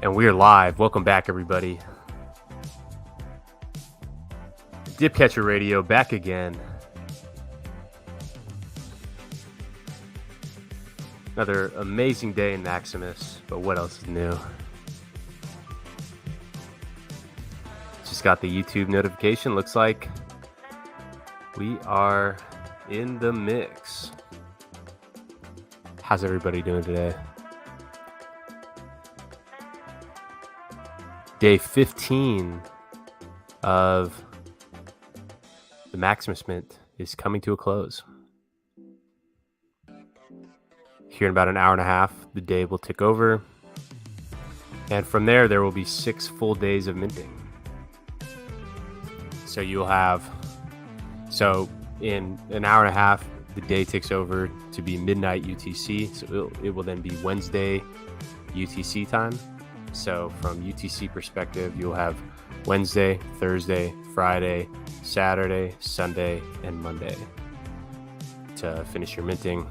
And we're live. Welcome back, everybody. Dipcatcher Radio back again. Another amazing day in Maximus, but what else is new? Just got the YouTube notification. Looks like we are in the mix. How's everybody doing today? Day 15 of the Maximus Mint is coming to a close. Here in about an hour and a half, the day will tick over. And from there will be 6 full days of minting. So you'll have, in an hour and a half, the day ticks over to be midnight UTC. So it will then be Wednesday UTC time. So from UTC perspective, you'll have Wednesday, Thursday, Friday, Saturday, Sunday, and Monday to finish your minting.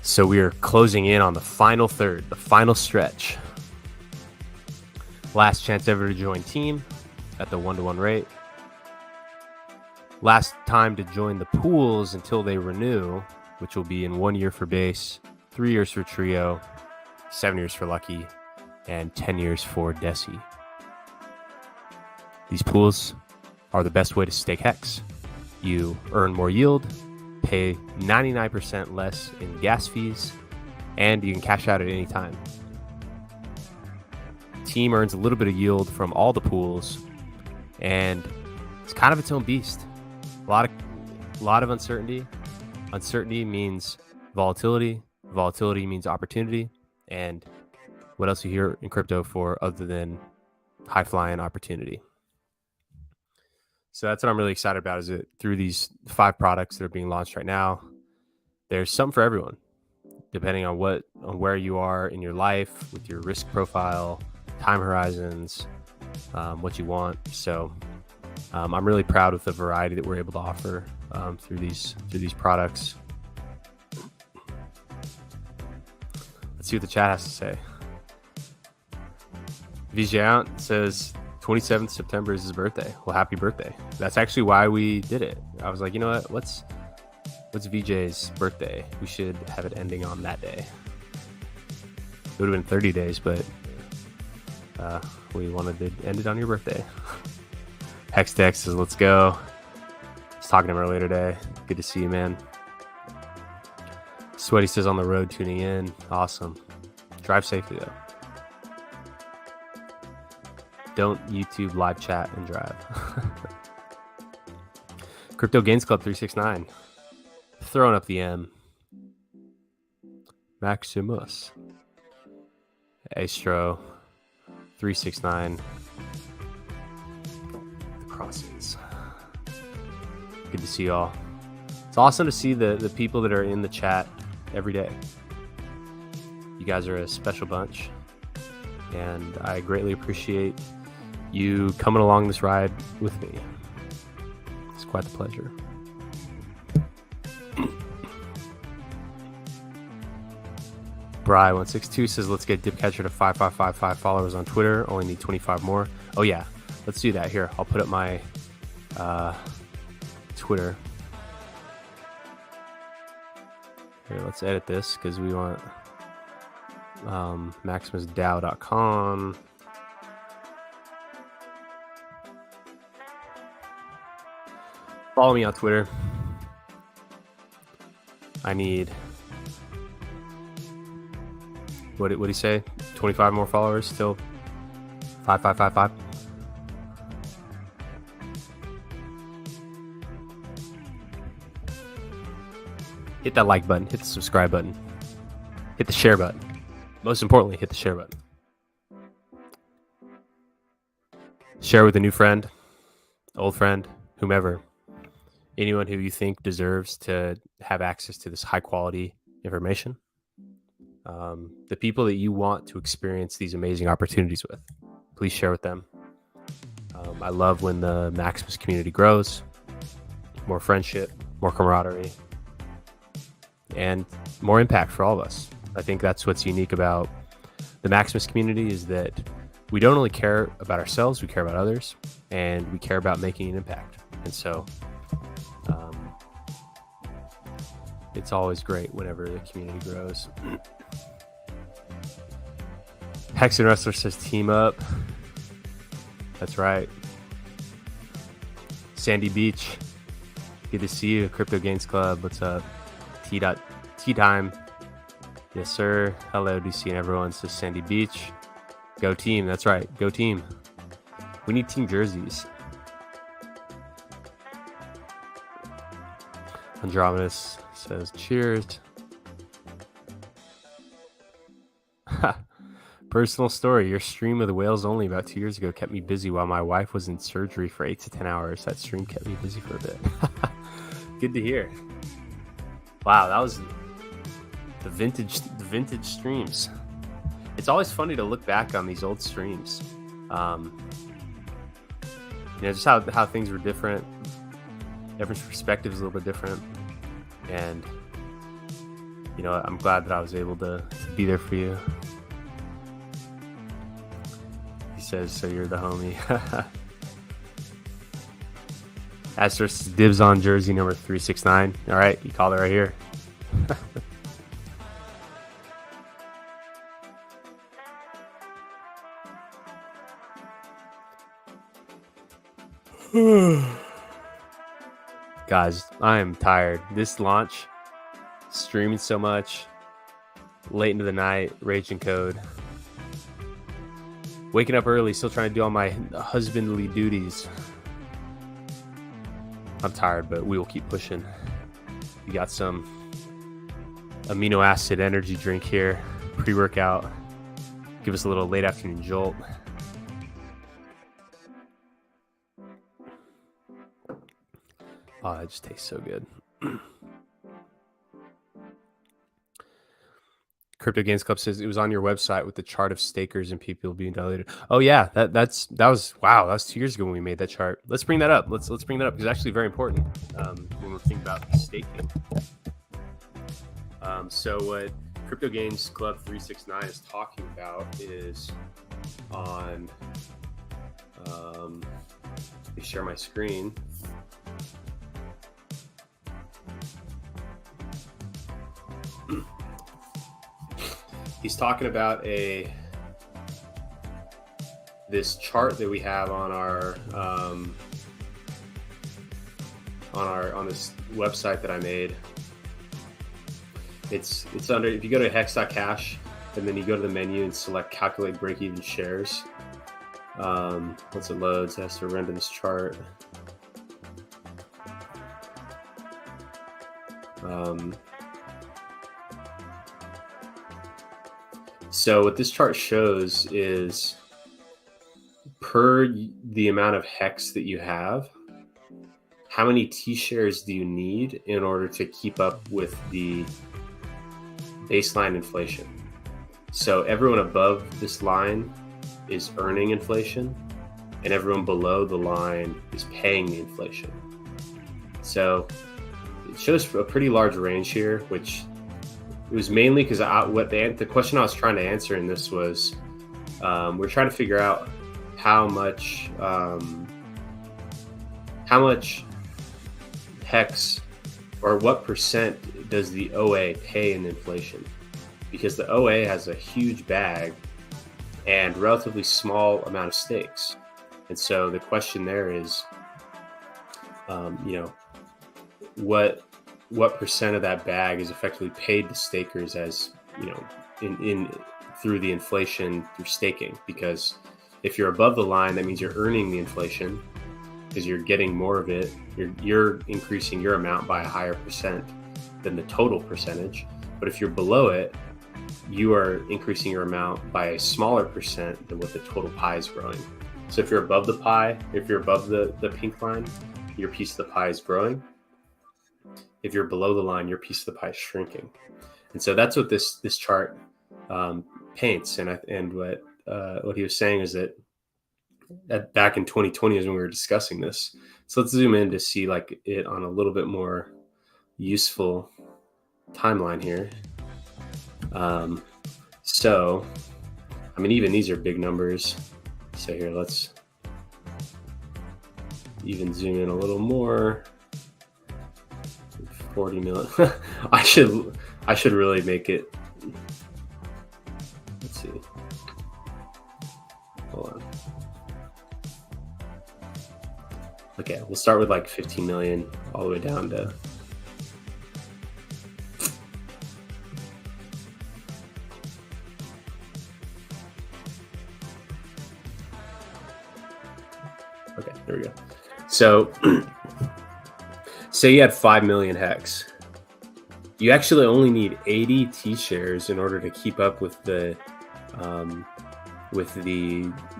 So we are closing in on the final third, the final stretch. Last chance ever to join team at the 1-to-1 rate. Last time to join the pools until they renew, which will be in 1 year for base, 3 years for trio, 7 years for lucky, and 10 years for desi. These pools are the best way to stake hex. You earn more yield, pay 99% less in gas fees, and you can cash out at any time. Team earns a little bit of yield from all the pools, and it's kind of its own beast. A lot of uncertainty. Uncertainty means volatility. Volatility means opportunity. And what else you hear in crypto for other than high flying opportunity? So that's what I'm really excited about, is that through these 5 products that are being launched right now, there's something for everyone, depending on where you are in your life, with your risk profile, time horizons, what you want. So I'm really proud of the variety that we're able to offer through these products. Let's see what the chat has to say. Vijayant says 27th September is his birthday. Well, happy birthday. That's actually why we did it. I was like, you know what? What's VJ's birthday? We should have it ending on that day. It would have been 30 days, but we wanted to end it on your birthday. Hextech says, let's go. I was talking to him earlier today. Good to see you, man. Sweaty says, on the road tuning in. Awesome. Drive safely, though. Don't YouTube live chat and drive. Crypto Gains Club 369. Throwing up the M. Maximus. Astro 369. The crossings. Good to see y'all. It's awesome to see the people that are in the chat every day. You guys are a special bunch, and I greatly appreciate you coming along this ride with me. It's quite the pleasure. Bry162 says, let's get Dipcatcher to 5555 followers on Twitter. Only need 25 more. Oh yeah, let's do that. Here, I'll put up my Twitter. Here, let's edit this because we want maximusdao.com. Follow me on Twitter. I need, what did he say? 25 more followers still? 5555. Hit that like button, hit the subscribe button, hit the share button. Most importantly, hit the share button. Share with a new friend, old friend, whomever. Anyone who you think deserves to have access to this high quality information. The people that you want to experience these amazing opportunities with, please share with them. I love when the Maximus community grows. More friendship, more camaraderie, and more impact for all of us. I think that's what's unique about the Maximus community is that we don't only care about ourselves, we care about others, and we care about making an impact. And so it's always great whenever the community grows. Hex and Wrestler says team up. That's right. Sandy Beach, good to see you. Crypto Gains Club, what's up? Tea time. Yes, sir. Hello, DC and everyone. Says Sandy Beach. Go team. That's right. Go team. We need team jerseys. Andromedus says cheers. Personal story. Your stream of the whales only about 2 years ago kept me busy while my wife was in surgery for 8 to 10 hours. That stream kept me busy for a bit. Good to hear. Wow, that was the vintage streams. It's always funny to look back on these old streams. Just how things were different. Everyone's perspective is a little bit different. And, I'm glad that I was able to be there for you. He says, so you're the homie. Asterisk dibs on jersey number 369. All right, you call it right here. Guys, I am tired. This launch, streaming so much, late into the night, raging code, waking up early, still trying to do all my husbandly duties. I'm tired, but we will keep pushing. We got some amino acid energy drink here, pre-workout. Give us a little late afternoon jolt. Oh, it just tastes so good. Crypto Gains Club says it was on your website with the chart of stakers and people being diluted. Oh yeah, that was wow. That was 2 years ago when we made that chart. Let's bring that up. Let's bring that up because it's actually very important when we're thinking about staking. So what Crypto Gains Club 369 is talking about is on. Let me share my screen. He's talking about this chart that we have on on this website that I made. It's under, if you go to hex.cash and then you go to the menu and select calculate break-even shares. Once it loads, it has to render this chart. So what this chart shows is per the amount of hex that you have, how many T shares do you need in order to keep up with the baseline inflation? So everyone above this line is earning inflation and everyone below the line is paying the inflation. So it shows a pretty large range here, which it was mainly because the question I was trying to answer in this was we're trying to figure out how much hex or what percent does the OA pay in inflation, because the OA has a huge bag and relatively small amount of stakes. And so the question there is, what percent of that bag is effectively paid to stakers as, in through the inflation through staking? Because if you're above the line, that means you're earning the inflation because you're getting more of it. You're increasing your amount by a higher percent than the total percentage. But if you're below it, you are increasing your amount by a smaller percent than what the total pie is growing. So if you're above the pie, if you're above the pink line, your piece of the pie is growing. If you're below the line, your piece of the pie is shrinking. And so that's what this chart paints. And what he was saying is that back in 2020 is when we were discussing this. So let's zoom in to see like it on a little bit more useful timeline here. So I mean, even these are big numbers. So here, let's even zoom in a little more. 40 million. I should really make it. Let's see. Hold on. Okay, we'll start with like 15 million all the way down to. Okay, there we go. So say you had 5 million hex. You actually only need 80 T shares in order to keep up with the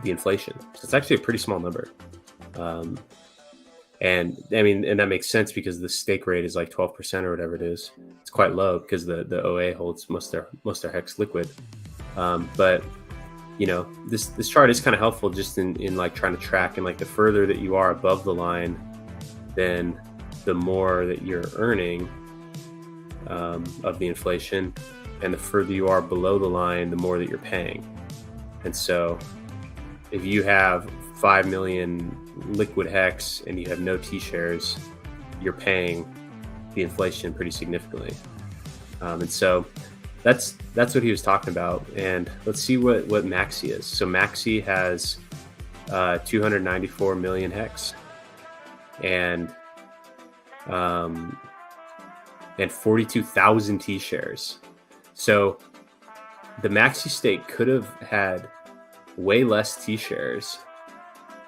inflation. So it's actually a pretty small number. And I mean, and that makes sense because the stake rate is like 12% or whatever it is. It's quite low because the OA holds most of their hex liquid. But you know, this chart is kind of helpful just in like trying to track, and like the further that you are above the line, then the more that you're earning of the inflation, and the further you are below the line, the more that you're paying. And so if you have 5 million liquid hex and you have no T shares, you're paying the inflation pretty significantly. And so that's what he was talking about. And let's see what Maxi is. So Maxi has 294 million hex and 42,000 T shares. So the Maxi stake could have had way less T shares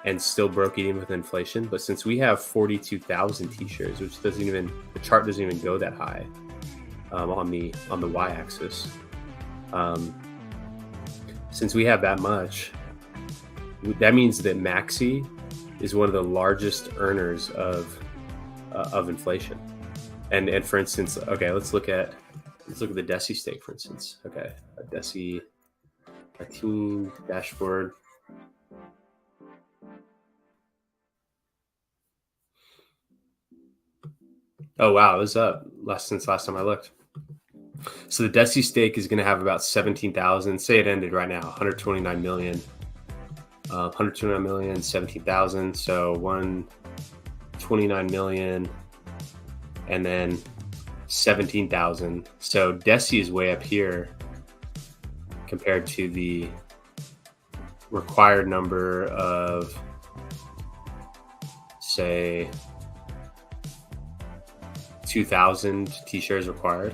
and still broke even with inflation. But since we have 42,000 T shares, which the chart doesn't even go that high on the y-axis. Since we have that much, that means that Maxi is one of the largest earners of inflation. And for instance, okay, let's look at the Deci stake, for instance. Okay, a Deci, a team dashboard. Oh wow, it was up since last time I looked. So the Deci stake is going to have about 17,000. Say it ended right now, 129 million. 129 million, 17,000. So 129 million, and then 17,000. So Deci is way up here compared to the required number of, say, 2,000 T shares required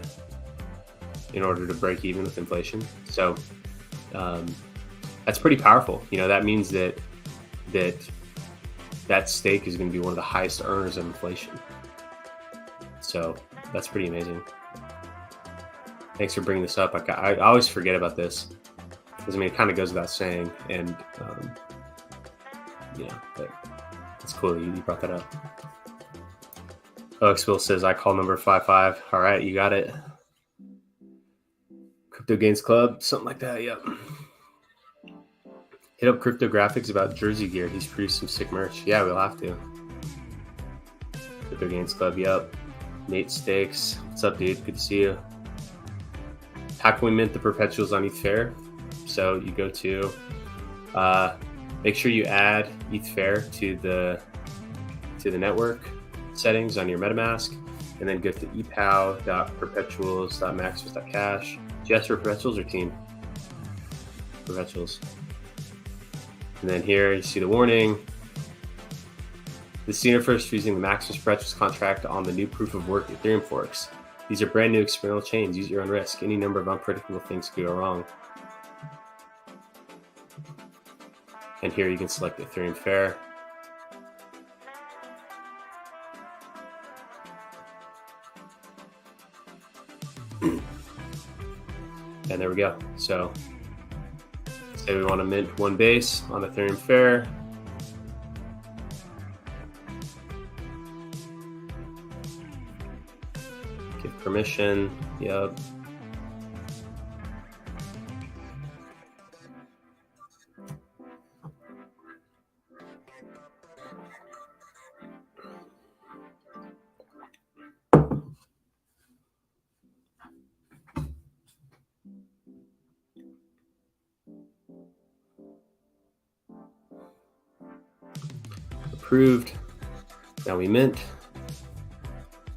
in order to break even with inflation. So that's pretty powerful. You know, that means that stake is going to be one of the highest earners of inflation. So that's pretty amazing. Thanks for bringing this up. I always forget about this because I mean, it kind of goes without saying, and yeah, but it's cool that you brought that up. Will says, I call number 55. All right, you got it. Crypto Gains Club, something like that, yep. Hit up Crypto Graphics about jersey gear. He's produced some sick merch. Yeah, we'll have to. Crypto Gains Club, yep. Nate Stakes, what's up, dude? Good to see you. How can we mint the Perpetuals on ETH Fair? So you go to, make sure you add ETH Fair to the network settings on your MetaMask, and then go to epow.perpetuals.maximus.cash. Just for Perpetuals or Team? Perpetuals. And then here you see the warning. The senior first using the Maximus Perpetuals contract on the new proof of work Ethereum forks. These are brand new experimental chains. Use your own risk. Any number of unpredictable things could go wrong. And here you can select Ethereum Fair. And there we go. So say we want to mint one base on Ethereum Fair. Give permission. Yep. approved. Now we mint.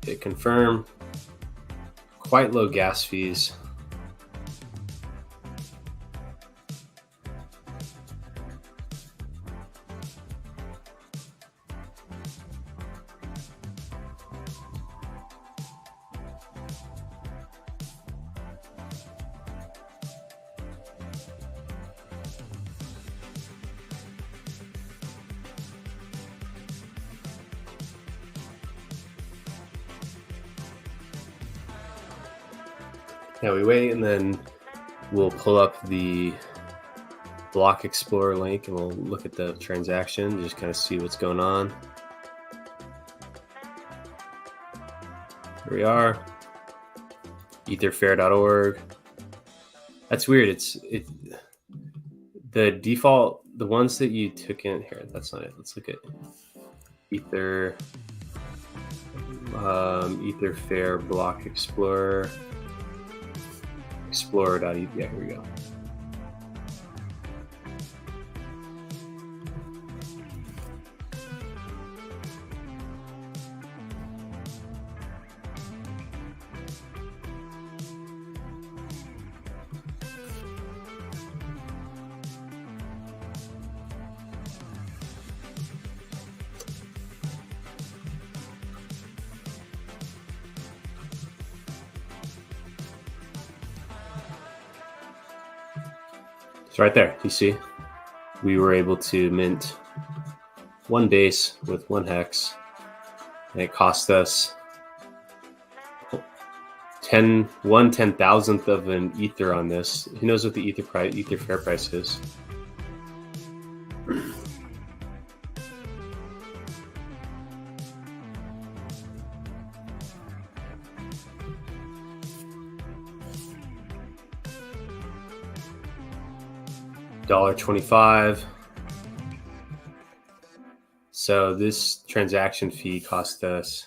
Hit confirm. Quite low gas fees. Now we wait, and then we'll pull up the Block Explorer link and we'll look at the transaction, just kind of see what's going on. Here we are, etherfair.org. That's weird. The default, the ones that you took in here, that's not it. Let's look at etherfair Block Explorer. Explorer.e. Yeah, here we go. So right there, you see, we were able to mint one base with one hex, and it cost us 1/10,000th of an ether on this. Who knows what the ether fair price is? $1.25. So this transaction fee cost us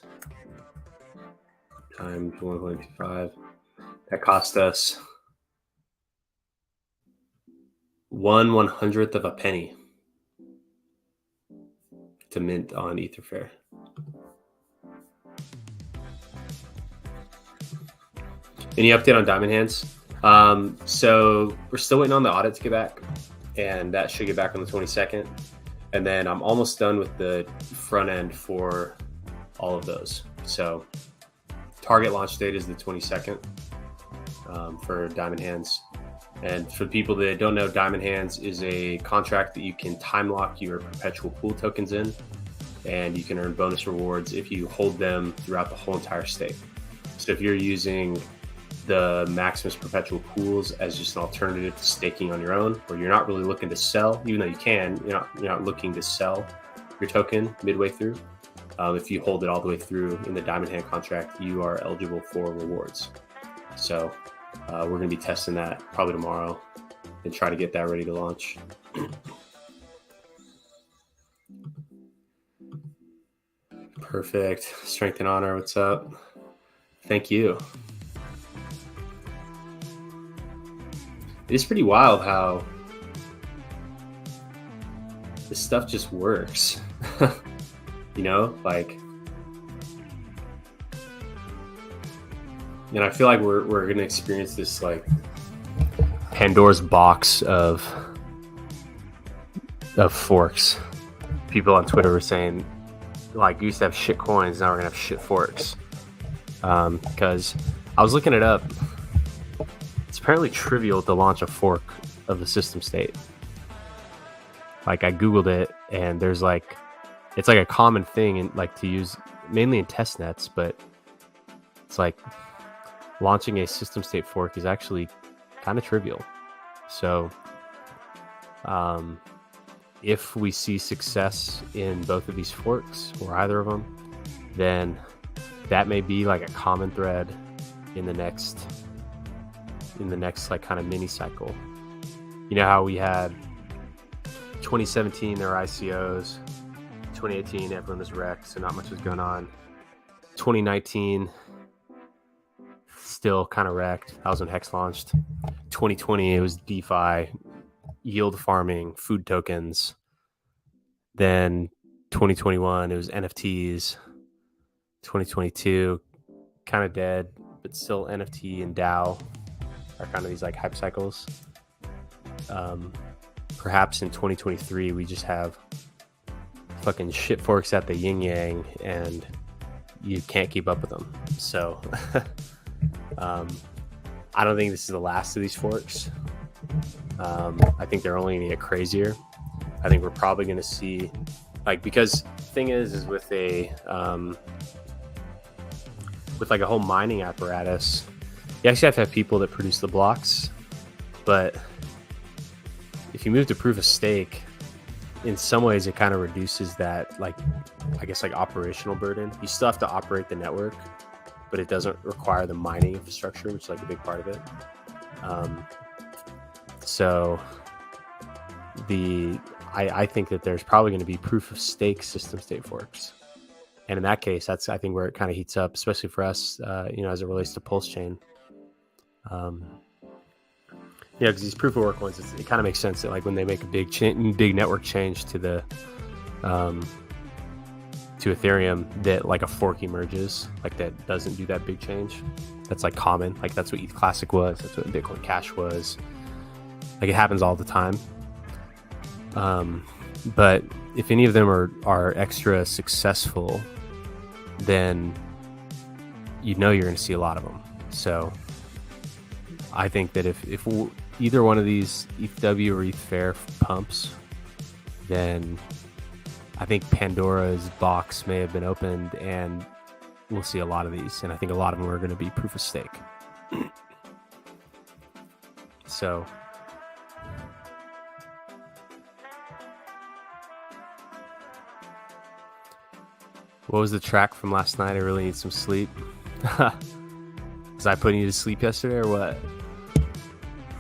times 1.25. That cost us 1/100th of a penny to mint on Etherfair. Any update on Diamond Hands? So we're still waiting on the audit to get back, and that should get back on the 22nd. And then I'm almost done with the front end for all of those. So target launch date is the 22nd for Diamond Hands. And for people that don't know, Diamond Hands is a contract that you can time lock your perpetual pool tokens in, and you can earn bonus rewards if you hold them throughout the whole entire stake. So if you're using the Maximus Perpetual pools as just an alternative to staking on your own, where you're not really looking to sell, even though you can, you're not looking to sell your token midway through. If you hold it all the way through in the Diamond Hand contract, you are eligible for rewards. So we're going to be testing that probably tomorrow and try to get that ready to launch. Perfect. Strength and Honor, what's up? Thank you. It's pretty wild how this stuff just works. You know, like, and I feel like we're gonna experience this like Pandora's box of forks. People on Twitter were saying, like, you used to have shit coins, now we're gonna have shit forks. Because I was looking it up. It's apparently trivial to launch a fork of the system state. Like, I Googled it, and there's like, it's like a common thing in, like, to use mainly in test nets, but it's like launching a system state fork is actually kind of trivial. So if we see success in both of these forks or either of them, then that may be like a common thread in the next like kind of mini cycle. You know how we had 2017 there were ICOs, 2018 everyone was wrecked, so not much was going on. 2019 still kind of wrecked. That was when Hex launched. 2020 it was DeFi, yield farming, food tokens. Then 2021, it was NFTs. 2022, kind of dead, but still NFT and DAO are kind of these like hype cycles. Perhaps in 2023, we just have fucking shit forks at the yin yang and you can't keep up with them. So I don't think this is the last of these forks. I think they're only going to get crazier. I think we're probably going to see, like, because the thing is with with like a whole mining apparatus, you actually have to have people that produce the blocks. But if you move to proof of stake, in some ways it kind of reduces that, like, I guess, like operational burden. You still have to operate the network, but it doesn't require the mining infrastructure, which is like a big part of it. So I think that there's probably going to be proof of stake system state forks. And in that case, that's, I think, where it kind of heats up, especially for us, as it relates to Pulse Chain. Because these proof of work ones, it kind of makes sense that, like, when they make a big network change to the to Ethereum, that like a fork emerges, like that doesn't do that big change. That's like common. Like that's what ETH Classic was. That's what Bitcoin Cash was. Like it happens all the time. But if any of them are extra successful, then you're going to see a lot of them. So I think that if either one of these ETHW or ETHFair pumps, then I think Pandora's box may have been opened and we'll see a lot of these. And I think a lot of them are going to be proof of stake. So what was the track from last night? I really need some sleep. Was I putting you to sleep yesterday or what?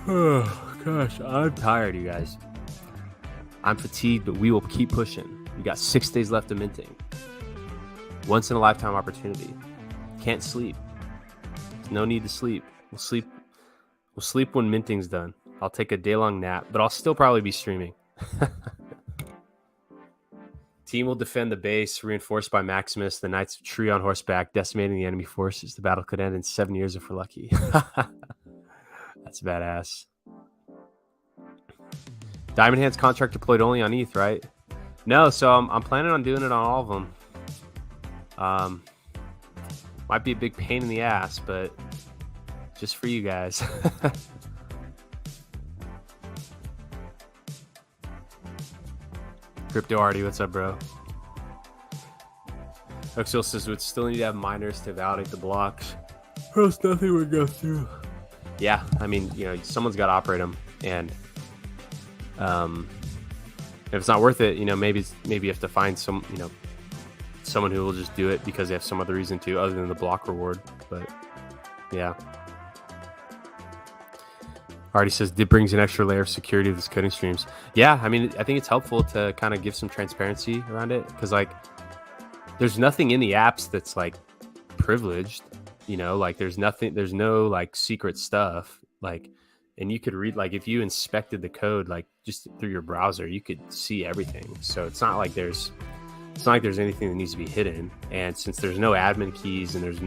Oh gosh, I'm tired, you guys. I'm fatigued, but we will keep pushing. We got 6 days left of minting. Once in a lifetime opportunity. Can't sleep. There's no need to sleep. We'll sleep when minting's done. I'll take a day-long nap, but I'll still probably be streaming. Team will defend the base, reinforced by Maximus, the Knights of Tree on horseback, decimating the enemy forces. The battle could end in 7 years if we're lucky. That's badass. Diamond Hands contract deployed only on ETH, right? No, so I'm planning on doing it on all of them. Might be a big pain in the ass, but just for you guys. Crypto Arty, what's up, bro? Oxiel says we'd still need to have miners to validate the blocks, or else nothing would go through. Yeah, I mean, someone's got to operate them, and if it's not worth it, maybe you have to find someone who will just do it because they have some other reason to, other than the block reward. But yeah. Artie says it brings an extra layer of security to this coding streams. Yeah, I mean, I think it's helpful to kind of give some transparency around it, because like there's nothing in the apps that's like privileged, like there's no like secret stuff, like, and you could read, like if you inspected the code like just through your browser, you could see everything. So it's not like there's anything that needs to be hidden. And since there's no admin keys and there's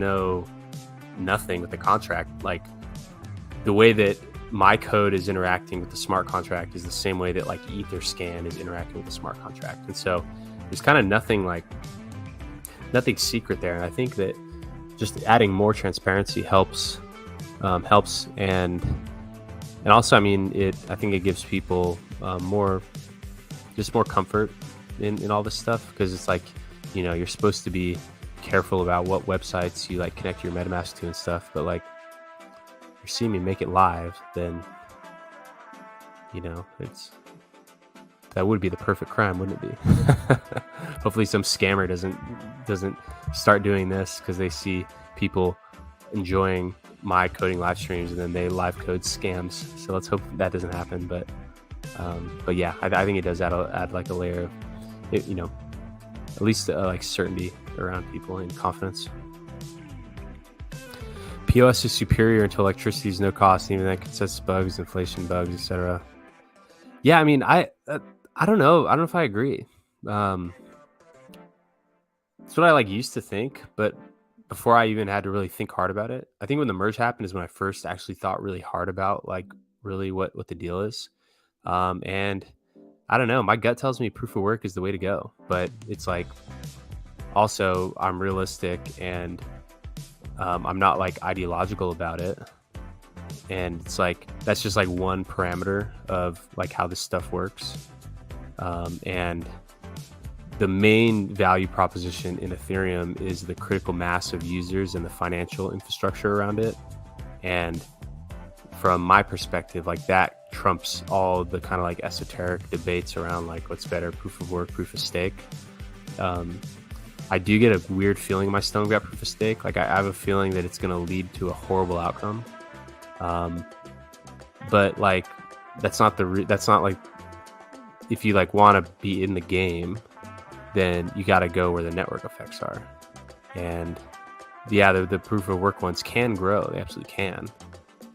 nothing with the contract, like the way that my code is interacting with the smart contract is the same way that like Etherscan is interacting with the smart contract. And so there's kind of nothing secret there. And I think that just adding more transparency helps. And also, I mean, I think it gives people more comfort in all this stuff, because it's like, you're supposed to be careful about what websites you like connect your MetaMask to and stuff. But like, you see me make it live, then that would be the perfect crime, wouldn't it be? Hopefully some scammer doesn't start doing this because they see people enjoying my coding live streams and then they live code scams. So let's hope that doesn't happen. But yeah, I think it does add like a layer of at least like certainty around people and confidence. POS is superior until electricity is no cost, and even that consists bugs, inflation bugs, etc. Yeah, I mean, I don't know. I don't know if I agree. It's what I like used to think, but before I even had to really think hard about it, I think when the merge happened is when I first actually thought really hard about like really what the deal is. And I don't know, my gut tells me proof of work is the way to go, but it's like also I'm realistic and I'm not like ideological about it. And it's like that's just like one parameter of like how this stuff works. And the main value proposition in Ethereum is the critical mass of users and the financial infrastructure around it. And from my perspective, like that trumps all the kind of like esoteric debates around like what's better, proof of work, proof of stake. I do get a weird feeling in my stomach about proof of stake. Like I have a feeling that it's going to lead to a horrible outcome. But like that's not like if you like want to be in the game, then you got to go where the network effects are. And yeah, the proof of work ones can grow. They absolutely can.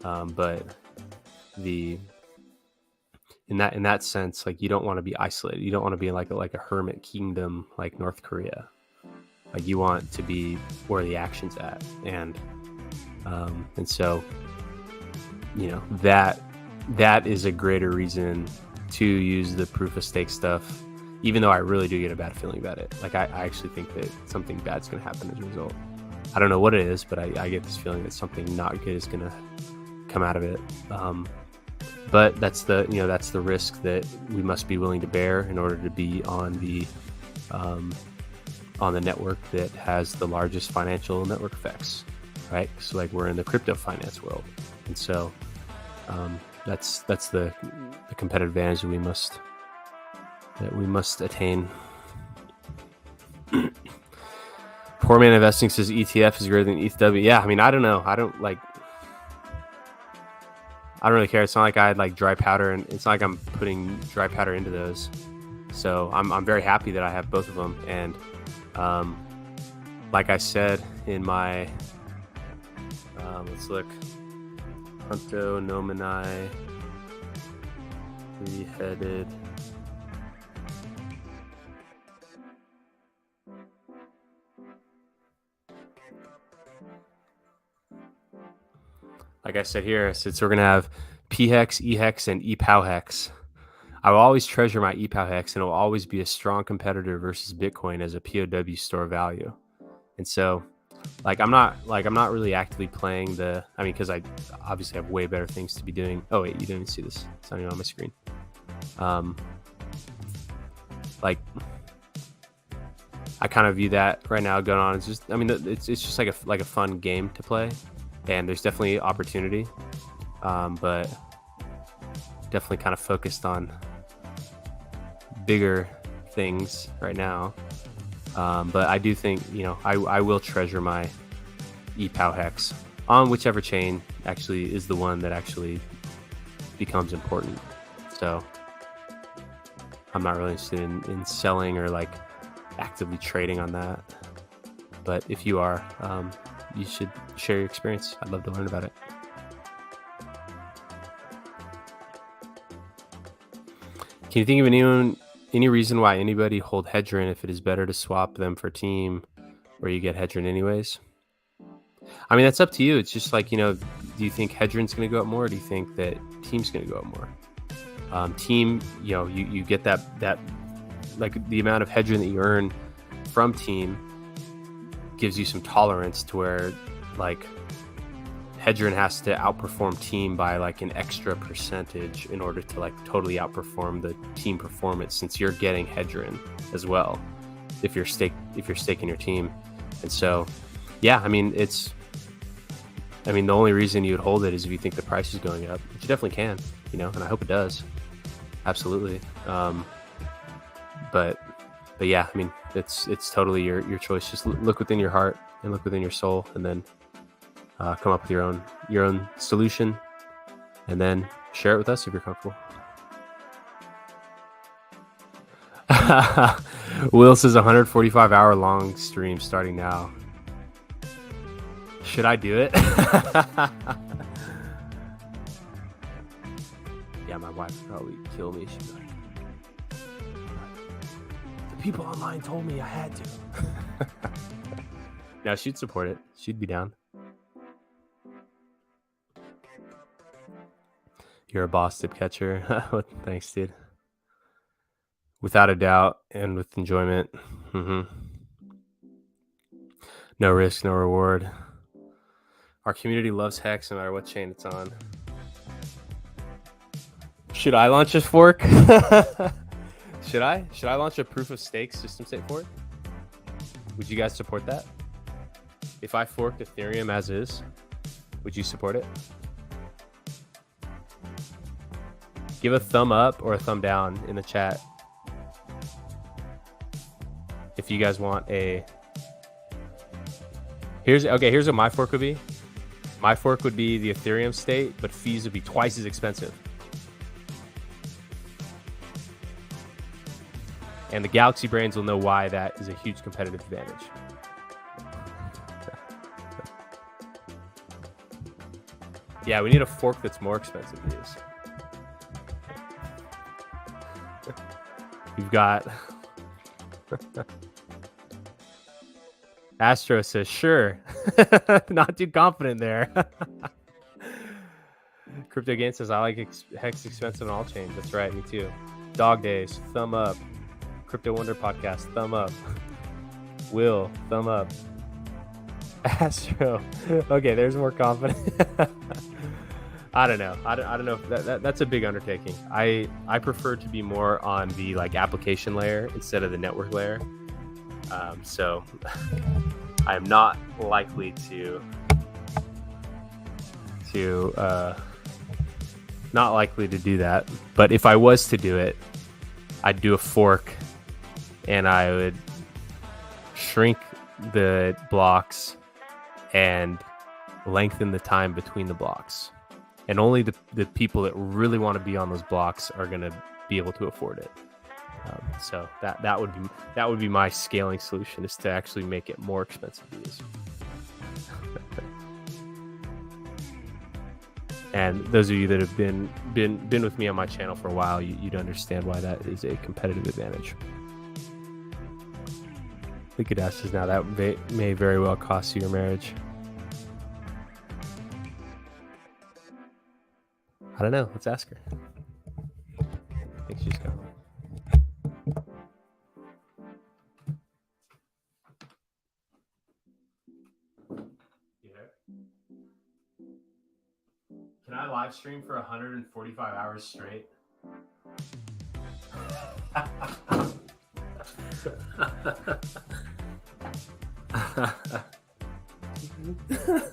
But in that sense, like you don't want to be isolated. You don't want to be like a hermit kingdom like North Korea. Like you want to be where the action's at. And so, you know, that is a greater reason to use the proof of stake stuff, even though I really do get a bad feeling about it. Like I actually think that something bad's going to happen as a result. I don't know what it is, but I get this feeling that something not good is going to come out of it. But that's the risk that we must be willing to bear in order to be on the network that has the largest financial network effects, right? So like we're in the crypto finance world, and so that's the competitive advantage that we must attain. Poor Man Investing says ETF is greater than ETH. Yeah, I mean, I don't know. I don't really care. It's not like I had like dry powder, and it's not like I'm putting dry powder into those. So I'm very happy that I have both of them. And like I said in my let's look, Hunto Nomini 3-headed. Like I said here, so we're going to have P-Hex, E-Hex, and E-POW-Hex. I will always treasure my E-POW-Hex, and it will always be a strong competitor versus Bitcoin as a POW store value. And so, like, I'm not really actively playing because I obviously have way better things to be doing. Oh, wait, you didn't even see this. It's not even on my screen. Like, I kind of view that right now going on. It's just, I mean, it's just like a fun game to play. And there's definitely opportunity, but definitely kind of focused on bigger things right now. But I do think, you know, I will treasure my E-POW-Hex on whichever chain actually is the one that actually becomes important. So I'm not really interested in selling or like actively trading on that. But if you are, you should share your experience. I'd love to learn about it. Can you think of any reason why anybody hold Hedron if it is better to swap them for Team where you get Hedron anyways? I mean, that's up to you. It's just like, you know, do you think Hedron's going to go up more, or do you think that Team's going to go up more? Team, you know, you get that like the amount of Hedron that you earn from Team gives you some tolerance to where like Hedron has to outperform Team by like an extra percentage in order to like totally outperform the Team performance, since you're getting Hedron as well if you're staking your Team. And so yeah, I mean the only reason you would hold it is if you think the price is going up, which you definitely can, you know, and I hope it does. Absolutely. But yeah, I mean, it's totally your choice. Just look within your heart and look within your soul, and then come up with your own solution, and then share it with us if you're comfortable. Will says 145-hour long stream starting now. Should I do it? Yeah, my wife would probably kill me. She'd be like, the people online told me I had to. No, she'd support it. She'd be down. You're a boss, tip catcher. Thanks, dude. Without a doubt, and with enjoyment. No risk, no reward. Our community loves Hex no matter what chain it's on. Should I launch a fork? Should I launch a proof of stake system state fork? Would you guys support that? If I forked Ethereum as is, would you support it? Give a thumb up or a thumb down in the chat if you guys want a... Here's what my fork would be. My fork would be the Ethereum state, but fees would be twice as expensive. And the Galaxy brains will know why that is a huge competitive advantage. Yeah, we need a fork that's more expensive to use. You've got... Astro says, sure. Not too confident there. Crypto Game says, I like Hex expensive on all chains. That's right, me too. Dog Days, thumb up. Crypto Wonder Podcast, thumb up. Will, thumb up. Astro. Okay, there's more confidence. I don't know. I don't know if that's a big undertaking. I prefer to be more on the like application layer instead of the network layer. So I am not likely to do that. But if I was to do it, I'd do a fork and I would shrink the blocks and lengthen the time between the blocks. And only the people that really want to be on those blocks are going to be able to afford it. So that would be my scaling solution, is to actually make it more expensive to use. And those of you that have been with me on my channel for a while, you'd understand why that is a competitive advantage. Liquid Dash says, now that may very well cost you your marriage. I don't know. Let's ask her. I think she's gone. Can I live stream for 145 hours straight? I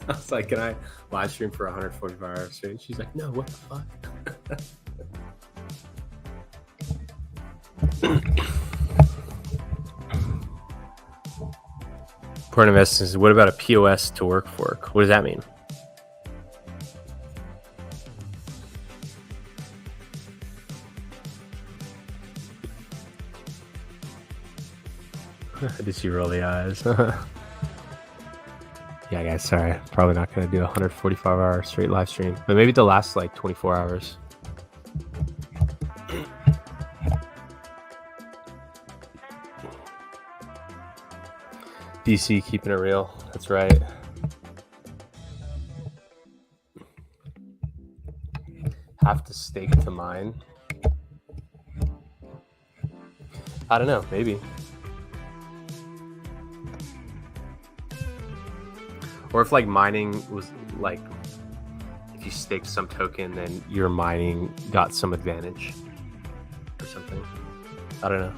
was like, can I live stream for 145 hours straight? And she's like, no, what the fuck? Important investors, what about a POS to work fork? What does that mean? Did she roll the eyes? Yeah, guys, sorry. Probably not going to do a 145-hour straight live stream. But maybe it'll last like 24 hours. DC keeping it real. That's right. Have to stake to mine. I don't know. Maybe. Or if like mining was like, if you staked some token, then your mining got some advantage or something. I don't know.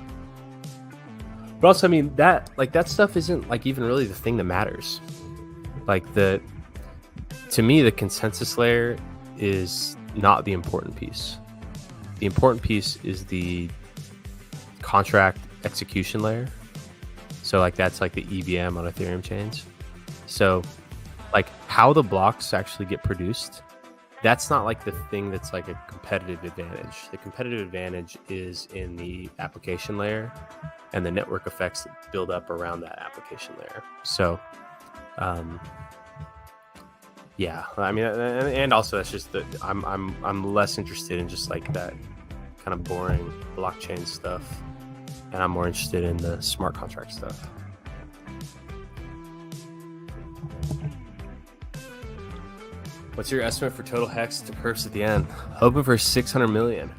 But also, I mean, that stuff isn't like even really the thing that matters. Like to me, the consensus layer is not the important piece. The important piece is the contract execution layer. So like that's like the EVM on Ethereum chains. So like how the blocks actually get produced, that's not like the thing that's like a competitive advantage. The competitive advantage is in the application layer and the network effects that build up around that application layer. So yeah, I mean, and also that's just that I'm less interested in just like that kind of boring blockchain stuff, and I'm more interested in the smart contract stuff. What's your estimate for total hex to perps at the end? Hoping for 600 million.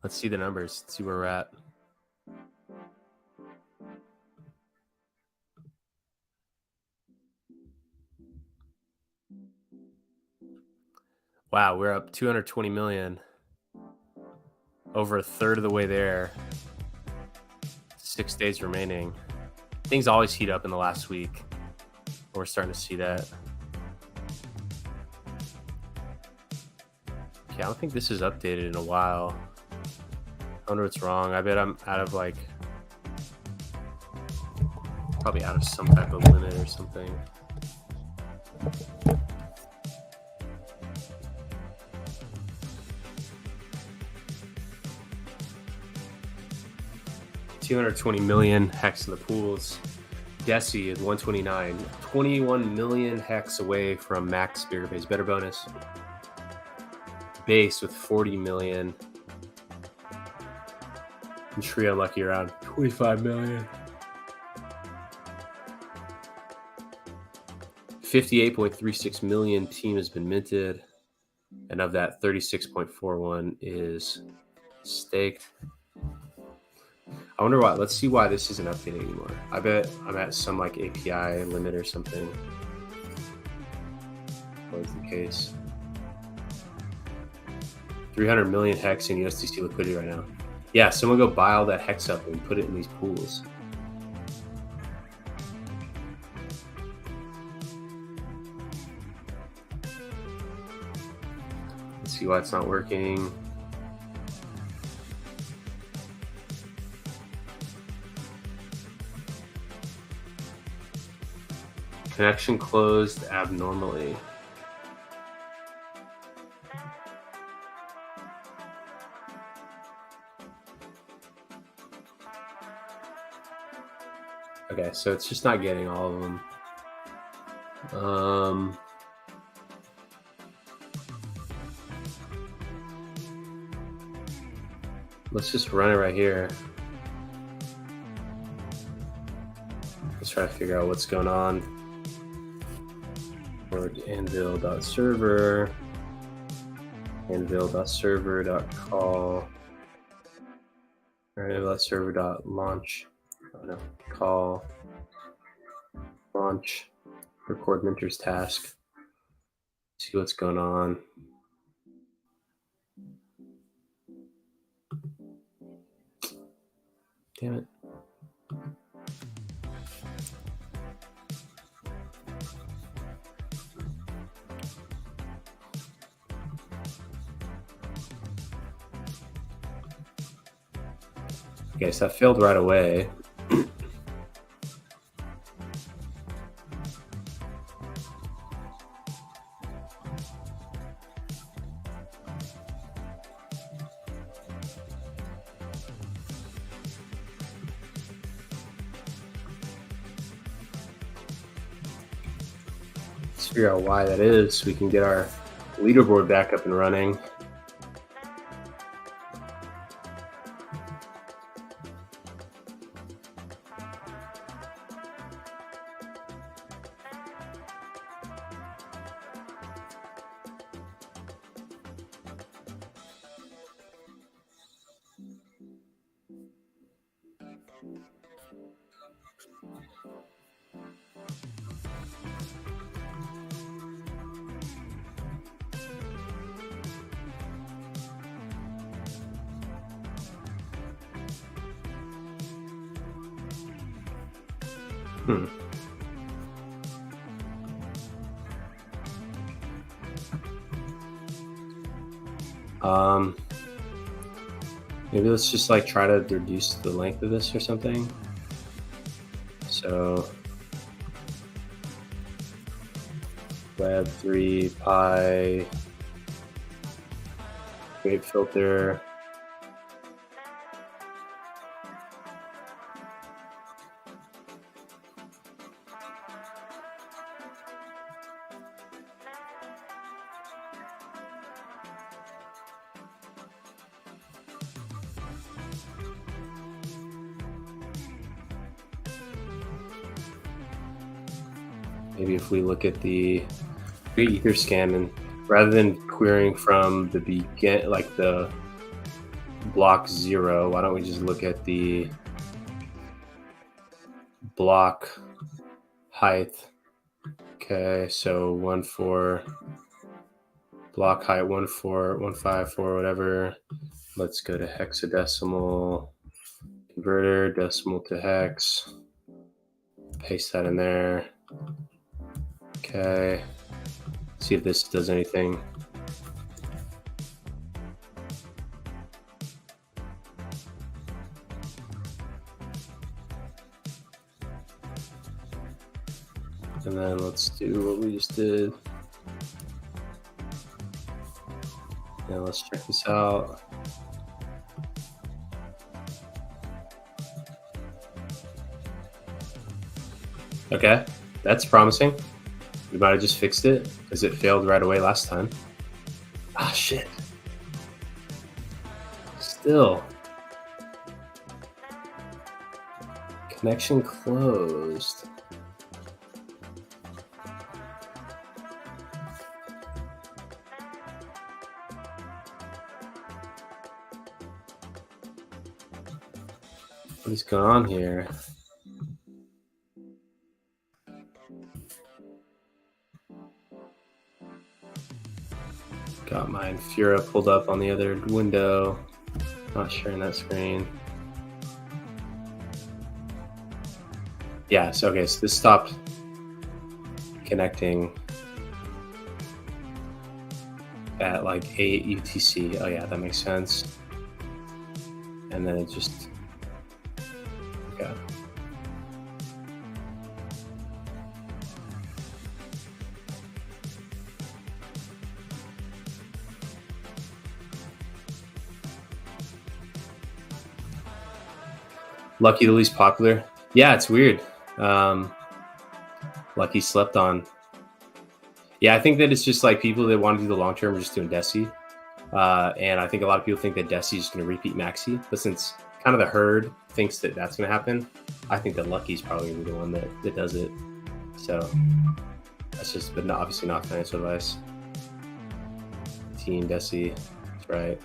Let's see the numbers. Let's see where we're at. Wow, we're up 220 million. Over a third of the way there. 6 days remaining. Things always heat up in the last week. We're starting to see that. Okay, I don't think this is updated in a while. I wonder what's wrong. I bet I'm out of probably out of some type of limit or something. $220 million hex in the pools. Desi is 129. 21 million hex away from max bigger base. Better bonus. Base with 40 million. And Tree unlucky around 25 million. 58.36 million team has been minted. And of that, 36.41 is staked. I wonder why. Let's see why this isn't updating anymore. I bet I'm at some API limit or something. What is the case? 300 million hex in USDC liquidity right now. Yeah, someone go buy all that hex up and put it in these pools. Let's see why it's not working. Connection closed abnormally. Okay, so it's just not getting all of them. Let's just run it right here. Let's try to figure out what's going on. Anvil.server, anvil.server.call, anvil.server.launch, call, launch, record Minter's task, see what's going on. Damn it. Okay, so that failed right away. Let's figure out why that is so we can get our leaderboard back up and running. Maybe let's just try to reduce the length of this or something. So Web3 Pi, create filter. maybe if we look at the Etherscan, and rather than querying from the begin, like the block 0, why don't we just look at the block height? Okay, so 1.4 block height 1.4 1.54 whatever. Let's go to hexadecimal converter, decimal to hex. Paste that in there. Okay. See if this does anything. And then let's do what we just did. Now let's check this out. Okay, that's promising. We might have just fixed it because it failed right away last time. Ah, shit. Still. Connection closed. What is going on here? Got my Infura pulled up on the other window. Not sharing that screen. Yeah, so okay, so this stopped connecting at like 8 UTC. Oh yeah, that makes sense. And then it just, okay. Lucky the least popular. Yeah, it's weird. Lucky slept on. Yeah, I think that it's just like people that want to do the long term are just doing Deci. And I think a lot of people think that Deci is going to repeat Maxi. But since kind of the herd thinks that that's going to happen, I think that Lucky's probably going to be the one that does it. So that's just, but not, obviously not financial advice. Team Deci, that's right.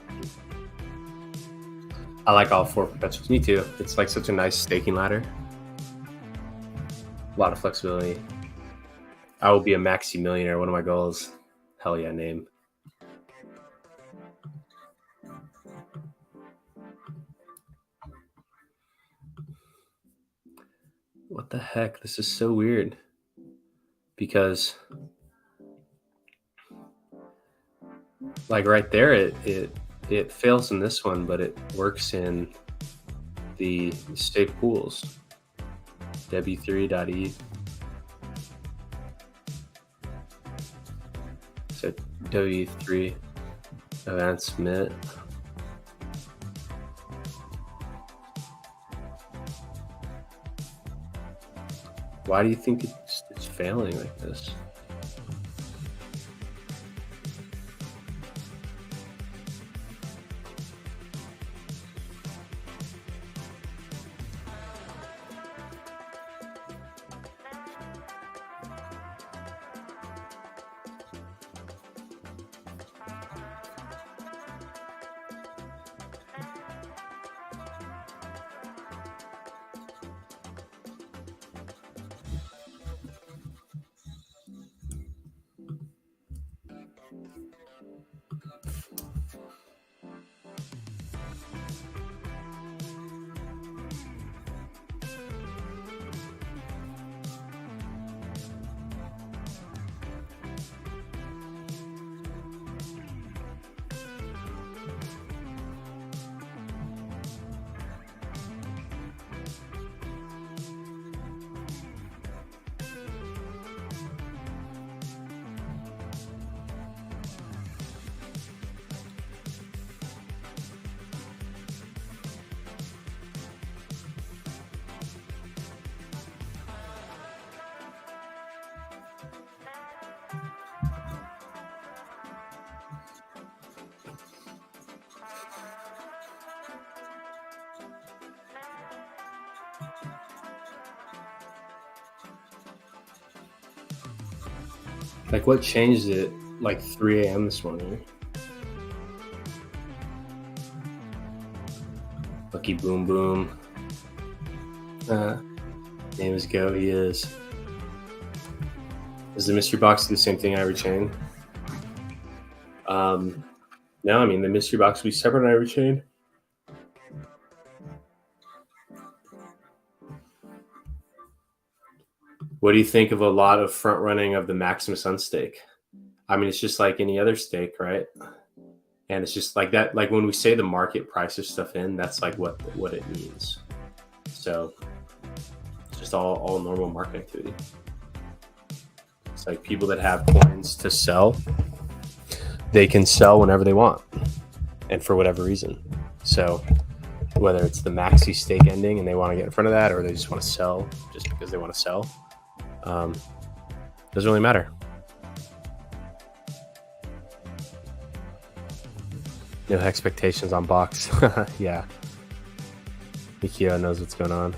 I like all 4 perpetuals. Me too. It's like such a nice staking ladder. A lot of flexibility. I will be a Maxi millionaire. One of my goals. Hell yeah, name. What the heck? This is so weird. Because like right there, it fails in this one, but it works in the state pools. W3.e. So W3 events mit. Why do you think it's failing like this? Like, what changed it like 3 a.m. this morning? Lucky Boom Boom. Name is Go. He is. Does the mystery box do the same thing on every chain? No, I mean, the mystery box will be separate on every chain. What do you think of a lot of front running of the Maximus unstake? I mean, it's just like any other stake, right? And it's just like that. Like when we say the market prices stuff in, that's like what it means. So it's just all normal market activity. It's like people that have coins to sell, they can sell whenever they want and for whatever reason. So whether it's the maxi stake ending and they want to get in front of that, or they just want to sell just because they want to sell, doesn't really matter. No expectations on box. Yeah. Mikio knows what's going on.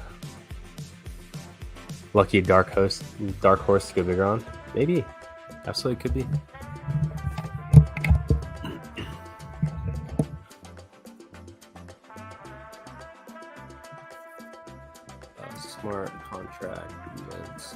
Lucky dark horse to go bigger on. Maybe. Absolutely could be. Smart contract events.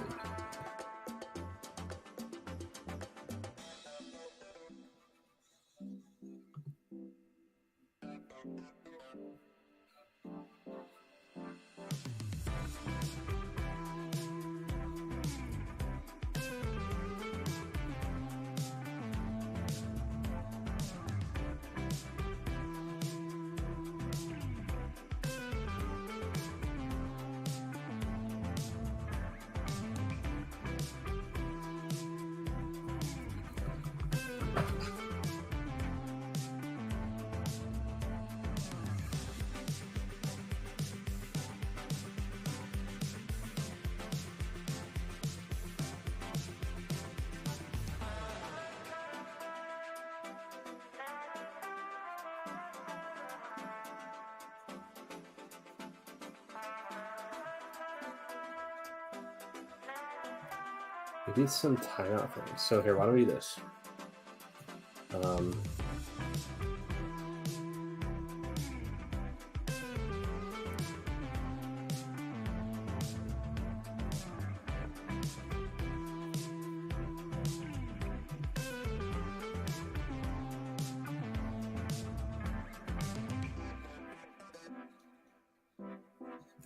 Maybe it's some timeout thing. So here, why don't we do this?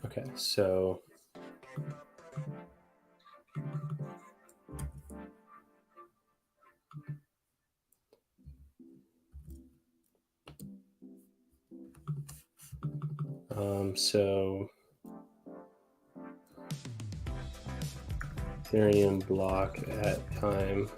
Okay, so ethereum block at time.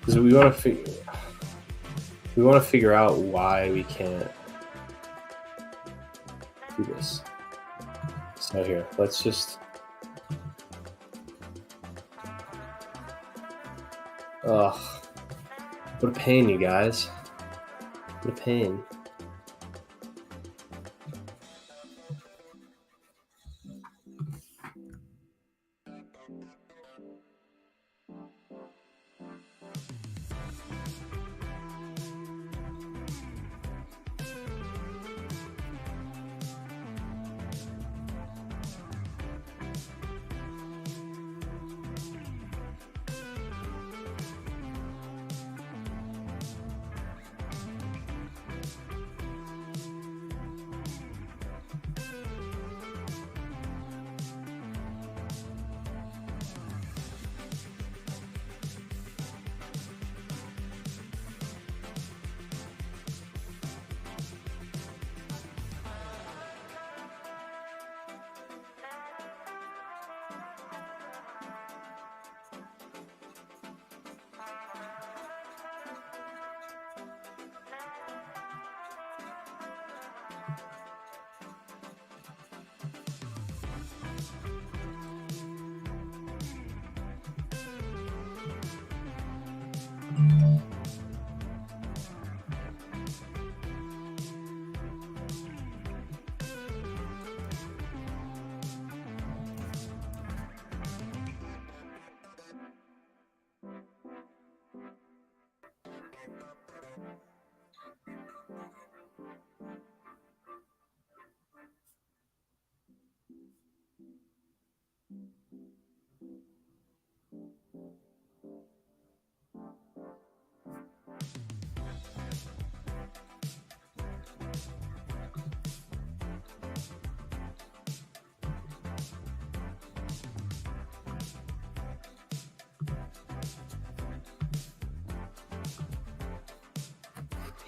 Because we want to figure out why we can't do this. So here, let's just what a pain, you guys. What a pain.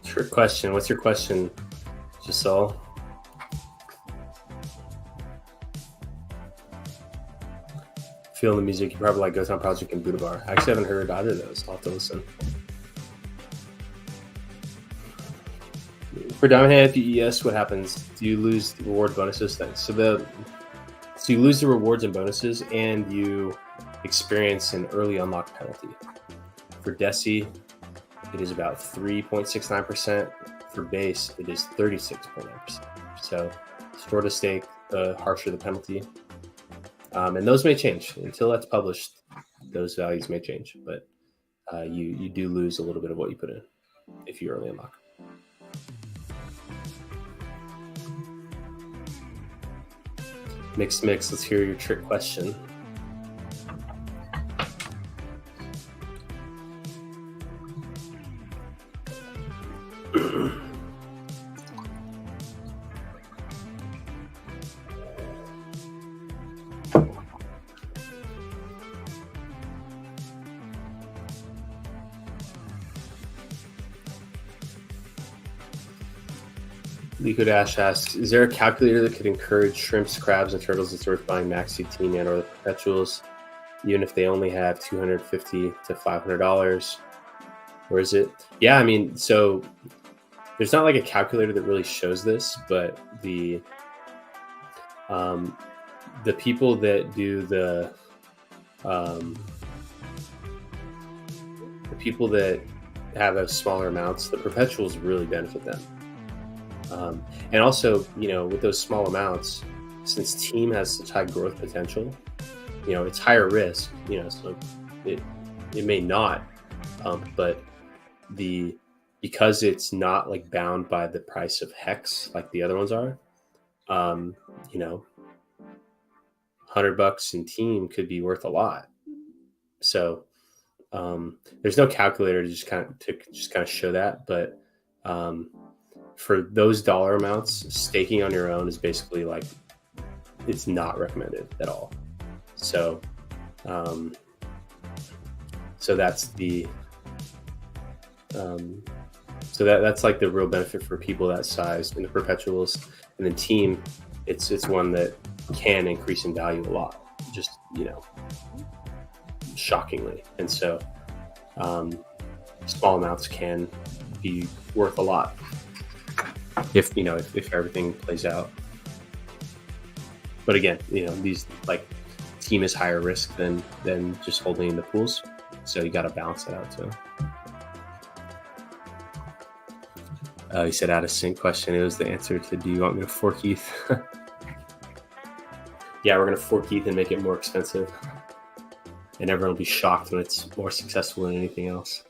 Trick question. What's your question, Giselle? Feeling the music, you probably like Ghost Town Project and Buddha Bar. I actually haven't heard either of those. I'll have to listen. For Diamond Hand PES, what happens? Do you lose the reward bonuses? So you lose the rewards and bonuses, and you experience an early unlock penalty. For Desi, it is about 3.69%. For base, it is 36.9%. So the shorter stake, the harsher the penalty. And those may change. Until that's published, those values may change. But you do lose a little bit of what you put in if you early unlock. Mix. Let's hear your trick question. Liquid Ash asks, is there a calculator that could encourage shrimps, crabs, and turtles that's worth buying Maximus TEAM or the Perpetuals, even if they only have $250 to $500? Or is it? Yeah, I mean, so there's not like a calculator that really shows this, but the people that do the people that have those smaller amounts, the Perpetuals really benefit them. And also, with those small amounts, since Team has such high growth potential, it's higher risk, so it may not pump, but because it's not like bound by the price of Hex like the other ones are, $100 in Team could be worth a lot. So there's no calculator to just kind of show that, but for those dollar amounts, staking on your own is basically like, it's not recommended at all. So, that's the, that's like the real benefit for people that size in the Perpetuals. And then Team, it's one that can increase in value a lot, just, shockingly. And so, small amounts can be worth a lot if everything plays out. But again, these like Team is higher risk than just holding in the pools, so you got to balance that out too. He said, "Out of sync question." It was the answer to, "Do you want me to fork ETH?" Yeah, we're gonna fork ETH and make it more expensive, and everyone will be shocked when it's more successful than anything else.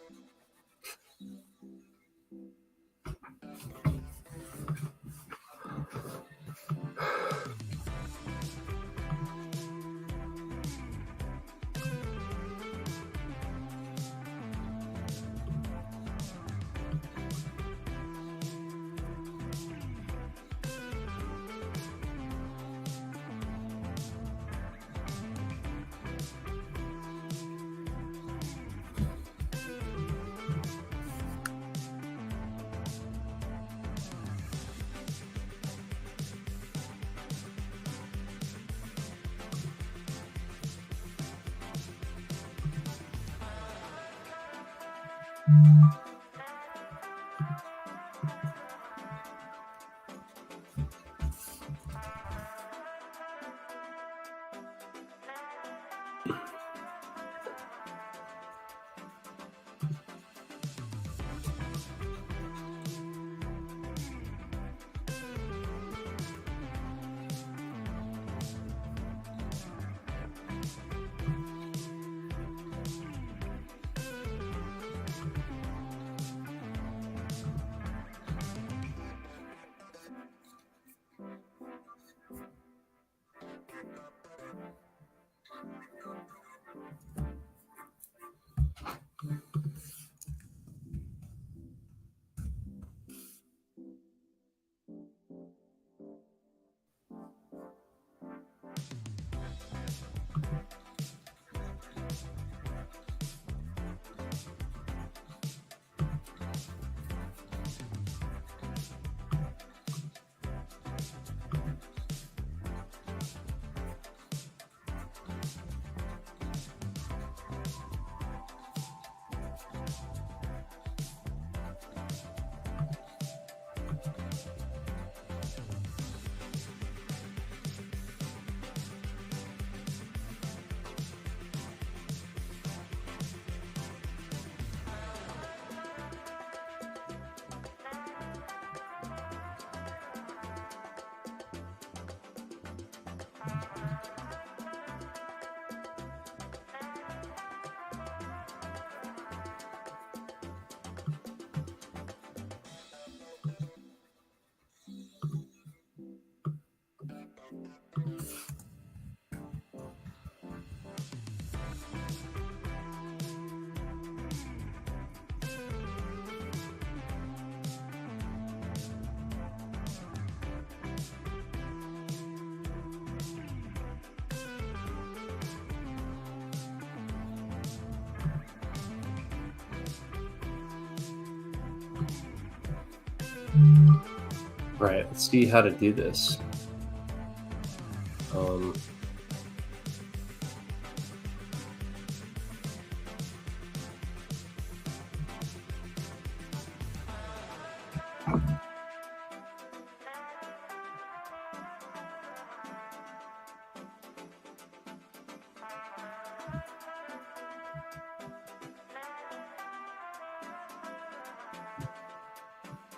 Right, let's see how to do this.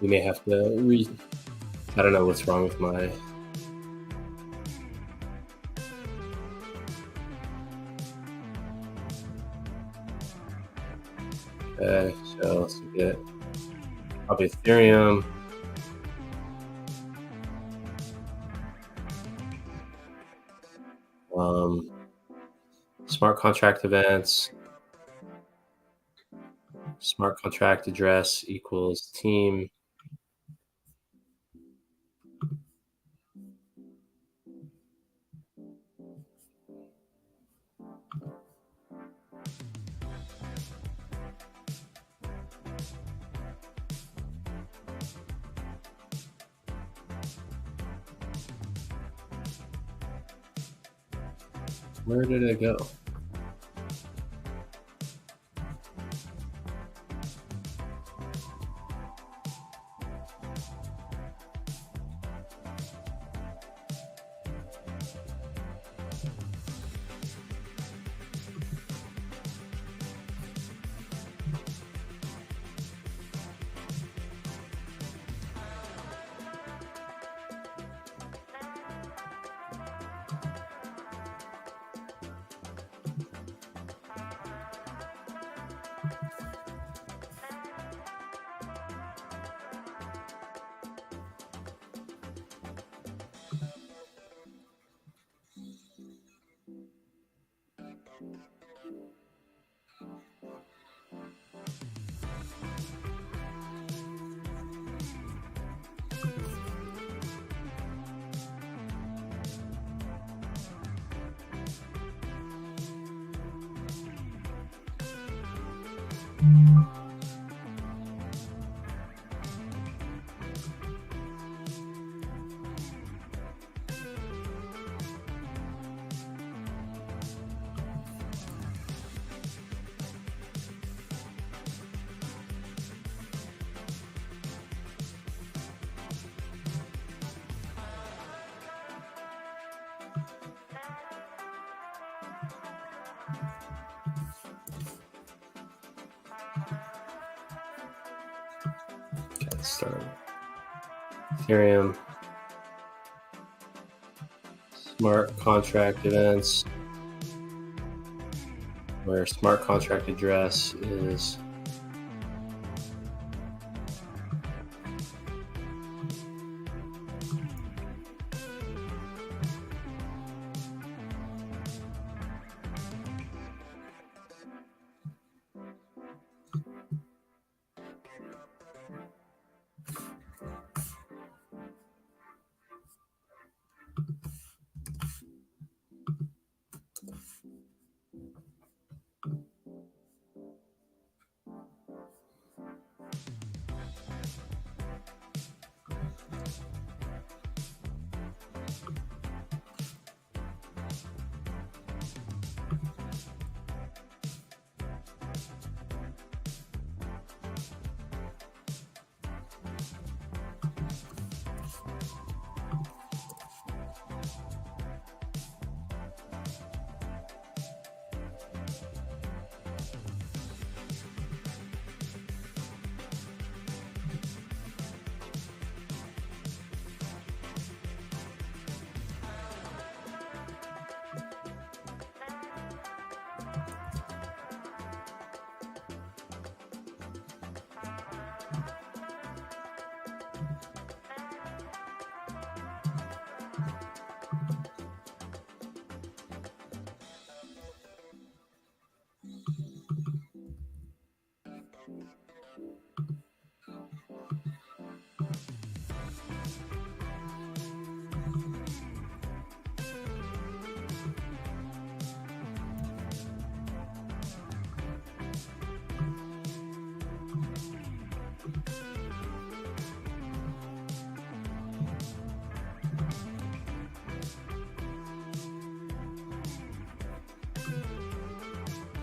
We may have to I don't know what's wrong with my... Okay, so let's get probably Ethereum. Smart contract events. Smart contract address equals team. Where did it go? Okay, let's start. Ethereum. Smart contract events, where smart contract address is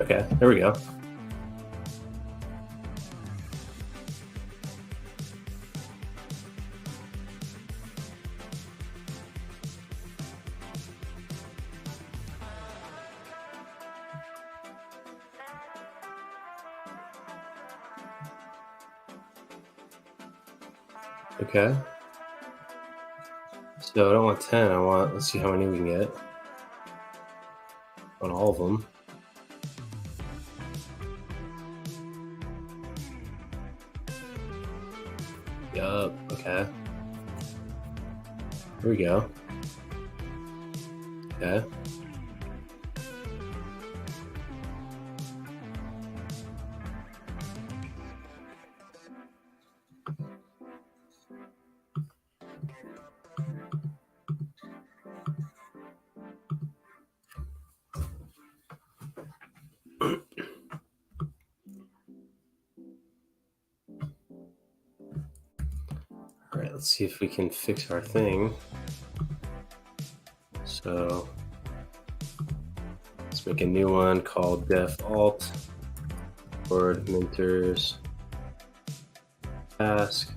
Okay, there we go. Okay. So I don't want 10. Let's see how many we can get on all of them. Yup. Okay. Here we go. Okay. All right, let's see if we can fix our thing. So let's make a new one called def alt word minters task.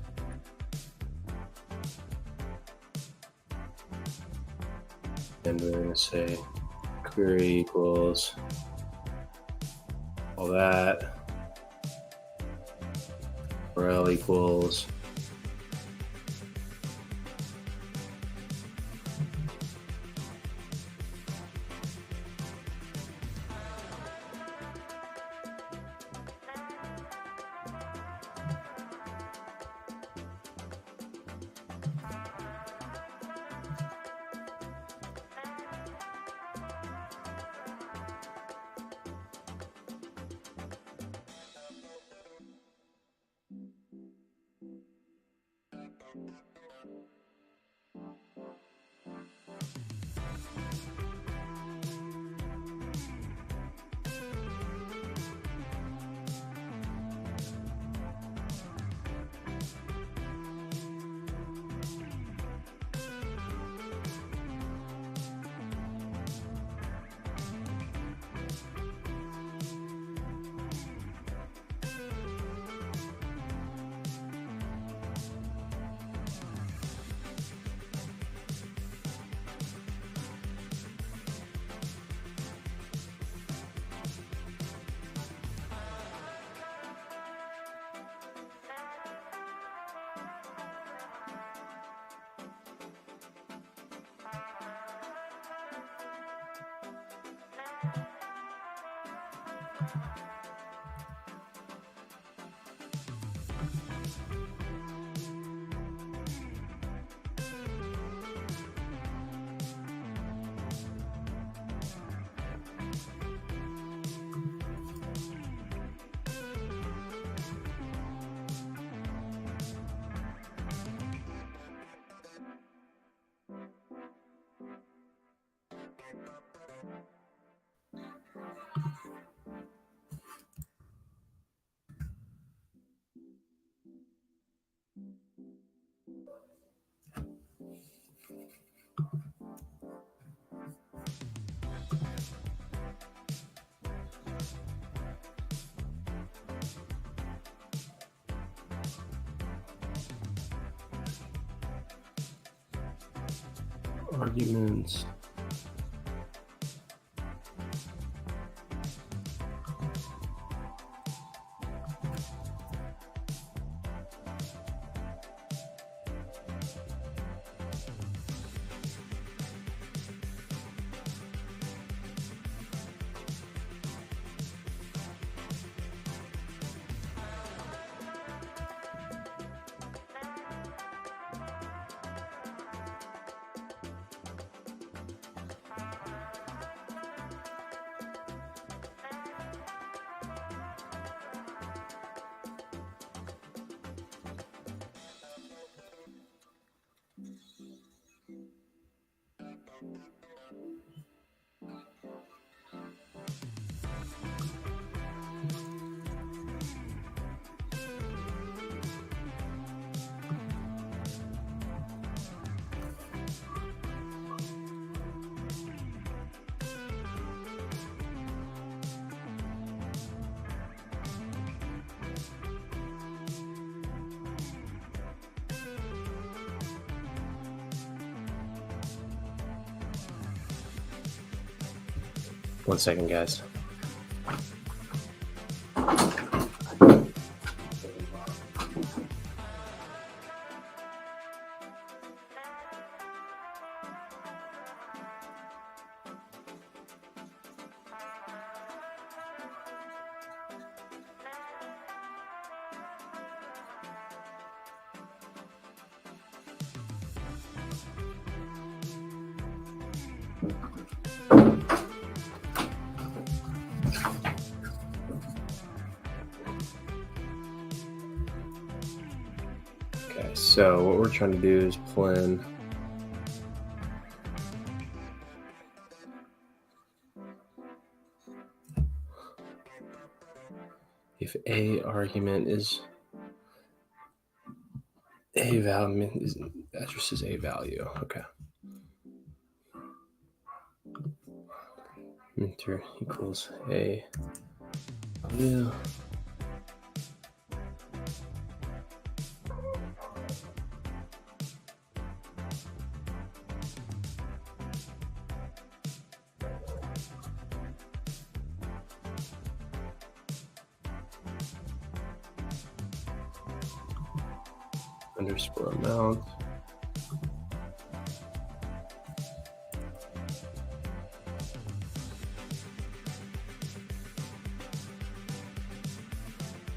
And we're going to say query equals all that. Rel equals arguments. 1 second, guys. Okay, so what we're trying to do is pull in if a argument is a value, address is a value. Okay. Enter equals a value. Underscore amount.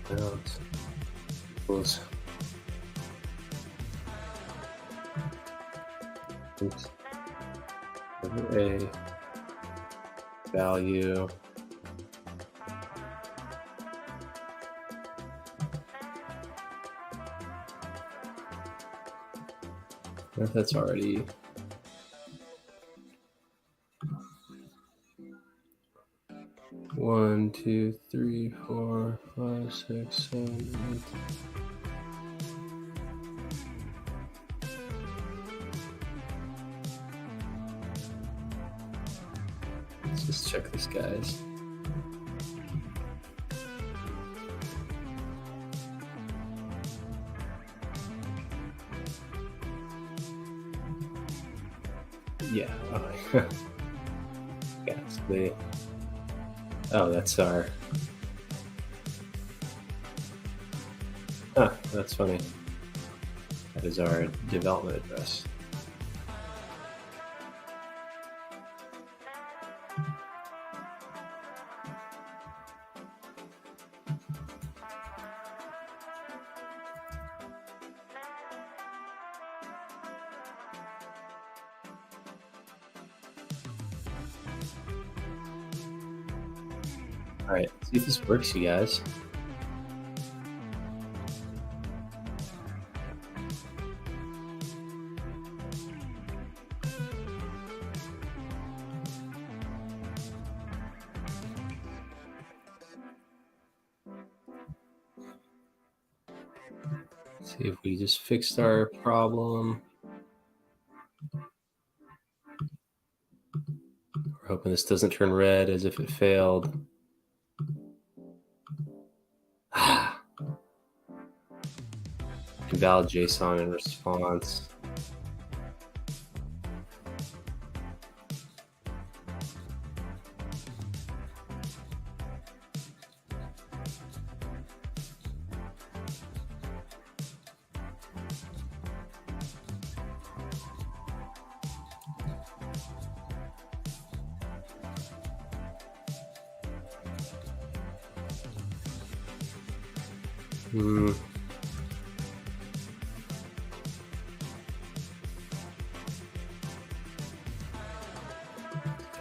Amount equals a value if that's already 1, 2, 3, 4, 5, 6, 7, 8. Let's just check this, guys. Yeah. Oh, yeah. Oh, that's our. That's funny. That is our development address. All right, see if this works, you guys. See if we just fixed our problem. We're hoping this doesn't turn red as if it failed. Invalid JSON in response.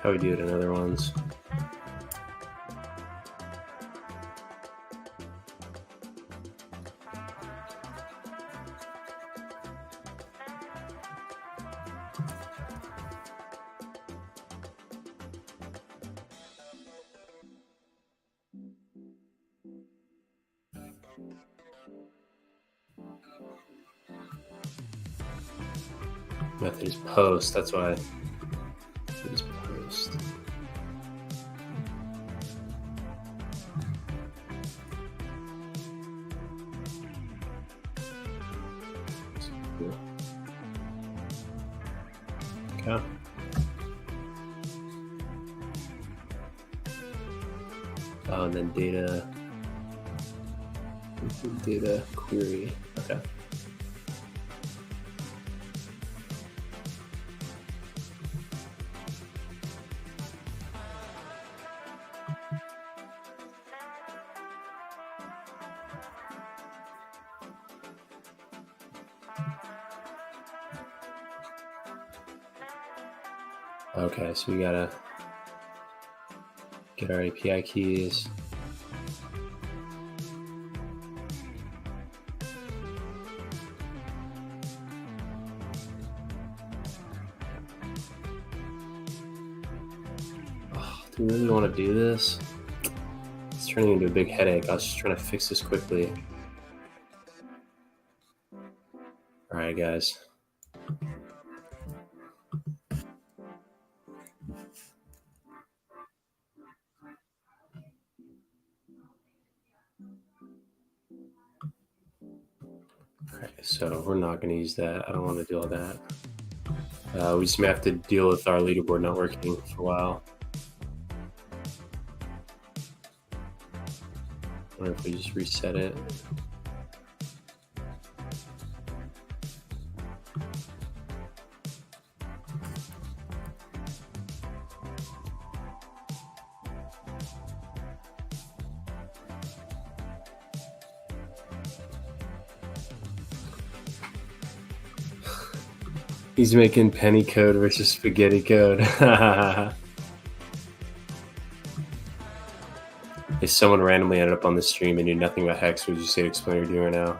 How we do it in other ones. Method is post, that's why it is post. Okay. Oh, and then data query. Okay. Okay, so we gotta get our API keys. Oh, do we really want to do this? It's turning into a big headache. I was just trying to fix this quickly. All right, guys. Okay, so we're not going to use that. I don't want to do all that. We just may have to deal with our leaderboard not working for a while. I wonder if we just reset it. He's making penny code versus spaghetti code. If someone randomly ended up on the stream and knew nothing about Hex, would you say to explain what you're doing now?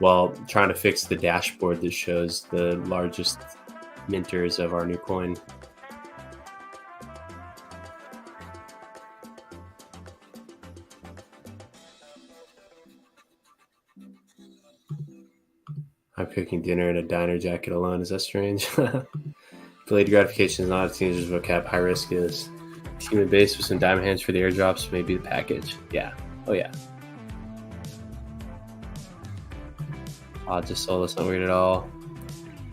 Well, trying to fix the dashboard that shows the largest minters of our new coin. I'm cooking dinner in a diner jacket alone. Is that strange? Delayed gratification is not a teenager's vocab. High risk is. Team and base with some diamond hands for the airdrops. Maybe the package. Yeah. Oh, yeah. Just sold. That's not weird at all.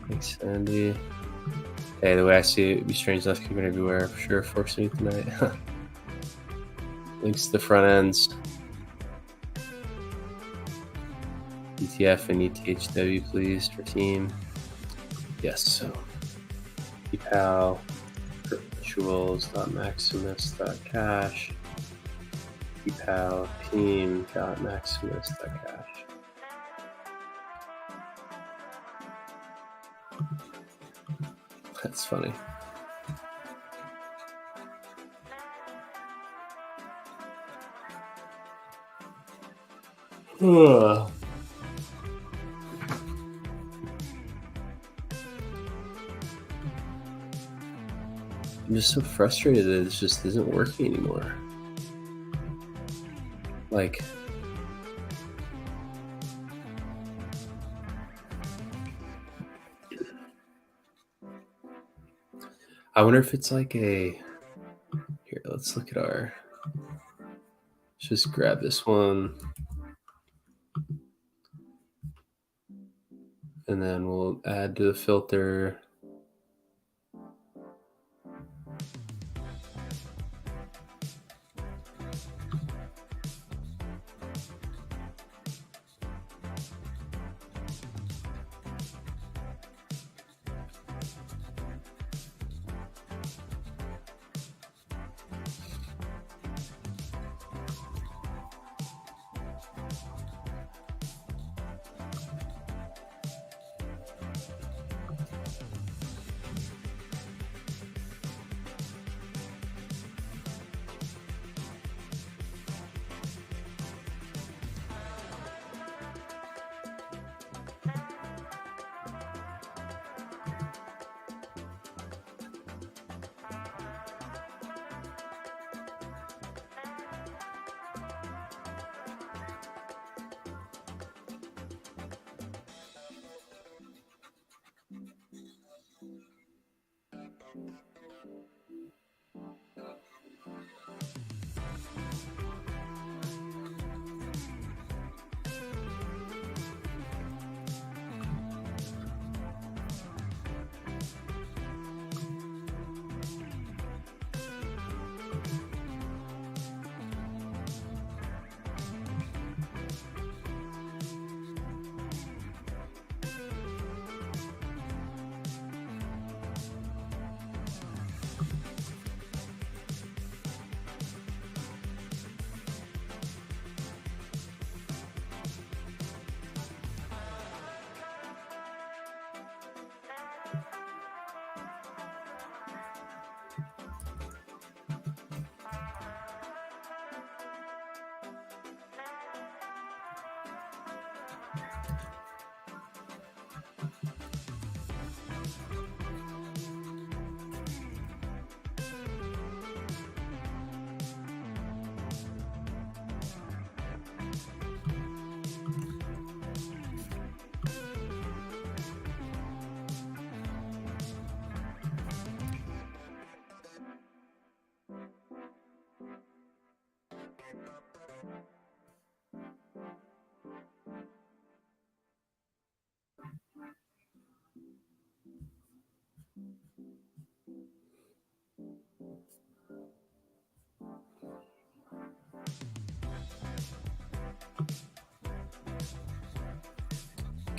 Thanks, Andy. Hey, the way I see it, it'd be strange enough keeping everywhere. For sure. Forks me tonight. Links to the front ends. ETF and ETHW, please, for team. Yes, so PayPal, Perpetuals, .maximus.cash, PayPal, team, .maximus.cash. That's funny. I'm just so frustrated that it just isn't working anymore. Like, I wonder if it's like a, here, let's look at our, let's just grab this one. And then we'll add to the filter.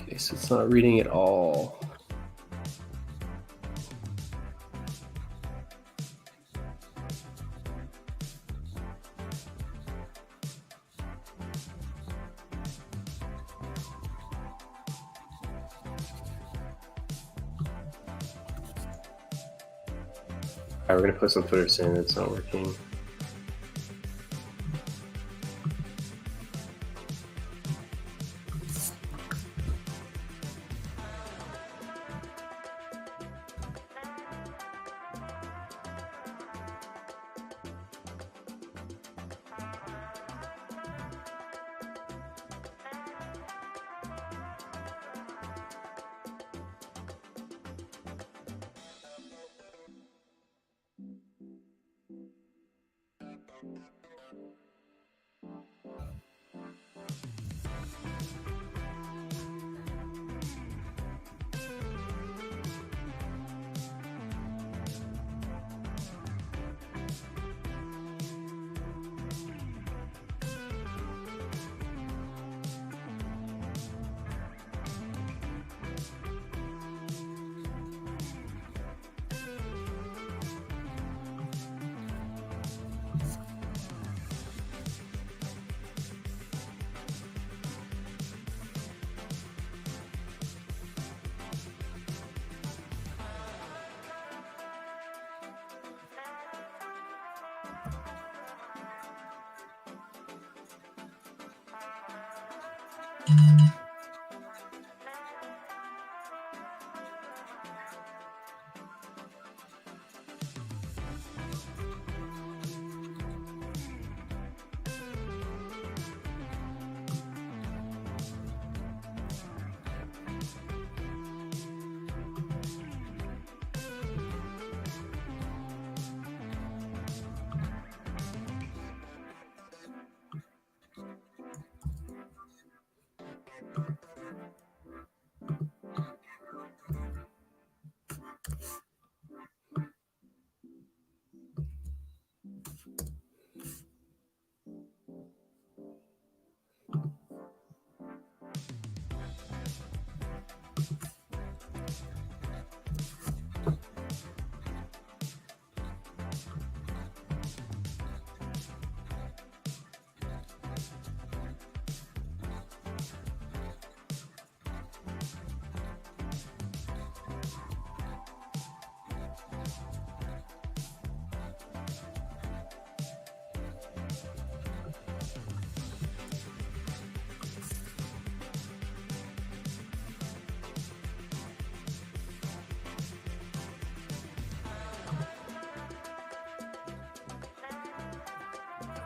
Okay, so it's not reading it all. All right, we're gonna put some footers in. It's not working.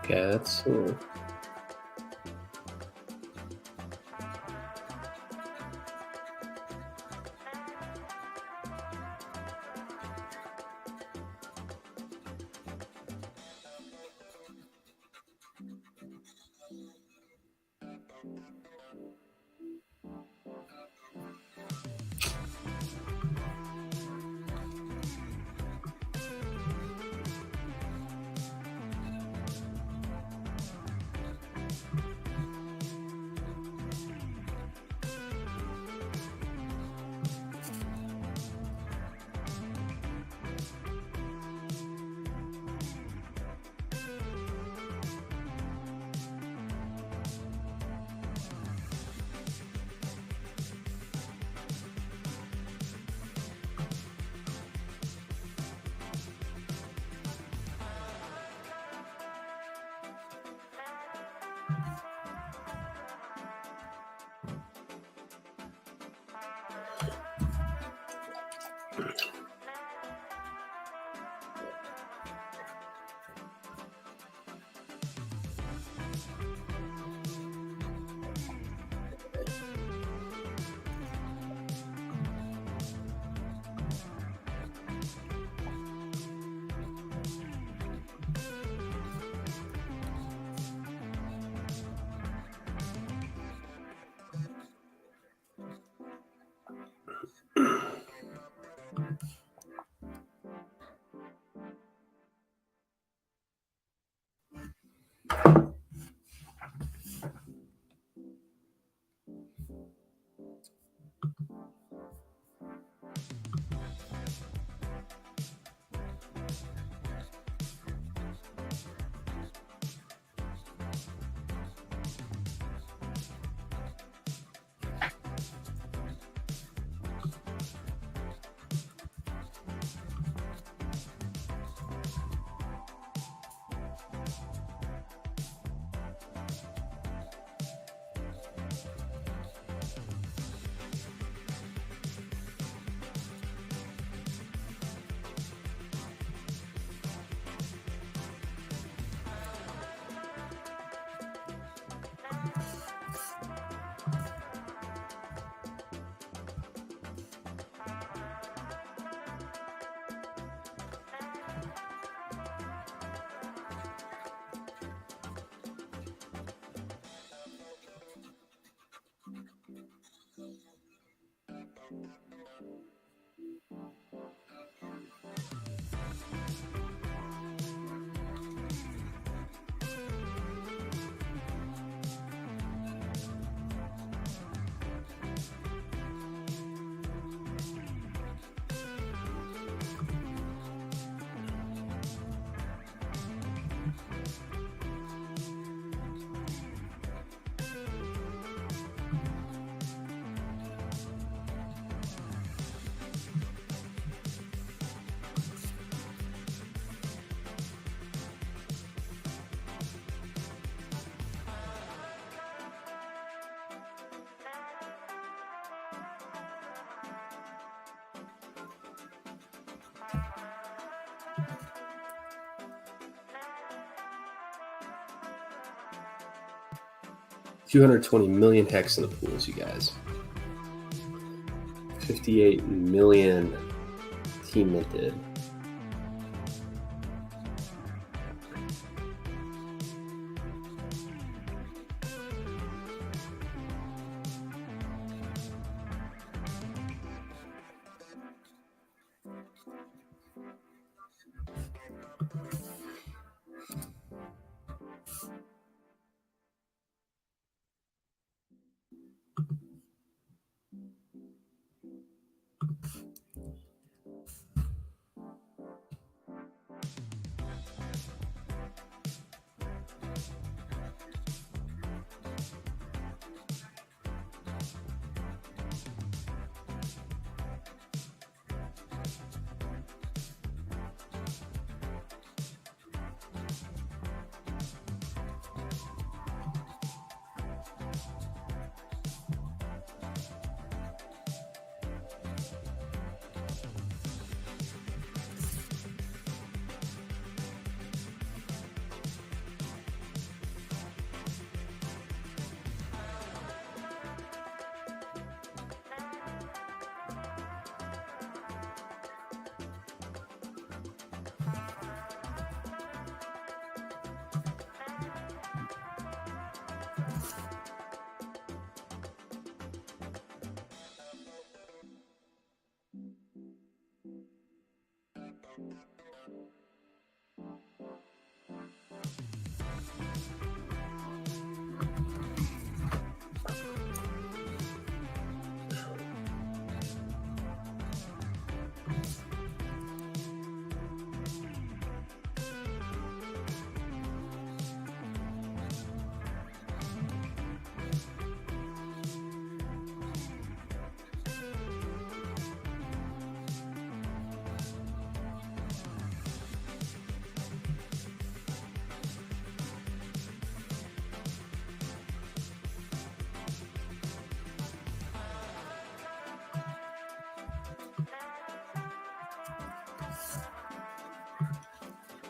Okay, that's $220 million hex in the pools, you guys. 58 million team minted.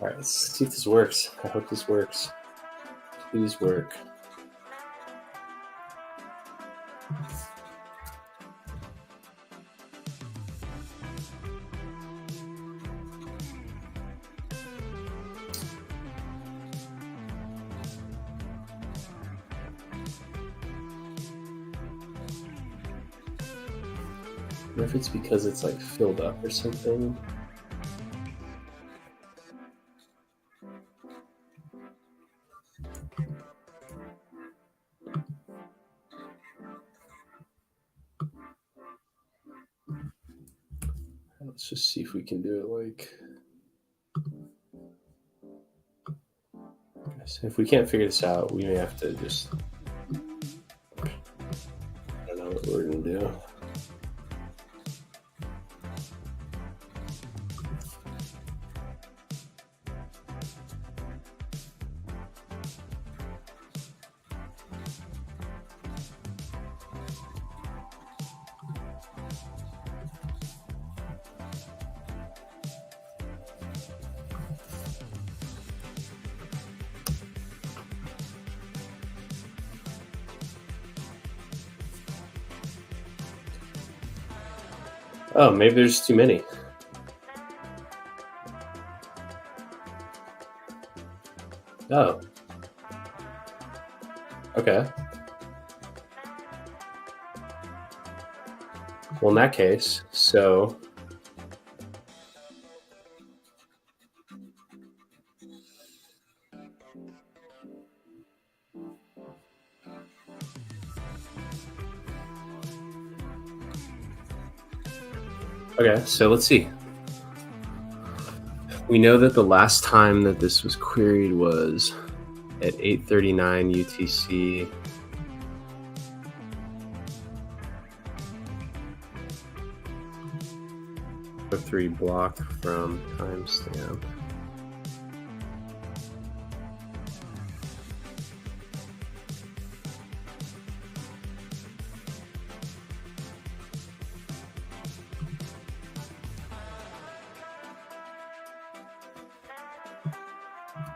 All right, let's see if this works. I hope this works. Please work. I wonder if it's because it's like filled up or something. Let's just see if we can do it like. So if we can't figure this out, we may have to just. I don't know what we're gonna do. Oh, maybe there's too many. Oh. Okay. Well, in that case, so okay, so let's see. We know that the last time that this was queried was at 8:39 UTC. A 3 block from timestamp.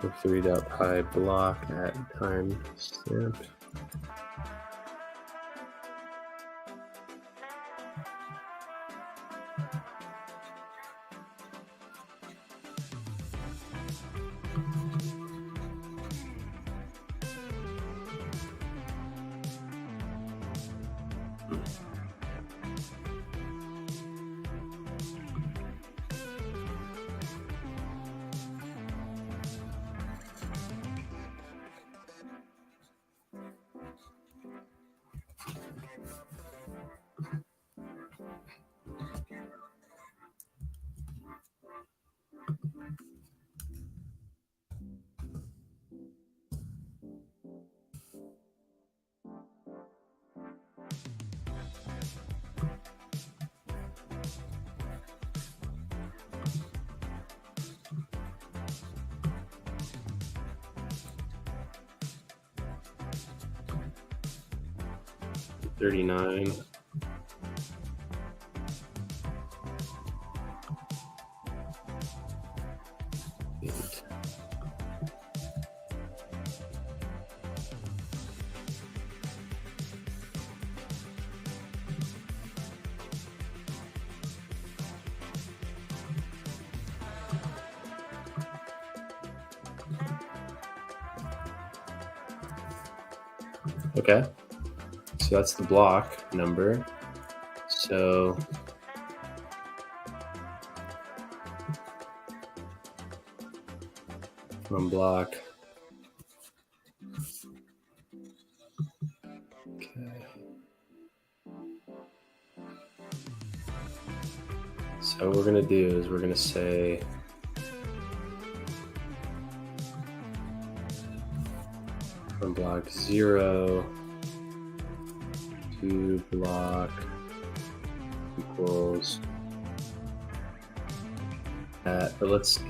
The 3.pi block at timestamp. $39. Okay, so that's the block number. So from block. Okay. So what we're gonna do is we're gonna say from block 0 to block equals that, but let's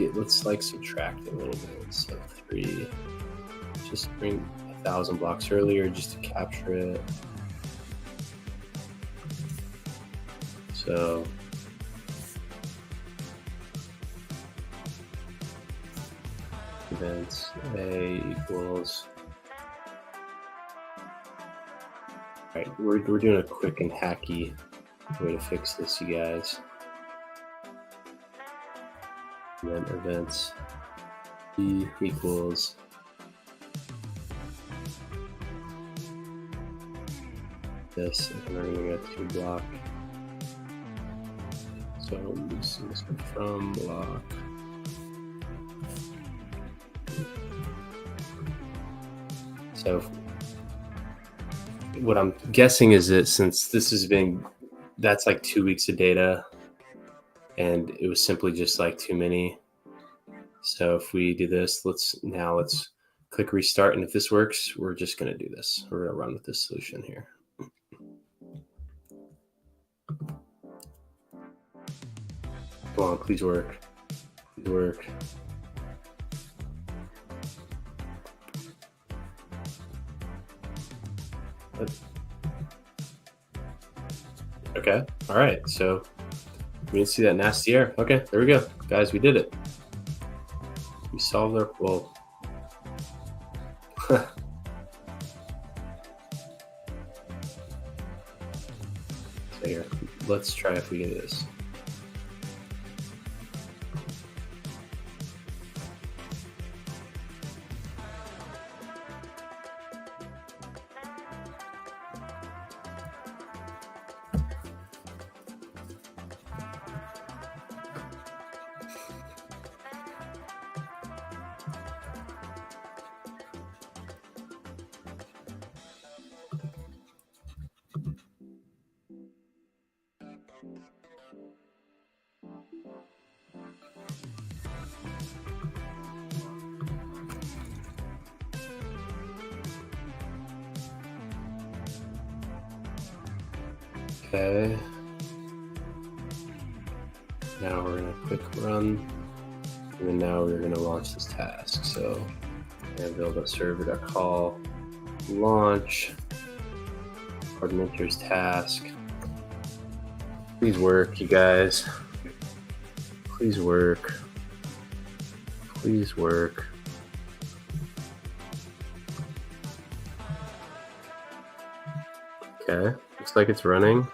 like subtract a little bit. So 3, just bring 1,000 blocks earlier just to capture it. So events A equals. All right, we're doing a quick and hacky way to fix this, you guys. And then events B equals this, and we're gonna get to block. So this is from block. So what I'm guessing is that since this has been, that's like 2 weeks of data, and it was simply just like too many. So if we do this, let's click restart, and if this works, we're just gonna do this. We're gonna run with this solution here. Come on, please work. Please work. Okay, all right, so we didn't see that nasty error. Okay, there we go. Guys, we did it. We solved our, well, so here, let's try if we get this. Okay. Now we're going to click run, and then now we're going to launch this task. So I'm going to build a server.call launch coordinators task. Please work, you guys. Please work. Please work. Okay, looks like it's running.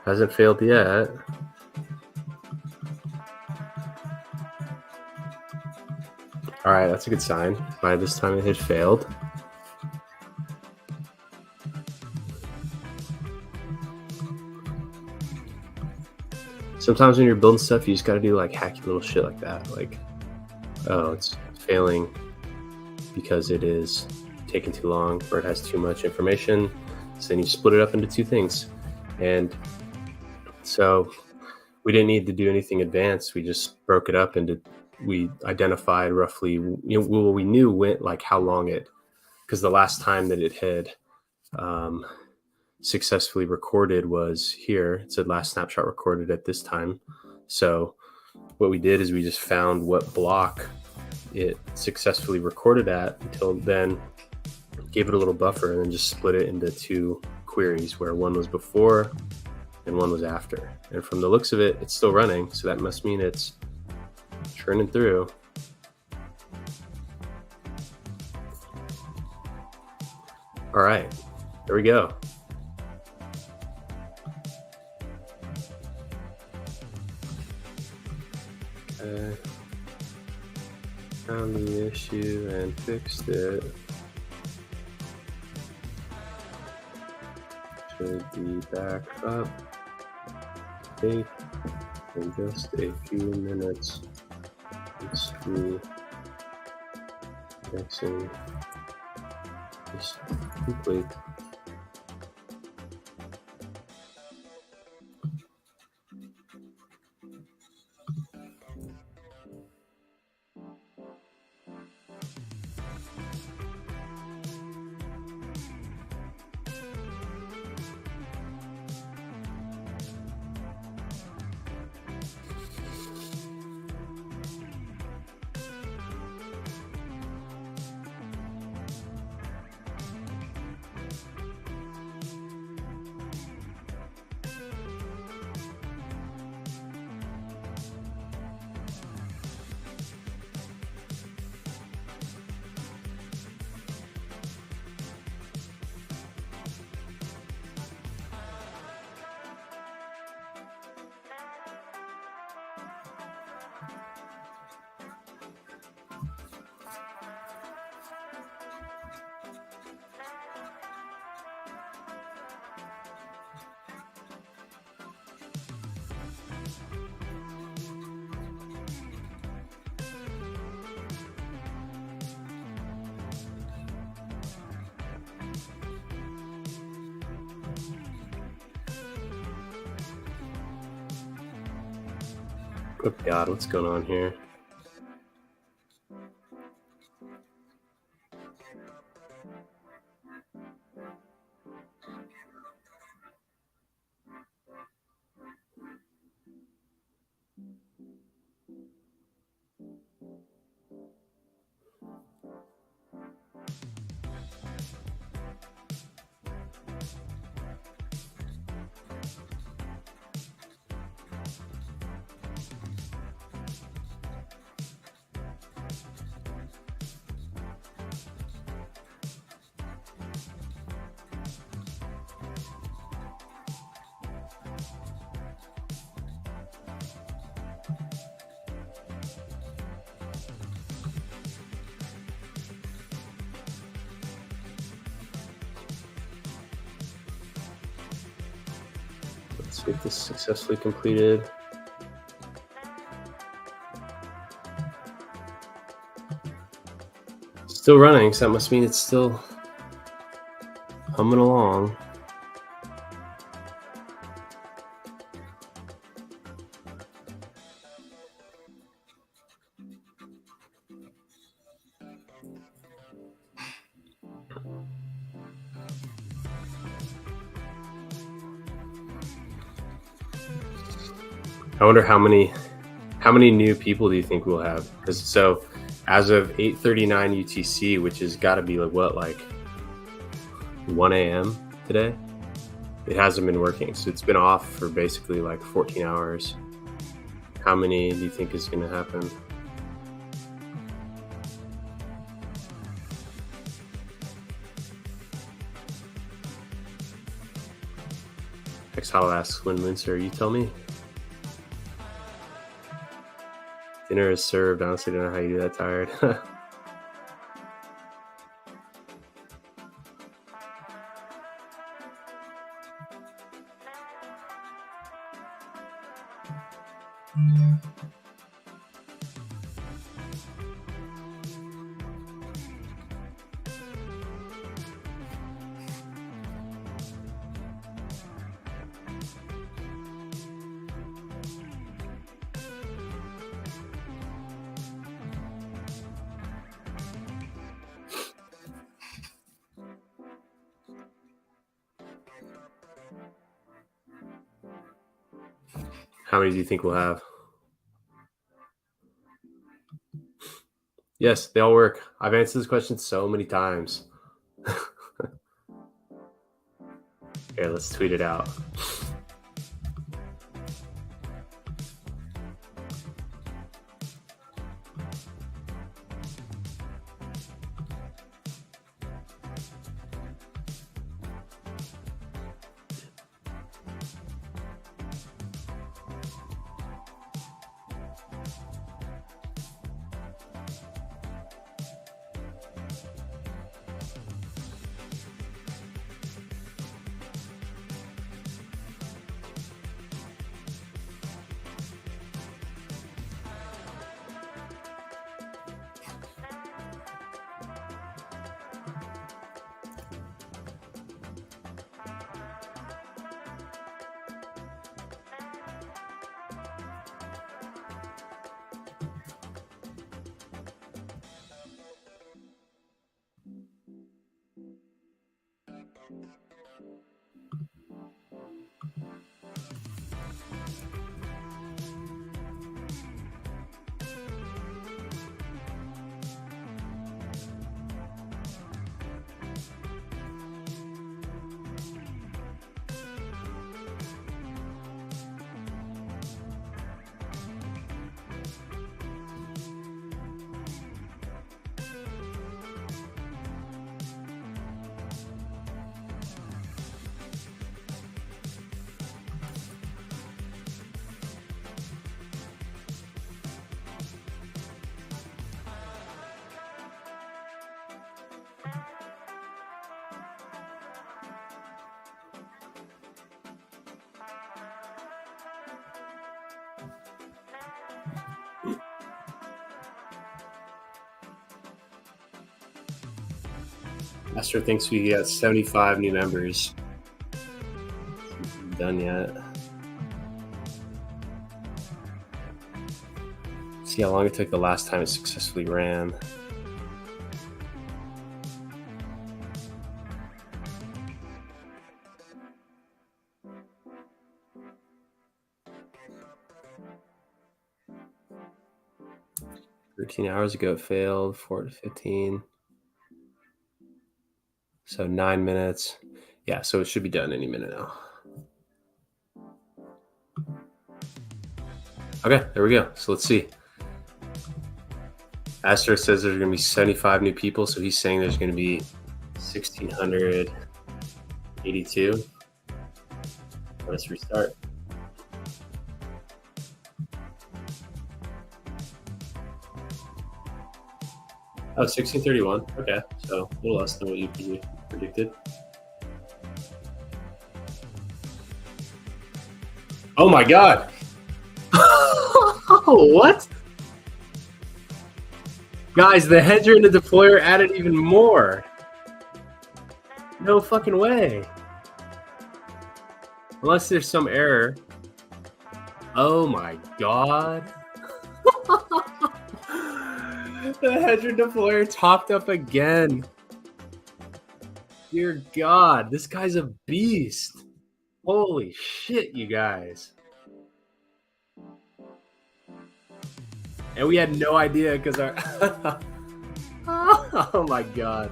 Hasn't failed yet. All right, that's a good sign. By this time it had failed. Sometimes when you're building stuff, you just got to do like hacky little shit like that. Like, oh, it's failing because it is taking too long or it has too much information. So then you split it up into two things. And so we didn't need to do anything advanced. We just broke it up into, we identified roughly, we knew when, like how long it, because the last time that it had successfully recorded was here. It said last snapshot recorded at this time. So what we did is we just found what block it successfully recorded at until then, gave it a little buffer, and then just split it into two queries where one was before and one was after. And from the looks of it, it's still running. So that must mean it's churning through. All right, there we go. Found the issue and fixed it. Should be back up in just a few minutes. Let's do fixing is complete. Oh God, what's going on here? see if this is successfully completed. Still running, so that must mean it's still humming along. I wonder how many new people do you think we'll have? Because so as of 8:39 UTC, which has got to be like what, like 1 a.m. today, it hasn't been working. So it's been off for basically like 14 hours. How many do you think is going to happen? Exhalo asks, when Moonsir, you tell me. Dinner is served. Honestly, don't know how you do that, tired. How many do you think we'll have? Yes, they all work. I've answered this question so many times. Here, let's tweet it out. Astro thinks we got 75 new members. Done yet? See how long it took the last time it successfully ran. Hours ago it failed. 4 to 15. So 9 minutes. Yeah, so it should be done any minute now. Okay, there we go. So let's see. Astro says there's going to be 75 new people, so he's saying there's going to be 1,682. Let's restart. Oh, 1631. Okay, so a little less than what you predicted. Oh my god. What? Guys, the hedger and the deployer added even more. No fucking way. Unless there's some error. Oh my god. The hedger deployer topped up again. Dear God, this guy's a beast. Holy shit, you guys. And we had no idea because our... Oh my God.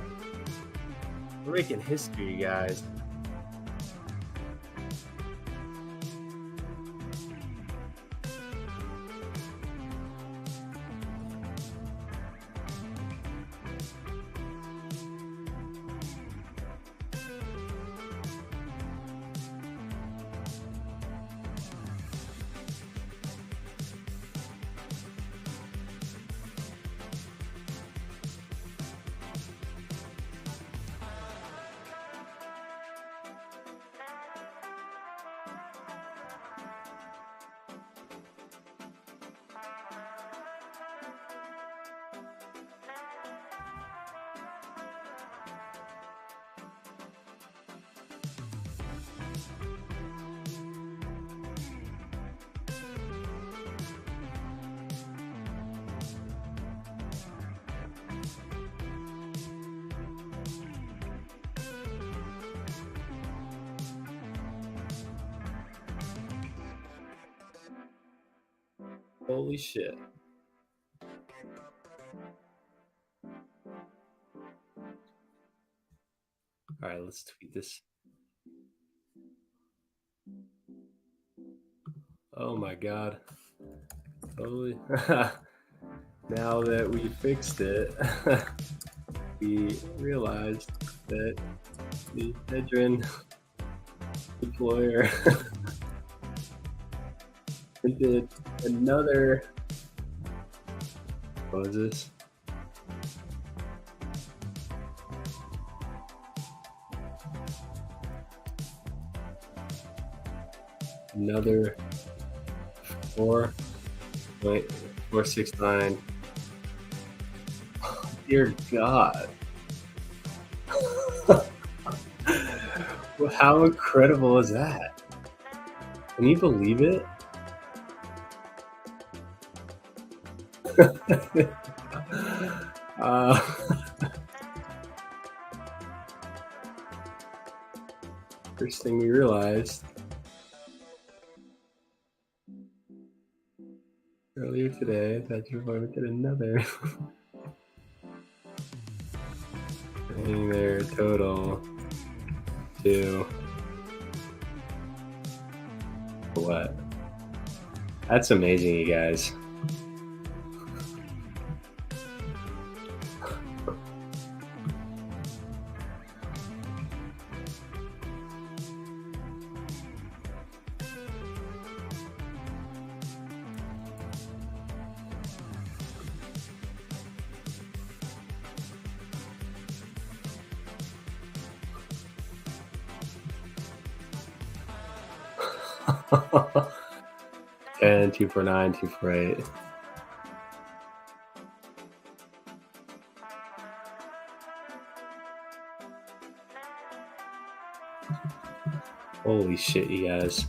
We're making history, guys. Holy shit. All right, let's tweet this. Oh my God. Totally. Now that we fixed it, we realized that the hedron deployer did another. What was this? Another 4.469. Dear God. Well, how incredible is that? Can you believe it? First thing we realized earlier today that you're going to get another. Bringing their total to what? That's amazing, you guys. And 249, 248. Holy shit, you guys.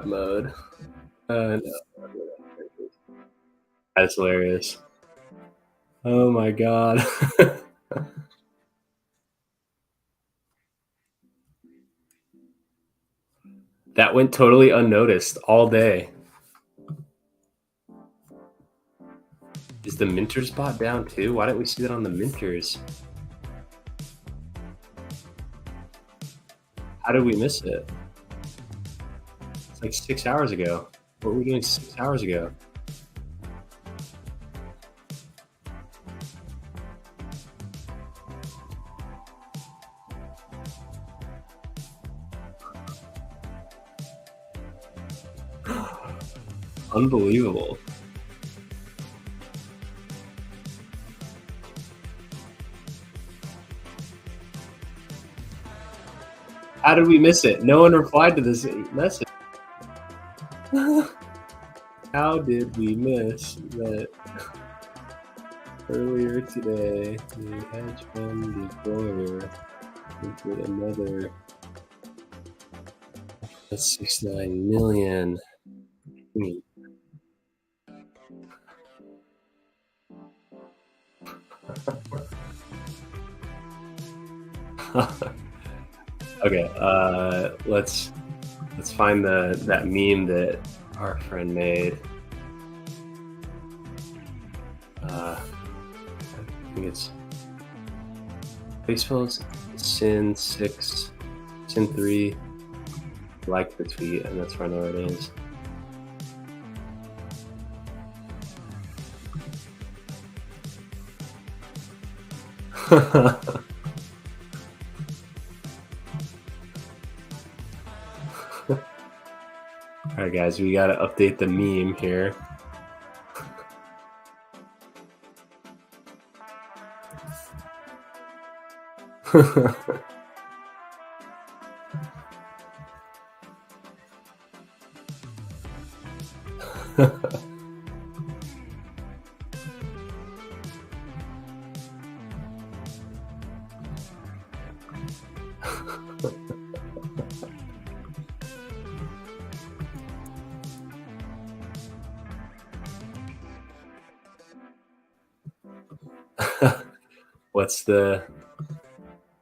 Mode. No. That's hilarious. Oh my God. That went totally unnoticed all day. Is the Minters bot down too? Why didn't we see that on the Minters? How did we miss it? It's like 6 hours ago. What were we doing 6 hours ago? Unbelievable. How did we miss it? No one replied to this message. How did we miss that? Earlier today, the hedge fund deployer with another 69 million. Okay, let's find that meme that our friend made. I think it's Baseball's Sin 6, Sin 3. Like the tweet, and that's where I know it is. All right, guys, we got to update the meme here.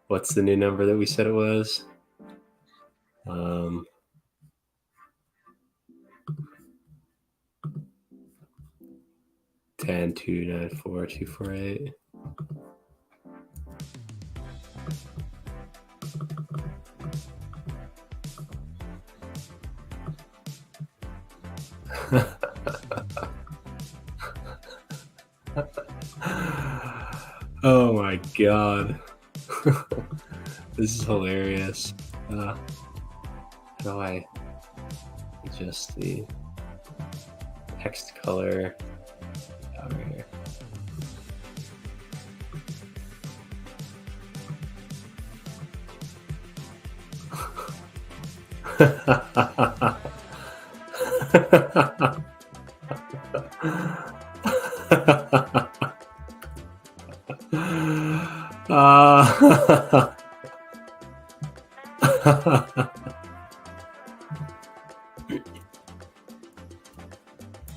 What's the new number that we said it was? 10,294,248. Oh my god. This is hilarious. How do I adjust the text color over here?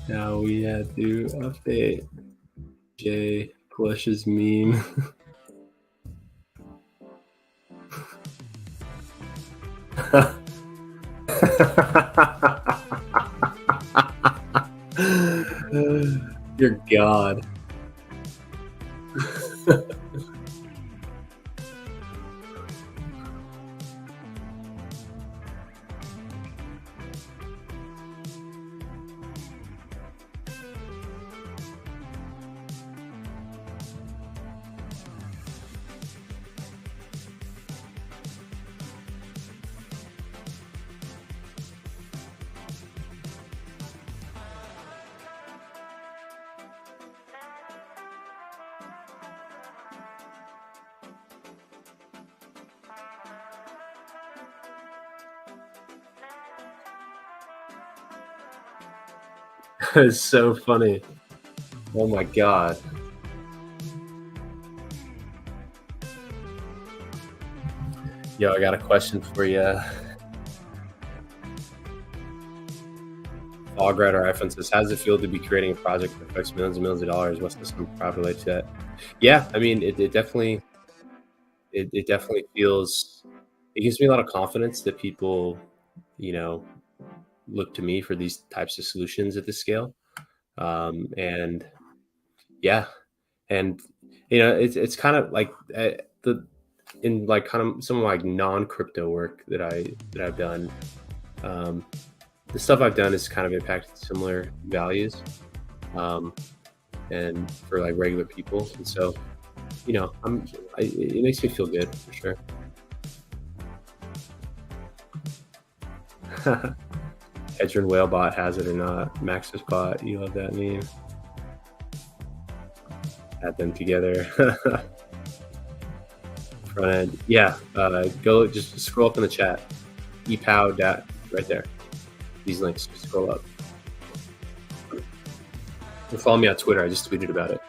Now we had to update Jay Plush's meme. Dear God. It's so funny. Oh my god. Yo, I got a question for you. Fog Rider iPhone says, how does it feel to be creating a project that affects millions and millions of dollars? What's this proud relate to that? Yeah, I mean, it definitely feels, it gives me a lot of confidence that people, look to me for these types of solutions at this scale. And yeah, and it's kind of like in like kind of some of my non-crypto work that I've done. The stuff I've done has kind of impacted similar values, and for like regular people, and so it makes me feel good for sure. Hedron Whalebot has it or not. Maximus bot, you love that meme. Add them together. Front end, yeah. Go just scroll up in the chat. ePow dat right there. These links. Just scroll up. And follow me on Twitter. I just tweeted about it.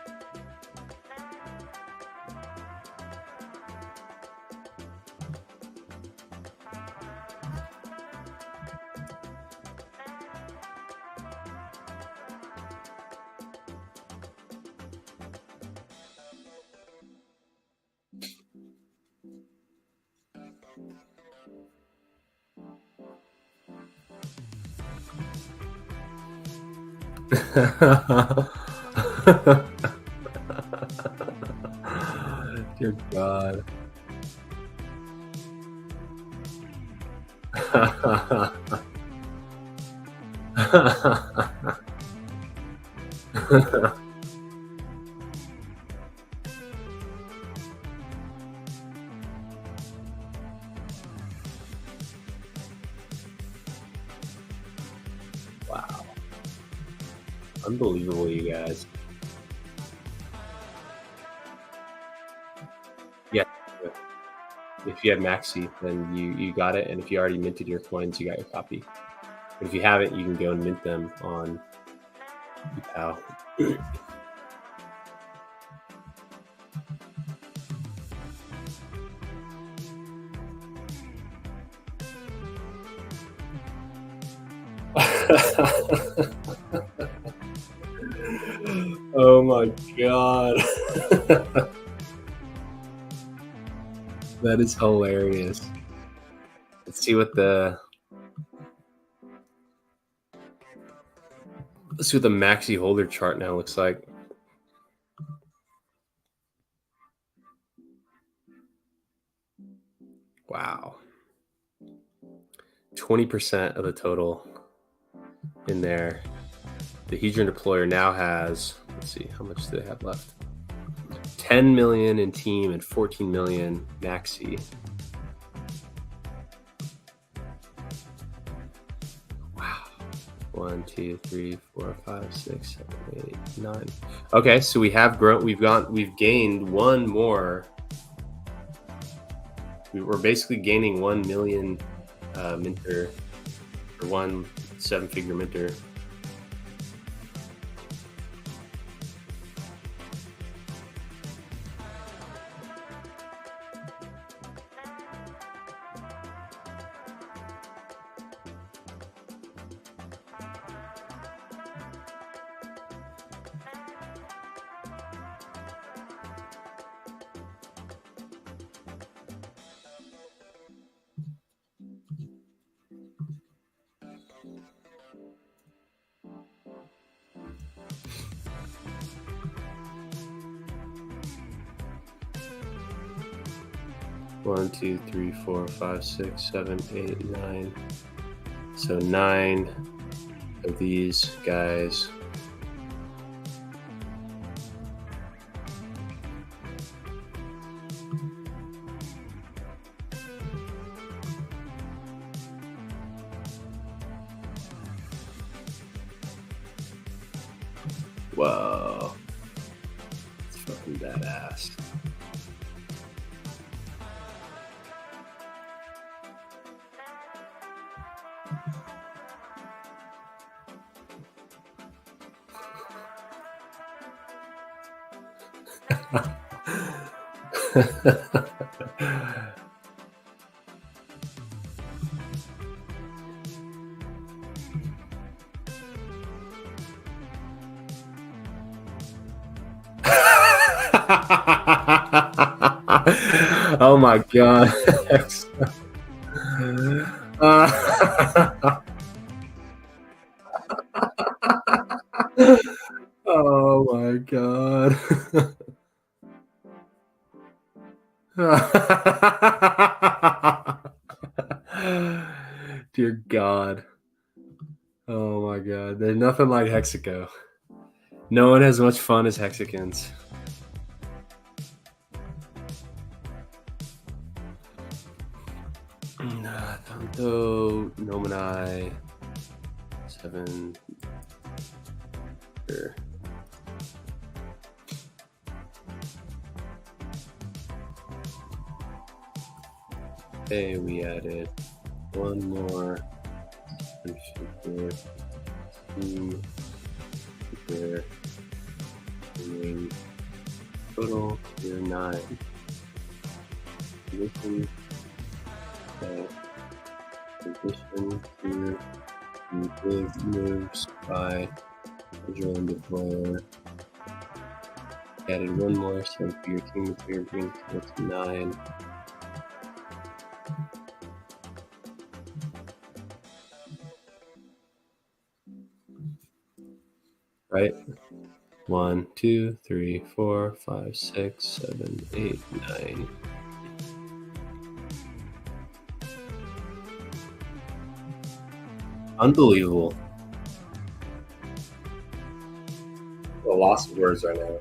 Dear God. Wow. Unbelievable, you guys. Yeah. If you have Maxi, then you got it. And if you already minted your coins, you got your copy. But if you haven't, you can go and mint them on ePow. Oh my God. That is hilarious. Let's see what the Maxi holder chart now looks like. Wow. 20% of the total in there. The Hedron deployer now has, let's see, how much do they have left? 10 million in team and 14 million Maxi. Wow. 1, 2, 3, 4, 5, 6, 7, 8, 9. Okay, so we have grown. We've gained one more. We're basically gaining 1 million minter, or one 7-figure minter. One, 2, 3, 4, 5, 6, 7, 8, 9. So 9 of these guys. Whoa. It's fucking badass. Oh my God. Oh my God. Dear God. Oh my God. There's nothing like Hexico. No one has as much fun as Hexicans. Tanto, Nomanai. 7. Sure. Okay, we added one more here, 2 here, and total here 9. Condition, condition here, big moves by visual and deployer. Added one more, so for your team here brings it to 9. Right? 1, 2, 3, 4, 5, 6, 7, 8, 9. Unbelievable. A loss of words right now.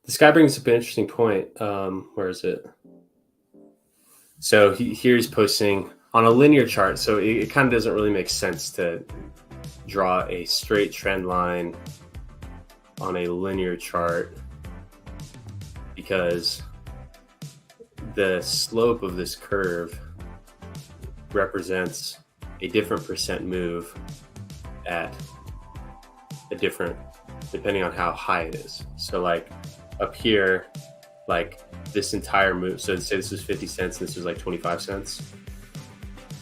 This guy brings up an interesting point. Where is it? So here's posting on a linear chart. So it kind of doesn't really make sense to draw a straight trend line on a linear chart because the slope of this curve represents a different percent move at a different, depending on how high it is. So like up here, like this entire move, so say this was 50 cents and this was like 25 cents.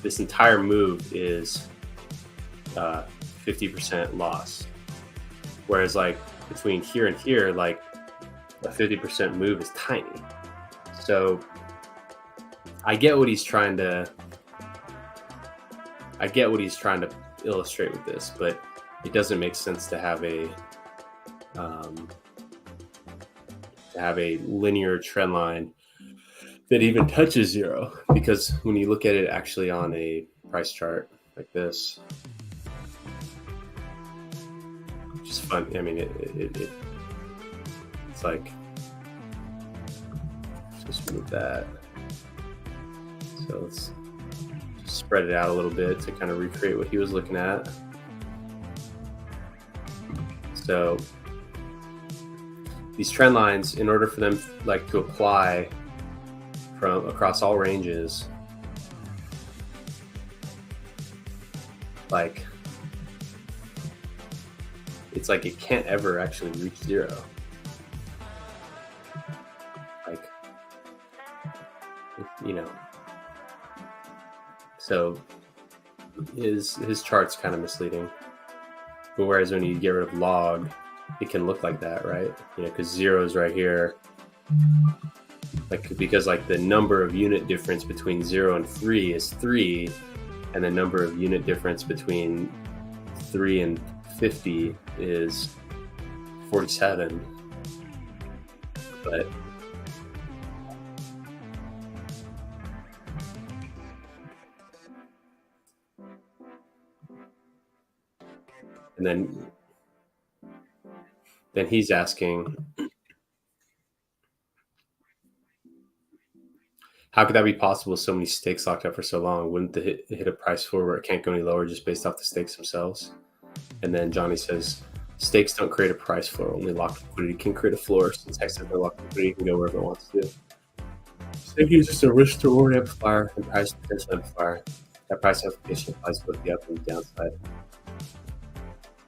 This entire move is 50% loss. Whereas like between here and here, like a 50% move is tiny. So I get what he's trying to illustrate with this, but it doesn't make sense to have a linear trend line that even touches zero, because when you look at it actually on a price chart like this, which is fun. I mean, it's like, let's just move that. So let's just spread it out a little bit to kind of recreate what he was looking at. So these trend lines, in order for them like to apply from across all ranges, like it's like it can't ever actually reach zero. Like, you know, so his chart's kind of misleading. But whereas when you get rid of log, it can look like that, right? You know, because zero is right here. Like, because like the number of unit difference between 0 and 3 is 3, and the number of unit difference between 3 and 50 is 47. But and then he's asking, how could that be possible with so many stakes locked up for so long? Wouldn't the hit a price floor where it can't go any lower just based off the stakes themselves? And then Johnny says, Stakes don't create a price floor. Only locked liquidity can create a floor. Since Hex has no locked liquidity, it can go wherever it wants to. Staking is just a risk to reward amplifier and price potential amplifier. That price amplification applies both the up and the downside.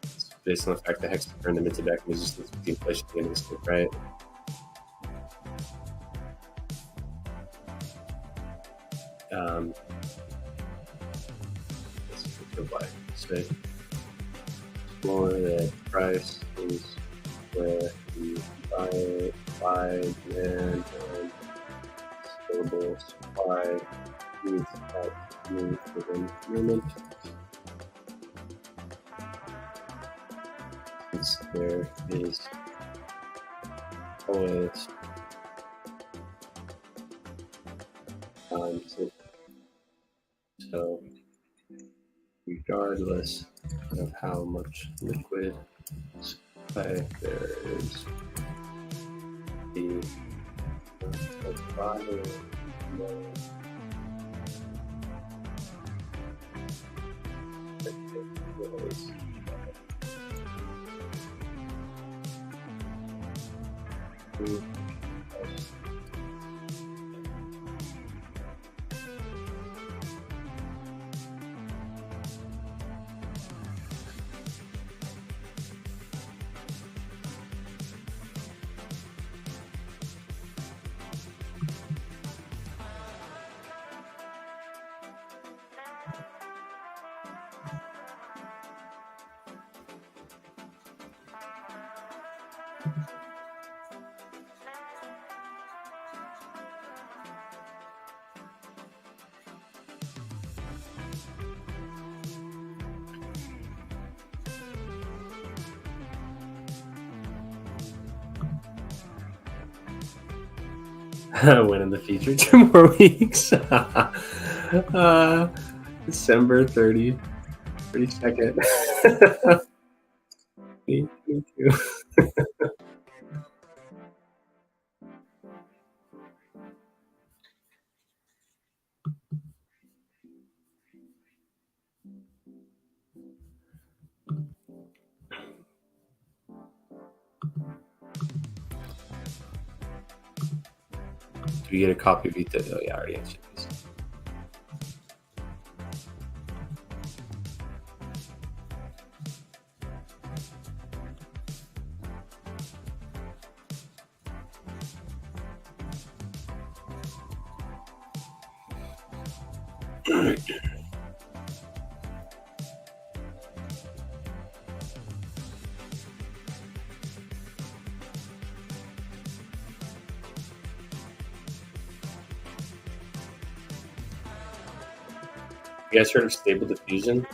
It's based on the fact that Hex can turn them into back resistance with the inflation at the end of the stake, right? Let's go by. Say more the price is where you buy demand and scalable supply needs that move within movement. Since there is always time to, so regardless of how much liquid supply there is, the supply when in the future 2 more weeks. December 32nd. Me too. Do we get a copy of it? Oh yeah, I already answered this. You guys heard of stable diffusion?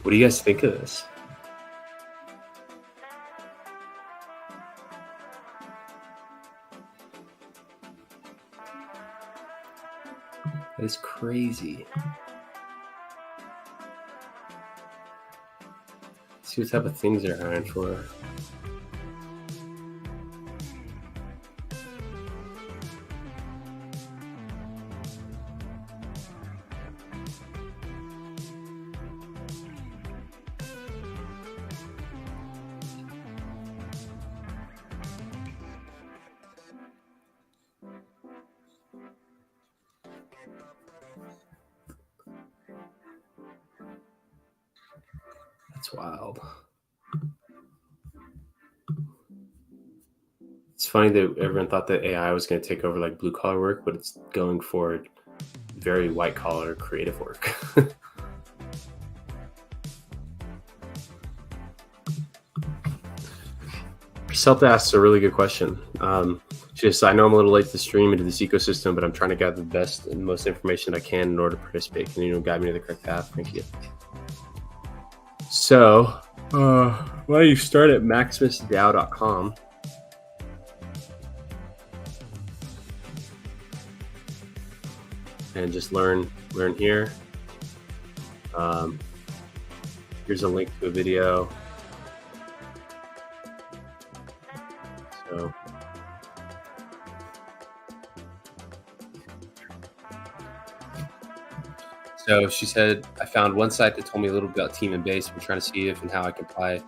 What do you guys think of this? That is crazy. Let's see what type of things they're hiring for. That's wild. It's funny that everyone thought that AI was going to take over like blue collar work, but it's going for very white collar creative work. Celta asks a really good question. Just, I know I'm a little late to the stream into this ecosystem, but I'm trying to gather the best and most information I can in order to participate. Can you guide me to the correct path? Thank you. So, why don't you start at maximusdao.com. And just learn here. Here's a link to a video. So she said, I found one site that told me a little bit about team and base. I'm trying to see if and how I can apply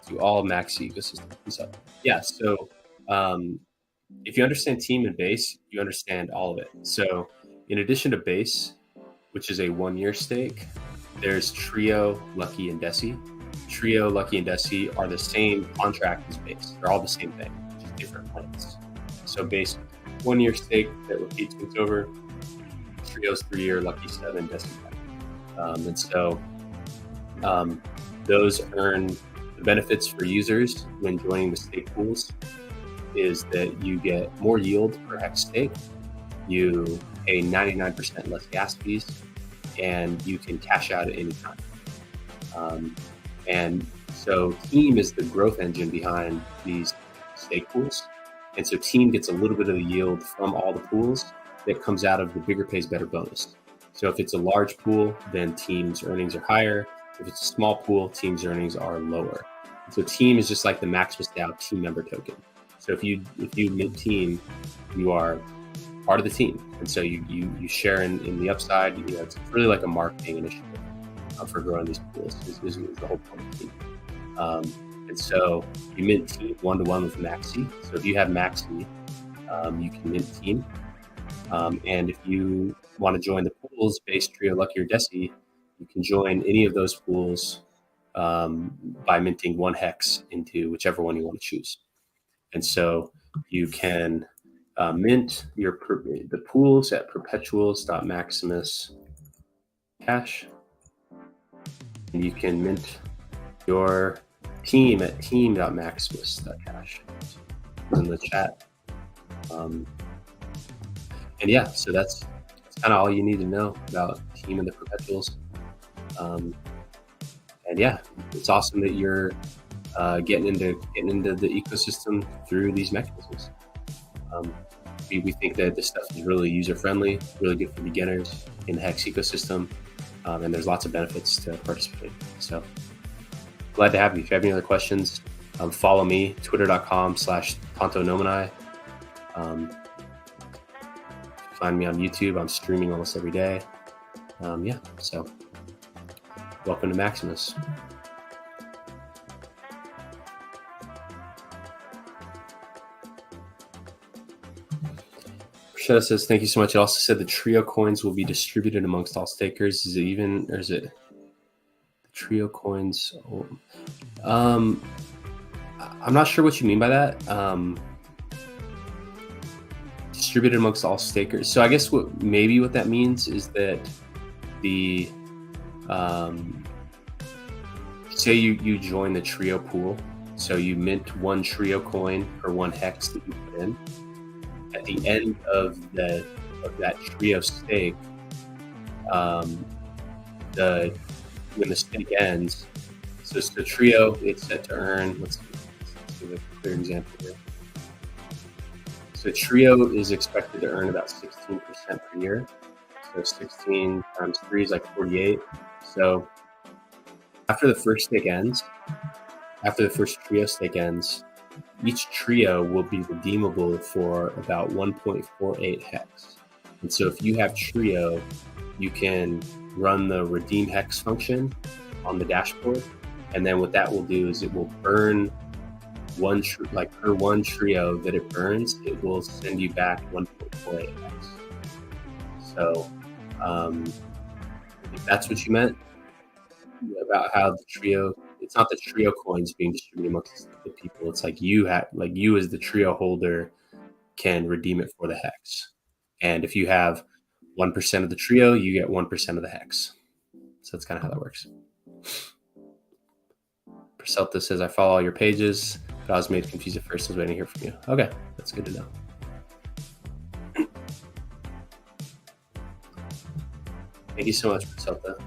to all Maxi ecosystems. So, yeah, so if you understand team and base, you understand all of it. So in addition to base, which is a 1-year stake, there's Trio, Lucky, and Desi. Trio, Lucky, and Desi are the same contract as base. They're all the same thing, just different plans. So base, 1-year stake that repeats once over. Trio's 3-year, Lucky 7, Desi 5. And so those earn the benefits for users when joining the stake pools is that you get more yield per hex stake, you pay 99% less gas fees, and you can cash out at any time. And so Team is the growth engine behind these stake pools. And so Team gets a little bit of the yield from all the pools that comes out of the bigger pays better bonus. So if it's a large pool, then Team's earnings are higher. If it's a small pool, Team's earnings are lower. So Team is just like the Maximus DAO team member token. So if you mint Team, you are part of the team, and so you share in the upside. You know, it's really like a marketing initiative for growing these pools. Is the whole point of the team. And so you mint Team 1-to-1 with Maxi. So if you have Maxi, you can mint Team. And if you want to join the pools, base, Trio, Lucky, or Desi, you can join any of those pools by minting 1 hex into whichever one you want to choose. And so you can mint the pools at perpetuals.maximus cash. And you can mint your team at team.maximus.cash in the chat. And yeah, so that's kind of all you need to know about Team and the Perpetuals. And yeah, it's awesome that you're getting into the ecosystem through these mechanisms. We think that this stuff is really user friendly, really good for beginners in the Hex ecosystem, and there's lots of benefits to participating. So glad to have you. If you have any other questions, follow me, twitter.com/TantoNomini. Find me on YouTube. I'm streaming almost every day. Yeah, so welcome to Maximus. Rashida says, thank you so much. It also said the Trio coins will be distributed amongst all stakers. Is it even, or is it the Trio coins? I'm not sure what you mean by that. Distributed amongst all stakers. So I guess what that means is that the say you join the Trio pool, so you mint 1 Trio coin per 1 hex that you put in. At the end of that Trio stake, when the stake ends, so the Trio, it's set to earn. Let's give a clear example here. So Trio is expected to earn about 16% per year. So 16 times 3 is like 48. So after the first Trio stake ends, each Trio will be redeemable for about 1.48 hex. And so if you have Trio, you can run the redeem hex function on the dashboard. And then what that will do is it will burn per 1 Trio that it burns, it will send you back 1.48 hex. So if that's what you meant about how the Trio it's not the trio coins being distributed amongst the people. It's like you as the trio holder can redeem it for the hex. And if you have 1% of the trio, you get 1% of the hex. So that's kind of how that works. Perselta says, I follow all your pages, but I was made confused at first. I was waiting to hear from you. Okay, that's good to know. Thank you so much, Perselta.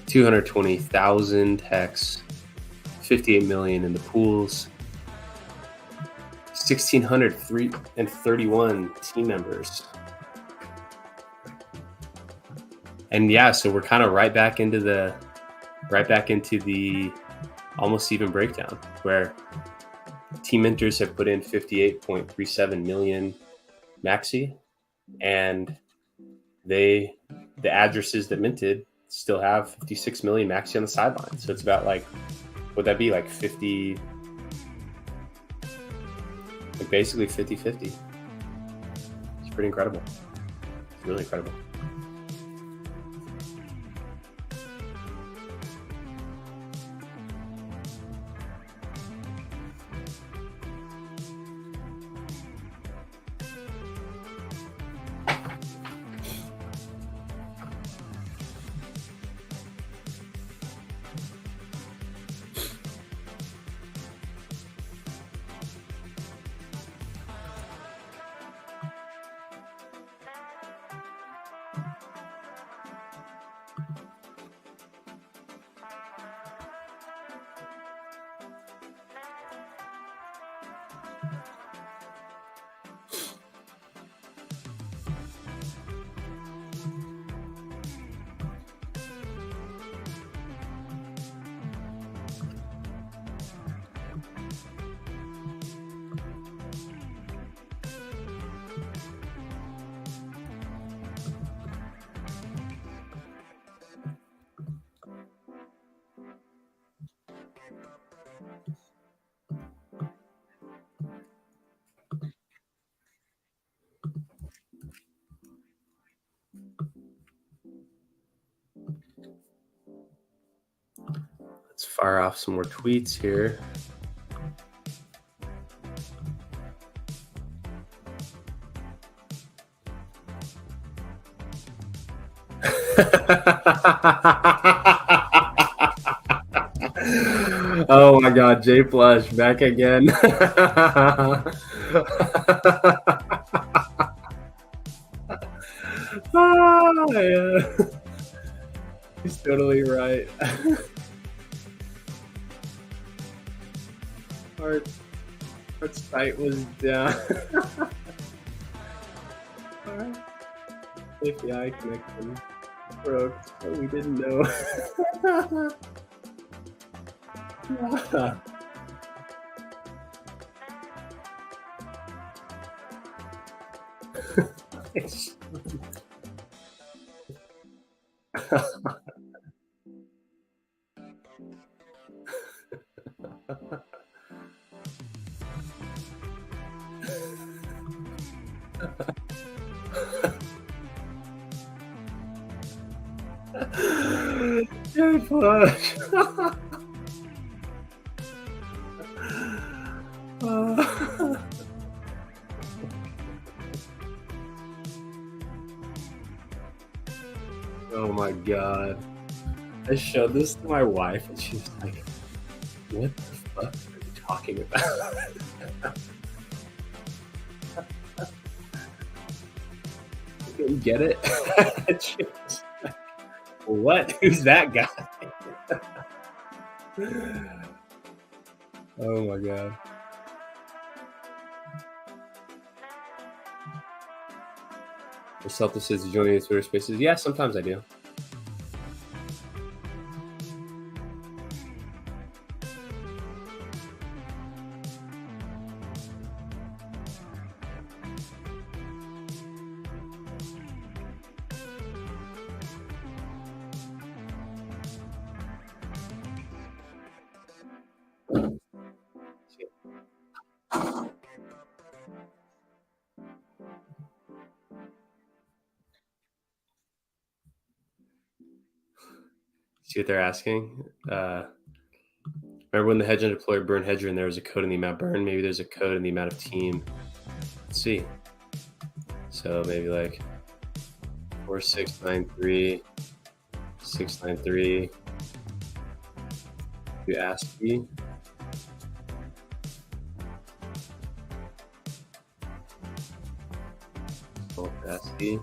$220,000 hex, 58 million in the pools, 1,631 team members. And yeah, so we're kind of right back into the almost even breakdown, where team mentors have put in 58.37 million maxi, and the addresses that minted still have 56 million maxi on the sideline. So it's about like, would that be like 50, like basically 50-50. It's pretty incredible. It's really incredible. Let's fire off some more tweets here. Oh my God, J Plush back again. Yeah. He's totally right. Our site was down. Our API connection broke, so we didn't know. J Plush. Oh my God. I showed this to my wife and she was like, what the fuck are you talking about? I didn't get it. She was like, what? Who's that guy? Oh my God. Celta says, you join the Twitter spaces? Yeah, sometimes I do. See what they're asking? Remember when the hedge and deployer burn hedger and there was a code in the amount burn? Maybe there's a code in the amount of team. Let's see. So maybe like 4693 693 to ASCII. ASCII.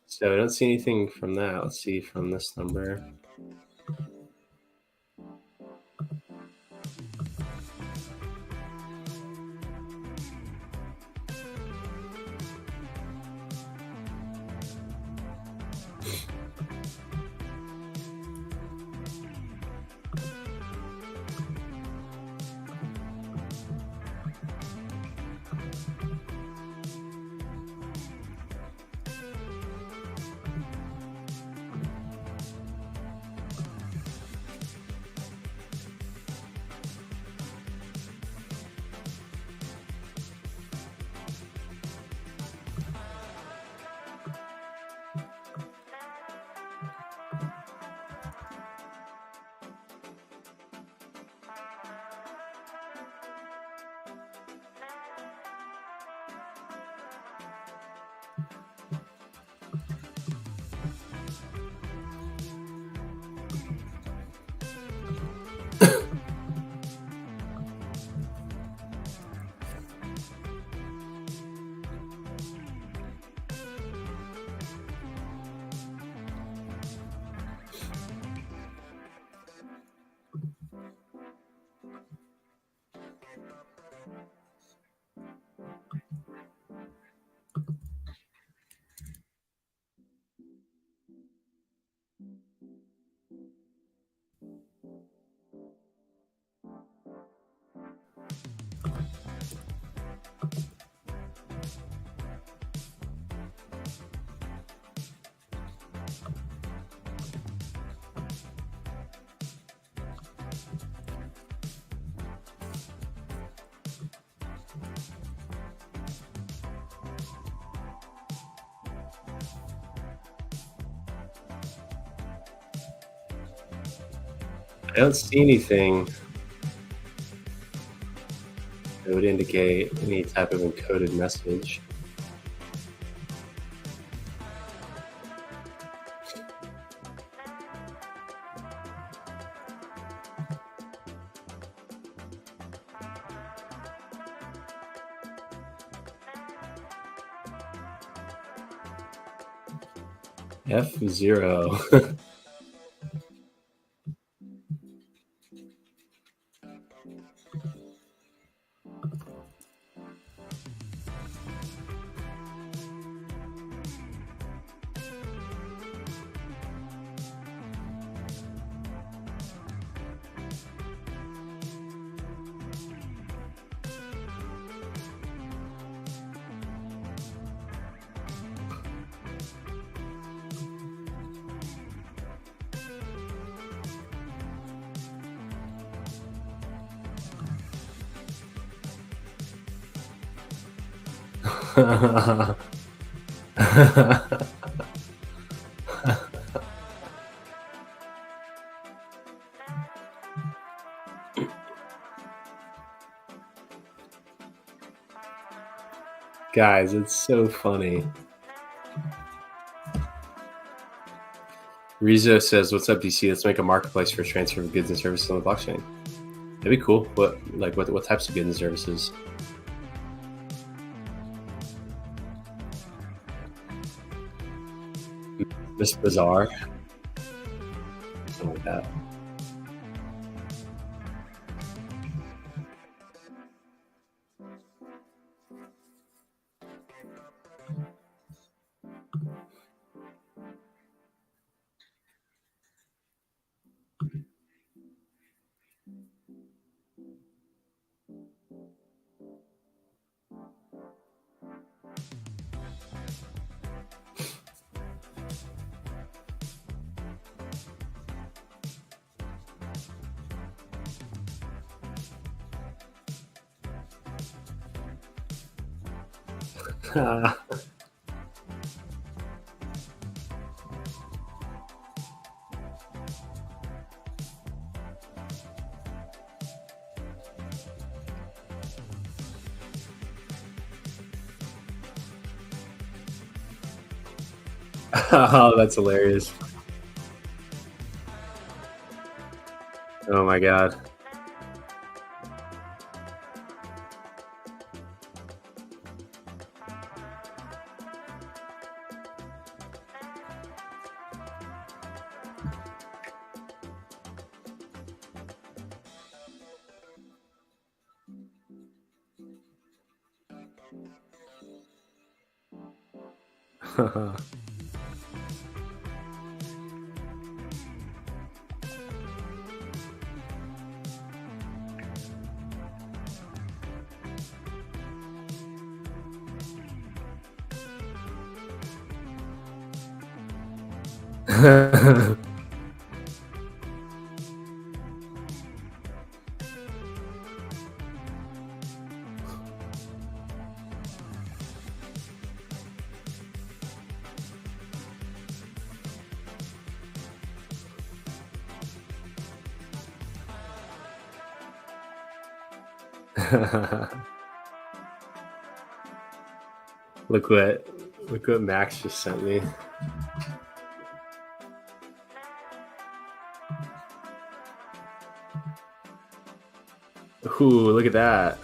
So I don't see anything from that. Let's see from this number. I don't see anything that would indicate any type of encoded message. F0. Guys, it's so funny. Rizzo says, "What's up, DC? Let's make a marketplace for transfer of goods and services on the blockchain." That'd be cool. What types of goods and services? Miss Bazaar, something like that. Oh, that's hilarious. Oh my god. Look what Max just sent me. Ooh, look at that.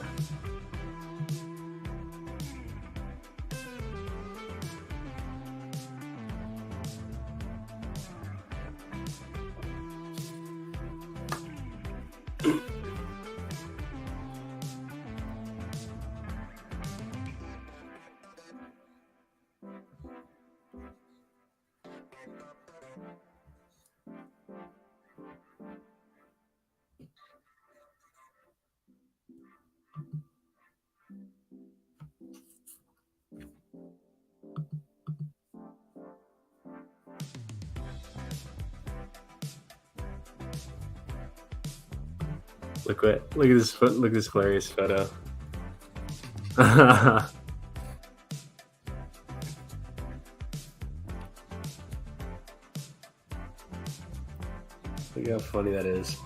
Look at this hilarious photo. Look how funny that is.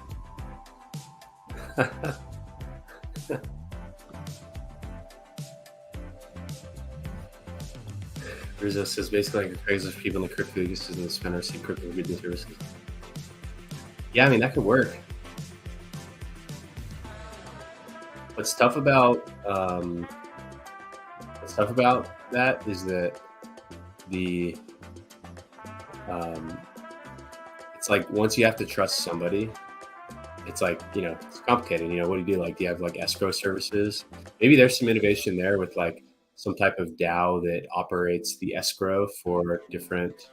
Rizzo says basically like the Craigslist people in the crypto ecosystem spend or see crypto goods and services. Yeah, I mean that could work. What's tough about that is that the it's like once you have to trust somebody, it's like, you know, it's complicated. You know, what do you do? Like, do you have like escrow services? Maybe there's some innovation there with like some type of DAO that operates the escrow for different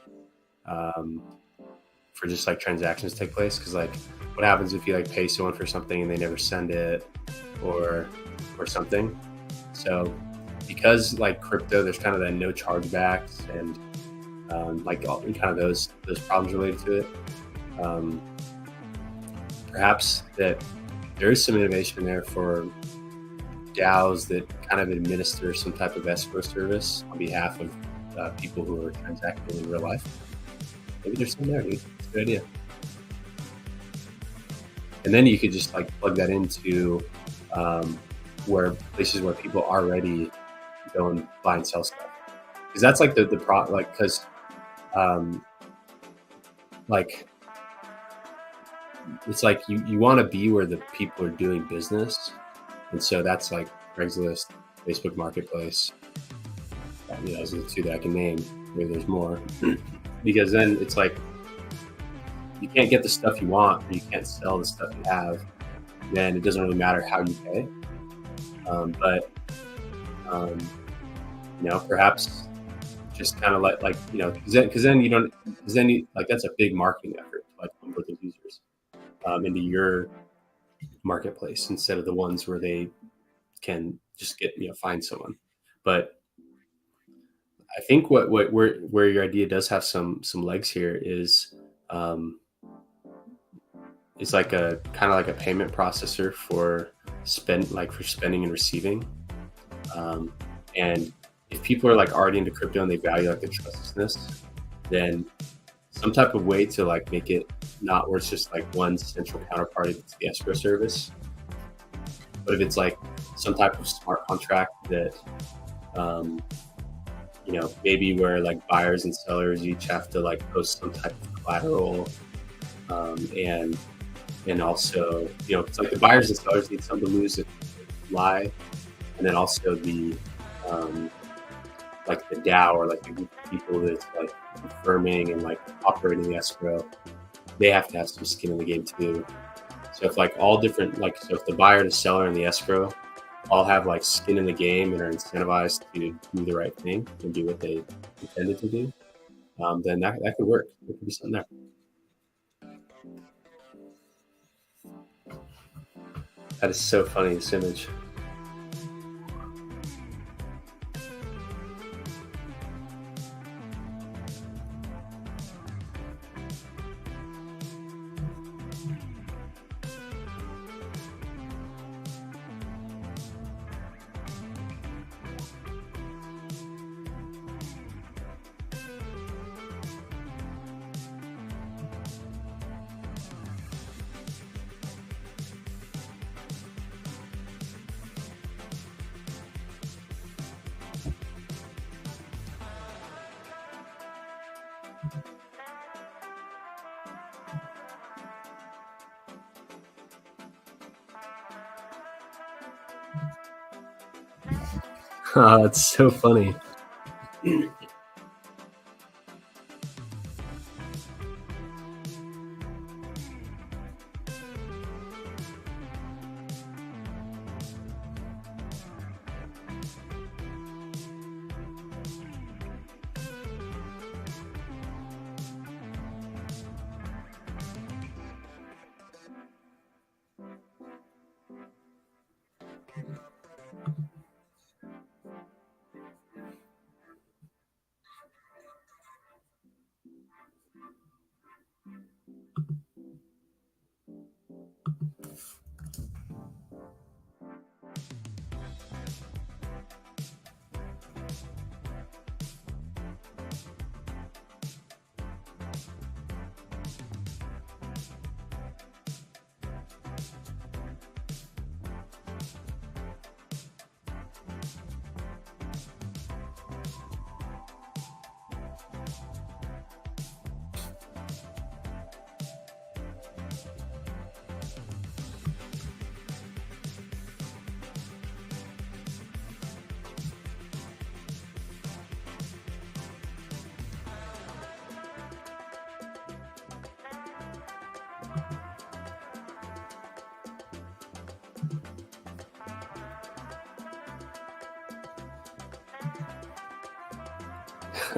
for just like transactions take place. Because like, what happens if you like pay someone for something and they never send it, or something? So because like crypto, there's kind of that no chargebacks and like all, kind of those problems related to it. Perhaps that there is some innovation there for DAOs that kind of administer some type of escrow service on behalf of people who are transacting in real life. Maybe there's some there, dude. It's a good idea. And then you could just like plug that into where places where people already go and buy and sell stuff. Because that's like the pro, like, because like it's like you want to be where the people are doing business, and so that's like Craigslist, Facebook Marketplace. You know, those are the two that I can name. Maybe there's more, because then it's like you can't get the stuff you want, or you can't sell the stuff you have. Then it doesn't really matter how you pay. But you know, perhaps just kind of like you know, because then you don't, because then you, like that's a big marketing effort, like convert those users into your marketplace instead of the ones where they can just get, you know, find someone. But I think where your idea does have some legs here is it's like a kind of like a payment processor for spending and receiving, and if people are like already into crypto and they value like the trustlessness, then some type of way to like make it not where it's just like one central counterparty that's the escrow service, but if it's like some type of smart contract that maybe where like buyers and sellers each have to like post some type of collateral, and also it's like the buyers and sellers need something to lose if they lie, and then also the like the DAO or like the group of people that's like confirming and like operating the escrow, they have to have some skin in the game too. So if like all different so if the buyer, the seller, and the escrow all have like skin in the game and are incentivized to do the right thing and do what they intended to do, then that could work. There could be something there. That is so funny, this image. Oh, that's so funny.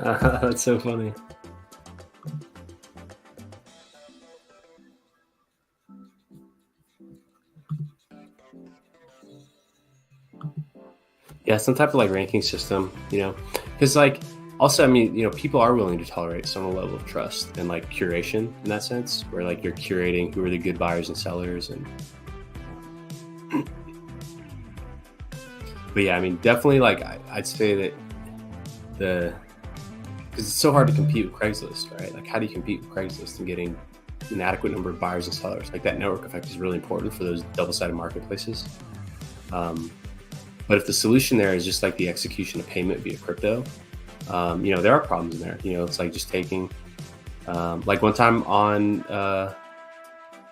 That's so funny. Yeah, some type of like ranking system, because like also, I mean, people are willing to tolerate some level of trust and like curation in that sense, where like you're curating who are the good buyers and sellers, and but yeah, I mean, definitely like I'd say that because it's so hard to compete with Craigslist, right? Like, how do you compete with Craigslist and getting an adequate number of buyers and sellers? Like that network effect is really important for those double-sided marketplaces. But if the solution there is just like the execution of payment via crypto, there are problems in there. It's like just taking, like one time on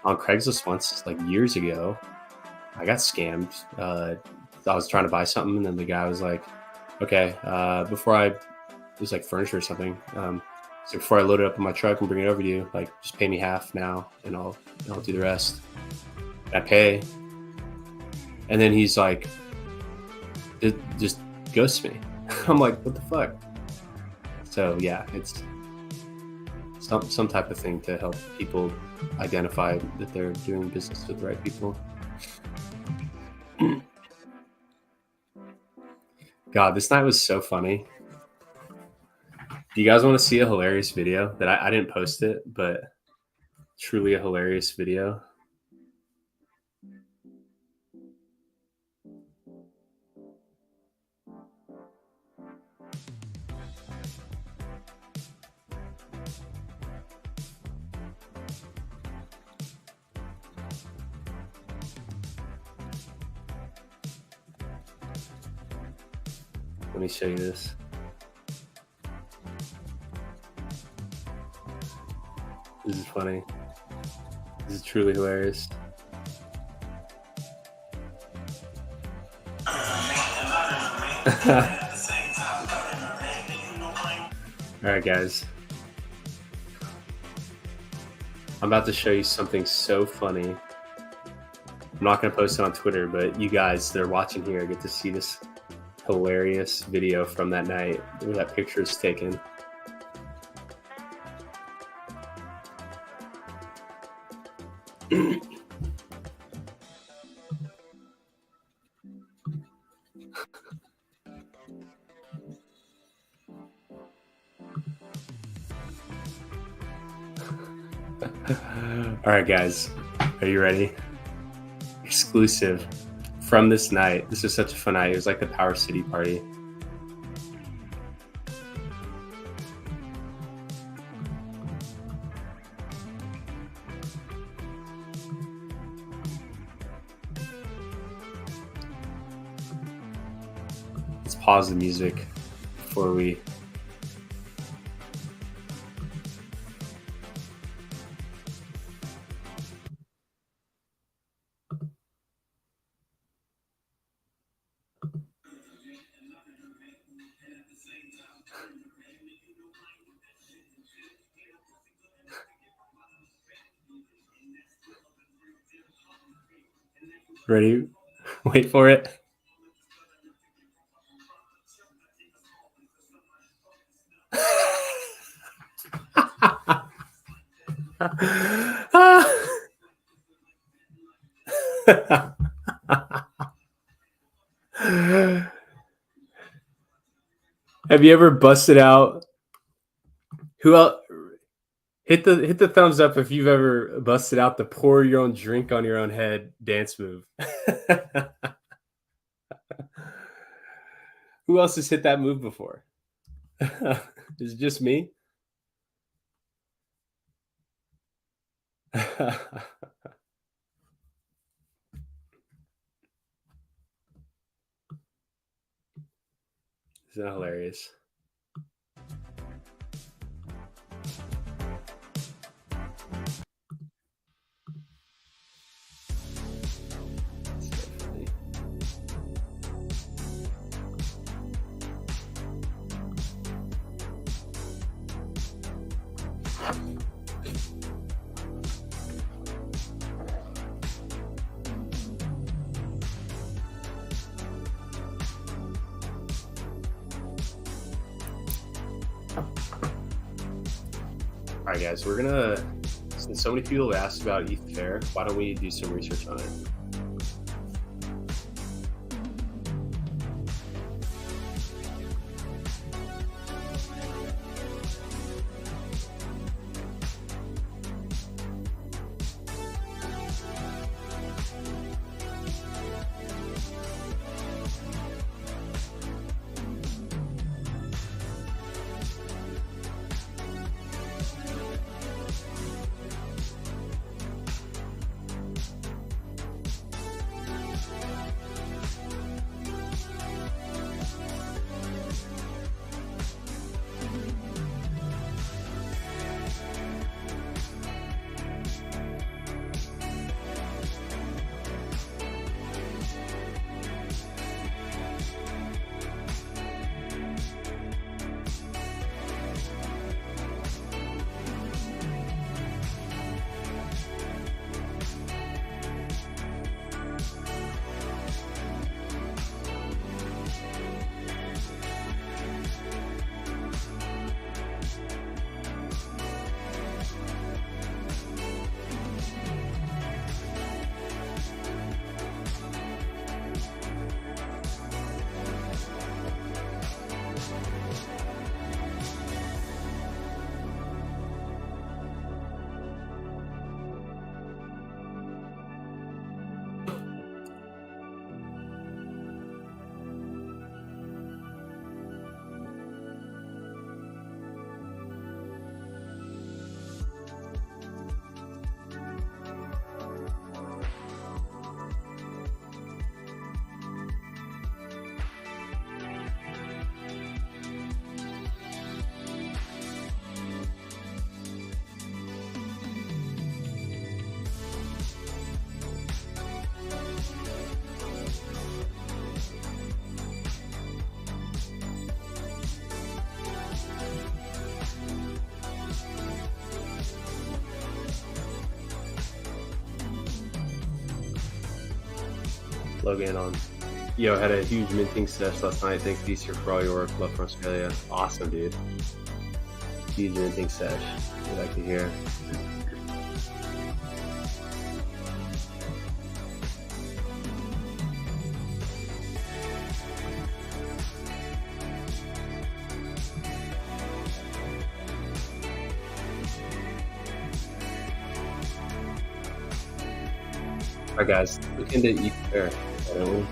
Craigslist once, like years ago, I got scammed. I was trying to buy something, and then the guy was like, "Okay, it was like furniture or something. So before I load it up in my truck and bring it over to you, like just pay me half now, and I'll do the rest." I pay, and then he's like, it just ghosts me. I'm like, what the fuck? So yeah, it's some type of thing to help people identify that they're doing business with the right people. God, this night was so funny. Do you guys want to see a hilarious video that I didn't post it, but truly a hilarious video? Let me show you this. This is funny. This is truly hilarious. All right, guys. I'm about to show you something so funny. I'm not going to post it on Twitter, but you guys that are watching here get to see this hilarious video from that night where that picture is taken. All right, guys, are you ready? Exclusive from this night. This was such a fun night. It was like the Power City party. Let's pause the music before we... Ready? Wait for it. Have you ever busted out? Who else? Hit the thumbs up if you've ever busted out the pour your own drink on your own head dance move. Who else has hit that move before? Is it just me? Isn't that hilarious? All right, guys, we're gonna, since so many people have asked about ETH Fair, why don't we do some research on it? Logan on. Yo, had a huge minting sesh last night. Thanks, Easter, for all your work. Love from Australia. Awesome, dude. Huge minting sesh. We'd like to hear. All right, guys, look into ether, don't we?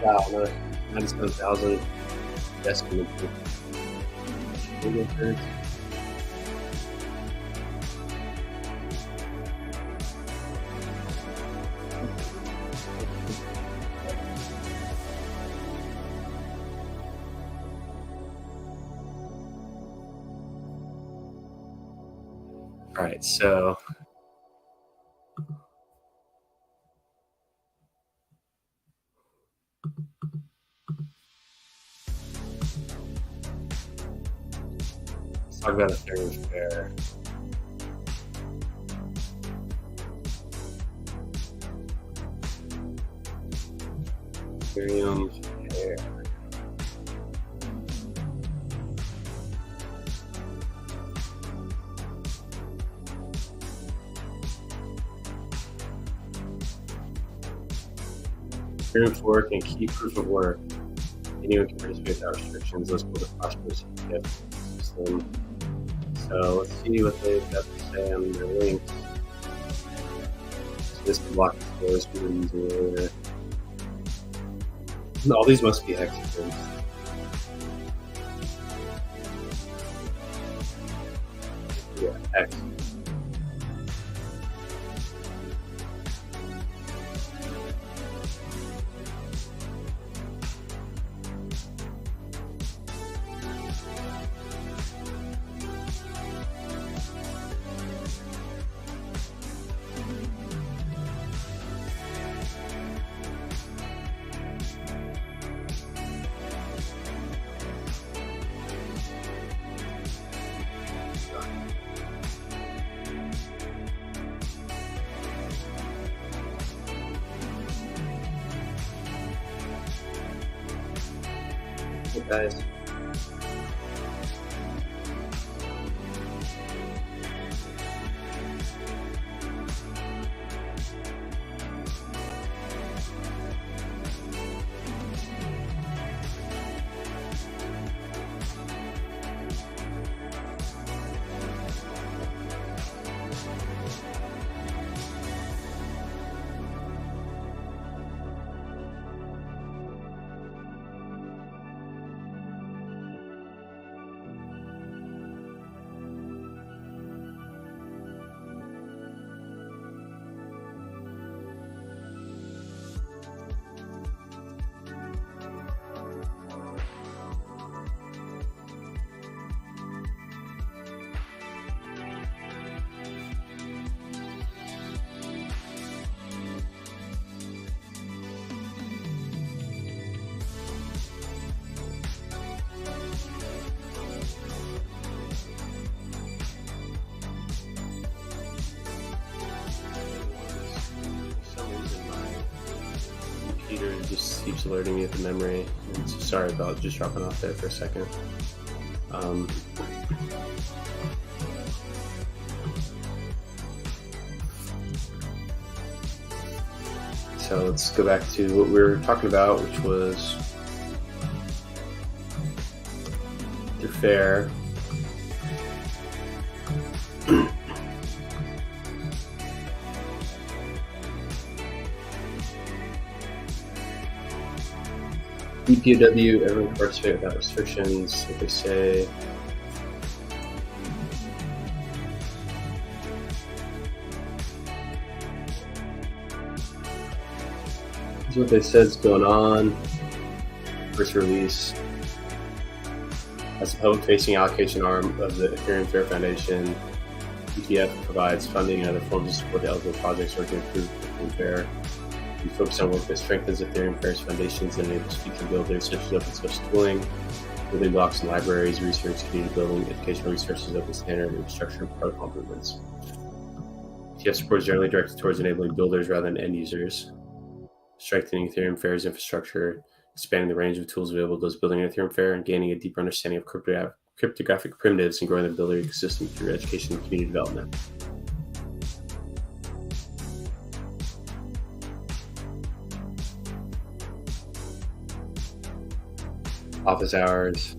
Wow, another 97,000 estimate. All right, so let's talk about Ethereum fair. Ethereum fair. Ethereum fork and key proof of work. Anyone can participate without restrictions. Let's build a prosperous system. So let's see what they've got to say on their links. So this block scores we were using earlier. All these must be hexagons. Yeah, hex. Hey guys. It just keeps alerting me of the memory. And so sorry about just dropping off there for a second. So let's go back to what we were talking about, which was the fair. EPOW, everyone can participate without restrictions, what they say. This is what they said is going on. First release. As a public-facing allocation arm of the Ethereum Fair Foundation, ETF provides funding and other forms to support the eligible projects working to improve Ethereum Fair. We focus on work that strengthens Ethereum Fair's foundations and enables future builders such as open source tooling, building blocks and libraries, research, community building, educational resources, open standard, infrastructure, and protocol improvements. ETF support is generally directed towards enabling builders rather than end users, strengthening Ethereum Fair's infrastructure, expanding the range of tools available to those building an Ethereum Fair, and gaining a deeper understanding of cryptographic primitives and growing the builder ecosystem through education and community development. Office hours.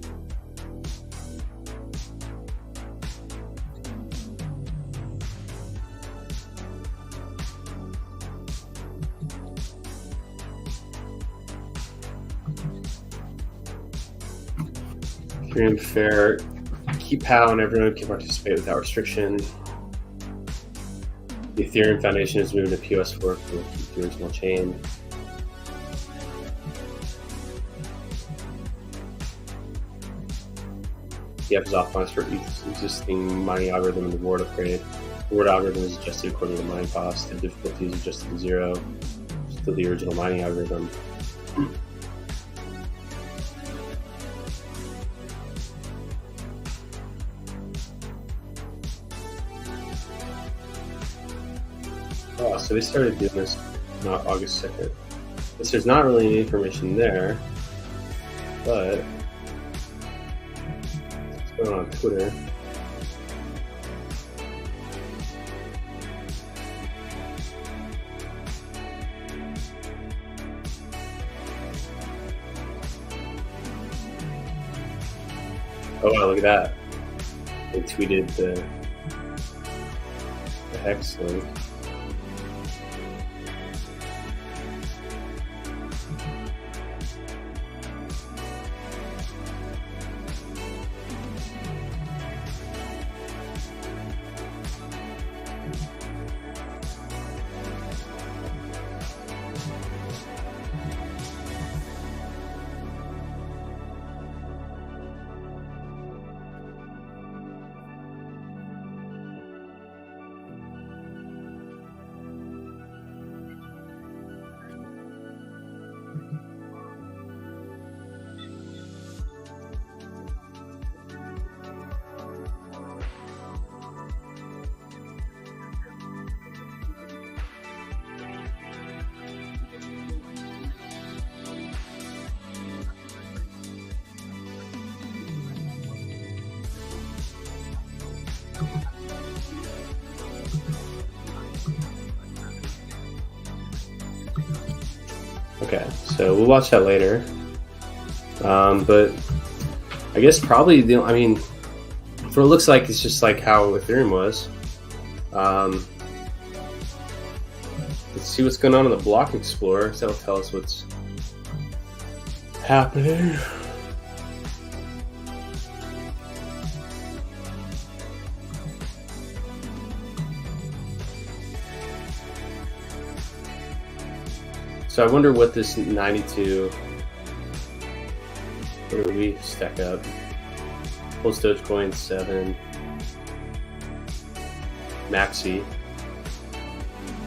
Ethereum Fair, keep how and everyone can participate without restriction. The Ethereum Foundation is moving to POS fork and will keep the original chain. ETF is optimized for existing mining algorithm and reward upgrade. The reward algorithm is adjusted according to mining cost. The difficulty is adjusted to 0, still the original mining algorithm. Oh, so they started doing this not August 2nd. Guess there's not really any information there, but what's going on Twitter? Oh wow, look at that. They tweeted the hex link. Okay, so we'll watch that later. But I guess probably for what it looks like, it's just like how Ethereum was. Let's see what's going on in the block explorer, because that'll tell us what's happening. So I wonder what this 92, what do we stack up? Pulse Dogecoin 7, Maxi.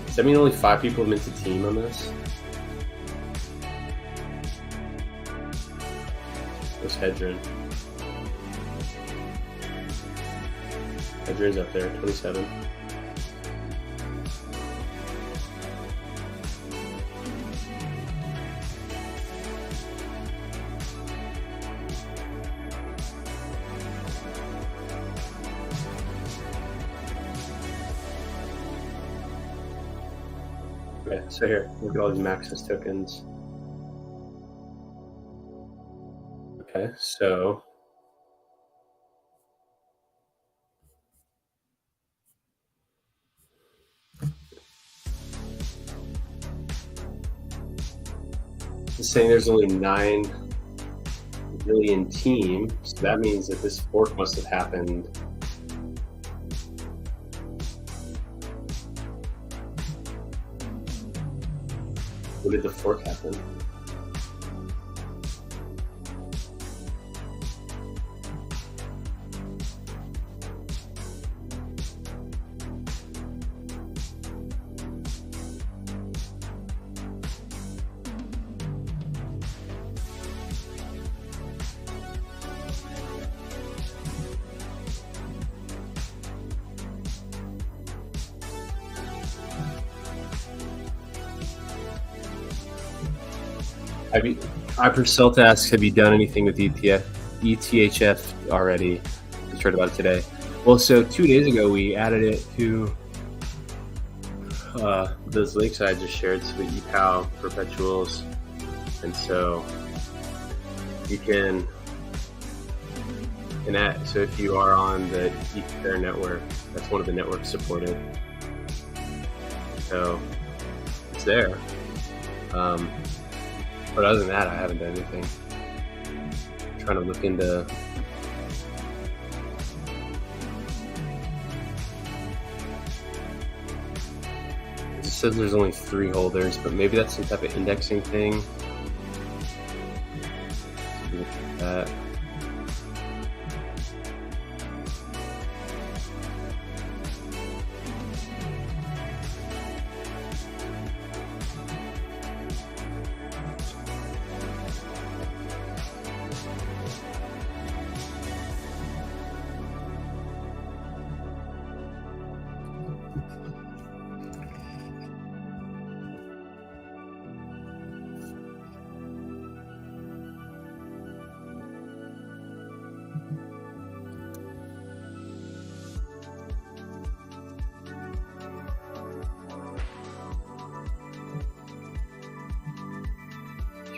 Does that mean only 5 people have minted team on this? Where's Hedron? Hedron's up there, 27. Okay, so here, look at all these Maximus tokens. Okay, so it's saying there's only 9 million team, so that means that this fork must have happened. When did the fork happen? Hypercelt asks, have you done anything with ETHF already? Just heard about it today. Well, so 2 days ago we added it to those links I just shared, so the ePow, Perpetuals, and so you can. So if you are on the Ether network, that's one of the networks supported. So it's there. But other than that, I haven't done anything. I'm trying to look into. It says there's only 3 holders, but maybe that's some type of indexing thing. Look at that.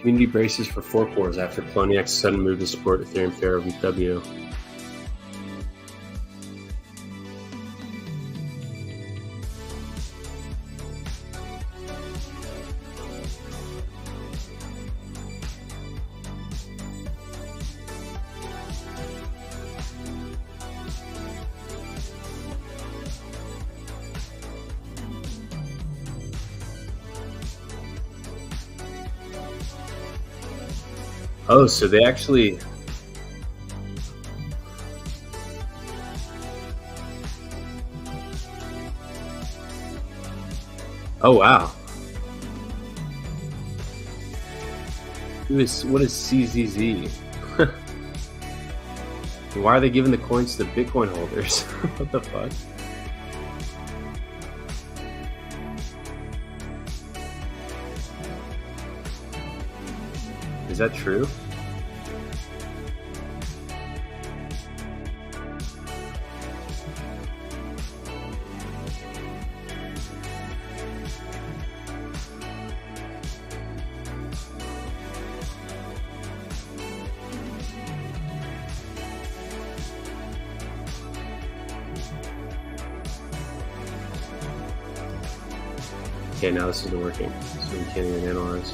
Community braces for fork wars after Polonieck's sudden move to support Ethereum Fair over W. Oh, so they actually. Oh, wow. What is CZZ? Why are they giving the coins to the Bitcoin holders? What the fuck? Is that true? Okay, now this isn't working, so we can't even analyze.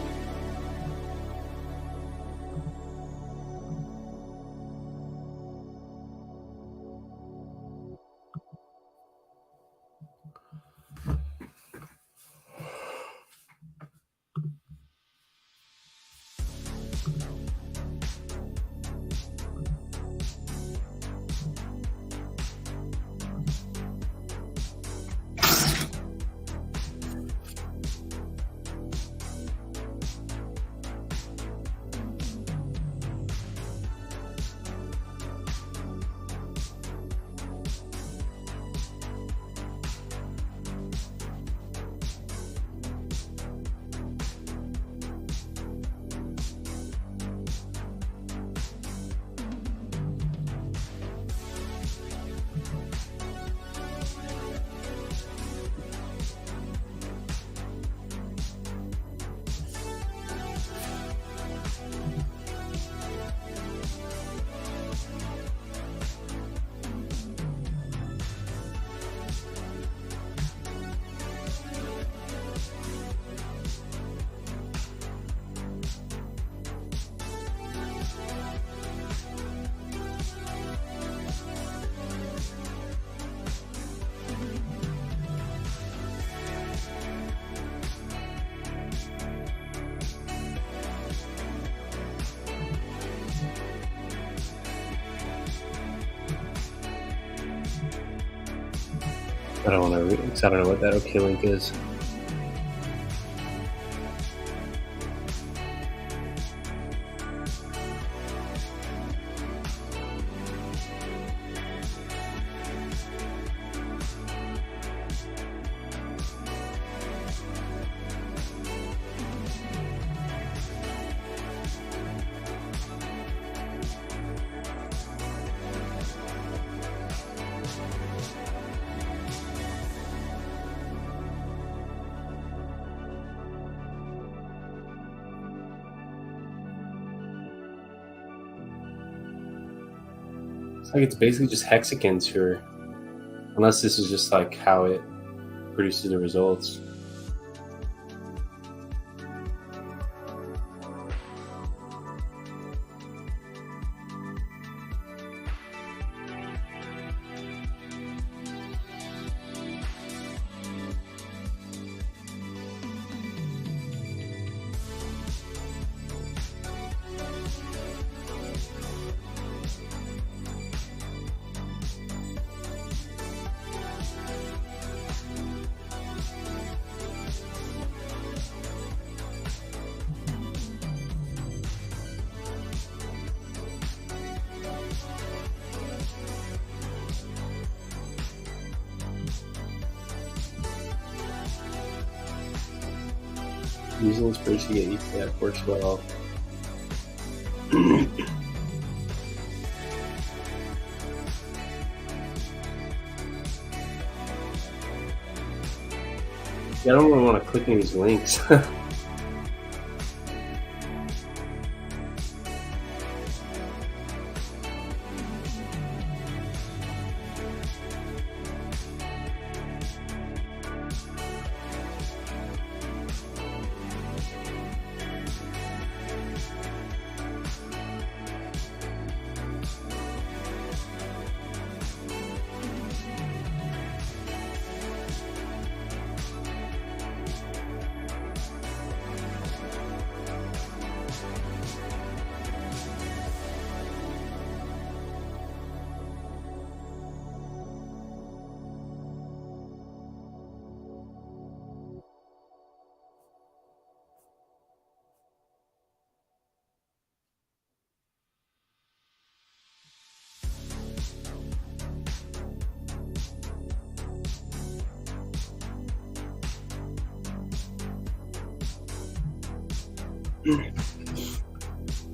I don't want to read because I don't know what that OK link is. like it's basically just hexagons here, unless this is just like how it produces the results. Using this bridge to get ETF works well. Yeah, I don't really want to click any of these links.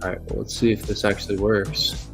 All right, well, let's see if this actually works.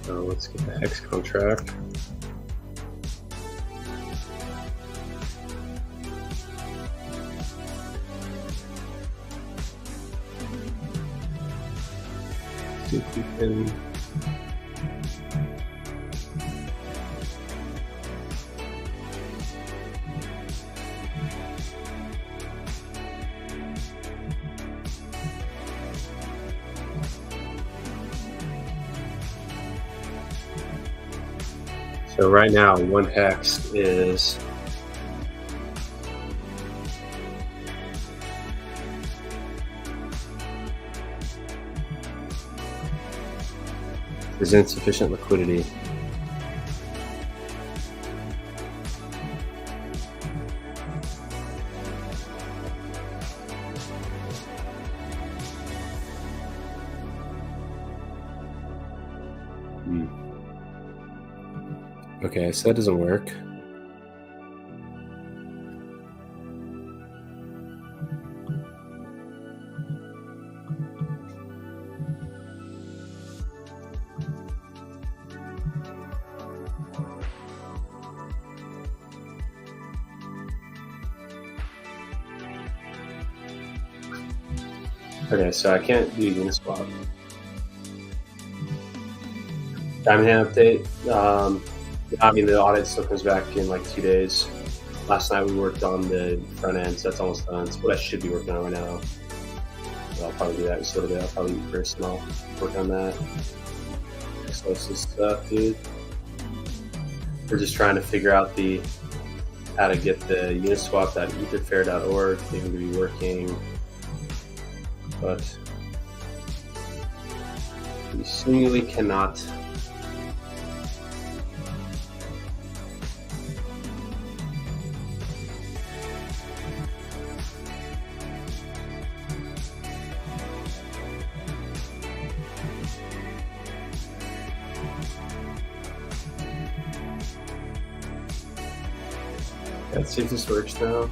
So let's get the hex contract. See if we can. So right now, one hex is insufficient liquidity. Okay, so that doesn't work. Okay, so I can't do Uniswap. Diamond Hand update. I mean, the audit still comes back in like 2 days. Last night we worked on the front end, so that's almost done. It's what I should be working on right now. So I'll probably do that in a little bit. I'll probably eat first and I'll work on that. Explosive stuff, dude. We're just trying to figure out how to get the uniswap.etherfair.org thing to be working. But we seemingly cannot Let's see if this works now.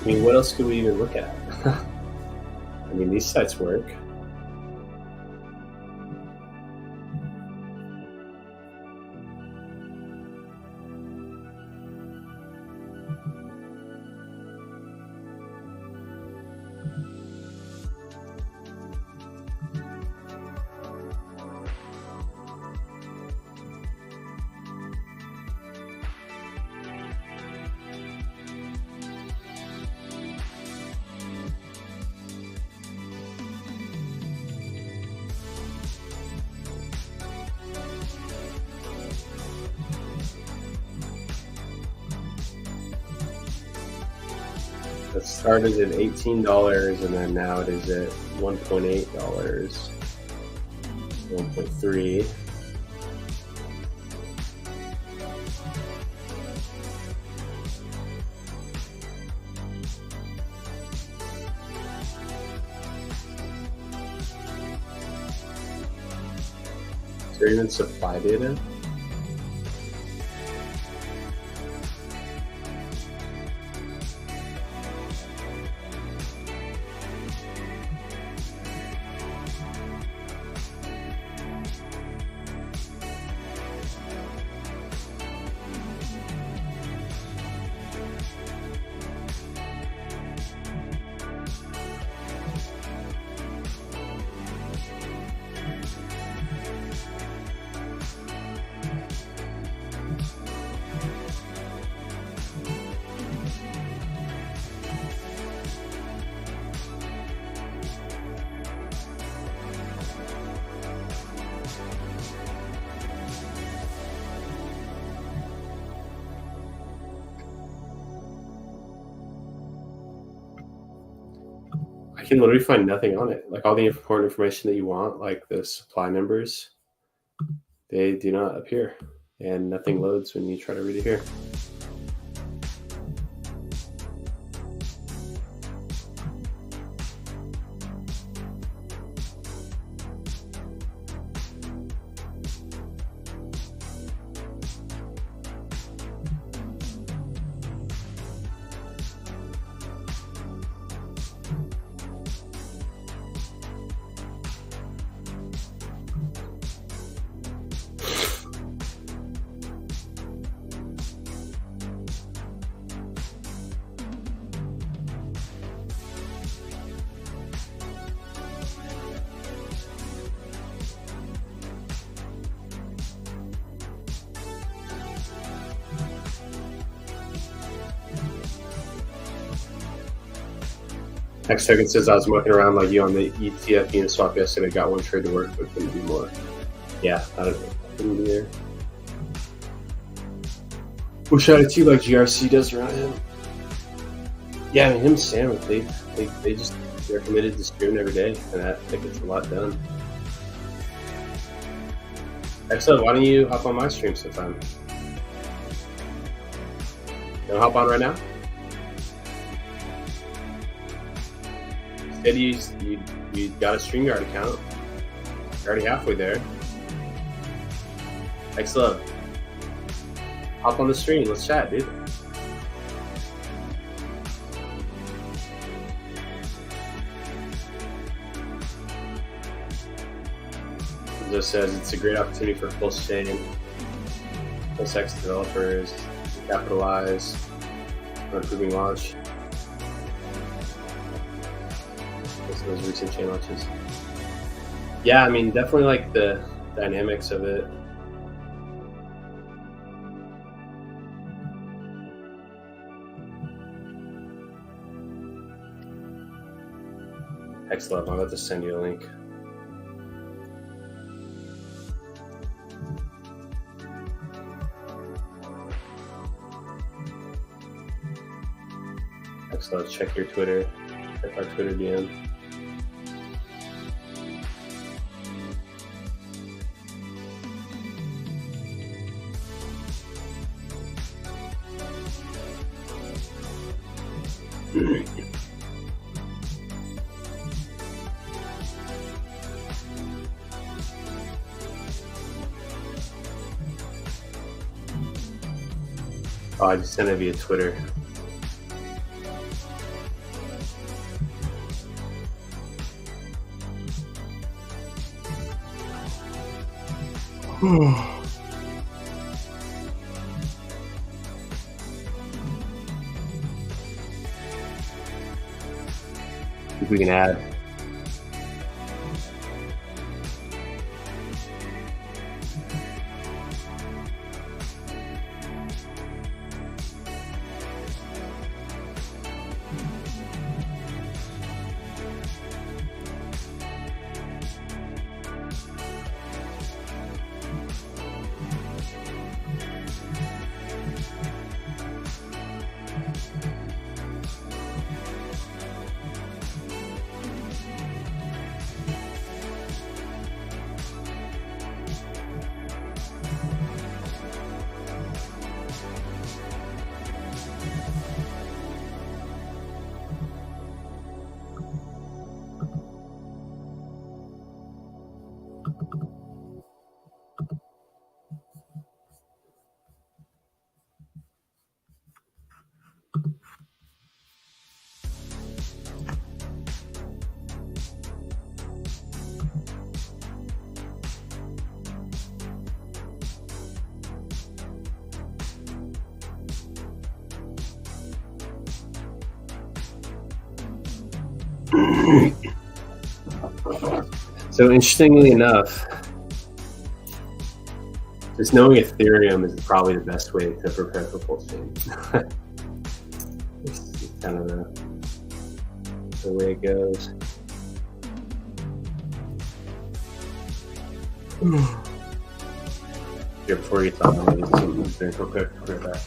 I mean, what else could we even look at? I mean, these sites work. It started at $18 and then now it is at $1.8, 1.3. Is there even supply data? I can literally find nothing on it. Like all the important information that you want, like the supply numbers, they do not appear, and nothing loads when you try to read it here. X Token says I was mucking around like you on the ETF Uniswap yesterday. Got one trade to work, but couldn't do more. Yeah, I couldn't be there. Wish I had too, like GRC does around him. Yeah, I mean, him and Sam, they're committed to streaming every day, and I think it's a lot done. Excellent. Why don't you hop on my stream sometime? You want to hop on right now? Said you got a StreamYard account. You're already halfway there. Excellent. Hop on the stream. Let's chat, dude. It says it's a great opportunity for Pulse Chain, Pulse X developers to capitalize on improving launch. Those recent chain launches. Yeah, I mean, definitely like the dynamics of it. Excellent. I'm about to send you a link. Excellent. Check your Twitter. Check our Twitter DM. Oh, I just sent it via Twitter. If we can add. So interestingly enough, just knowing Ethereum is probably the best way to prepare for Pulse Chain. It's kind of the way it goes. Here, before you talk, I'm going to do something real quick. I'll be right back.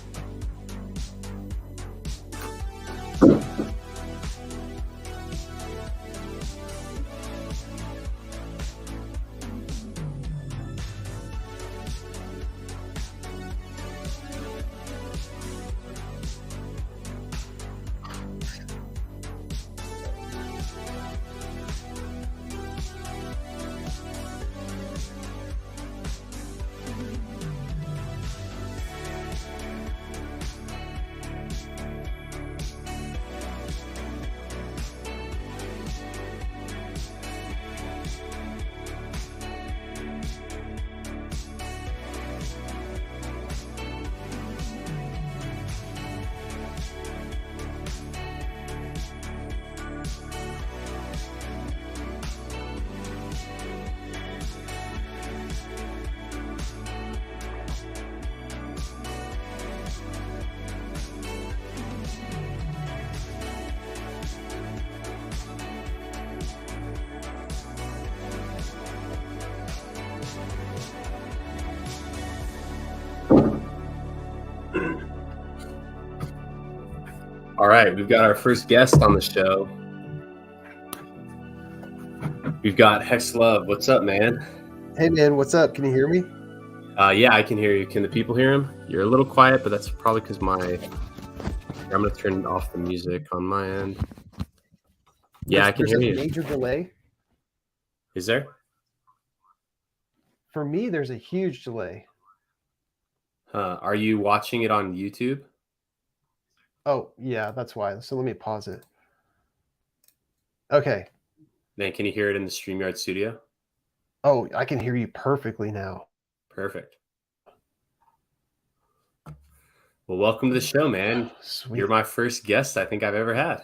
All right, we've got our first guest on the show. We've got Hex Love. What's up, man? Hey man, what's up? Can you hear me? Yeah, I can hear you. Can the people hear him? You're a little quiet, but that's probably because I'm going to turn off the music on my end. Yeah, I can hear you. There's a major delay. Is there? For me, there's a huge delay. Are you watching it on YouTube? Oh, yeah, that's why. So let me pause it. Okay. Then can you hear it in the StreamYard studio? Oh, I can hear you perfectly now. Perfect. Well, welcome to the show, man. Sweet. You're my first guest I think I've ever had.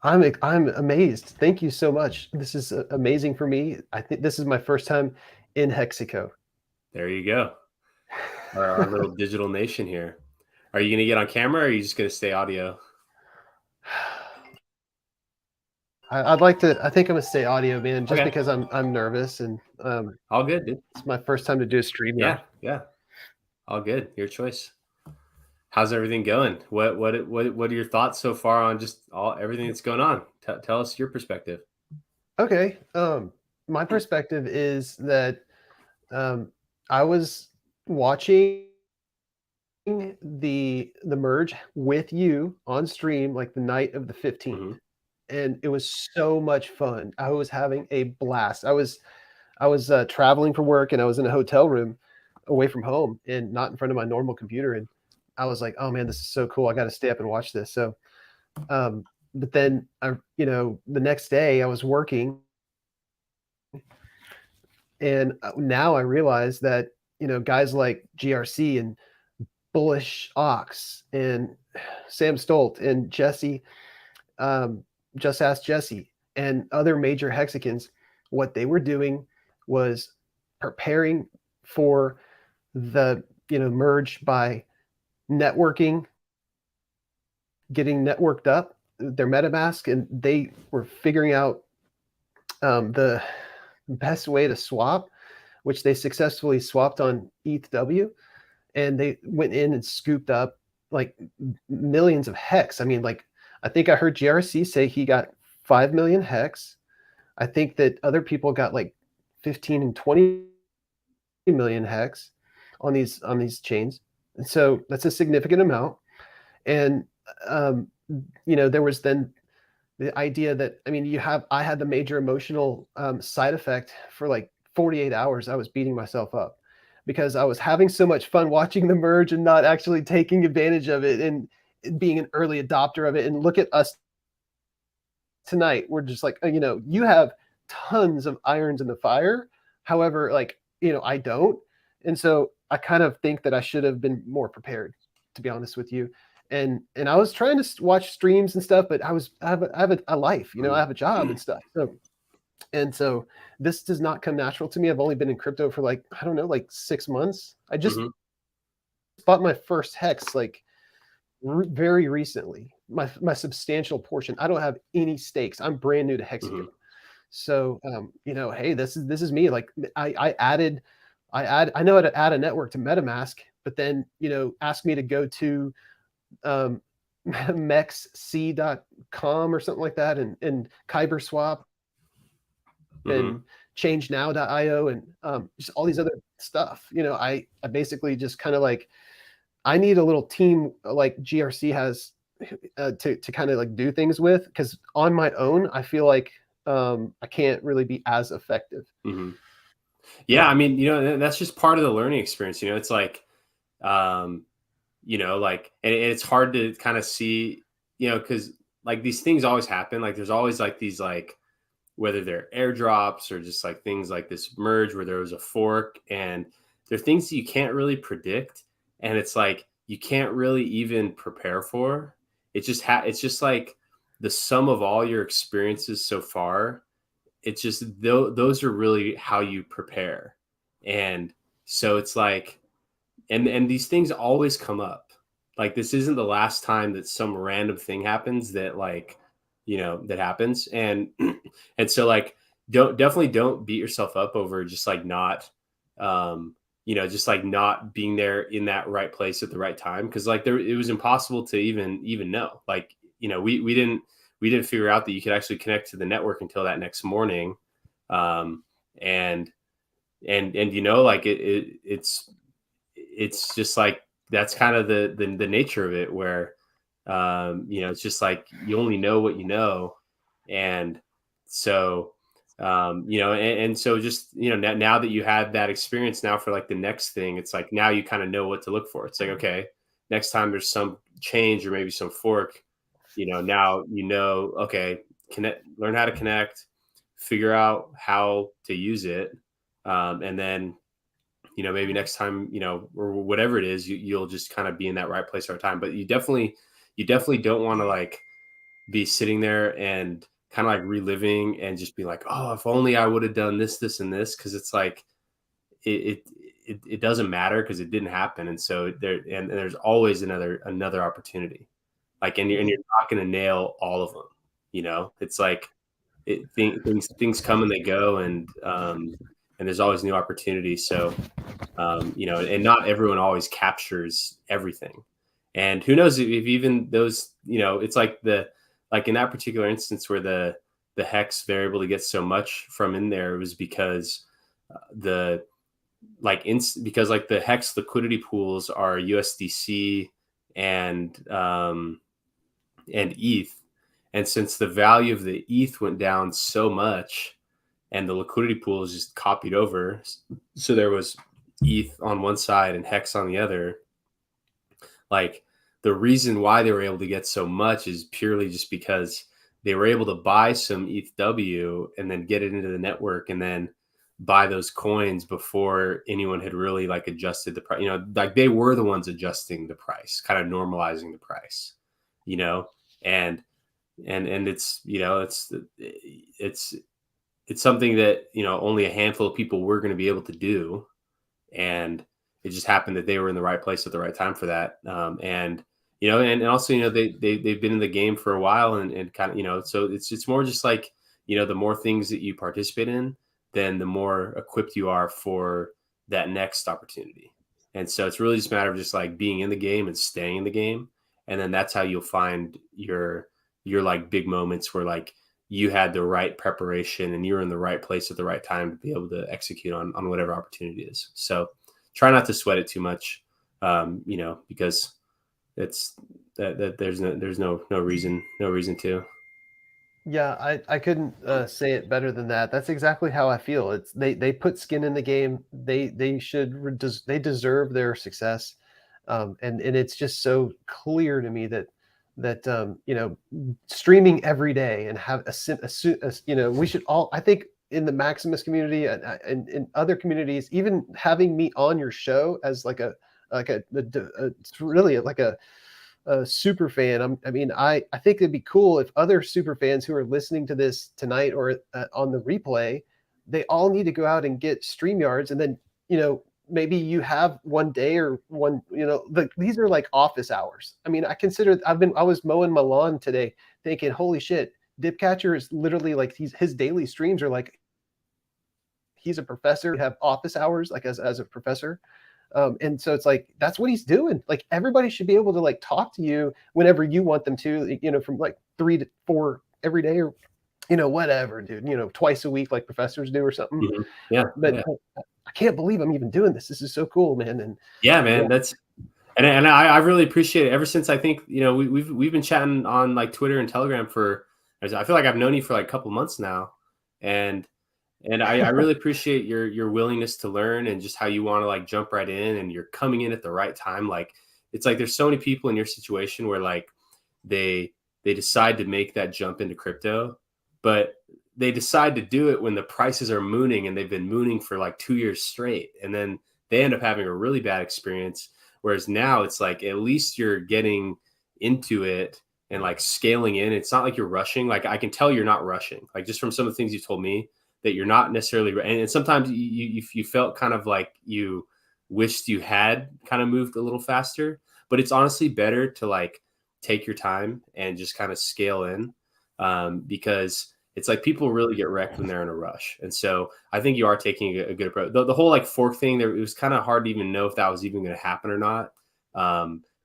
I'm amazed. Thank you so much. This is amazing for me. I think this is my first time in Hexico. There you go. Our little digital nation here. Are you going to get on camera or are you just going to stay audio? I'd like to. I think I'm gonna stay audio, man, just Okay. because I'm nervous and all good, dude. It's my first time to do a stream. Yeah. All good. Your choice. How's everything going? What are your thoughts so far on just everything that's going on? Tell us your perspective. Okay. My perspective is that I was watching the merge with you on stream like the night of the 15th. Mm-hmm. And it was so much fun. I was having a blast. I was traveling for work and I was in a hotel room away from home and not in front of my normal computer. And I was like, oh man, this is so cool. I got to stay up and watch this. So, but then the next day I was working and now I realize that, guys like GRC and Bullish Ox and Sam Stolt and Jesse, Just Ask Jesse and other major Hexicans, what they were doing was preparing for the merge by networking, getting networked up their MetaMask, and they were figuring out the best way to swap, which they successfully swapped on ETHW, and they went in and scooped up like millions of hex. I mean, like I think I heard GRC say he got 5 million hex. I think that other people got like 15 and 20 million hex on these chains. And so that's a significant amount. And there was then the idea that, I mean, I had the major emotional side effect for like 48 hours. I was beating myself up because I was having so much fun watching the merge and not actually taking advantage of it and being an early adopter of it. And look at us tonight. We're just like, you have tons of irons in the fire. However, like, I don't. And so I kind of think that I should have been more prepared, to be honest with you. And I was trying to watch streams and stuff, but I have a life, I have a job and stuff. So this does not come natural to me. I've only been in crypto for like, I don't know, like 6 months. I just bought my first hex like very recently, my substantial portion. I don't have any stakes. I'm brand new to Hexico. So, hey, this is me. Like I know how to add a network to MetaMask, but then, ask me to go to mexc.com or something like that and Kyber swap and changenow.io and just all these other stuff. I basically just kind of like, I need a little team like GRC has to kind of like do things with, because on my own, I feel like I can't really be as effective. Yeah, I mean, that's just part of the learning experience. It's like, like, and it's hard to kind of see, because like these things always happen. Like there's always like these, like, whether they're airdrops or just like things like this merge where there was a fork, and they're things that you can't really predict. And it's like, you can't really even prepare for. It's just like the sum of all your experiences so far. It's just, those are really how you prepare. And so it's like, and these things always come up. Like this isn't the last time that some random thing happens that, like, that happens. And so like, definitely don't beat yourself up over just like not just like not being there in that right place at the right time. Cause like it was impossible to even know, like, we didn't figure out that you could actually connect to the network until that next morning. And like it's just like, that's kind of the nature of it, where, it's just like, you only know what you know. And so, and so just, now that you had that experience, now for like the next thing, it's like, now you kind of know what to look for. It's like, okay, next time there's some change or maybe some fork, now, okay, learn how to connect, figure out how to use it. And then, maybe next time, or whatever it is, you'll just kind of be in that right place at time. But you definitely don't want to like be sitting there and kind of like reliving and just be like, oh, if only I would have done this, this, and this. Cause it's like, it doesn't matter, because it didn't happen. And so there's always another opportunity. Like, and you're not going to nail all of them. It's like, things come and they go, and there's always new opportunities. So, and not everyone always captures everything. And who knows if even those, it's like like in that particular instance where the hex variable to get so much from in there was because because like the hex liquidity pools are USDC and ETH. And since the value of the ETH went down so much and the liquidity pool is just copied over, so there was ETH on one side and hex on the other, like the reason why they were able to get so much is purely just because they were able to buy some ETHW and then get it into the network and then buy those coins before anyone had really like adjusted the price. Like they were the ones adjusting the price, kind of normalizing the price, and it's, it's something that, only a handful of people were going to be able to do. And it just happened that they were in the right place at the right time for that. And also, they've been in the game for a while and kind of, so it's more just like, the more things that you participate in, then the more equipped you are for that next opportunity. And so it's really just a matter of just like being in the game and staying in the game. And then that's how you'll find your like big moments where like you had the right preparation and you're in the right place at the right time to be able to execute on whatever opportunity is. So try not to sweat it too much, because it's that there's no reason to. Yeah, I couldn't say it better than that. That's exactly how I feel. It's they put skin in the game. They should they deserve their success, and it's just so clear to me that streaming every day and have we should all, I think, in the Maximus community and in other communities, even having me on your show as like a really like a super fan. I think it'd be cool if other super fans who are listening to this tonight or on the replay, they all need to go out and get StreamYards, and then maybe you have one day or one, these are like office hours. I mean, I was mowing my lawn today thinking, holy shit, Dipcatcher is literally like his daily streams are like he's a professor, have office hours like as a professor. And so it's like, that's what he's doing. Like everybody should be able to like talk to you whenever you want them to, from like 3 to 4 every day or, whatever, dude, twice a week, like professors do or something. Mm-hmm. Yeah. But yeah. I can't believe I'm even doing this. This is so cool, man. And yeah, man, that's, and I really appreciate it. Ever since I think, we've been chatting on like Twitter and Telegram I feel like I've known you for like a couple months now. And I really appreciate your willingness to learn and just how you want to like jump right in, and you're coming in at the right time. Like, it's like, there's so many people in your situation where like they decide to make that jump into crypto, but they decide to do it when the prices are mooning, and they've been mooning for like 2 years straight. And then they end up having a really bad experience. Whereas now it's like, at least you're getting into it and like scaling in. It's not like you're rushing. Like I can tell you're not rushing, like just from some of the things you told me, that you're not necessarily, and sometimes you felt kind of like you wished you had kind of moved a little faster, but it's honestly better to like take your time and just kind of scale in, because it's like people really get wrecked when they're in a rush. And so I think you are taking a good approach. The whole like fork thing there, it was kind of hard to even know if that was even going to happen or not.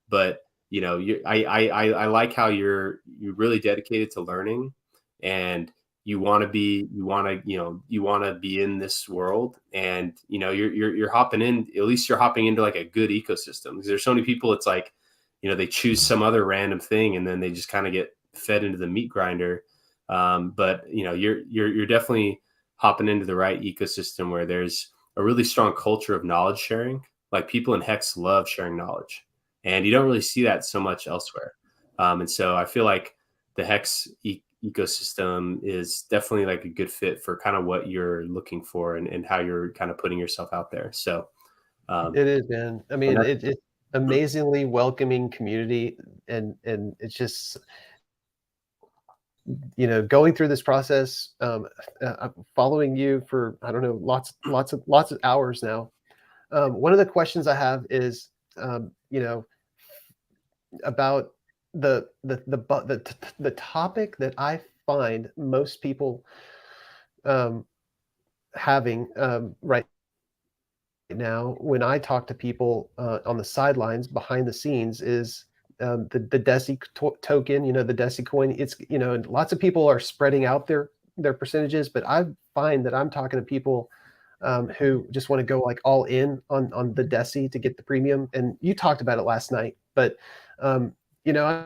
But you know, I like how you're really dedicated to learning, and you want to be in this world, and you know, you're hopping in, at least you're hopping into like a good ecosystem, because there's so many people, it's like, you know, they choose some other random thing and then they just kind of get fed into the meat grinder. But you know, you're definitely hopping into the right ecosystem where there's a really strong culture of knowledge sharing. Like people in Hex love sharing knowledge, and you don't really see that so much elsewhere. And so I feel like the Hex ecosystem is definitely like a good fit for kind of what you're looking for, and how you're kind of putting yourself out there. So It is, man. I mean, it's amazingly welcoming community, and it's just, you know, going through this process, following you for, I don't know, lots of hours now. One of the questions I have is, you know, about the topic that I find most people having right now when I talk to people on the sidelines behind the scenes is the DESI token, you know, the DESI coin. It's, you know, and lots of people are spreading out their percentages, but I find that I'm talking to people who just want to go like all in on the DESI to get the premium. And you talked about it last night, but you know,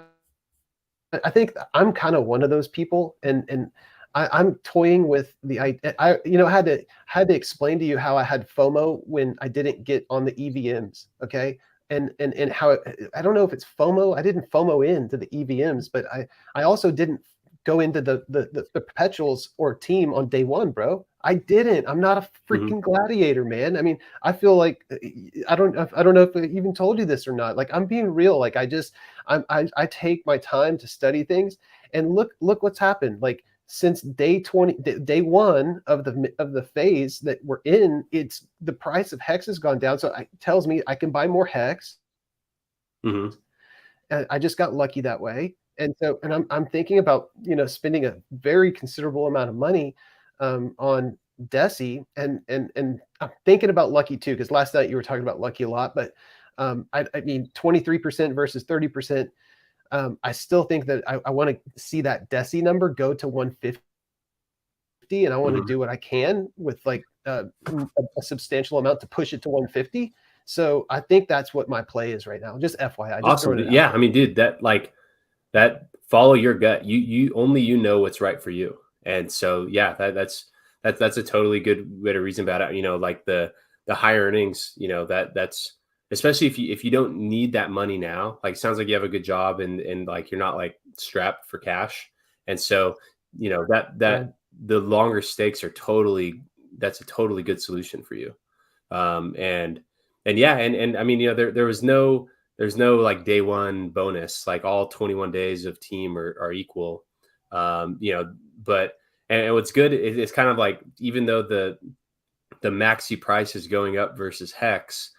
I think I'm kind of one of those people, and I'm toying with the I you know, had to explain to you how I had FOMO when I didn't get on the EVMs, okay? And how I don't know if it's FOMO. I didn't FOMO into the EVMs, but I also didn't go into the Perpetuals or team on day one, bro. I didn't. I'm not a freaking gladiator, man. I mean, I feel like I don't know if I even told you this or not. Like, I'm being real. Like, I take my time to study things, and look what's happened. Like, since day 1 of the phase that we're in, it's the price of Hex has gone down. So it tells me I can buy more Hex. And I just got lucky that way. And so, and I'm thinking about, you know, spending a very considerable amount of money on DESI, and I'm thinking about Lucky too, because last night you were talking about Lucky a lot, but I mean 23% versus 30%. I still think that I want to see that DESI number go to 150, and I want to do what I can with like a substantial amount to push it to 150. So I think that's what my play is right now. Just FYI. Just awesome. Yeah, I mean, dude, that follow your gut. You know what's right for you. And so yeah, that's a totally good way to reason about it. You know, like the high earnings, you know, that's especially if you don't need that money now. Like, it sounds like you have a good job, and like you're not like strapped for cash. And so, you know, that the longer stakes that's a totally good solution for you. And yeah, and I mean, you know, there's no like day one bonus, like all 21 days of team are equal. You know, but and what's good is it's kind of like, even though the maxi price is going up versus Hex,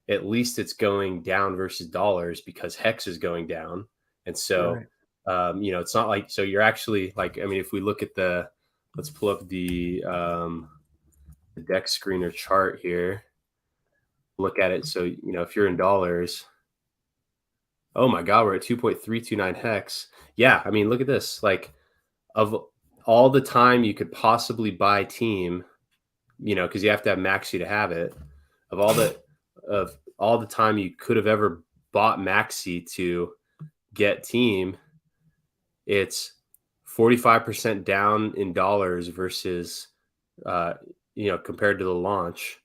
at least it's going down versus dollars because Hex is going down. And so, you know, it's not like, so you're actually like, I mean, if we look at let's pull up the deck screener chart here, look at it. So, you know, if you're in dollars, oh my God, we're at 2.329 Hex. Yeah. I mean, look at this. Like, of all the time you could possibly buy team, you know, because you have to have Maxi to have it, of all the time you could have ever bought Maxi to get team, it's 45% down in dollars versus, you know, compared to the launch.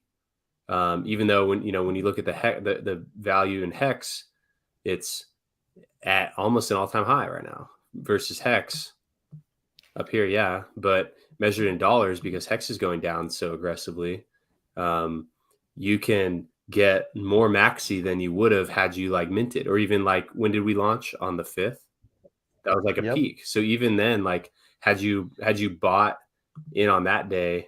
Even though when you look at the value in Hex, it's at almost an all-time high right now versus Hex up here. Yeah. But measured in dollars, because Hex is going down so aggressively, you can get more Maxi than you would have had you like minted, or even like, when did we launch? On the 5th? That was like a peak. So even then, like, had you bought in on that day,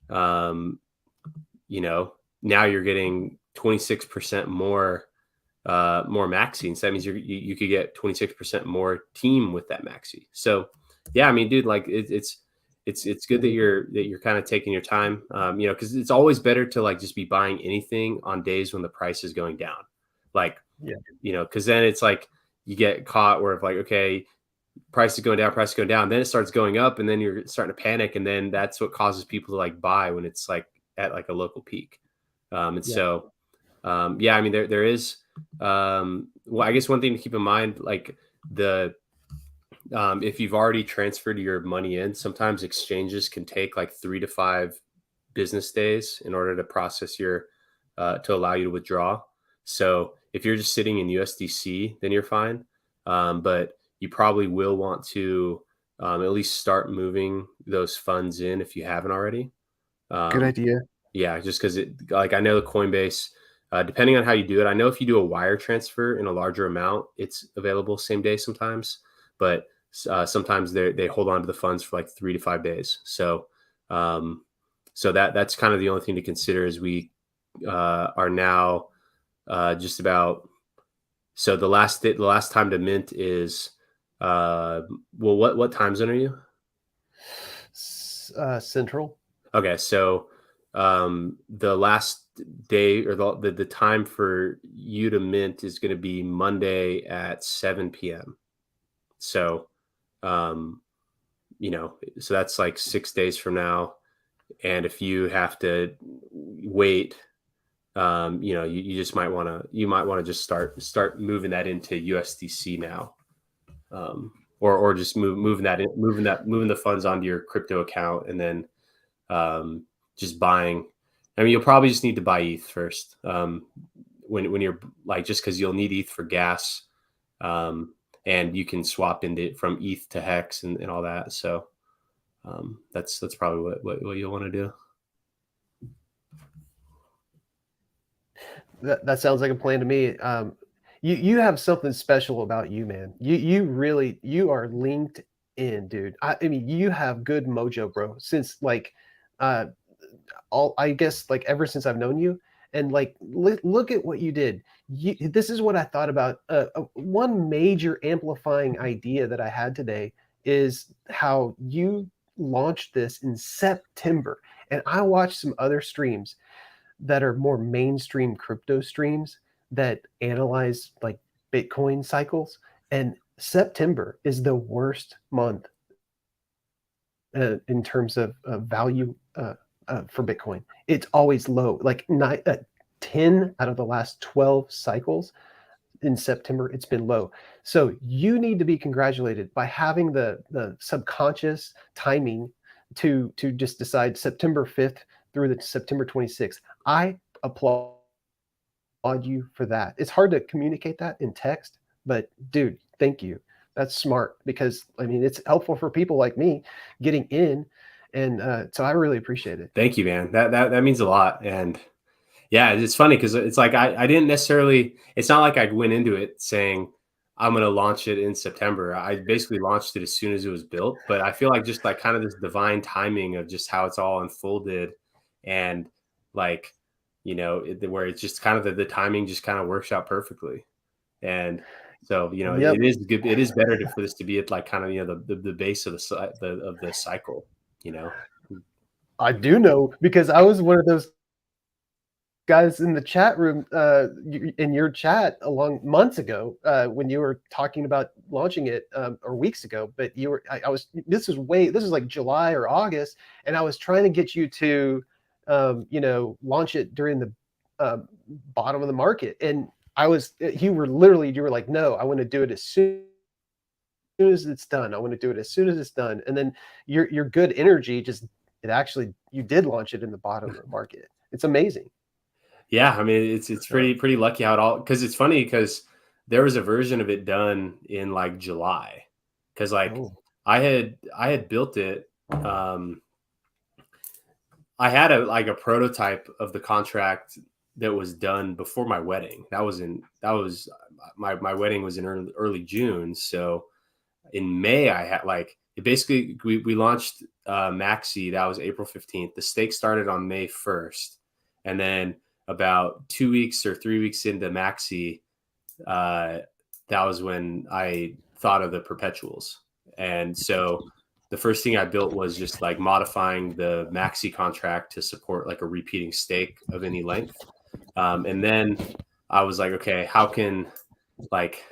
you know, now you're getting 26% more Maxi. And so that means you could get 26% more team with that Maxi. So yeah, I mean, dude, like it's it's good that you're kind of taking your time, you know, because it's always better to like just be buying anything on days when the price is going down, like, Yeah. you know, because then it's like you get caught where it's like, okay, price is going down, price is going down, then it starts going up, and then you're starting to panic, and then that's what causes people to like buy when it's like at like a local peak. And Yeah. so, yeah, I mean, there is, well, I guess one thing to keep in mind, like the if you've already transferred your money in, sometimes exchanges can take like 3 to 5 business days in order to process your to allow you to withdraw. So if you're just sitting in USDC, then you're fine. But you probably will want to at least start moving those funds in if you haven't already. Good Um, idea. yeah, just because it, like, I know the Coinbase, depending on how you do it, I know if you do a wire transfer in a larger amount, it's available same day sometimes, but sometimes they hold on to the funds for like 3 to 5 days. So, so that's kind of the only thing to consider as we are now just about. So the last time to mint is well, what time zone are you? Central. Okay, so the last day or the time for you to mint is going to be Monday at 7 p.m. So, um, you know, so that's like 6 days from now. And if you have to wait, you know, you just might want to just start moving that into USDC now, or just moving the funds onto your crypto account, and then just buying. I mean, you'll probably just need to buy ETH first, when you're like, just because you'll need ETH for gas, and you can swap into from ETH to Hex and all that. So that's probably what you'll want to do. That sounds like a plan to me. You have something special about you, man. You really you are linked in, dude. I mean, you have good mojo, bro. Since like, uh, all I guess like ever since I've known you, and like look at what you did. This is what I thought about. One major amplifying idea that I had today is how you launched this in September, and I watched some other streams that are more mainstream crypto streams that analyze like Bitcoin cycles. And September is the worst month in terms of value for Bitcoin. It's always low, like 10 out of the last 12 cycles in September, it's been low. So you need to be congratulated by having the subconscious timing to just decide September 5th through the September 26th. I applaud you for that. It's hard to communicate that in text, but dude, thank you. That's smart, because I mean it's helpful for people like me getting in, and so I really appreciate it. Thank you, man. That means a lot. And yeah, it's funny because it's like I didn't necessarily. It's not like I went into it saying I'm going to launch it in September. I basically launched it as soon as it was built. But I feel like just like kind of this divine timing of just how it's all unfolded, and like, you know, where it's just kind of the timing just kind of works out perfectly. And so, you know, Yep. it is good. It is better for this to be at like kind of, you know, the base of the cycle. You know. I do know, because I was one of those guys in the chat room, in your chat along months ago, when you were talking about launching it, or weeks ago. But you were, I was, this was like July or August, and I was trying to get you to, you know, launch it during the bottom of the market. And you were like, no, I want to do it as soon as it's done. I want to do it as soon as it's done. And then your good energy just, you did launch it in the bottom of the market. It's amazing. Yeah, I mean, it's pretty lucky how it all, because it's funny because there was a version of it done in like July, because like Oh. I had built it. I had a prototype of the contract that was done before my wedding. My wedding was in early June. So in May I had like, it basically, we launched Maxi. That was April 15th. The stake started on May 1st, and then about 2 weeks or 3 weeks into Maxi, that was when I thought of the Perpetuals. And so the first thing I built was just like modifying the maxi contract to support like a repeating stake of any length. And then I was like, okay, how can like,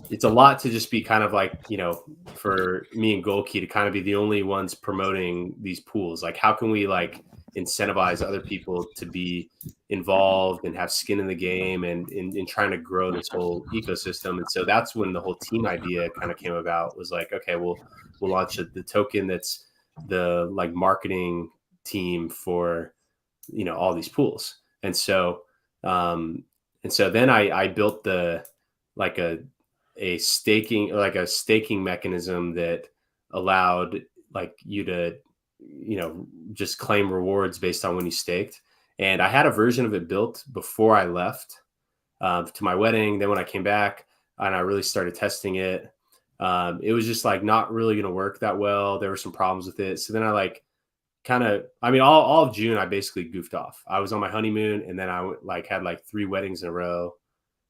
it's a lot to just be kind of like, you know, for me and Golkey to kind of be the only ones promoting these pools. Like, how can we like incentivize other people to be involved and have skin in the game and in trying to grow this whole ecosystem? And so that's when the whole team idea kind of came about, was like, okay, we'll launch the token that's the like marketing team for, you know, all these pools. And so then I built like a staking mechanism that allowed like you to, you know, just claim rewards based on when you staked. And I had a version of it built before I left to my wedding. Then when I came back and I really started testing it, it was just like not really going to work that well. There were some problems with it. So then I like all of June, I basically goofed off. I was on my honeymoon, and then I like had like 3 weddings in a row.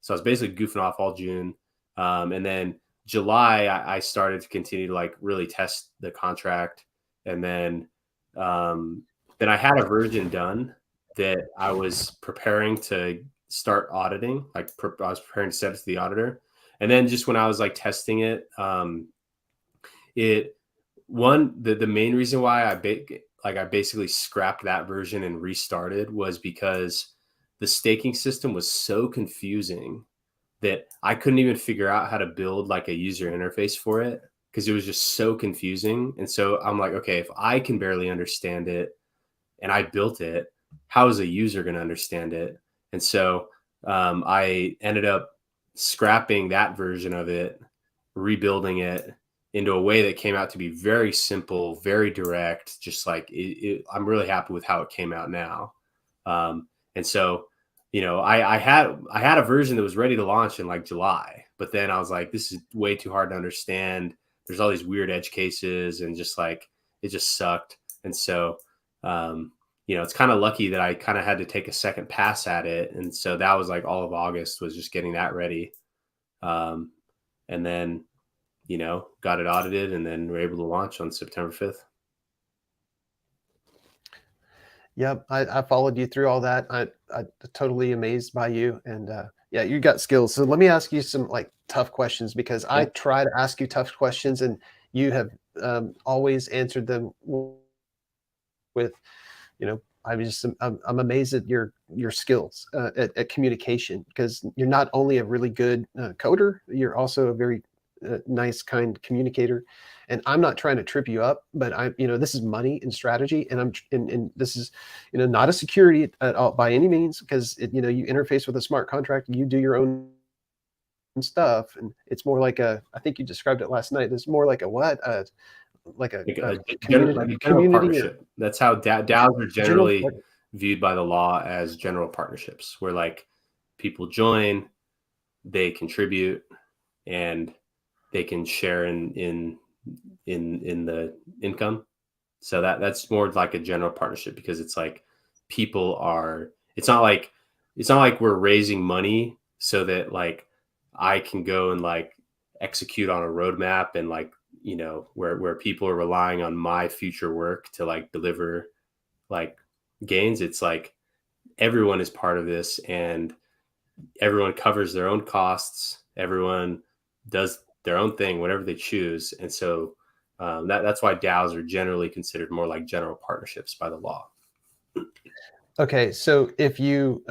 So I was basically goofing off all June. And then July, I started to continue to like really test the contract. And then I had a version done that I was preparing to start auditing. Like I was preparing to set it to the auditor. And then just when I was like testing it, the main reason why I basically scrapped that version and restarted was because the staking system was so confusing that I couldn't even figure out how to build like a user interface for it, because it was just so confusing. And so I'm like, okay, if I can barely understand it and I built it, how is a user going to understand it? And so I ended up scrapping that version of it, rebuilding it into a way that came out to be very simple, very direct, just like I'm really happy with how it came out now. And so, you know, I had a version that was ready to launch in like July, but then I was like, this is way too hard to understand. There's all these weird edge cases, and just like, it just sucked. And so, you know, it's kind of lucky that I kind of had to take a second pass at it. And so that was like all of August was just getting that ready. And then, you know, got it audited, and then we're able to launch on September 5th. Yep, I followed you through all that. I totally amazed by you, and yeah, you got skills. So let me ask you some like tough questions, because I try to ask you tough questions, and you have always answered them with, you know, I'm amazed at your skills at communication, because you're not only a really good coder, you're also a very nice, kind communicator. And I'm not trying to trip you up, but you know, this is money and strategy, and and this is, you know, not a security at all by any means, because you know, you interface with a smart contract, you do your own stuff, and it's more like I think you described it last night. It's more like a general partnership. That's how DAOs are generally viewed by the law, as general partnerships, where like people join, they contribute, and they can share in the income. So that's more like a general partnership, because it's like it's not like we're raising money so that like I can go and like execute on a roadmap, and like, you know, where people are relying on my future work to like deliver like gains. It's like everyone is part of this, and everyone covers their own costs. Everyone does their own thing, whatever they choose. And so that's why DAOs are generally considered more like general partnerships by the law. Okay, so if you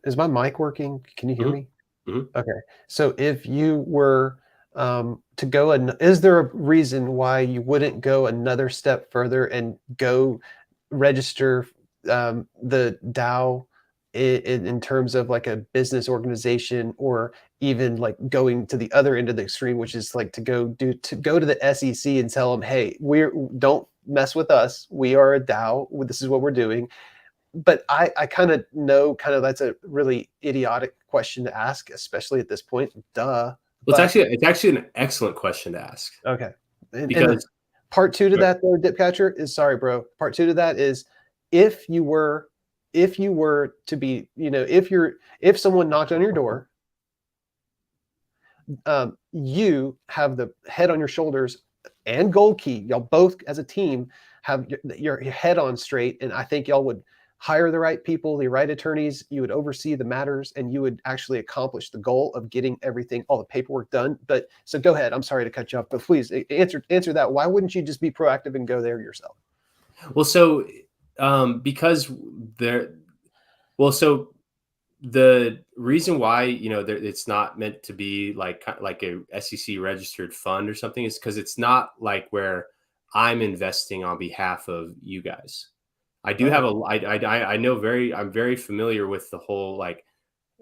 is my mic working? Can you hear me? Mm-hmm. Okay, so if you were to go, is there a reason why you wouldn't go another step further and go register the DAO in terms of like a business organization, or even like going to the other end of the extreme, which is like to go to the SEC and tell them, hey, don't mess with us. We are a DAO. This is what we're doing. But I kind of know that's a really idiotic question to ask, especially at this point. Duh. Well, it's actually an excellent question to ask. Okay. Because part 2 to that, though, Dipcatcher, is, sorry, bro. Part 2 to that is, if you were to be, you know, if someone knocked on your door, you have the head on your shoulders and Gold Key, y'all both as a team have your head on straight, and I think y'all would hire the right people, the right attorneys, you would oversee the matters, and you would actually accomplish the goal of getting everything, all the paperwork done. But so go ahead. I'm sorry to cut you off, but please answer that. Why wouldn't you just be proactive and go there yourself? Well, so because so the reason why, it's not meant to be like a SEC registered fund or something is because it's not like where I'm investing on behalf of you guys. I do have I'm very familiar with the whole, like,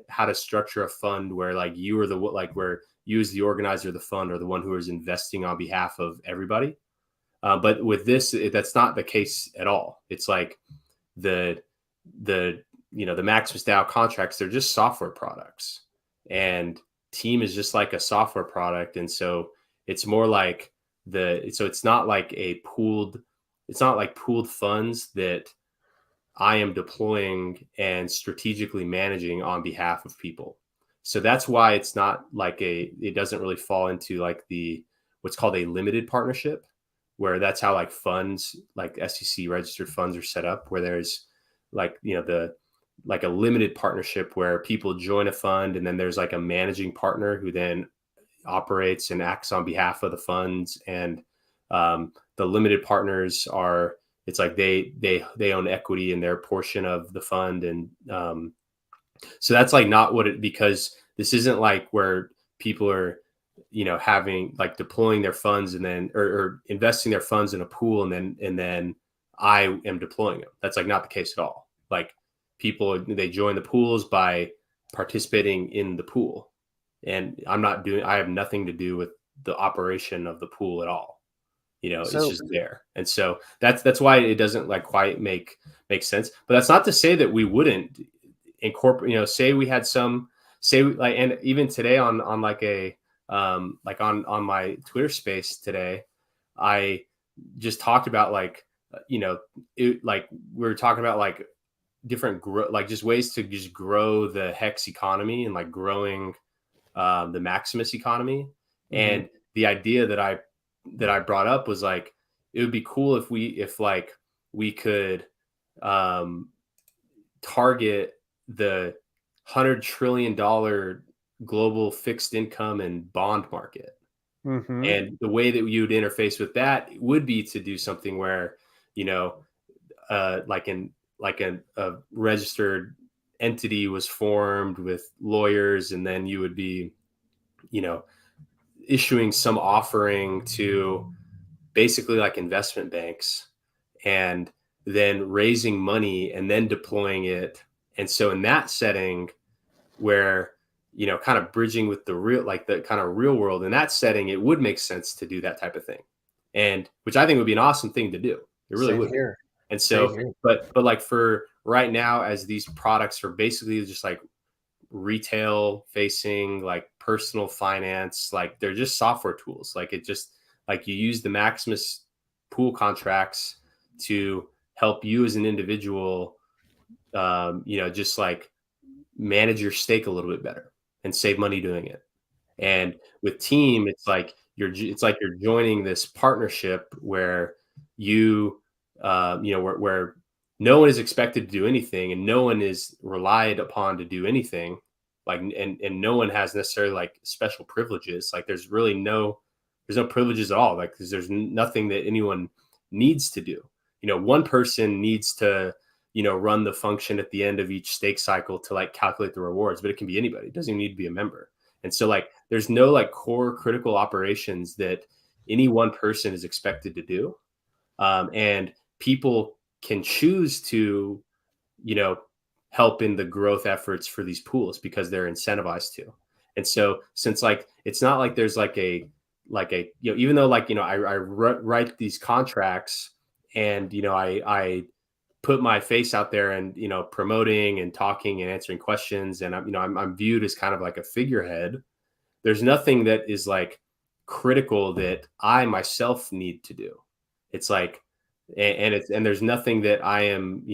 how to structure a fund where, like, you are where you as the organizer of the fund are the one who is investing on behalf of everybody. But with this, that's not the case at all. It's like the Maximus DAO contracts, they're just software products, and Team is just like a software product. And so it's more like it's not like pooled funds that I am deploying and strategically managing on behalf of people. So that's why it's not like it doesn't really fall into like what's called a limited partnership, where that's how like funds, like SEC registered funds, are set up, where there's like, like a limited partnership where people join a fund, and then there's like a managing partner who then operates and acts on behalf of the funds. And the limited partners are, it's like they own equity in their portion of the fund. And so that's like not because this isn't like where people are, having like deploying their funds and then or investing their funds in a pool, and then I am deploying them. That's like not the case at all. Like, people, they join the pools by participating in the pool, and I have nothing to do with the operation of the pool at all. It's just there. And so that's why it doesn't like quite make sense. But that's not to say that we wouldn't incorporate, say we had and even today on like a like on my Twitter space today, I just talked about like, like we were talking about like different like just ways to just grow the Hex economy and like growing the Maximus economy. Mm-hmm. And the idea that I brought up was like, it would be cool if we could target the $100 trillion global fixed income and bond market. Mm-hmm. And the way that you would interface with that would be to do something where, a registered entity was formed with lawyers, and then you would be, issuing some offering to basically like investment banks, and then raising money and then deploying it. And so in that setting where, kind of bridging with the kind of real world, in that setting, it would make sense to do that type of thing. And which I think would be an awesome thing to do. It really would. Here. And so, but like for right now, as these products are basically just like retail facing, like personal finance, like they're just software tools. Like it just, like you use the Maximus pool contracts to help you as an individual, just like manage your stake a little bit better and save money doing it. And with Team, it's like you're joining this partnership where where no one is expected to do anything, and no one is relied upon to do anything. Like, and no one has necessarily like special privileges. Like there's no privileges at all. Like, because there's nothing that anyone needs to do. One person needs to, run the function at the end of each stake cycle to like calculate the rewards, but it can be anybody. It doesn't even need to be a member. And so like, there's no like core critical operations that any one person is expected to do. And people can choose to, help in the growth efforts for these pools because they're incentivized to. And so since like, it's not like there's like a, even though like, I write these contracts and, I put my face out there and, promoting and talking and answering questions. And I'm viewed as kind of like a figurehead. There's nothing that is like critical that I myself need to do. It's like, and there's nothing that I am,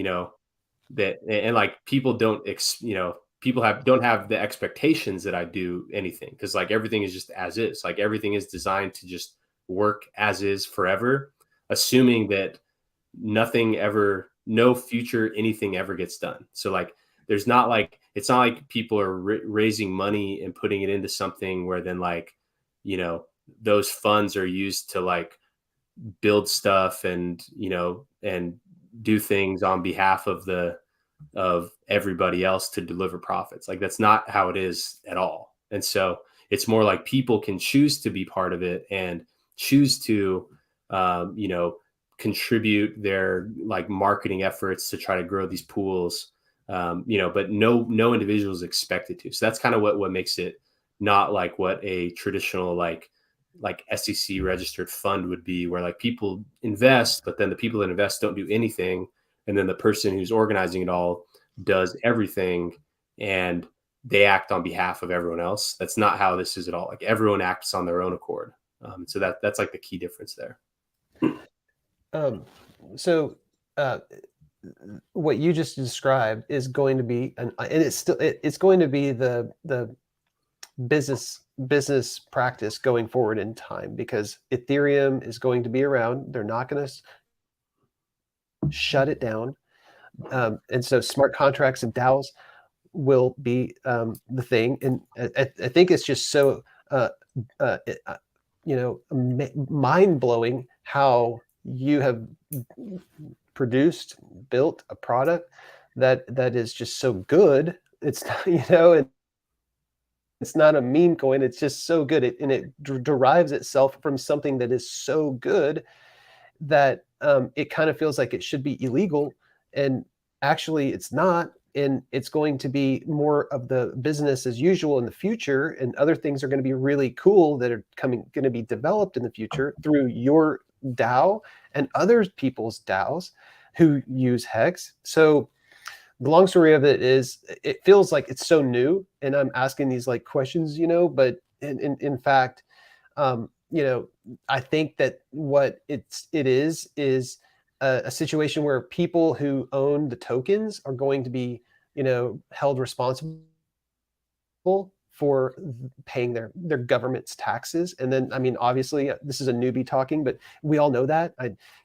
and like people don't, don't have the expectations that I do anything. Cause like everything is just as is. Like everything is designed to just work as is forever, assuming that no future anything ever gets done. So like, it's not like people are raising money and putting it into something where then like, those funds are used to like build stuff and, and do things on behalf of everybody else to deliver profits. Like that's not how it is at all. And so it's more like people can choose to be part of it and choose to, contribute their like marketing efforts to try to grow these pools, but no individual is expected to. So that's kind of what makes it not like what a traditional like SEC registered fund would be, where like people invest, but then the people that invest don't do anything. And then the person who's organizing it all does everything and they act on behalf of everyone else. That's not how this is at all. Like everyone acts on their own accord. So that's like the key difference there. What you just described is going to be, and it's going to be the business practice going forward in time, because Ethereum is going to be around. They're not going to shut it down. And so smart contracts and DAOs will be the thing. And I think it's just so, mind-blowing how you have built a product that is just so good. It's, it's not a meme coin. It's just so good. It derives itself from something that is so good that it kind of feels like it should be illegal. And actually it's not. And it's going to be more of the business as usual in the future. And other things are going to be really cool that are going to be developed in the future through your DAO and other people's DAOs who use Hex. So the long story of it is, it feels like it's so new, and I'm asking these like questions, but in fact, I think that what it is a situation where people who own the tokens are going to be, held responsible for paying their government's taxes. And then, I mean, obviously this is a newbie talking, but we all know that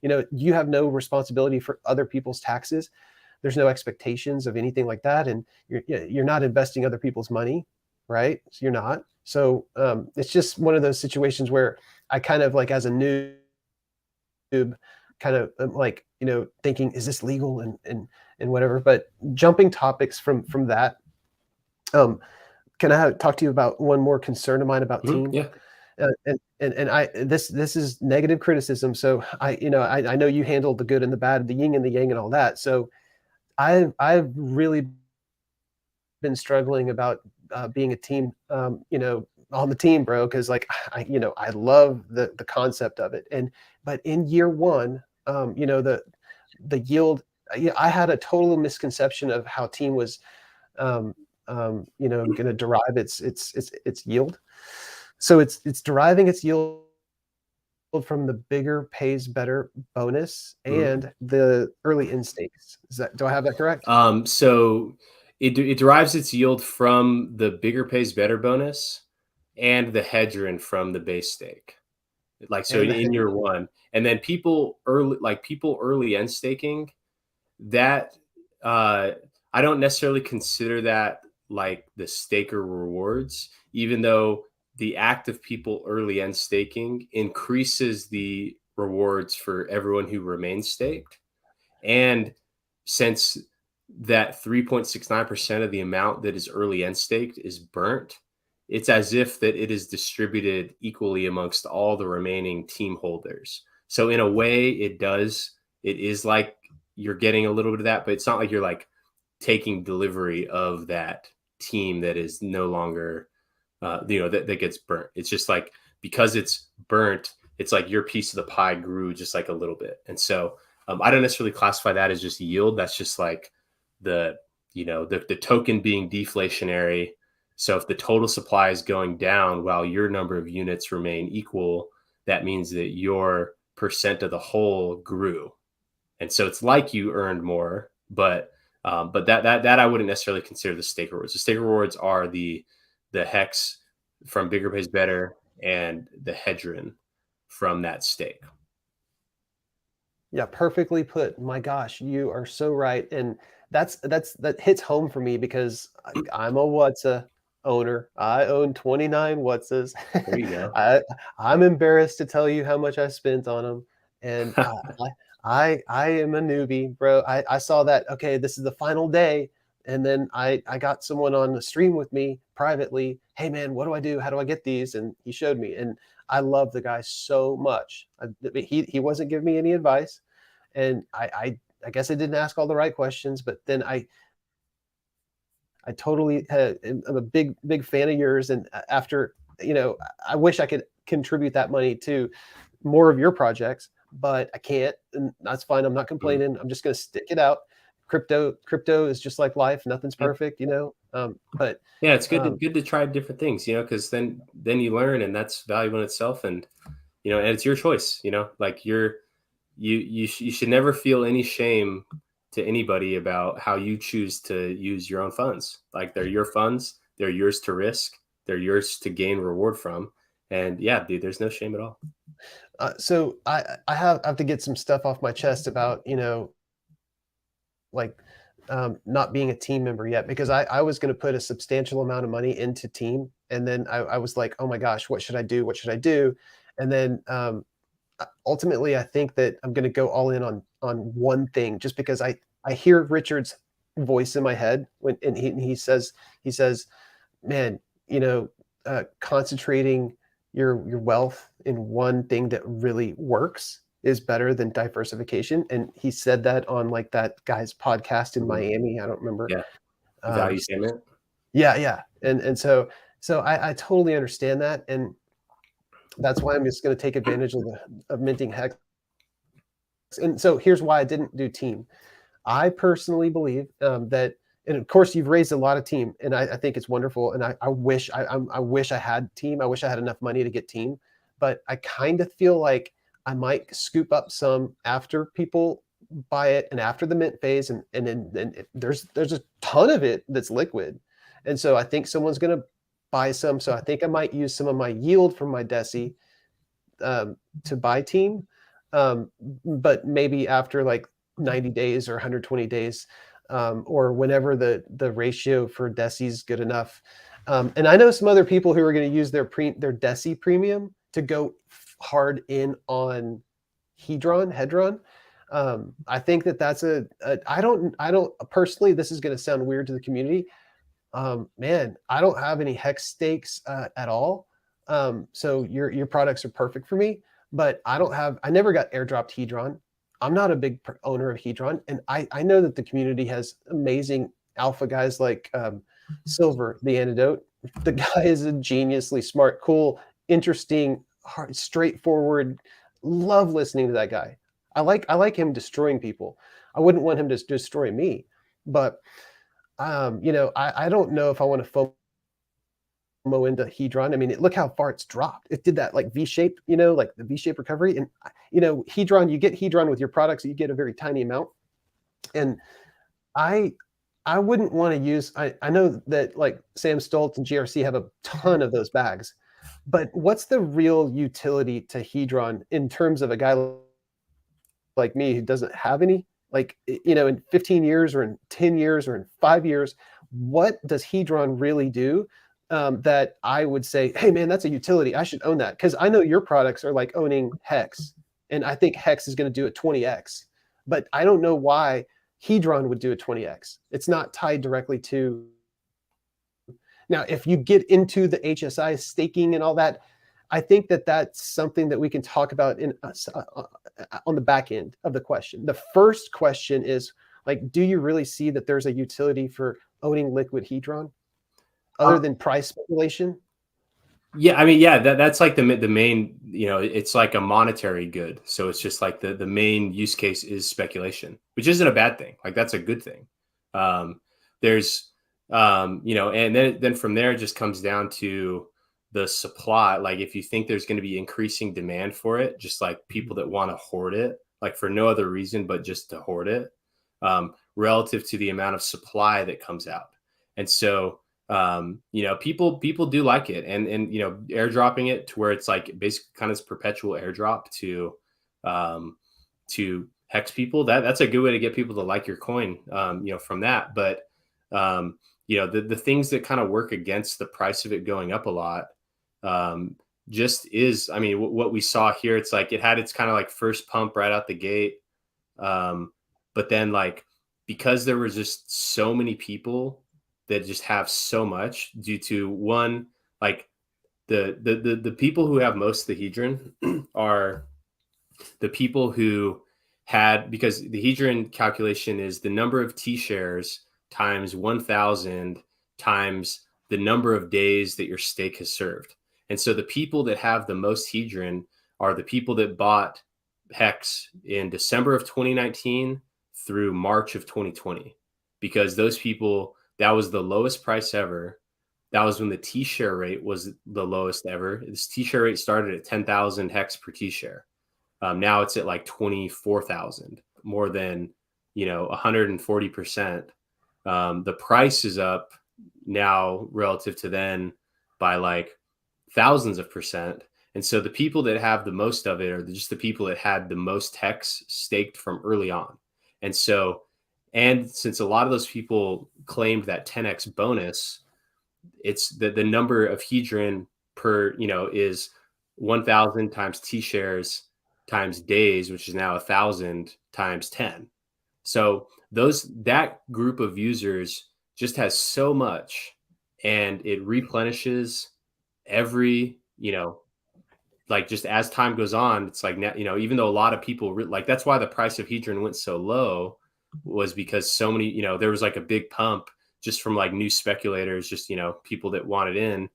you have no responsibility for other people's taxes. There's no expectations of anything like that. And you're not investing other people's money, right? So you're not. So it's just one of those situations where I kind of like, as a noob, kind of like, thinking, is this legal and whatever, but jumping topics from that. Can I talk to you about one more concern of mine about Team? Yeah. And this is negative criticism. So I know you handled the good and the bad, the yin and the yang and all that. So I've really been struggling about being a team, on the team, bro. Cause like, I love the concept of it. But in year one, the yield, I had a total misconception of how Team was, going to derive its yield. So it's deriving its yield from the bigger pays better bonus and the early in stakes. Do I have that correct? So it derives its yield from the bigger pays better bonus and the hedgerin from the base stake. Like, so in year one, and then people early end staking, that I don't necessarily consider that like the staker rewards, even though the act of people early end staking increases the rewards for everyone who remains staked. And since that 3.69% of the amount that is early end staked is burnt, it's as if that it is distributed equally amongst all the remaining team holders. So in a way, it is like you're getting a little bit of that, but it's not like you're like taking delivery of that team that is no longer, that gets burnt. It's just like, because it's burnt, it's like your piece of the pie grew just like a little bit. And so I don't necessarily classify that as just yield. That's just like the token being deflationary. So if the total supply is going down while your number of units remain equal, that means that your percent of the whole grew. And so it's like you earned more, but that I wouldn't necessarily consider the stake rewards. The stake rewards are the hex from bigger pays better and the hedgerin from that stake. Yeah, perfectly put. My gosh, you are so right. And that hits home for me because I'm a Whatsa owner. I own 29 Whatsas. There you go. I'm embarrassed to tell you how much I spent on them. And I am a newbie, bro. I saw that, okay, this is the final day. And then I got someone on the stream with me privately. Hey man, what do I do? How do I get these? And he showed me. And I love the guy so much. He wasn't giving me any advice, and I guess I didn't ask all the right questions. But then I totally am a big fan of yours. And after, I wish I could contribute that money to more of your projects, but I can't, and that's fine. I'm not complaining. I'm just going to stick it out. Crypto is just like life. Nothing's perfect, but yeah, it's good to try different things, because then you learn, and that's valuable in itself. And, and it's your choice, like you should never feel any shame to anybody about how you choose to use your own funds. Like, they're your funds, they're yours to risk, they're yours to gain reward from. And yeah, dude, there's no shame at all. So I have to get some stuff off my chest about, like not being a team member yet, because I was going to put a substantial amount of money into team. And then I was like, oh my gosh, what should I do? What should I do? And then ultimately, I think that I'm going to go all in on one thing, just because I hear Richard's voice in my head and he says, man, concentrating your wealth in one thing that really works is better than diversification. And he said that on like that guy's podcast in Miami. I don't remember. Yeah. Value statement. Yeah. And so I totally understand that. And that's why I'm just going to take advantage of minting Hex. And so here's why I didn't do team. I personally believe that, and of course you've raised a lot of team, and I think it's wonderful. And I wish I had team. I wish I had enough money to get team, but I kind of feel like I might scoop up some after people buy it and after the mint phase, and then there's a ton of it that's liquid, and so I think someone's going to buy some. So I think I might use some of my yield from my Deci to buy team, but maybe after like 90 days or 120 days, or whenever the ratio for Deci is good enough. And I know some other people who are going to use their Deci premium to go hard in on Hedron. I think that's I don't personally, this is going to sound weird to the community. Man, I don't have any Hex stakes at all. So your products are perfect for me, but I never got airdropped Hedron. I'm not a big owner of Hedron. And I know that the community has amazing alpha guys like Silver, the Antidote. The guy is a geniusly smart, cool, interesting, straightforward. Love listening to that guy. I like him destroying people. I wouldn't want him to destroy me, but I don't know if I want to FOMO into Hedron. I mean, look how far it's dropped. It did that like V-shape, like the V-shape recovery. And Hedron, you get Hedron with your products, you get a very tiny amount. And I wouldn't want to use, I know that like Sam Stoltz and GRC have a ton of those bags, but what's the real utility to Hedron in terms of a guy like me who doesn't have any? Like, in 15 years or in 10 years or in 5 years, what does Hedron really do that I would say, hey man, that's a utility, I should own that? Because I know your products are like owning Hex, and I think Hex is going to do a 20x, but I don't know why Hedron would do a 20x. It's not tied directly to. Now, if you get into the HSI staking and all that, I think that that's something that we can talk about on the back end of the question. The first question is, like, do you really see that there's a utility for owning liquid Hedron other than price speculation? Yeah, I mean, yeah, that's like the main, it's like a monetary good. So it's just like the main use case is speculation, which isn't a bad thing. Like, that's a good thing. There's, and then from there, it just comes down to the supply. Like, if you think there's going to be increasing demand for it, just like people that want to hoard it, like for no other reason, but just to hoard it, relative to the amount of supply that comes out. And so, you know, people do like it, and you know, airdropping it to where it's like basically kind of this perpetual airdrop to hex people. That's a good way to get people to like your coin. You know, from that, but you know, the things that kind of work against the price of it going up a lot, just is, I mean, what we saw here, it's like it had its kind of like first pump right out the gate, but then like because there was just so many people that just have so much due to one, like the people who have most of the hedron are the people who had, because the hedron calculation is the number of T shares times 1,000 times the number of days that your stake has served. And so the people that have the most hedron are the people that bought Hex in December of 2019 through March of 2020, because those people, that was the lowest price ever. That was when the T share rate was the lowest ever. This T share rate started at 10,000 Hex per T share. Now it's at like 24,000, more than, you know, 140%. The price is up now relative to then by like thousands of percent. And so the people that have the most of it are just the people that had the most Hex staked from early on. And so, and since a lot of those people claimed that 10x bonus, it's the number of hedron per, you know, is 1,000 times T shares times days, which is now 1,000 times 10. So that group of users just has so much, and it replenishes every, you know, like just as time goes on. It's like, you know, even though a lot of people like, that's why the price of hedron went so low, was because so many, you know, there was like a big pump just from like new speculators, just, you know, people that wanted in,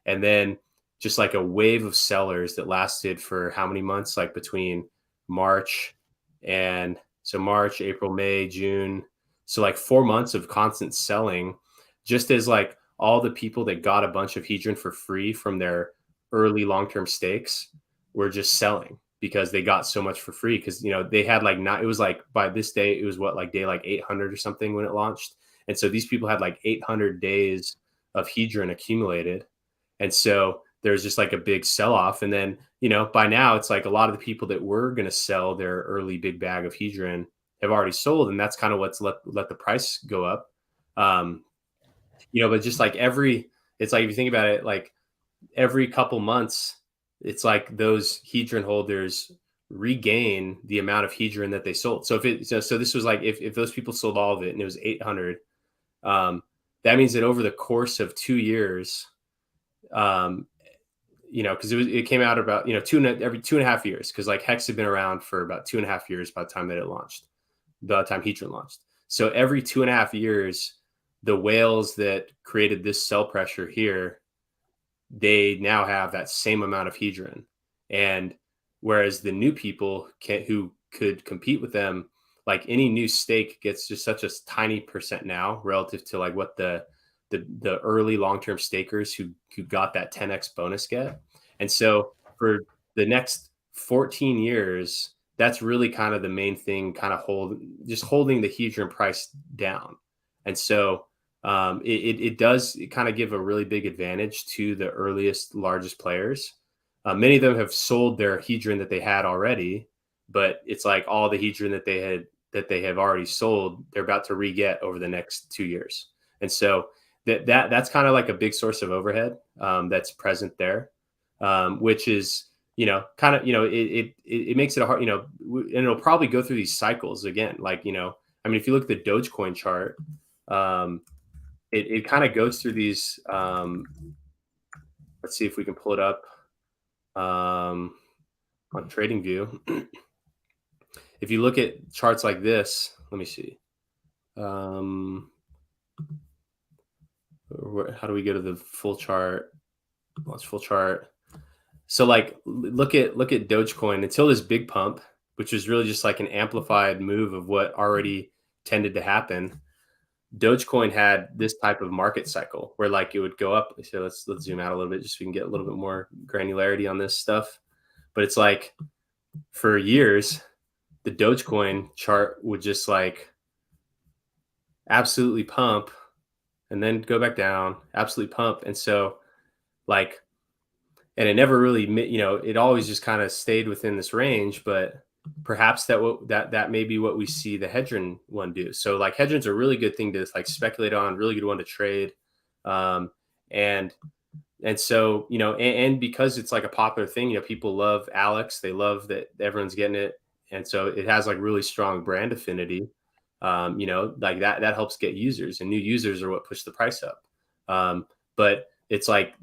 and then just like a wave of sellers that lasted for how many months, like between March and so March, April, May, June. So like 4 months of constant selling, just as like all the people that got a bunch of hedron for free from their early long-term stakes were just selling because they got so much for free. Because, you know, they had like, not, it was like by this day, it was what, like day like 800 or something when it launched. And so these people had like 800 days of hedron accumulated. And so there's just like a big sell off. And then, you know, by now it's like a lot of the people that were going to sell their early big bag of hedron have already sold. And that's kind of what's let the price go up. You know, but just like it's like, if you think about it, like every couple months, it's like those hedron holders regain the amount of hedron that they sold. So so this was like, if those people sold all of it and it was 800, that means that over the course of 2 years, you know, because it came out about, you know, every 2.5 years, because like Hex had been around for about 2.5 years by the time that it launched, by the time hedron launched. So every 2.5 years, the whales that created this sell pressure here, they now have that same amount of hedron. And whereas the new people who could compete with them, like any new stake gets just such a tiny percent now relative to like what the early long-term stakers who got that 10x bonus get. And so for the next 14 years, that's really kind of the main thing, kind of holding the hedron price down. And so it does kind of give a really big advantage to the earliest, largest players. Many of them have sold their hedron that they had already, but it's like all the hedron that they have already sold, they're about to re-get over the next 2 years. And so that's kind of like a big source of overhead that's present there, which is, you know, kind of, you know, it makes it hard, you know, and it'll probably go through these cycles again. Like, you know, I mean, if you look at the Dogecoin chart, it kind of goes through these. Let's see if we can pull it up on TradingView. If you look at charts like this, let me see. How do we go to the full chart? Let's full chart. So like, look at Dogecoin until this big pump, which is really just like an amplified move of what already tended to happen. Dogecoin had this type of market cycle where like it would go up. So let's zoom out a little bit just so we can get a little bit more granularity on this stuff. But it's like for years, the Dogecoin chart would just like absolutely pump, and then go back down, absolutely pump. And so like, and it never really, it always just kind of stayed within this range, but perhaps that may be what we see the Hedron one do. So like Hedron's a really good thing to like speculate on, really good one to trade. And so, and because it's like a popular thing, people love Alex, they love that everyone's getting it. And so it has like really strong brand affinity. Like that helps get users, and new users are what push the price up. But it's like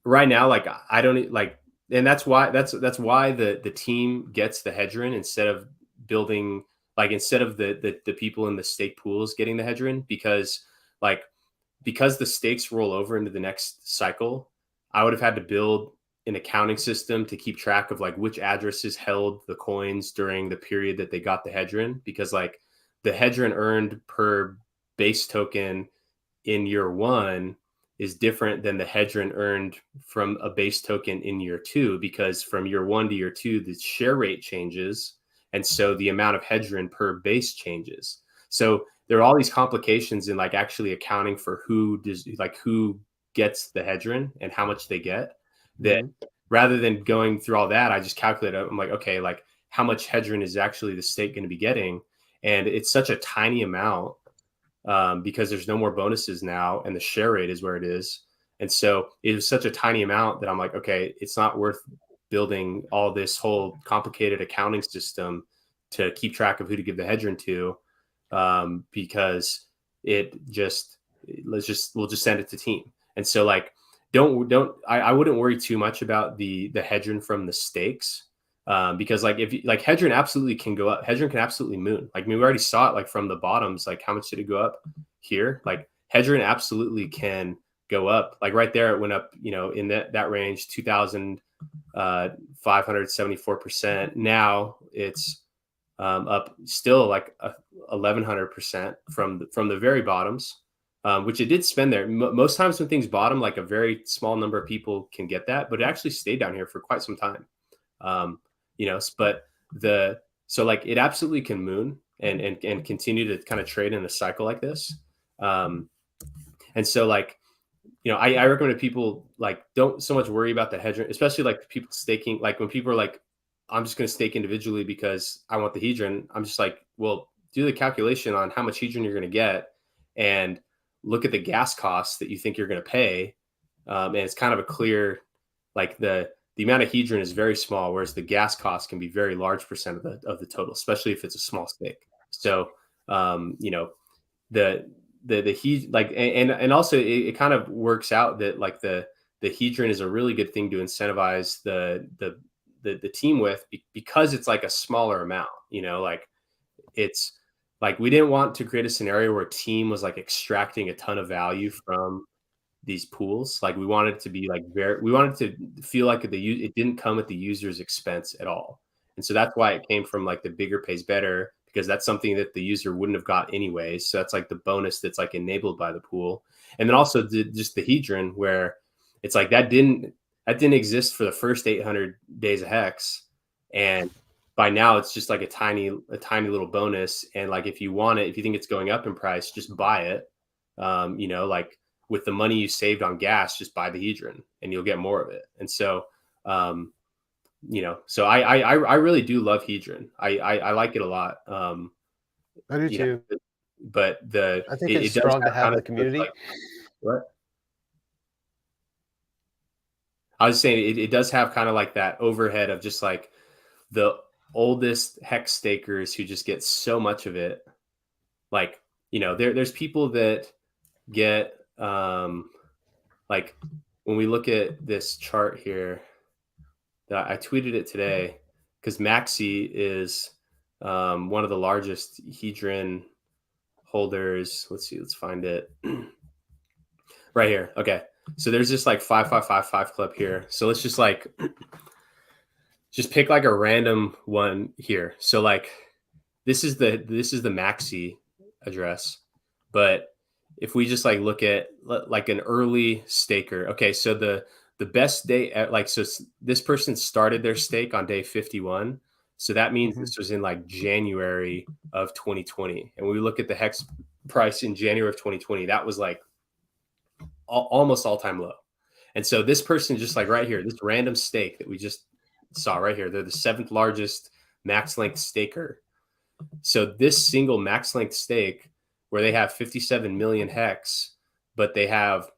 right now, like I don't like, and that's why the team gets the Hedron instead of building, like instead of the people in the stake pools getting the Hedron, because the stakes roll over into the next cycle, I would have had to build an accounting system to keep track of like which addresses held the coins during the period that they got the Hedron, because like the Hedron earned per base token in year 1 is different than the Hedron earned from a base token in year 2, because from year 1 to year 2, the share rate changes. And so the amount of Hedron per base changes. So there are all these complications in like actually accounting for who gets the Hedron and how much they get, that rather than going through all that, I just calculated. I'm like, okay, like how much Hedron is actually the stake going to be getting? And it's such a tiny amount, because there's no more bonuses now and the share rate is where it is. And so it was such a tiny amount that I'm like, okay, it's not worth building all this whole complicated accounting system to keep track of who to give the Hedron to. Because we'll just send it to team. And so like, I wouldn't worry too much about the Hedron from the stakes, because like if like Hedron absolutely can go up, Hedron can absolutely moon. Like, I mean, we already saw it like from the bottoms, like how much did it go up here? Like Hedron absolutely can go up. Like right there, it went up, in that range, 2,574%. Now it's up still like 1,100% from the very bottoms, which it did spend there. Most times when things bottom, like a very small number of people can get that, but it actually stayed down here for quite some time. So like it absolutely can moon and continue to kind of trade in a cycle like this. And so like, I recommend people like don't so much worry about the Hedron, especially like people staking. Like when people are like, I'm just going to stake individually because I want the Hedron. I'm just like, well, do the calculation on how much Hedron you're going to get and look at the gas costs that you think you're going to pay. And it's kind of a clear, like the amount of Hedron is very small, whereas the gas cost can be very large percent of the total, especially if it's a small stake. So, the Hedron, like, and also it kind of works out that like the Hedron is a really good thing to incentivize the team with, because it's like a smaller amount, like it's like, we didn't want to create a scenario where a team was like extracting a ton of value from these pools. Like we wanted it to be like we wanted to feel like it didn't come at the user's expense at all. And so that's why it came from like the bigger pays better, because that's something that the user wouldn't have got anyways. So that's like the bonus that's like enabled by the pool. And then also just the Hedron, where it's like that didn't exist for the first 800 days of Hex, and by now it's just like a tiny little bonus. And like if you want it, if you think it's going up in price, just buy it. Like with the money you saved on gas, just buy the Hedron and you'll get more of it. And so so I really do love Hedron. I like it a lot. I do too. But I think it's strong to have the community. Like, what? I was saying it does have kind of like that overhead of just like the oldest Hex stakers who just get so much of it. Like, there's people that get like when we look at this chart here, that I tweeted it today, because Maxi is one of the largest Hedron holders. Let's see, let's find it right here. Okay, so there's this like 5555 club here. So let's just like pick like a random one here. So like this is the Maxi address, but if we just like look at like an early staker, okay, so the best day at like, so this person started their stake on day 51. So that means this was in like January of 2020. And when we look at the Hex price in January of 2020, that was like almost all-time low. And so this person, just like right here, this random stake that we just saw right here, they're the 7th largest max length staker. So this single max length stake, where they have 57 million hex, but they have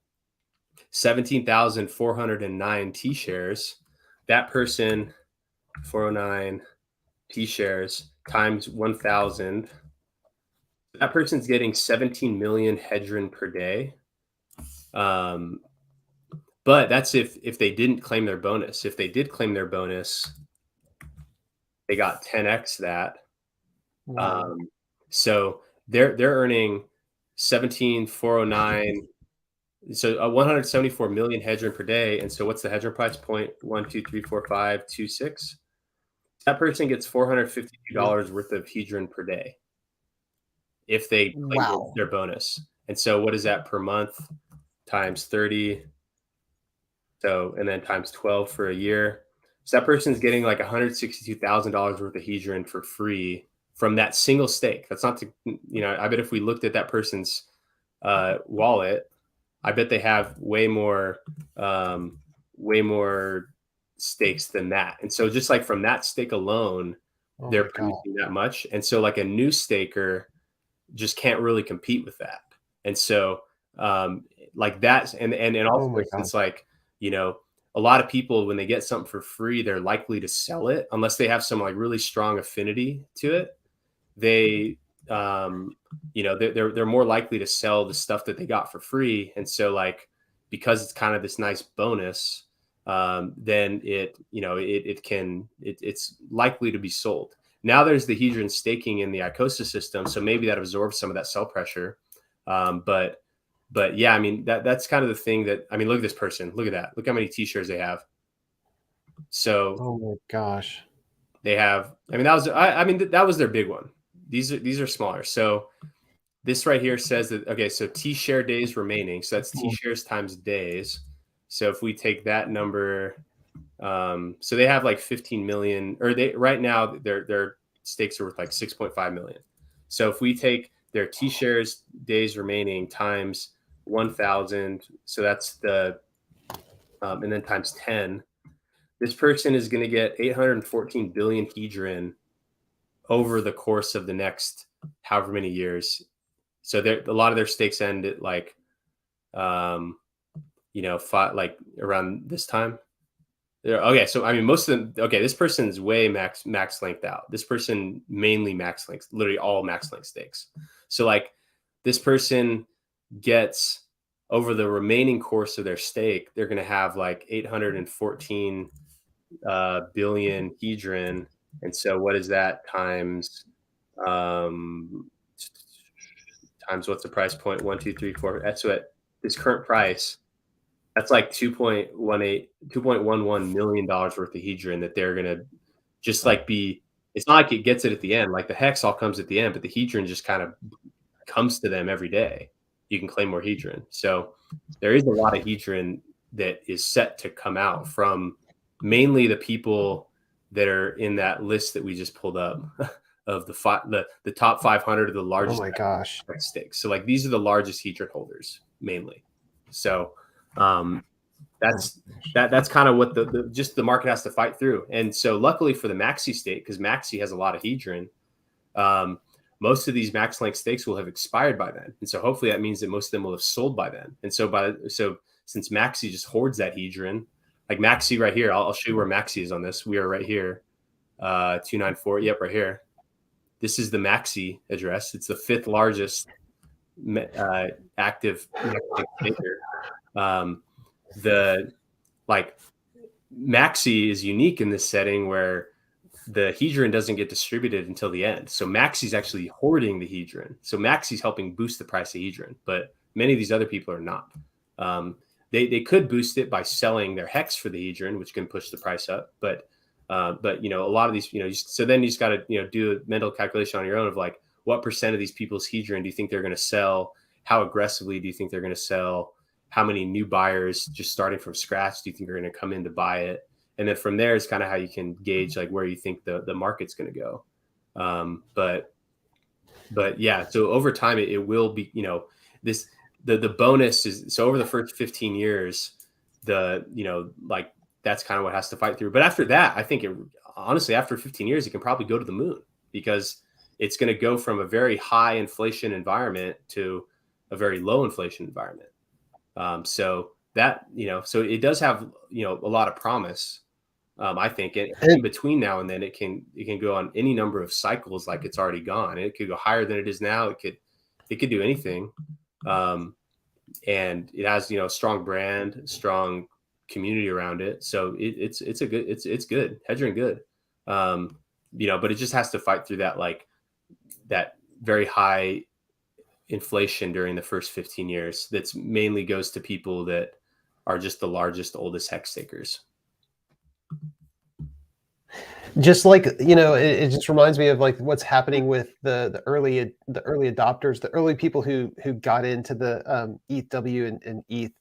17,409 T shares, that person, 409 T shares times 1,000, that person's getting 17 million hedron per day. But that's if they didn't claim their bonus. If they did claim their bonus, they got 10x that. Wow. So they're earning 17,409. So 174 million hedron per day. And so what's the hedron price? 0.1234526. That person gets $452 worth of hedron per day if they claim Wow. their bonus. And so what is that per month? Times 30. So, and then times 12 for a year. So that person's getting like $162,000 worth of hedron for free from that single stake. That's not to, I bet if we looked at that person's wallet, I bet they have way more stakes than that. And so just like from that stake alone, they're producing that much. And so like a new staker just can't really compete with that. And so like that, and also since like, a lot of people, when they get something for free, they're likely to sell it unless they have some like really strong affinity to it. They, they're more likely to sell the stuff that they got for free. And so like, because it's kind of this nice bonus, then it's likely to be sold. Now there's the hedron staking in the ICOSA system. So maybe that absorbs some of that sell pressure. But yeah, I mean, that's kind of the thing that, I mean, look at this person. Look at that. Look how many T-shares they have. So, oh my gosh, they have, I mean, that was their big one. These are smaller. So this right here says that, okay, so T-share days remaining. So that's T-shares times days. So if we take that number, so they have like 15 million, or right now their stakes are worth like 6.5 million. So if we take their T-shares days remaining times 1,000, so that's the, and then times 10, this person is going to get 814 billion hedron over the course of the next however many years. So a lot of their stakes end at like, like around this time. Okay, so I mean, most of them. Okay, this person's way max length out. This person mainly max length, literally all max length stakes. So like, this person gets over the remaining course of their stake, they're going to have like 814 billion hedron. And so what is that times what's the price point? 1, 2, 3, 4. That's what this current price. That's like $2.11 million worth of hedron that they're gonna just like be. It's not like it gets it at the end. Like the hex all comes at the end, but the hedron just kind of comes to them every day. You can claim more hedron. So there is a lot of hedron that is set to come out from mainly the people that are in that list that we just pulled up of the top 500 of the largest stakes. So like these are the largest hedron holders mainly. So that's kind of what the market has to fight through. And so luckily for the Maxi stake, because Maxi has a lot of hedron, most of these max length stakes will have expired by then. And so hopefully that means that most of them will have sold by then. And so since Maxi just hoards that hedron, like Maxi right here, I'll show you where Maxi is on this. We are right here, 294. Yep, right here. This is the Maxi address. It's the 5th largest active staker. Maxi is unique in this setting where the hedron doesn't get distributed until the end. So Maxi's actually hoarding the hedron. So Maxi's helping boost the price of hedron, but many of these other people are not. They could boost it by selling their hex for the hedron, which can push the price up. But a lot of these, so then you just got to do a mental calculation on your own of like, what percent of these people's hedron do you think they're going to sell? How aggressively do you think they're going to sell? How many new buyers just starting from scratch do you think are going to come in to buy it? And then from there is kind of how you can gauge like where you think the market's going to go. But But yeah, so over time it will be, this the bonus is, so over the first 15 years, like that's kind of what has to fight through. But after that, I think honestly, after 15 years, it can probably go to the moon, because it's going to go from a very high inflation environment to a very low inflation environment. So that, so it does have, a lot of promise. I think in between now and then, it can go on any number of cycles, like it's already gone. It could go higher than it is now. It could do anything. And it has, strong brand, strong community around it. So it's good. Hedgering good. But it just has to fight through that very high inflation during the first 15 years. That's mainly goes to people that are just the largest, oldest hex stakers. Just like, it just reminds me of like what's happening with the early adopters, the early people who got into the ETH W and ETH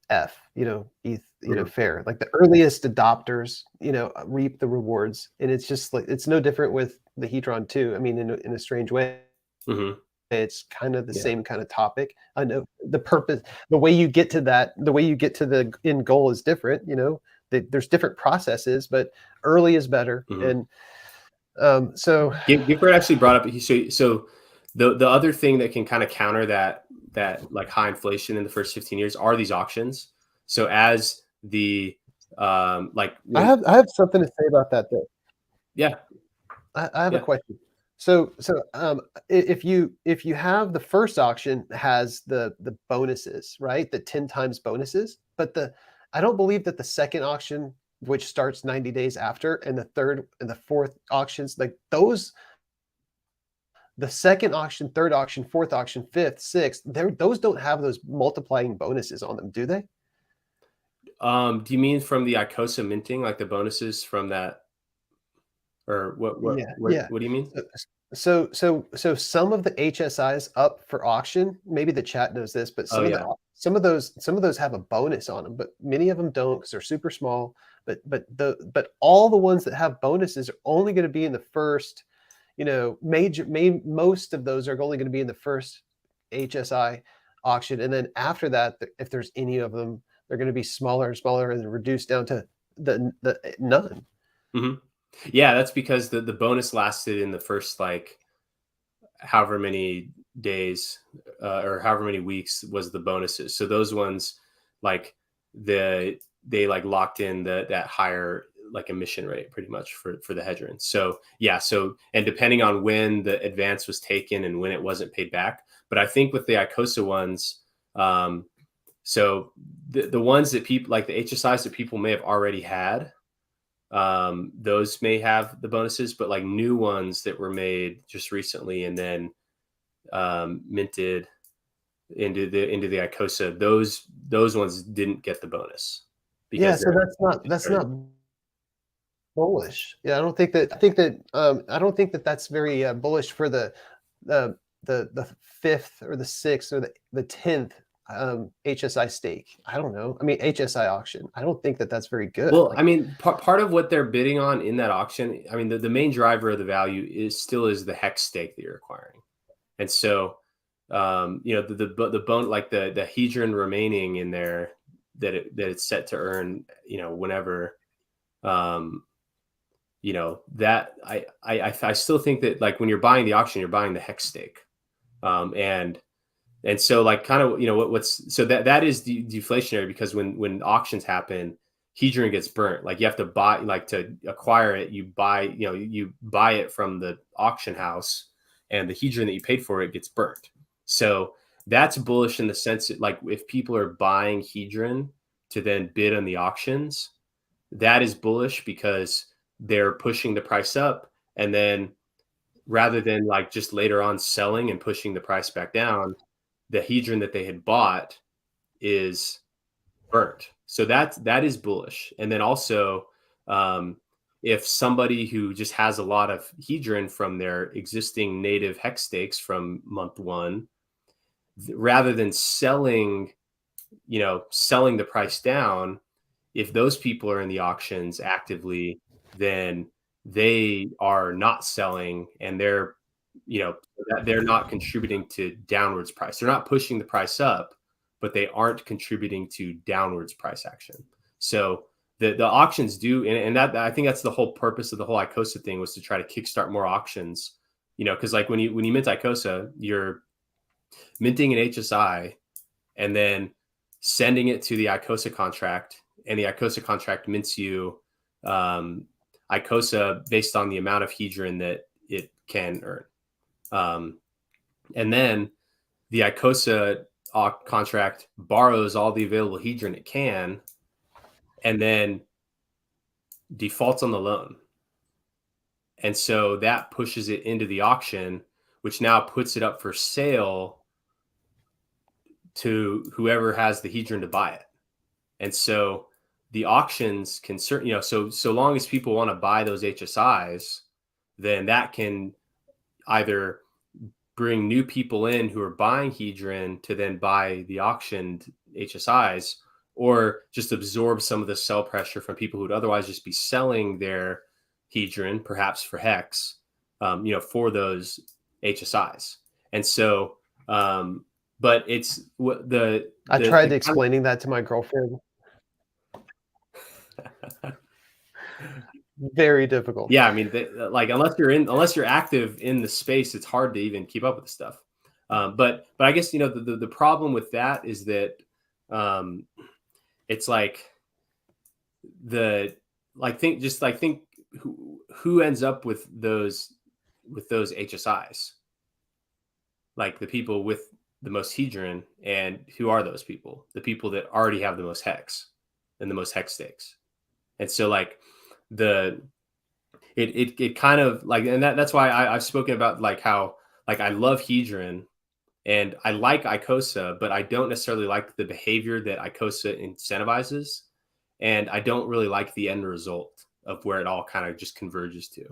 F, ETH, fair, like the earliest adopters, reap the rewards. And it's just like, it's no different with the Hedron too. I mean, in a strange way. Mm-hmm. It's kind of the same kind of topic. I know the purpose, the way you get to the end goal is different. There's different processes, but early is better. Mm-hmm. And so Gifford actually brought up, so the other thing that can kind of counter that like high inflation in the first 15 years are these auctions. So as the I have something to say about that though. Yeah, I have a question. So if you have the first auction has the bonuses, right? The 10 times bonuses, but I don't believe that the second auction, which starts 90 days after, and the third and the fourth auctions, like those, the second auction, third auction, fourth auction, fifth, sixth, those don't have those multiplying bonuses on them, do they? Do you mean from the Icosa minting, like the bonuses from that? Or what do you mean? So some of the HSIs up for auction, maybe the chat knows this, but some of those have a bonus on them, but many of them don't because they're super small. But all the ones that have bonuses are only going to be in the first, most of those are only going to be in the first HSI auction, and then after that, if there's any of them, they're going to be smaller and smaller and reduced down to the none. Mm-hmm. Yeah, that's because the bonus lasted in the first like however many days or however many weeks was the bonuses. So those ones, like they like locked in that higher like emission rate pretty much for the Hedron. So yeah, and depending on when the advance was taken and when it wasn't paid back. But I think with the Icosa ones, so the ones that people like the HSIs that people may have already had, those may have the bonuses, but like new ones that were made just recently and then minted into the Icosa, those ones didn't get the bonus. Because so that's not bullish. Yeah, I don't think that that's very bullish for the fifth or the sixth or the 10th HSI stake. I don't know. I mean, HSI auction. I don't think that that's very good. Well, I mean, part of what they're bidding on in that auction, I mean, the main driver of the value still is the hex stake that you're acquiring. And so, the bone, like the Hedron remaining in there that it's set to earn, whenever, that I still think that like when you're buying the auction, you're buying the hex stake. And so like kind of, so that is deflationary because when auctions happen, Hedron gets burnt. Like you have to buy, like to acquire it, you buy it from the auction house and the Hedron that you paid for it gets burnt. So that's bullish in the sense that like if people are buying Hedron to then bid on the auctions, that is bullish because they're pushing the price up. And then rather than like just later on selling and pushing the price back down, the Hedron that they had bought is burnt. So that is bullish. And then also, if somebody who just has a lot of Hedron from their existing native hex stakes from month one, rather than selling the price down, if those people are in the auctions actively, then they are not selling and they're that they're not contributing to downwards price. They're not pushing the price up, but they aren't contributing to downwards price action. So the auctions do, and that, I think that's the whole purpose of the whole ICOSA thing, was to try to kickstart more auctions. Because like when you mint ICOSA, you're minting an HSI and then sending it to the ICOSA contract, and the ICOSA contract mints you ICOSA based on the amount of hedron that it can earn. And then the ICOSA contract borrows all the available hedron it can, and then defaults on the loan. And so that pushes it into the auction, which now puts it up for sale to whoever has the hedron to buy it. And so the auctions can certainly, so long as people want to buy those HSIs, then that can either bring new people in who are buying hedron to then buy the auctioned HSIs, or just absorb some of the sell pressure from people who would otherwise just be selling their hedron, perhaps for hex, for those HSIs. And so, but it's what I tried explaining that to my girlfriend. Very difficult. Yeah, I mean, like unless you're active in the space, it's hard to even keep up with the stuff. But I guess the problem with that is that it's like think who ends up with those HSIs, like the people with the most hedron. And who are those people? The people that already have the most hex and the most hex stakes. And so like it kind of like, and that's why I've spoken about like how like I love hedron and I like ICOSA, but I don't necessarily like the behavior that ICOSA incentivizes, and I don't really like the end result of where it all kind of just converges to,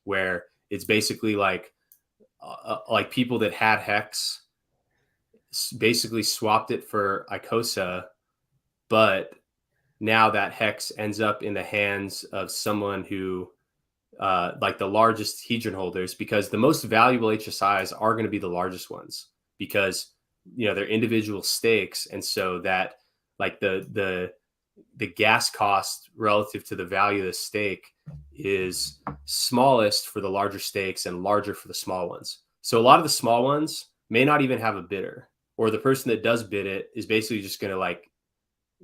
where it's basically like people that had hex basically swapped it for ICOSA, but now that hex ends up in the hands of someone who like the largest hedron holders, because the most valuable HSIs are going to be the largest ones, because they're individual stakes. And so that like the gas cost relative to the value of the stake is smallest for the larger stakes and larger for the small ones. So a lot of the small ones may not even have a bidder, or the person that does bid it is basically just going to like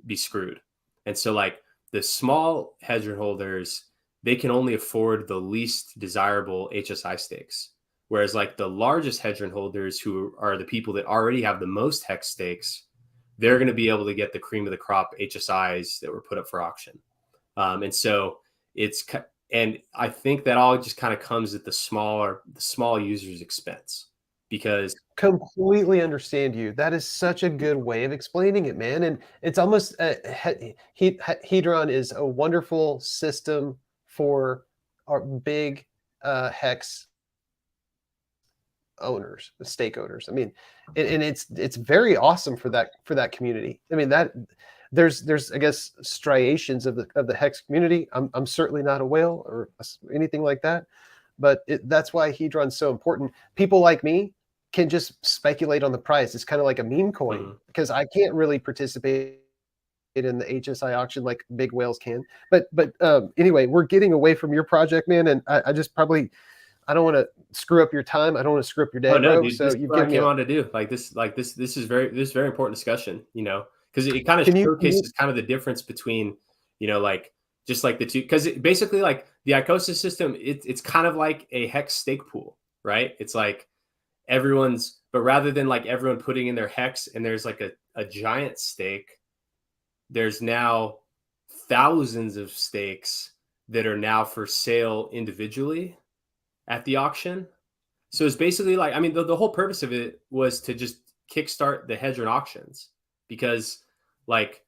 be screwed. And so like the small hedron holders, they can only afford the least desirable HSI stakes. Whereas like the largest hedron holders, who are the people that already have the most hex stakes, they're going to be able to get the cream of the crop HSIs that were put up for auction. And so and I think that all just kind of comes at the small user's expense, because completely understand you. That is such a good way of explaining it, man. And it's almost hedron is a wonderful system for our big hex owners, the stake owners. I mean, and it's very awesome for that community. I mean, that there's I guess striations of the hex community. I'm certainly not a whale or anything like that, but that's why hedron's so important. People like me can just speculate on the price. It's kind of like a meme coin, because I can't really participate in the HSI auction like big whales can. But anyway, we're getting away from your project, man, and I just probably I don't want to screw up your time. I don't want to screw up your day, bro. Dude, so you've given me on to do this is very important discussion, because it kind of showcases kind of the difference between, like just like the two, because basically like the ICOSA system, it's kind of like a hex stake pool, right? It's like but rather than like everyone putting in their hex and there's like a giant stake, there's now thousands of stakes that are now for sale individually at the auction. So it's basically like, I mean, the whole purpose of it was to just kickstart the hedron auctions, because like,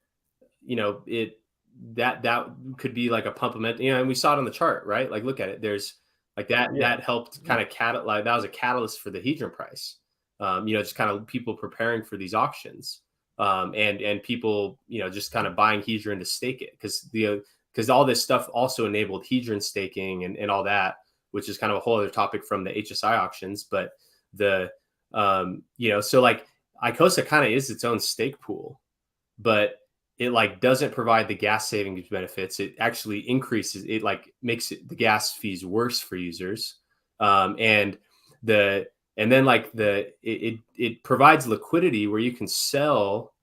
that could be like a pump and we saw it on the chart, right? Like, look at it. There's like that helped kind of that was a catalyst for the hedron price. Just kind of people preparing for these auctions, and people, just kind of buying hedron to stake it, because all this stuff also enabled hedron staking and all that, which is kind of a whole other topic from the HSI auctions. But the, so like ICOSA kind of is its own stake pool, but it like doesn't provide the gas savings benefits. It actually increases, it like makes the gas fees worse for users. And then like it provides liquidity where you can sell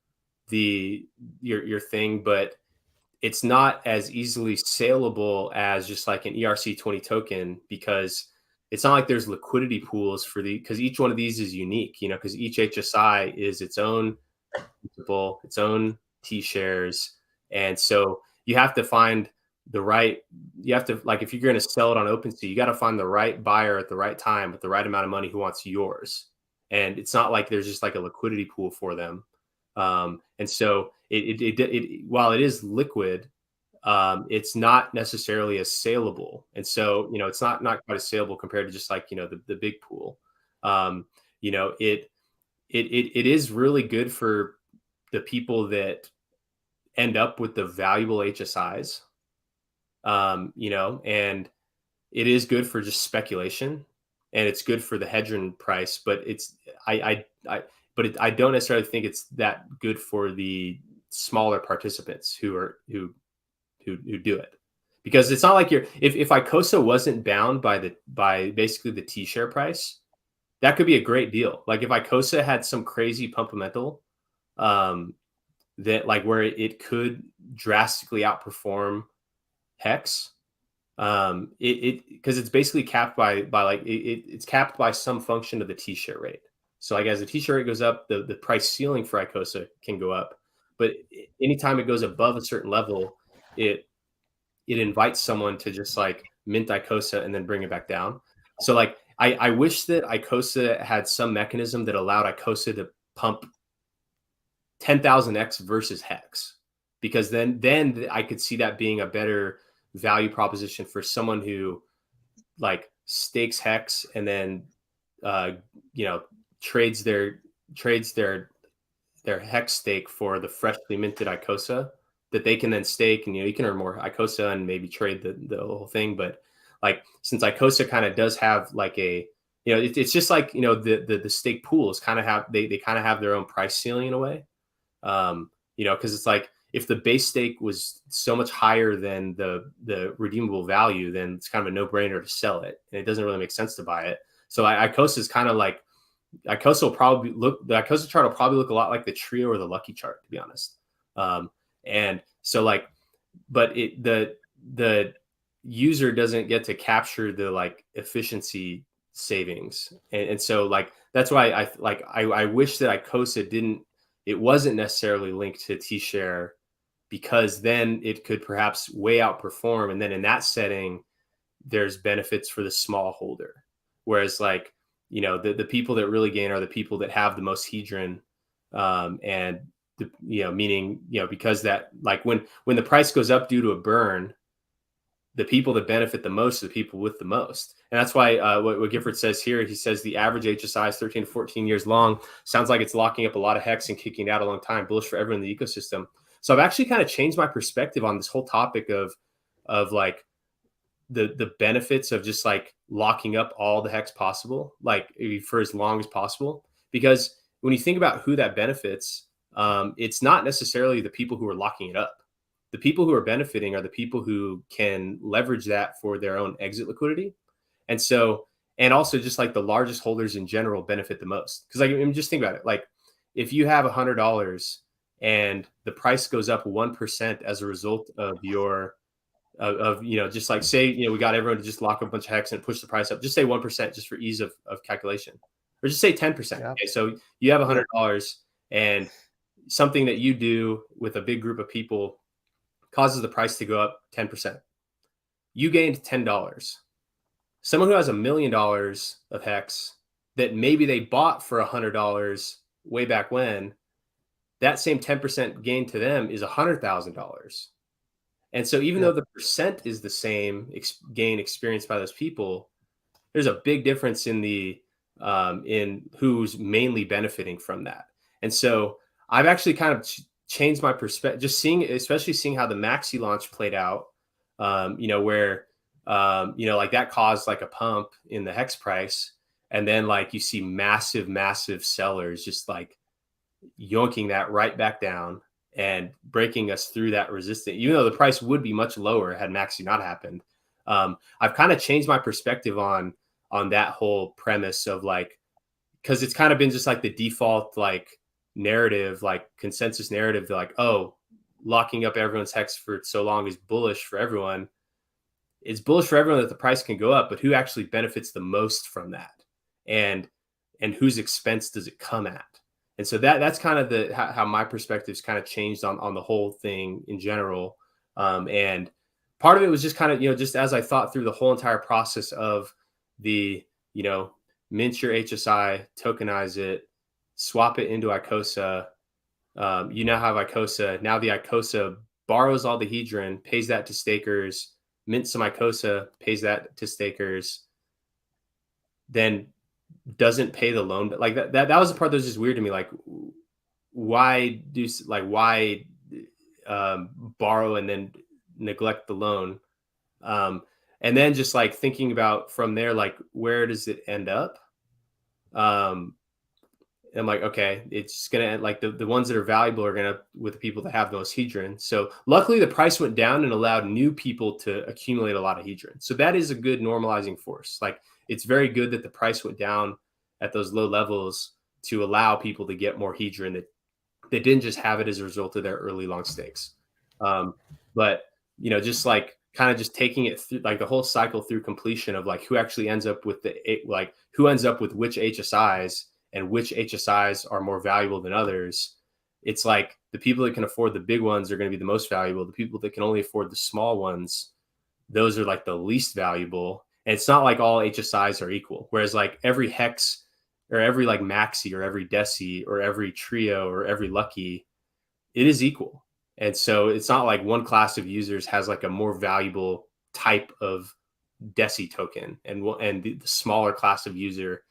your thing, but it's not as easily saleable as just like an ERC20 token, because it's not like there's liquidity pools because each one of these is unique, because each HSI is its own principal, its own T-shares. And so you have to find if you're going to sell it on OpenSea, you got to find the right buyer at the right time with the right amount of money who wants yours. And it's not like there's just like a liquidity pool for them. And so while it is liquid, it's not necessarily as saleable. And so, it's not quite as saleable compared to just like, the big pool. It is really good for the people that end up with the valuable HSIs, and it is good for just speculation, and it's good for the hedge price, but I don't necessarily think it's that good for the smaller participants who do it, because it's not like if ICOSA wasn't bound by basically the T-share price, that could be a great deal. Like if ICOSA had some crazy pumpamental, that like where it could drastically outperform Hex, because it's basically capped by like it's capped by some function of the T-share rate. So like as the T-share rate goes up, the price ceiling for ICOSA can go up, but anytime it goes above a certain level, it invites someone to just like mint ICOSA and then bring it back down. So like I wish that ICOSA had some mechanism that allowed ICOSA to pump 10,000x versus Hex, because then I could see that being a better value proposition for someone who like stakes Hex and then trades their Hex stake for the freshly minted ICOSA that they can then stake, and you can earn more ICOSA and maybe trade the whole thing. But like since ICOSA kind of does have like a it's just like the stake pools kind of have they kind of have their own price ceiling in a way, because it's like if the base stake was so much higher than the redeemable value, then it's kind of a no-brainer to sell it, and it doesn't really make sense to buy it. So ICOSA is kind of like the ICOSA chart will probably look a lot like the trio or the lucky chart, to be honest. And so like, but the user doesn't get to capture the like efficiency savings, and so like that's why I wish that ICOSA wasn't necessarily linked to T-share, because then it could perhaps way outperform, and then in that setting there's benefits for the small holder, whereas like the people that really gain are the people that have the most hedron, and meaning because that like when the price goes up due to a burn, the people that benefit the most are the people with the most. And that's why what Gifford says here, he says the average HSI is 13 to 14 years long. Sounds like it's locking up a lot of Hex and kicking it out a long time. Bullish for everyone in the ecosystem. So I've actually kind of changed my perspective on this whole topic of like the benefits of just like locking up all the Hex possible, like for as long as possible. Because when you think about who that benefits, it's not necessarily the people who are locking it up. The people who are benefiting are the people who can leverage that for their own exit liquidity. And so, and also just like the largest holders in general benefit the most. Because like, I mean, just think about it. Like if you have $100 and the price goes up 1% as a result of your, just like say, we got everyone to just lock up a bunch of Hex and push the price up, just say 1% just for ease of calculation, or just say 10%. Yeah. Okay, so you have $100 and something that you do with a big group of people causes the price to go up 10%. You gained $10. Someone who has $1 million of Hex that maybe they bought for $100 way back when, that same 10% gain to them is $100,000. And so even though the percent is the same gain experienced by those people, there's a big difference in in who's mainly benefiting from that. And so I've actually kind of changed my perspective, just especially seeing how the Maxi launch played out, where like that caused like a pump in the hex price. And then like you see massive sellers just like yoinking that right back down and breaking us through that resistance, even though the price would be much lower had Maxi not happened. I've kind of changed my perspective on that whole premise of like, because it's kind of been just like the default like narrative, like consensus narrative, like, oh, locking up everyone's hex for so long is bullish for everyone. It's bullish for everyone that the price can go up, but who actually benefits the most from that, and whose expense does it come at? And so that's kind of the how my perspective's kind of changed on the whole thing in general. And part of it was just kind of, just as I thought through the whole entire process of the, mint your HSI, tokenize it, swap it into ICOSA. You now have ICOSA. Now the ICOSA borrows all the hedron, pays that to stakers, mints some ICOSA, pays that to stakers, then doesn't pay the loan. But like that was the part that was just weird to me. Like, why borrow and then neglect the loan? And then just like thinking about from there, like, where does it end up? I'm like, okay, it's going to end, like the ones that are valuable are going to with the people that have the most hedron. So luckily the price went down and allowed new people to accumulate a lot of hedron. So that is a good normalizing force. Like, it's very good that the price went down at those low levels to allow people to get more hedron that they didn't just have it as a result of their early long stakes. But, just like kind of just taking it through like the whole cycle through completion of like who actually ends up with who ends up with which HSIs and which HSIs are more valuable than others. It's like the people that can afford the big ones are going to be the most valuable. The people that can only afford the small ones, those are like the least valuable. And it's not like all HSIs are equal. Whereas like every hex or every like maxi or every deci or every trio or every lucky, it is equal. And so it's not like one class of users has like a more valuable type of deci token, and the smaller class of user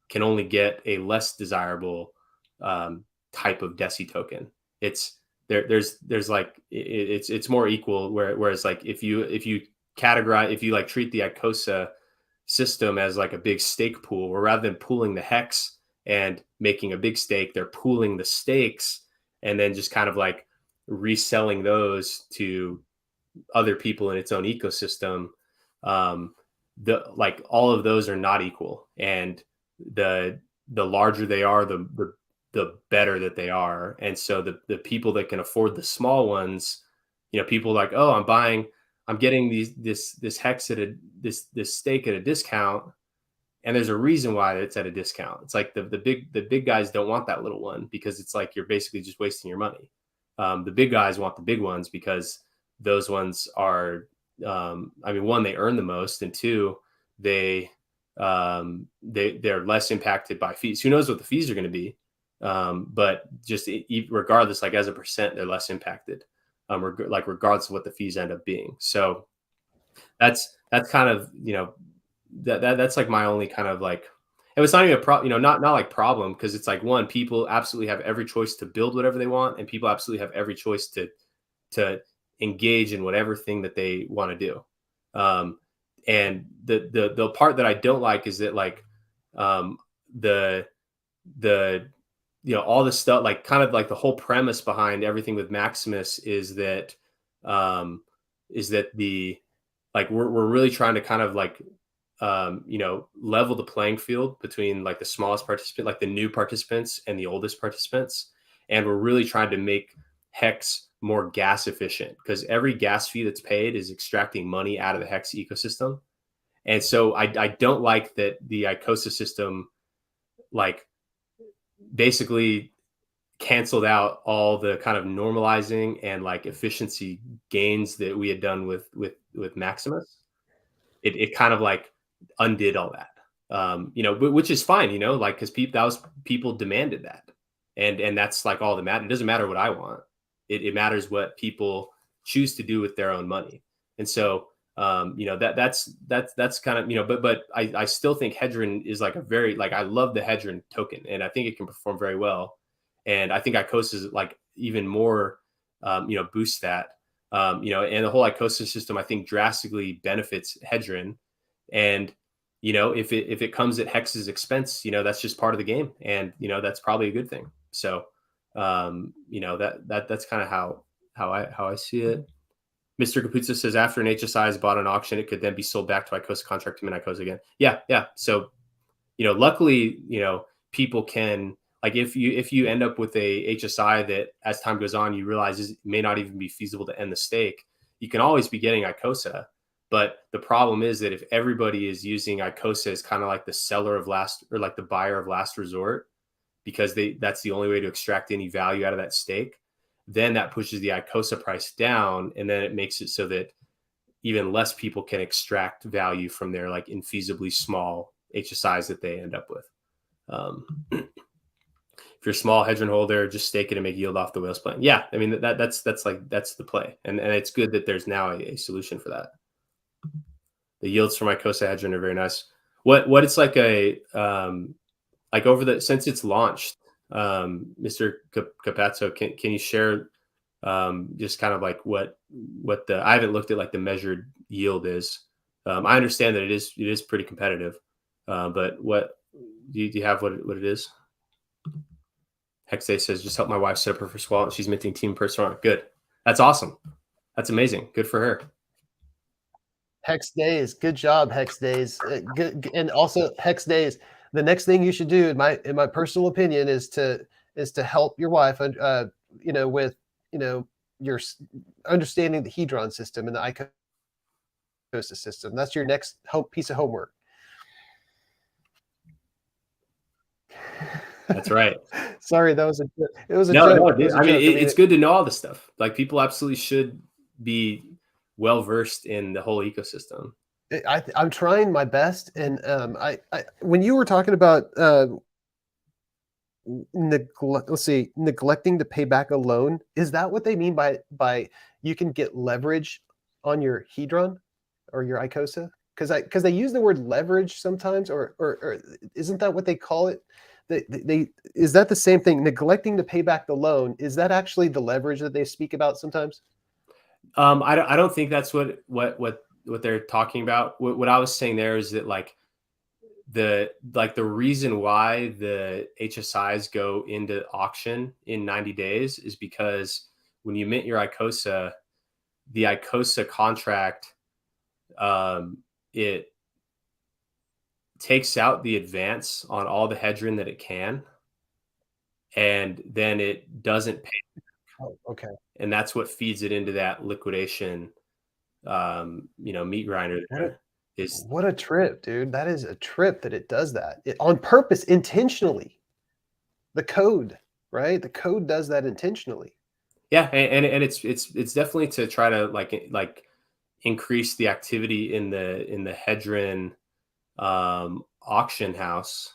can only get a less desirable type of deci token. It's there's like it's more equal. Whereas like if you categorize, if you like treat the ICOSA system as like a big stake pool, where rather than pooling the hex and making a big stake, they're pooling the stakes and then just kind of like reselling those to other people in its own ecosystem. Like all of those are not equal, and the larger they are, the better that they are. And so the people that can afford the small ones, people like, oh, I'm getting this hex at this stake at a discount, and there's a reason why it's at a discount. It's like the big guys don't want that little one because it's like you're basically just wasting your money. The big guys want the big ones because those ones are, one, they earn the most, and two, they're less impacted by fees. Who knows what the fees are going to be? But just regardless, like as a percent, they're less impacted. Regardless of what the fees end up being. So that's kind of, that's like my only kind of like, and it's not even a problem, not like problem, because it's like, one, people absolutely have every choice to build whatever they want, and people absolutely have every choice to engage in whatever thing that they want to do. And the part that I don't like is that like the all this stuff, like kind of like the whole premise behind everything with Maximus is that the like we're really trying to kind of like level the playing field between like the smallest participant, like the new participants, and the oldest participants. And we're really trying to make Hex more gas efficient, because every gas fee that's paid is extracting money out of the Hex ecosystem. And so I don't like that the ICOSA system like basically canceled out all the kind of normalizing and like efficiency gains that we had done with Maximus. It kind of like undid all that, which is fine, like, because people demanded that, and that's like all that matters. It doesn't matter what I want. It matters what people choose to do with their own money. And so, that's kind of, but I still think Hedron is like a very, like, I love the Hedron token, and I think it can perform very well. And I think ICOSA is like even more, boost that. You know, and the whole ICOSA system, I think, drastically benefits Hedron. And, you know, if it comes at Hex's expense, you know, that's just part of the game. And, you know, that's probably a good thing. So, you know, that's kind of how I see it. Mr. Capuzzo says after an HSI is bought on auction, it could then be sold back to ICOSA contract to mint ICOSA again. Yeah. So, you know, luckily, you know, people can, like, if you end up with a HSI that as time goes on, you realize it may not even be feasible to end the stake, you can always be getting ICOSA. But the problem is that if everybody is using ICOSA as kind of like the seller of last, or like the buyer of last resort, because that's the only way to extract any value out of that stake, then that pushes the ICOSA price down, and then it makes it so that even less people can extract value from their like infeasibly small HSIs that they end up with. If you're a small Hedron holder, just stake it and make yield off the whales plan. Yeah, I mean that's the play, and it's good that there's now a solution for that. The yields for ICOSA Hedron are very nice. What it's like like over the since it's launched, Mr. Capazzo, can you share just kind of like what the, I haven't looked at like the measured yield is. I understand that it is pretty competitive, but what do you have what it is? Hexday says, just help my wife set up her first wallet. She's minting Team Persona. Good. That's awesome. That's amazing. Good for her. Hex Days. Good job, Hex Days. Good, and also Hex Days. The next thing you should do, in my personal opinion, is to help your wife, you know, with, you know, your understanding the Hedron system and the ICOSA system. That's your next piece of homework. That's right. Sorry, that was a joke. No, I mean, it's good to know all this stuff. Like, people absolutely should be well versed in the whole ecosystem. I'm trying my best, and I when you were talking about neglecting to pay back a loan, is that what they mean by you can get leverage on your Hedron or your ICOSA? Because they use the word leverage sometimes, or isn't that what they call it? They is that the same thing? Neglecting to pay back the loan, is that actually the leverage that they speak about sometimes? I don't think that's what they're talking about. What I was saying there is that like the reason why the HSIs go into auction in 90 days is because when you mint your ICOSA, the ICOSA contract, it takes out the advance on all the Hedron that it can, and then it doesn't pay. Oh, okay. And that's what feeds it into that liquidation, you know, meat grinder. What a trip, dude. That is a trip that it does that on purpose, intentionally. The code, right? The code does that intentionally. Yeah, and it's definitely to try to like increase the activity in the Hedron auction house,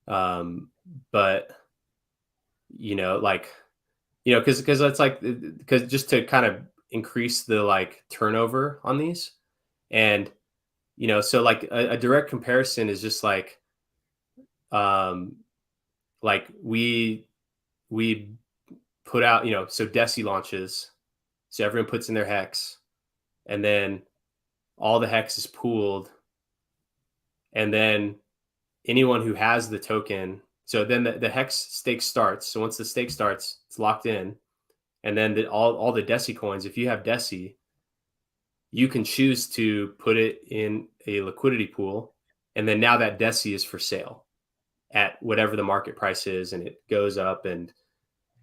but you know, like, you know, because it's like, because just to kind of increase the like turnover on these, and you know, so like a direct comparison is just like we put out, you know, so Deci launches, so everyone puts in their hex, and then all the hex is pooled, and then anyone who has the token, so then the hex stake starts. So once the stake starts, it's locked in, and then all the Deci coins, if you have Deci, you can choose to put it in a liquidity pool, and then now that Deci is for sale at whatever the market price is, and it goes up, and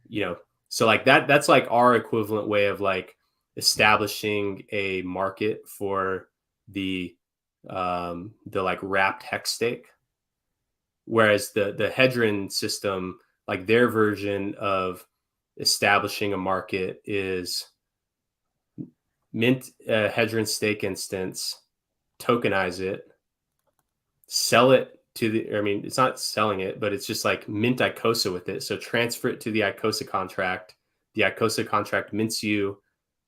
you know, so like that's like our equivalent way of like establishing a market for the like wrapped hex stake. Whereas the Hedron system, like their version of establishing a market is mint a Hedron stake instance, tokenize it, sell it to the, I mean, it's not selling it, but it's just like mint ICOSA with it. So transfer it to the ICOSA contract. The ICOSA contract mints you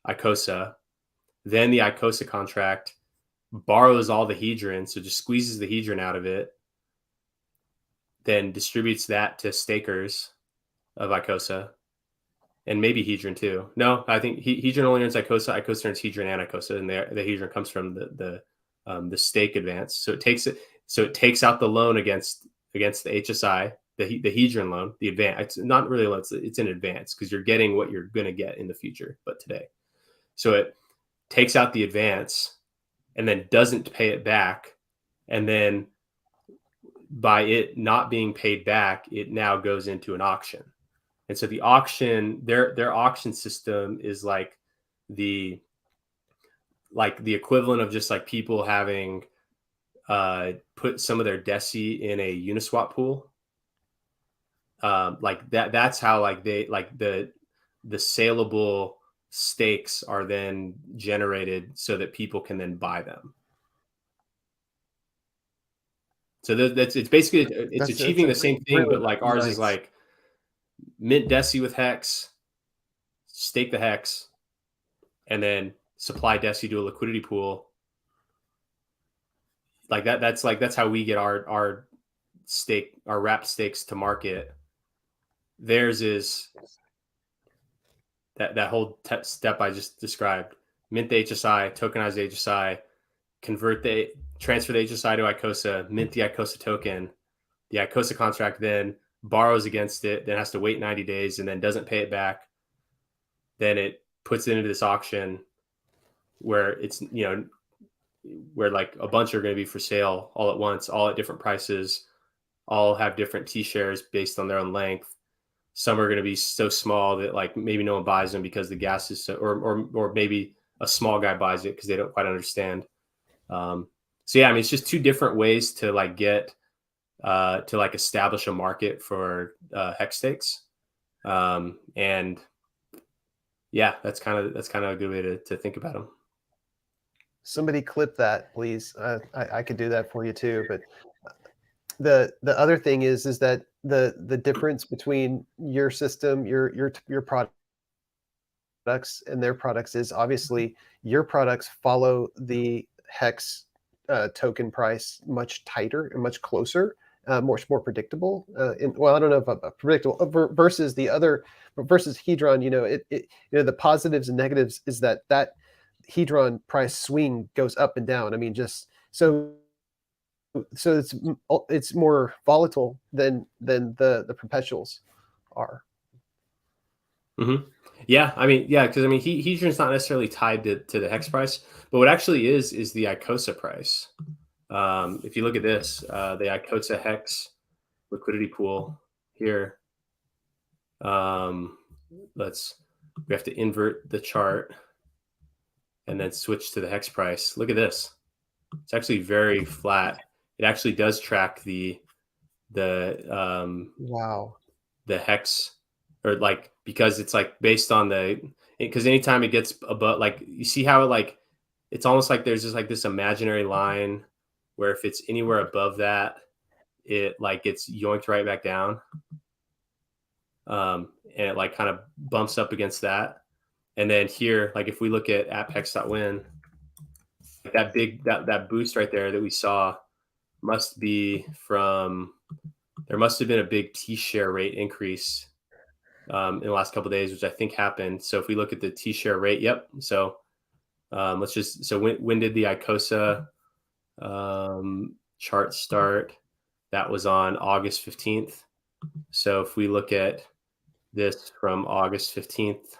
ICOSA. Then the ICOSA contract borrows all the Hedron, so just squeezes the Hedron out of it, then distributes that to stakers of ICOSA. and maybe Hedron too. No, I think Hedron only earns Icosa. Icosa earns Hedron and Icosa, and the Hedron comes from the stake advance. So it takes out the loan against the HSI, the Hedron loan, the advance. It's not really a loan, it's an advance because you're getting what you're going to get in the future, but today. So it takes out the advance and then doesn't pay it back, and then by it not being paid back, it now goes into an auction. And so the auction, their auction system is like the equivalent of just like people having put some of their DESI in a Uniswap pool. Like that's how like they like the saleable stakes are then generated so that people can then buy them. So it's basically it's achieving the same thing, really but like ours nice. is like mint DESI with hex, stake the hex, and then supply DESI to a liquidity pool. Like that's how we get our wrapped stakes to market. Theirs is that whole step I just described: mint the HSI, tokenize the HSI, transfer the HSI to Icosa, mint the Icosa token. The Icosa contract then borrows against it, then has to wait 90 days, and then doesn't pay it back. Then it puts it into this auction where it's, where like a bunch are going to be for sale all at once, all at different prices, all have different T-shares based on their own length. Some are going to be so small that like maybe no one buys them because the gas is so, or maybe a small guy buys it because they don't quite understand. So yeah, I mean, it's just two different ways to like get to like establish a market for hex stakes. And yeah, that's kind of a good way to think about them. Somebody clip that, please. I could do that for you too. But the other thing is that the difference between your system, your products and their products is obviously your products follow the hex token price much tighter and much closer, much more predictable. Well, I don't know if predictable versus the other, versus Hedron. The positives and negatives is that Hedron price swing goes up and down. I mean, just so it's more volatile than the perpetuals are. Mm-hmm. Yeah, I mean, because I mean, Hedron's not necessarily tied to the hex price, but what actually is the Icosa price. If you look at this, the Icosa hex liquidity pool here. We have to invert the chart and then switch to the hex price. Look at this. It's actually very flat. It actually does track the Wow. the hex, or like, because it's like based on because anytime it gets above, like you see how it like, it's almost like there's just like this imaginary line where if it's anywhere above that, it like gets yoinked right back down. And it like kind of bumps up against that. And then here, like if we look at apex.win, that big that boost right there that we saw must be from, there must have been a big T-share rate increase in the last couple of days, which I think happened. So if we look at the T-share rate, yep. So when did the Icosa chart start? That was on August 15th. So if we look at this from August 15th,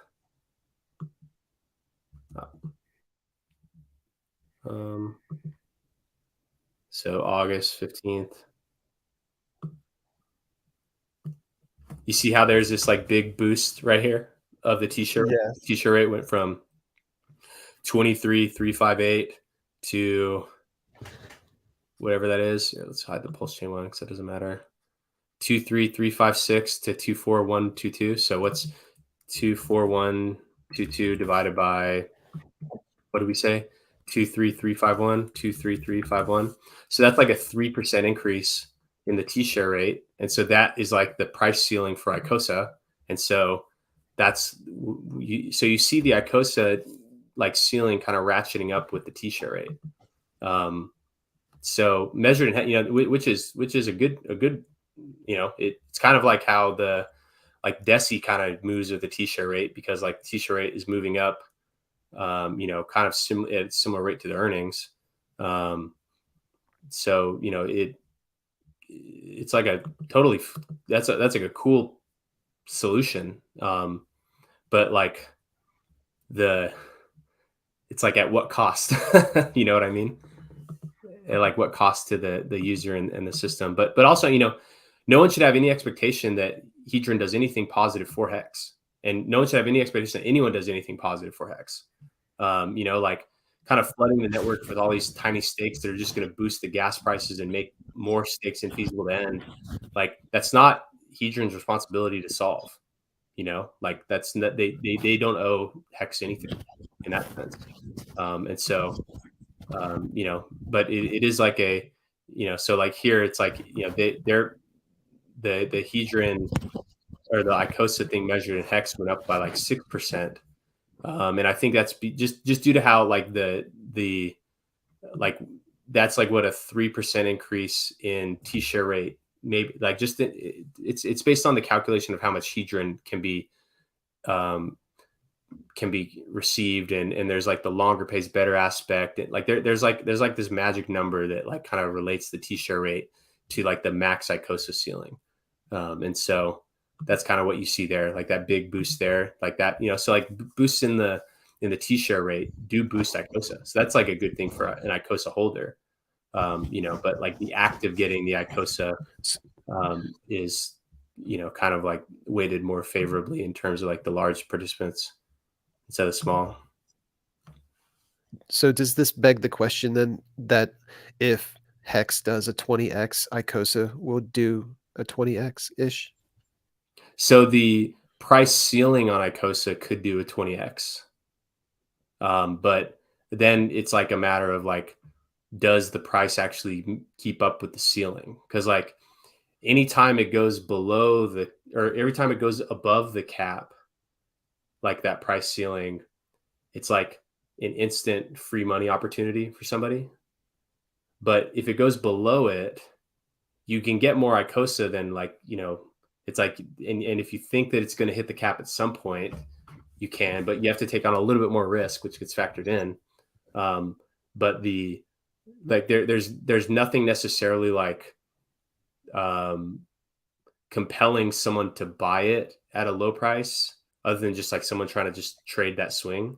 so August 15th, you see how there's this like big boost right here of the T-shirt. Yes. T-shirt rate went from 23,358 to whatever that is. Yeah, let's hide the pulse chain one because it doesn't matter. 23,356 to 24122. So what's 24122 divided by, what do we say? 23351, 23351. So that's like a 3% increase in the T-share rate. And so that is like the price ceiling for Icosa. And so you see the Icosa like ceiling kind of ratcheting up with the T-share rate. So measured in, which is a good, it's kind of like how the like Deci kind of moves with the T-share rate because like T-share rate is moving up, kind of at similar rate to the earnings. So, it's like that's like a cool solution. But like it's like at what cost, you know what I mean? At like what cost to the user and the system, but also, no one should have any expectation that Hedron does anything positive for Hex, and no one should have any expectation that anyone does anything positive for Hex. Like kind of flooding the network with all these tiny stakes that are just going to boost the gas prices and make more stakes infeasible to end. Like that's not Hedron's responsibility to solve. Like that's not, they don't owe Hex anything in that sense. And so, but it is like so like here it's like, they're the Hedron or the ICOSA thing measured in Hex went up by like 6%. And I think that's just due to how like the like that's like what a 3% increase in T-share rate, maybe like just it's based on the calculation of how much Hedron can be received, and there's like the longer pays better aspect, and like there's like this magic number that like kind of relates the T-share rate to like the max ICOSA ceiling, and so that's kind of what you see there, like that big boost there, like that, so like boosts in the T-share rate do boost ICOSA, so that's like a good thing for an ICOSA holder, but like the act of getting the ICOSA is kind of like weighted more favorably in terms of like the large participants instead of small. So does this beg the question then that if Hex does a 20x, ICOSA will do a 20x ish? So the price ceiling on ICOSA could do a 20x, but then it's like a matter of like, does the price actually keep up with the ceiling? Because like anytime it goes below or every time it goes above the cap, like that price ceiling, it's like an instant free money opportunity for somebody. But if it goes below it, you can get more ICOSA than like, it's like, and if you think that it's going to hit the cap at some point, you can, but you have to take on a little bit more risk, which gets factored in. But there's nothing necessarily like compelling someone to buy it at a low price other than just like someone trying to just trade that swing.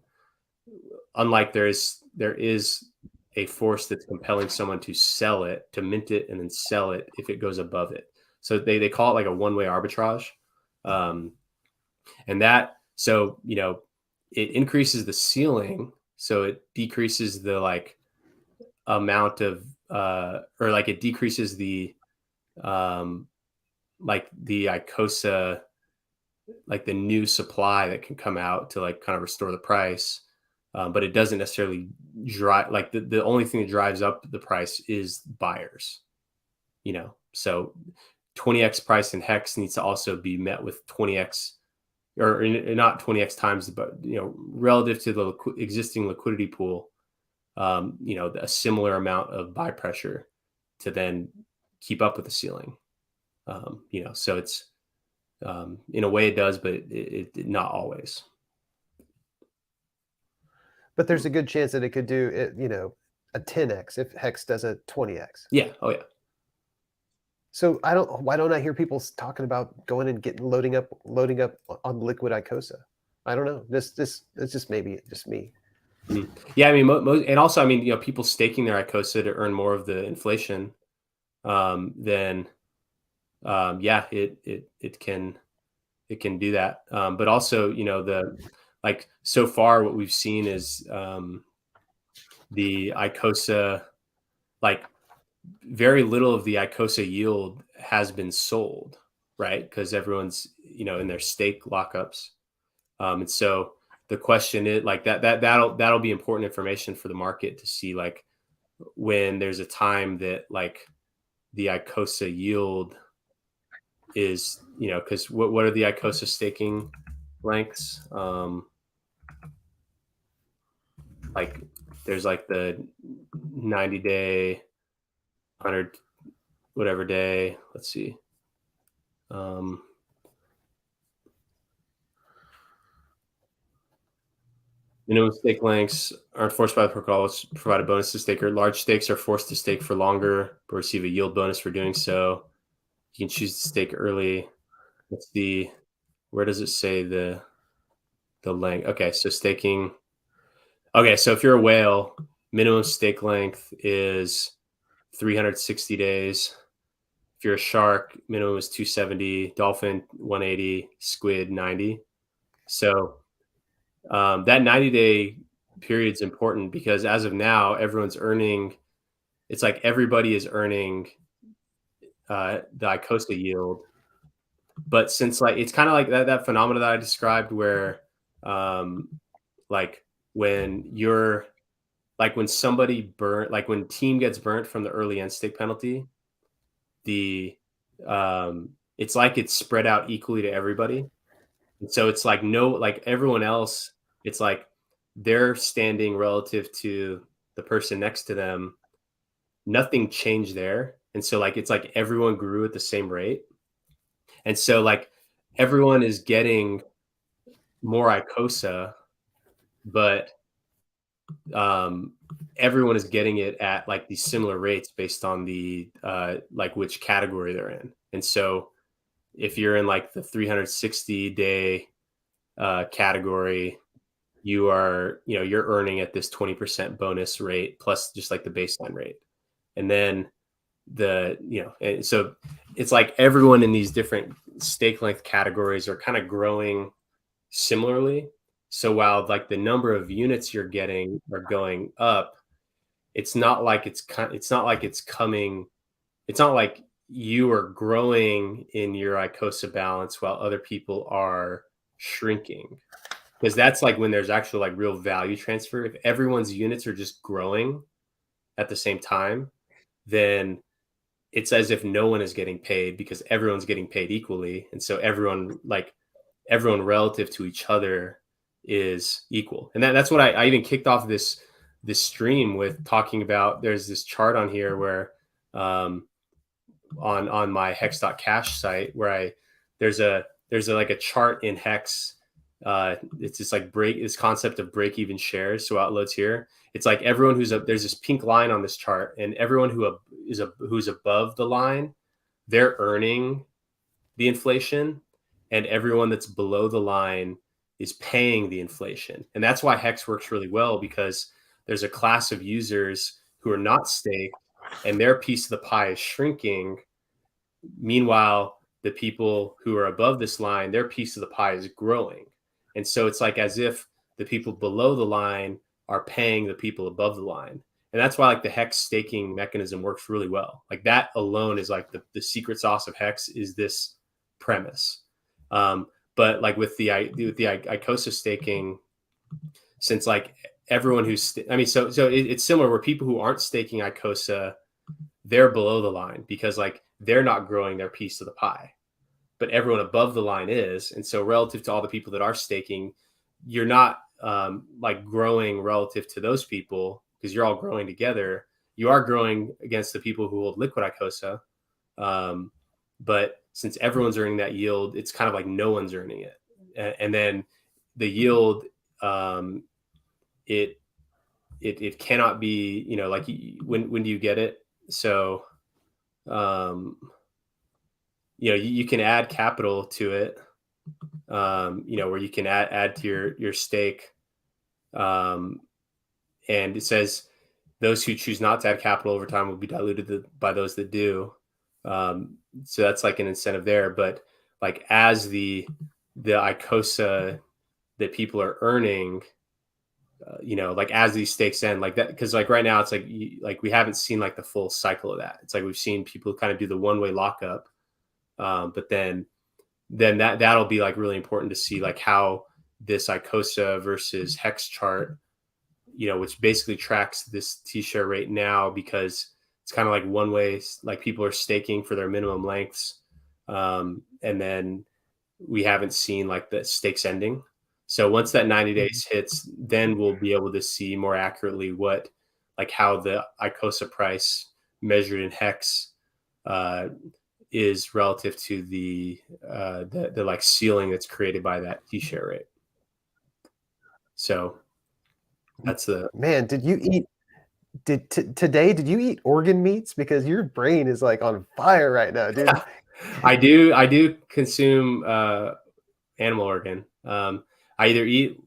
Unlike there is a force that's compelling someone to sell it, to mint it and then sell it if it goes above it. So they call it like a one-way arbitrage. And that, so, it increases the ceiling. So it decreases the like amount of, or like it decreases the, like the ICOSA, like the new supply that can come out to like kind of restore the price. But it doesn't necessarily drive, like the only thing that drives up the price is buyers, so 20x price in Hex needs to also be met with 20x or not 20x times, but, relative to the existing liquidity pool, a similar amount of buy pressure to then keep up with the ceiling, so it's, in a way it does, but it not always. But there's a good chance that it could do it, a 10x if Hex does a 20x. Yeah. Oh yeah. So why don't I hear people talking about going and loading up on liquid ICOSA? I don't know. This it's just maybe just me. Mm-hmm. Yeah, I mean, and also, I mean, people staking their ICOSA to earn more of the inflation. Then, yeah, it can do that. But also, like so far, what we've seen is the ICOSA, like very little of the ICOSA yield has been sold, right? Because everyone's, in their stake lockups. And so the question is like that'll be important information for the market to see, like when there's a time that like the ICOSA yield is, because what are the ICOSA staking lengths? Like there's like the 90-day, 100 whatever day. Let's see. Minimum stake lengths are enforced by the protocol, which provide a bonus to staker. Large stakes are forced to stake for longer, but receive a yield bonus for doing so. You can choose to stake early. Let's see, where does it say the length? Okay, so staking. Okay, so if you're a whale, minimum stake length is 360 days. If you're a shark, minimum is 270. Dolphin 180. Squid 90. So that 90-day period is important because as of now, everyone's earning. It's like everybody is earning the ICOSA yield, but since like it's kind of like that phenomena that I described where like when you're like when somebody burnt, like when team gets burnt from the early end stake penalty, the it's like it's spread out equally to everybody. And so it's like no, like everyone else, it's like they're standing relative to the person next to them. Nothing changed there. And so like it's like everyone grew at the same rate. And so like everyone is getting more ICOSA, but everyone is getting it at like these similar rates based on the like which category they're in. And so if you're in like the 360-day category, you're earning at this 20% bonus rate plus just like the baseline rate. And then and so it's like everyone in these different stake length categories are kind of growing similarly. So while like the number of units you're getting are going up, it's not like it's not like you are growing in your ICOSA balance while other people are shrinking. Because that's like when there's actual like real value transfer. If everyone's units are just growing at the same time, then it's as if no one is getting paid because everyone's getting paid equally. And so everyone relative to each other is equal. And that's what I even kicked off this stream with talking about. There's this chart on here where on my hex.cash site where there's a like a chart in Hex. It's just like this concept of break even shares. So how it loads here, it's like everyone there's this pink line on this chart, and everyone who's above the line, they're earning the inflation, and everyone that's below the line is paying the inflation. And that's why Hex works really well, because there's a class of users who are not staked and their piece of the pie is shrinking. Meanwhile, the people who are above this line, their piece of the pie is growing. And so it's like as if the people below the line are paying the people above the line. And that's why like the Hex staking mechanism works really well. Like that alone is like the secret sauce of Hex is this premise. But like with the ICOSA staking, since like everyone who's, it's similar where people who aren't staking ICOSA, they're below the line because like they're not growing their piece of the pie, but everyone above the line is. And so relative to all the people that are staking, you're not like growing relative to those people because you're all growing together. You are growing against the people who hold liquid ICOSA. But since everyone's earning that yield, it's kind of like no one's earning it. And then the yield, it cannot be, like when do you get it? So, you can add capital to it, where you can add to your stake. And it says those who choose not to add capital over time will be diluted by those that do. So that's like an incentive there. But like as the ICOSA that people are earning, like as these stakes end, like that, because like right now it's like we haven't seen like the full cycle of that. It's like we've seen people kind of do the one-way lockup, but then that'll be like really important to see like how this ICOSA versus Hex chart, which basically tracks this T-share rate now, because it's kind of like one way, like people are staking for their minimum lengths, and then we haven't seen like the stakes ending. So once that 90 days hits, then we'll be able to see more accurately how the ICOSA price measured in Hex is relative to the like ceiling that's created by that T-share rate. So That's the Man, did you eat today? Did you eat organ meats? Because your brain is like on fire right now, dude. I do consume animal organ. I either eat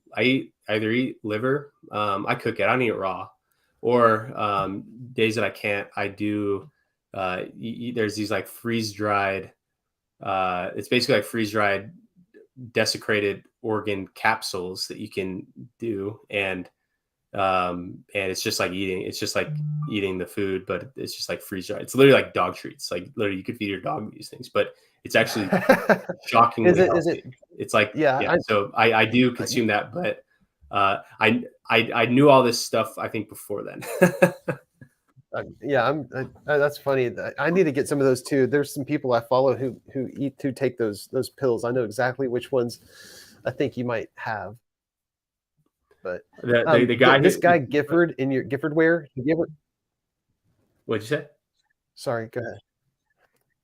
liver. I cook it. I don't eat it raw. Or days that I can't, I do. There's these like freeze dried. It's basically like freeze dried desecrated organ capsules that you can do, and it's just like eating the food, but it's just like freeze dried. It's literally like dog treats. Like literally, you could feed your dog these things, but it's actually shockingly healthy. Is it? It's like Yeah. So I do consume that, but I knew all this stuff I think before then. Yeah, that's funny. I need to get some of those too. There's some people I follow who take those pills. I know exactly which ones I think you might have. But the guy, this guy Gifford in your Gifford wear. What'd you say? Sorry, go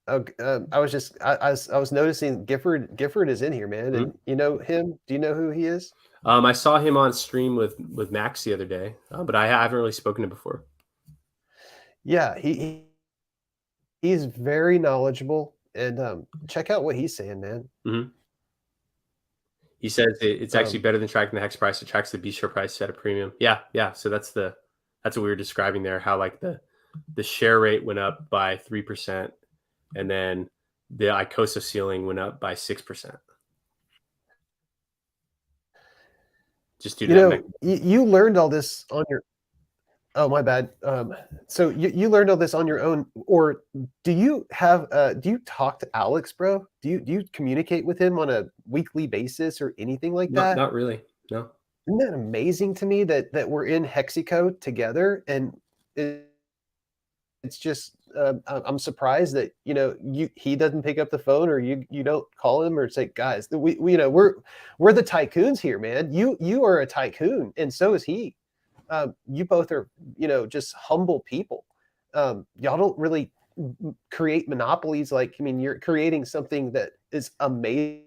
ahead. I was noticing Gifford is in here, man. And you know him? Do you know who he is? I saw him on stream with Max the other day, but I haven't really spoken to him before. Yeah, he's very knowledgeable, and check out what he's saying, man. Mm-hmm. He says it's actually better than tracking the hex price. It tracks the B share price at a premium. Yeah. So that's what we were describing there. How like the share rate went up by 3%, and then the ICOSA ceiling went up by 6%. Just due to you learned all this on your. Oh, my bad. So you learned all this on your own, or do you talk to Alex, bro? Do you communicate with him on a weekly basis or anything like that? Not really. No. Isn't that amazing to me that we're in Hexico together, and it's just I'm surprised that he doesn't pick up the phone, or you don't call him or say, guys, we're the tycoons here, man. You are a tycoon, and so is he. You both are, just humble people. Y'all don't really create monopolies. You're creating something that is amazing.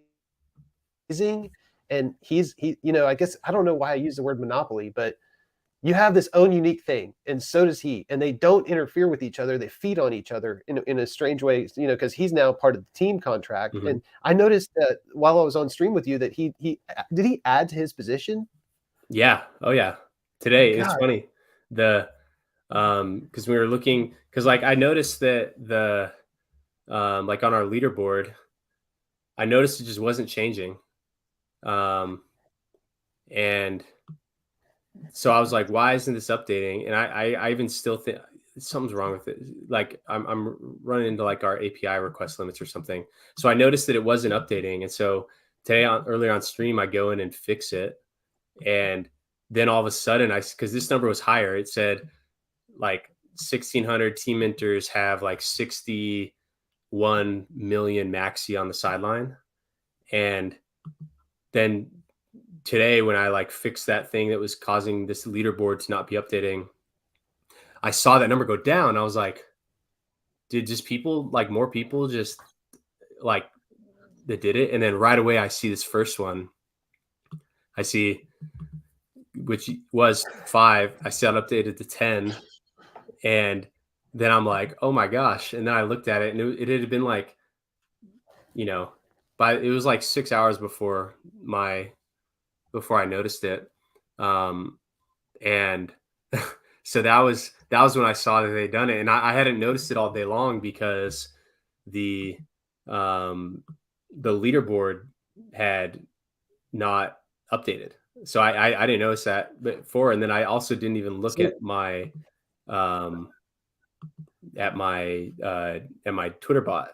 And I guess, I don't know why I use the word monopoly, but you have this own unique thing, and so does he. And they don't interfere with each other. They feed on each other in a strange way, because he's now part of the team contract. Mm-hmm. And I noticed that while I was on stream with you, that he did he add to his position? Yeah. Oh yeah. Today, it's funny, because we were looking, because like I noticed that like on our leaderboard, I noticed it just wasn't changing, and so I was like, why isn't this updating? And I even still think something's wrong with it. Like I'm running into like our API request limits or something. So I noticed that it wasn't updating, and so today earlier on stream, I go in and fix it, and then all of a sudden, because this number was higher, it said like 1,600 team mentors have like 61 million maxi on the sideline. And then today, when I like fixed that thing that was causing this leaderboard to not be updating, I saw that number go down. I was like, did just more people just like that did it? And then right away, I see this first one. I see, which was 5. I saw it updated to 10. And then I'm like, oh my gosh. And then I looked at it, and it had been like, it was like 6 hours before I noticed it. And so that was when I saw that they'd done it. And I hadn't noticed it all day long, because the leaderboard had not updated. So I didn't notice that before, and then I also didn't even look at my Twitter bot.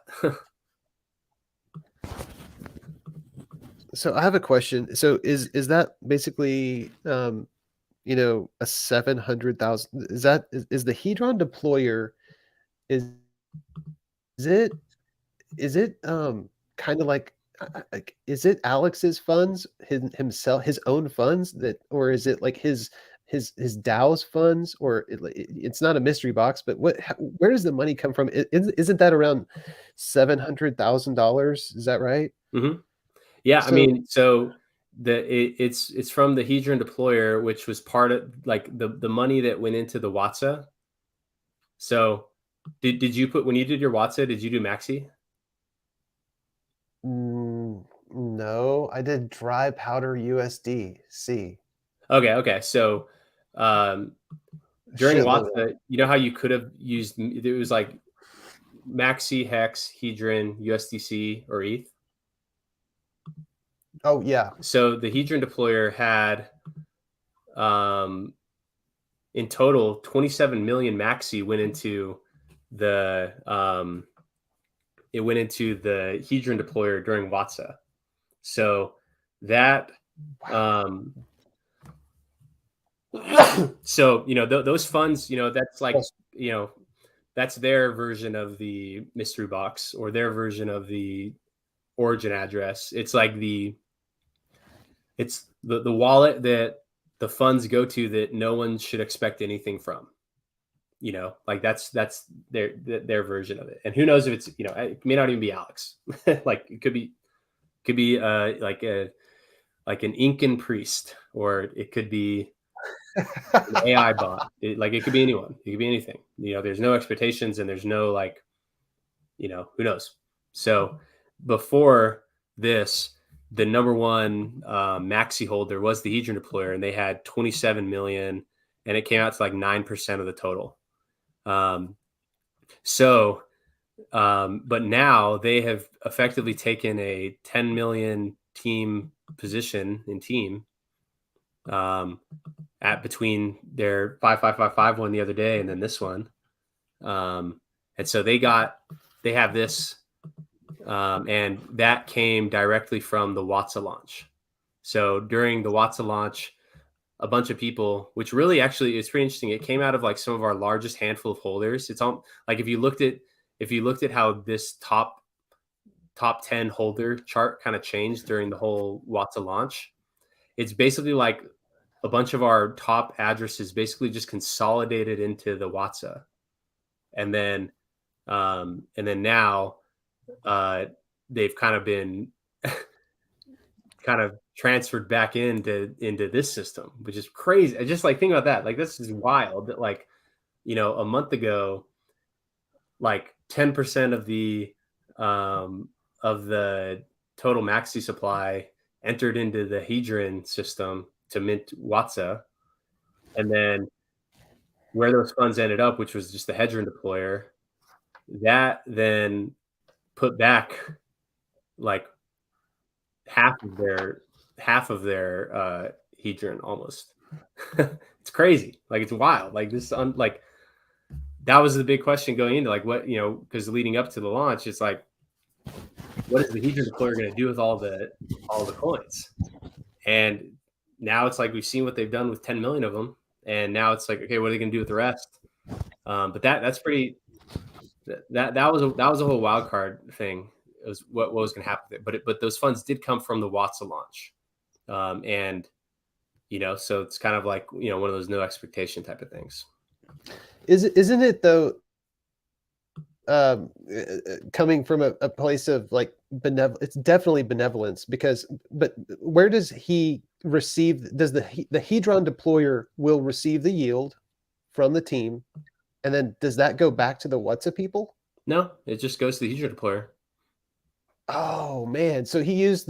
So I have a question. So is that basically a 700,000? Is the Hedron deployer? Is it kind of like? Is it Alex's funds, his own funds, or is it like his DAO's funds, or it's not a mystery box? But where does the money come from? Isn't that around $700,000? Is that right? Mm-hmm. Yeah, so it's from the Hedron deployer, which was part of like the money that went into the Watsa. So did you put, when you did your Watsa, did you do Maxi? No, I did dry powder USDC. Okay. So during Shitload. Watsa, you know how you could have used, it was like Maxi, Hex, Hedron, USDC, or ETH. Oh yeah. So the Hedron deployer had in total 27 million Maxi went into the it went into the Hedron deployer during Watsa. So that so those funds, that's like, that's their version of the mystery box, or their version of the origin address. It's like it's the wallet that the funds go to that no one should expect anything from. Like that's their version of it. And who knows if it's, it may not even be Alex. Like it could be like an Incan priest, or it could be an AI bot. It could be anyone. It could be anything. There's no expectations, and there's no like, who knows. So before this, the number one Maxi holder was the Hedron deployer, and they had 27 million, and it came out to like 9% of the total. But now they have effectively taken a 10 million team position in team at between their 5.555 one the other day and then this one. And so they have this, and that came directly from the Watsa launch. So during the Watsa launch, a bunch of people, which really actually is pretty interesting. It came out of like some of our largest handful of holders. It's all like, if you looked at how this top 10 holder chart kind of changed during the whole Watsa launch, it's basically like a bunch of our top addresses basically just consolidated into the Watsa. And then now they've kind of been kind of transferred back into this system, which is crazy. I just like think about that. Like, this is wild that like, a month ago, like 10% of the total Maxi supply entered into the Hedron system to mint Watsa. And then where those funds ended up, which was just the Hedron deployer, that then put back like half of their Hedron almost. It's crazy. Like, it's wild. Like this, like that was the big question going into like what, because leading up to the launch, it's like, what is the Hedron deployer going to do with all the coins? And now it's like, we've seen what they've done with 10 million of them. And now it's like, okay, what are they going to do with the rest? But that's pretty, that was a whole wild card thing. It was what was going to happen there. But those funds did come from the Watsa launch. And, so it's kind of like, one of those no expectation type of things. Isn't it though, coming from a place of like it's definitely benevolence, but where does he receive, does the Hedron deployer will receive the yield from the team, and then does that go back to the Watsa people? No, it just goes to the Hedron deployer. Oh man, so he used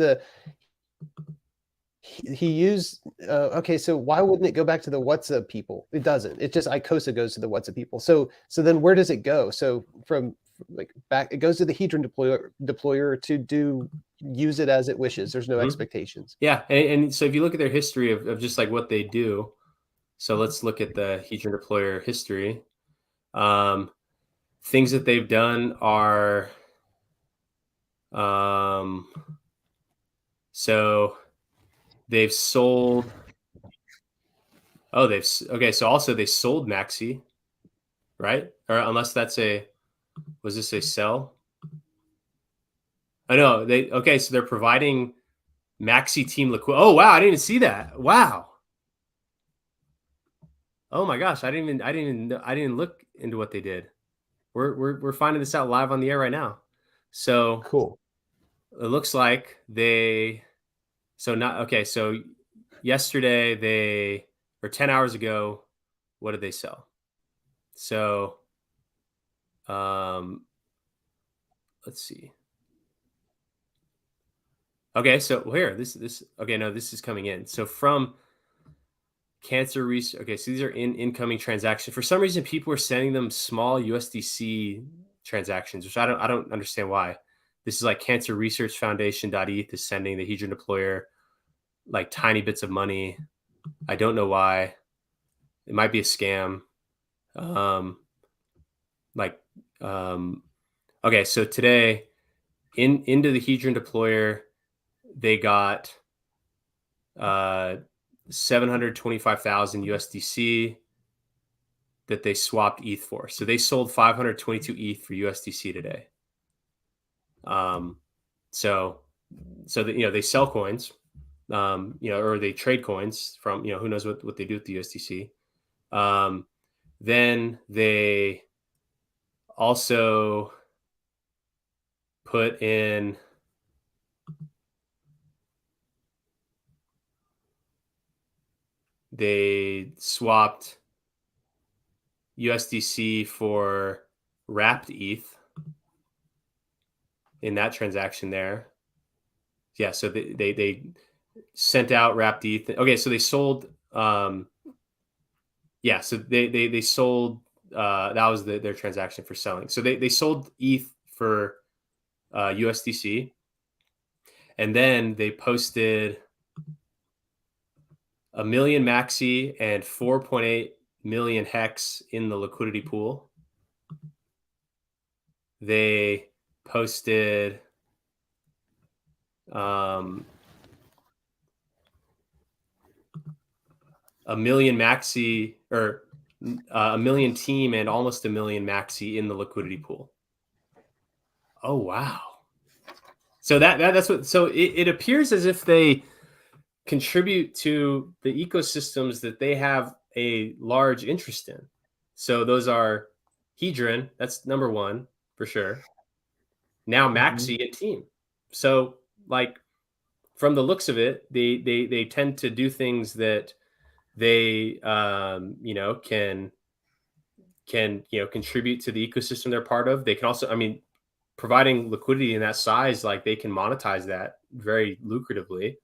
okay, so why wouldn't it go back to the Watsa people? It doesn't. It just ICOSA goes to the Watsa people. So then where does it go? So from like back, it goes to the Hedron deployer to use it as it wishes. There's no expectations. Yeah, and so if you look at their history of just like what they do, so let's look at the Hedron deployer history. Things that they've done are, so they've sold. Oh, so also they sold Maxi, right? Or unless was this a sell? Oh no, so they're providing Maxi team liquidity. Oh wow, I didn't even see that. Wow. Oh my gosh, I didn't look into what they did. We're finding this out live on the air right now. So cool. It looks like they So not okay. So yesterday or 10 hours ago, what did they sell? So let's see. Okay, so here this okay, no, this is coming in. So from cancer research. Okay, so these are incoming transactions. For some reason, people are sending them small USDC transactions, which I don't understand why. This is like Cancer Research Foundation.eth is sending the Hedron deployer like tiny bits of money. I don't know why. It might be a scam. Okay, so today into the Hedron deployer, they got 725,000 USDC that they swapped ETH for. So they sold 522 ETH for USDC today. So that, they sell coins, or they trade coins from, who knows what they do with the USDC. Then they also put in they swapped USDC for wrapped ETH in that transaction there. Yeah, so they sent out wrapped ETH. Okay, so they sold so they sold that was their transaction for selling. So they sold ETH for USDC, and then they posted 1 million maxi and 4.8 million hex in the liquidity pool. They posted a million maxi, or a million team and almost 1 million maxi in the liquidity pool. Oh, wow. So that's what, so it appears as if they contribute to the ecosystems that they have a large interest in. So those are Hedron, that's number one for sure. Now Maxi and Team. So like from the looks of it, they tend to do things that they can contribute to the ecosystem they're part of. They can also, providing liquidity in that size, like they can monetize that very lucratively.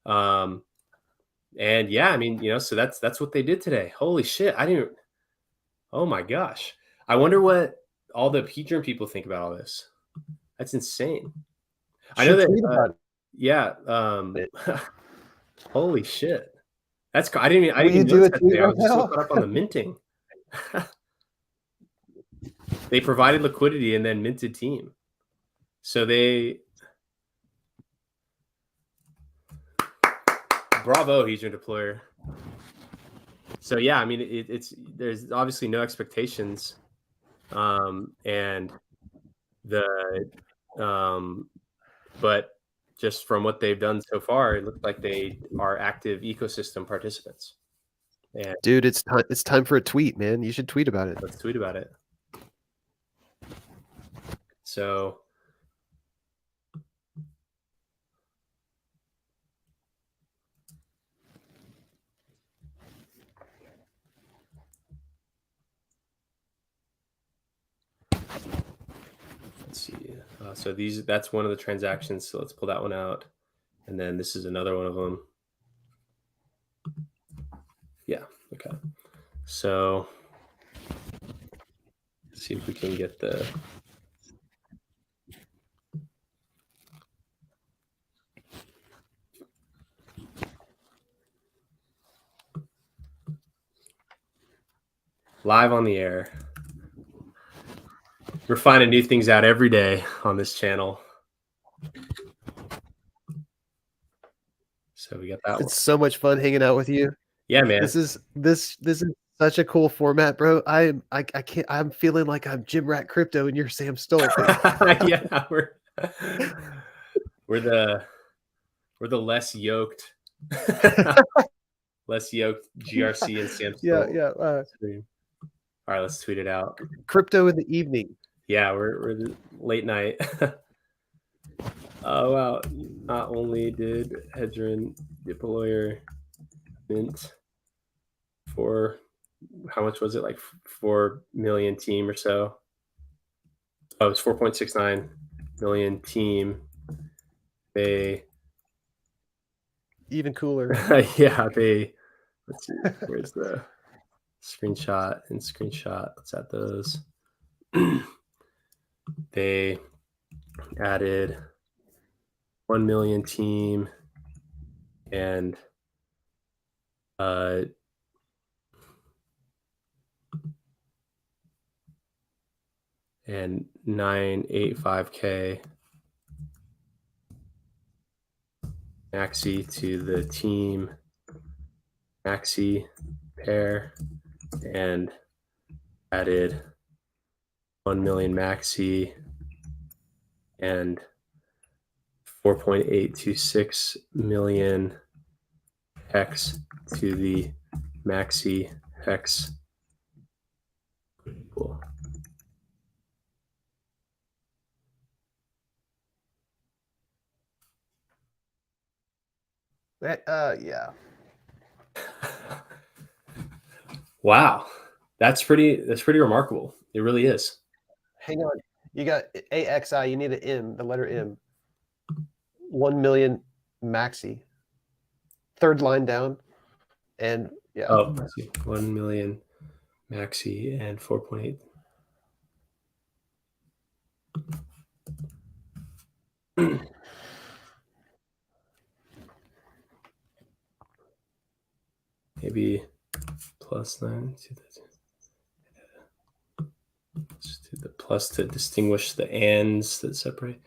And yeah, so that's what they did today. Holy shit. Oh my gosh. I wonder what all the Hedron people think about all this. That's insane. I know that. Yeah. Holy shit. That's, I didn't even notice that today. I was just so caught up on the minting. They provided liquidity and then minted Team. So bravo, Hedron deployer. So yeah, there's obviously no expectations, and but just from what they've done so far, it looks like they are active ecosystem participants. And dude, it's time for a tweet, man. You should tweet about it. Let's tweet about it. So let's see. So that's one of the transactions. So let's pull that one out. And then this is another one of them. Yeah. Okay. So let's see if we can get the live on the air. We're finding new things out every day on this channel. So we got that. It's so much fun hanging out with you. Yeah, man. This is such a cool format, bro. I can't. I'm feeling like I'm Jim Rat Crypto and you're Sam Stolt. Yeah, we're the less yoked GRC and Sam Stolt. Yeah. All right, let's tweet it out. Crypto in the evening. Yeah, we're late night. Oh wow! Not only did Hedron deployer mint for how much was it? Like 4 million team or so. Oh, it's 4.69 million team. They Even cooler. yeah, they let's see, where's the screenshot and screenshot? Let's add those. They added 1 million team and and 985K maxi to the team maxi pair and added 1 million maxi and 4.826 million hex to the maxi hex pool. Yeah. Wow, that's pretty remarkable. It really is. Hang on. You got AXI. You need an M, the letter M. 1 million maxi. Third line down. And yeah. Oh, I see. 1 million maxi and 4.8. Maybe plus 9 to the plus to distinguish the ands that separate.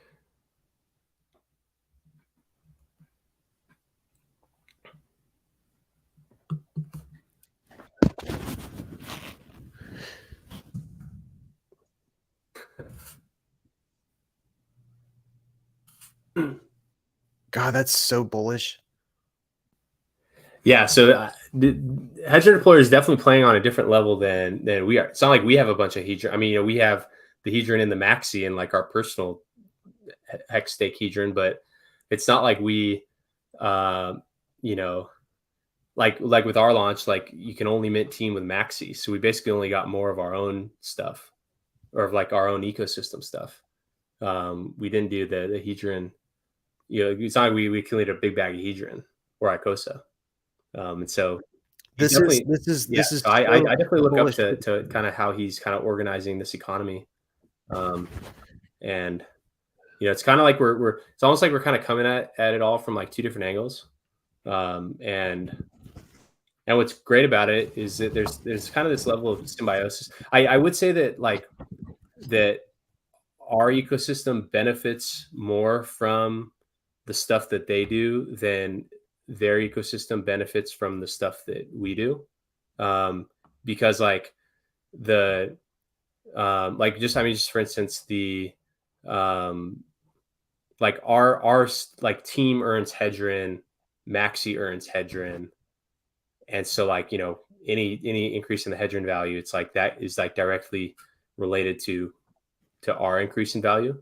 God, that's so bullish. Yeah, so the Hedron deployer is definitely playing on a different level than we are. It's not like we have a bunch of Hedron. I mean, we have the Hedron in the maxi and like our personal hex stake Hedron, but it's not like we, like with our launch, like you can only mint team with maxi. So we basically only got more of our own stuff, or of like our own ecosystem stuff. We didn't do the Hedron. It's not like we accumulated a big bag of Hedron or Icosa. And so this is so I definitely look up to kind of how he's kind of organizing this economy. And it's kind of like it's almost like we're kind of coming at it all from like two different angles. And what's great about it is that there's kind of this level of symbiosis. I would say that that our ecosystem benefits more from the stuff that they do than their ecosystem benefits from the stuff that we do. Because like just for instance, the like our like team earns Hedron, maxi earns Hedron. And so like, any increase in the Hedron value, it's like that is like directly related to our increase in value.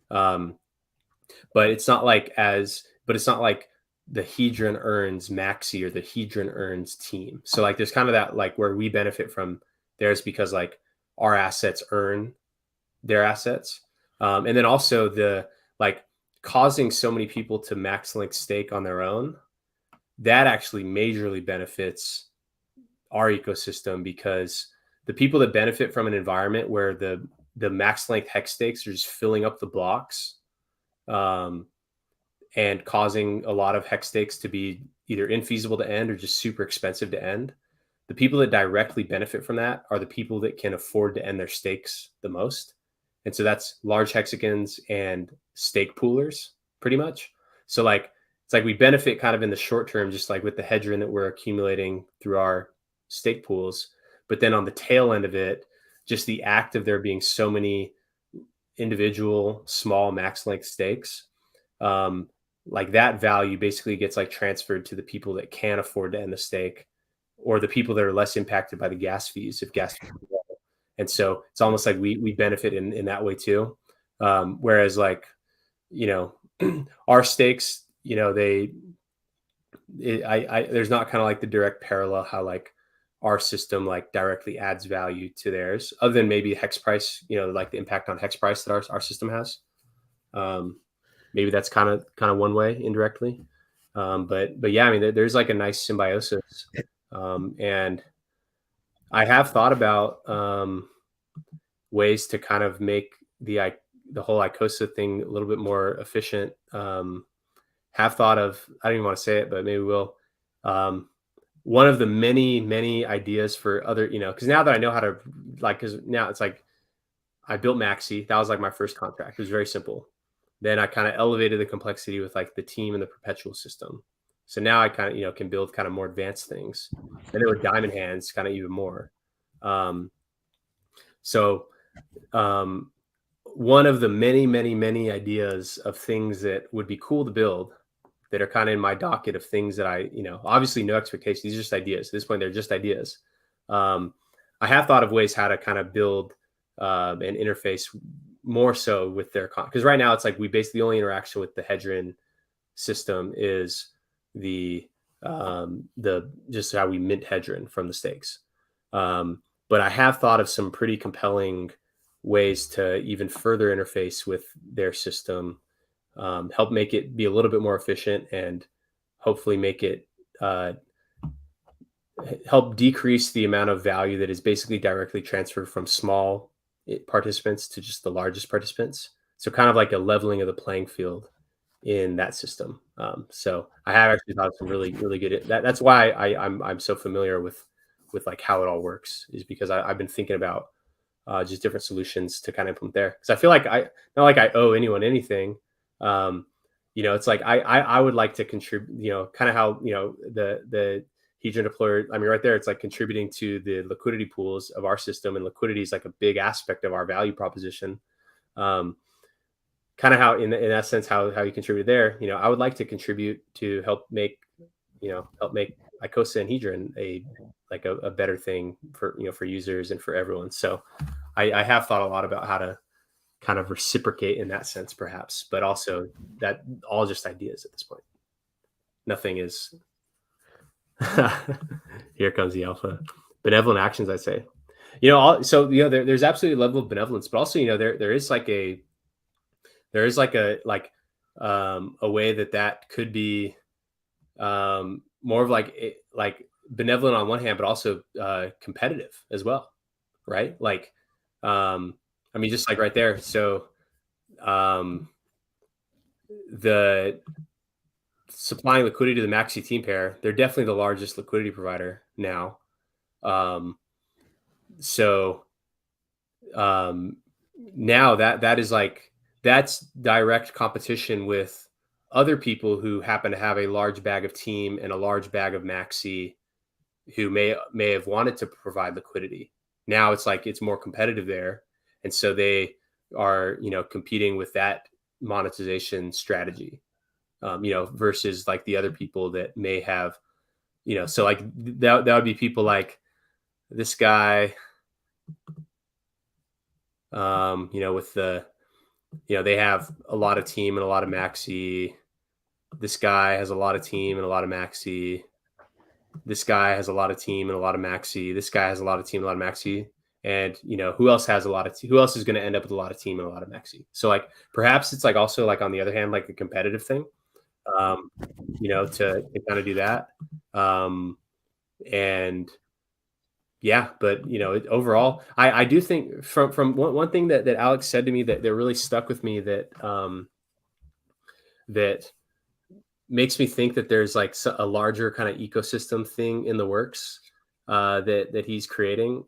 But it's not like the Hedron earns maxi or the Hedron earns team. So like there's kind of that like where we benefit from theirs because like our assets earn their assets. And then also the like causing so many people to max link stake on their own, that actually majorly benefits our ecosystem because the people that benefit from an environment where the max length hex stakes are just filling up the blocks and causing a lot of hex stakes to be either infeasible to end or just super expensive to end. The people that directly benefit from that are the people that can afford to end their stakes the most. And so that's large hexagons and stake poolers pretty much. So like, it's like we benefit kind of in the short term, just like with the Hedron that we're accumulating through our stake pools. But then on the tail end of it, just the act of there being so many individual small max length stakes, like that value basically gets like transferred to the people that can afford to end the stake or the people that are less impacted by the gas fees if gas fees are low. And so it's almost like we benefit in that way too. Whereas like, our stakes, you know, there's not kind of like the direct parallel how like our system like directly adds value to theirs, other than maybe hex price, you know, like the impact on hex price that our system has. Maybe that's kind of one way indirectly. But yeah, I mean, there's like a nice symbiosis. And I have thought about ways to kind of make the whole ICOSA thing a little bit more efficient. Have thought of, I don't even want to say it, but maybe we'll. One of the many ideas for other, you know, because now that I know how to, like, because now it's like I built Maxi. That was like my first contract. It was very simple. Then I kind of elevated the complexity with like the team and the perpetual system. So now I kind of, you know, can build kind of more advanced things. And there were diamond hands kind of even more. So one of the many ideas of things that would be cool to build that are kind of in my docket of things that I, you know, obviously no expectations. These are just ideas. At this point, they're just ideas. I have thought of ways how to kind of build an interface more so with their, because right now it's like we basically the only interaction with the Hedron system is the just how we mint Hedron from the stakes. But I have thought of some pretty compelling ways to even further interface with their system, help make it be a little bit more efficient, and hopefully make it help decrease the amount of value that is basically directly transferred from small participants to just the largest participants. So kind of like a leveling of the playing field in that system. So I have actually thought of some really good. That's why I'm so familiar with like how it all works, is because I've been thinking about just different solutions to kind of implement there. Because I feel like not like I owe anyone anything. You know, it's like I would like to contribute. You know, kind of how, you know, the Hedron deployer. I mean, right there, it's like contributing to the liquidity pools of our system, and liquidity is like a big aspect of our value proposition. Kind of how in that sense how you contribute there. You know, I would like to contribute to help make ICOSA and Hedron a better thing for, you know, for users and for everyone. So I have thought a lot about how to kind of reciprocate in that sense, perhaps, but also that all just ideas at this point. Nothing is. Here comes the alpha. Benevolent actions, I'd say. You know, so, you know, there's absolutely a level of benevolence, but also, you know, there is like a way that could be more of like benevolent on one hand, but also competitive as well, right? Like, I mean, just like right there. So the supplying liquidity to the Maxi team pair, they're definitely the largest liquidity provider now. So now that is like, that's direct competition with other people who happen to have a large bag of team and a large bag of Maxi, who may have wanted to provide liquidity. Now it's like it's more competitive there, and so they are, you know, competing with that monetization strategy, you know, versus like the other people that may have, you know, so like that would be people like this guy, you know, with the, you know, they have a lot of team and a lot of Maxi. This guy has a lot of team and a lot of Maxi. This guy has a lot of team and a lot of Maxi. This guy has a lot of team and a lot of Maxi. And, you know, who else has a lot of who else is going to end up with a lot of team and a lot of Maxi? So like perhaps it's like also like on the other hand, like a competitive thing, you know, to kind of do that. And yeah, but, you know, overall, I do think from one thing that Alex said to me that really stuck with me, that that makes me think that there's like a larger kind of ecosystem thing in the works that he's creating.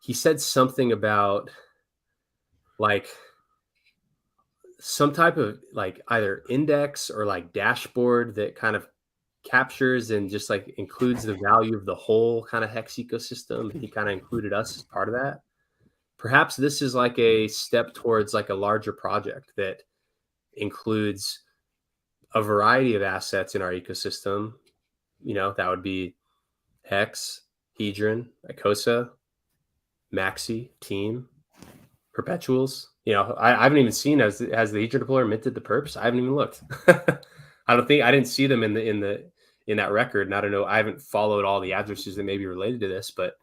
He said something about like some type of like either index or like dashboard that kind of captures and just like includes the value of the whole kind of hex ecosystem. And he kind of included us as part of that. Perhaps this is like a step towards like a larger project that includes a variety of assets in our ecosystem. You know, that would be Hex, Hedron, ICOSA, Maxi, Team, Perpetuals. I haven't even seen has the Hedron deployer minted the perps. I haven't even looked. I didn't see them in that record, and I don't know. I haven't followed all the addresses that may be related to this, but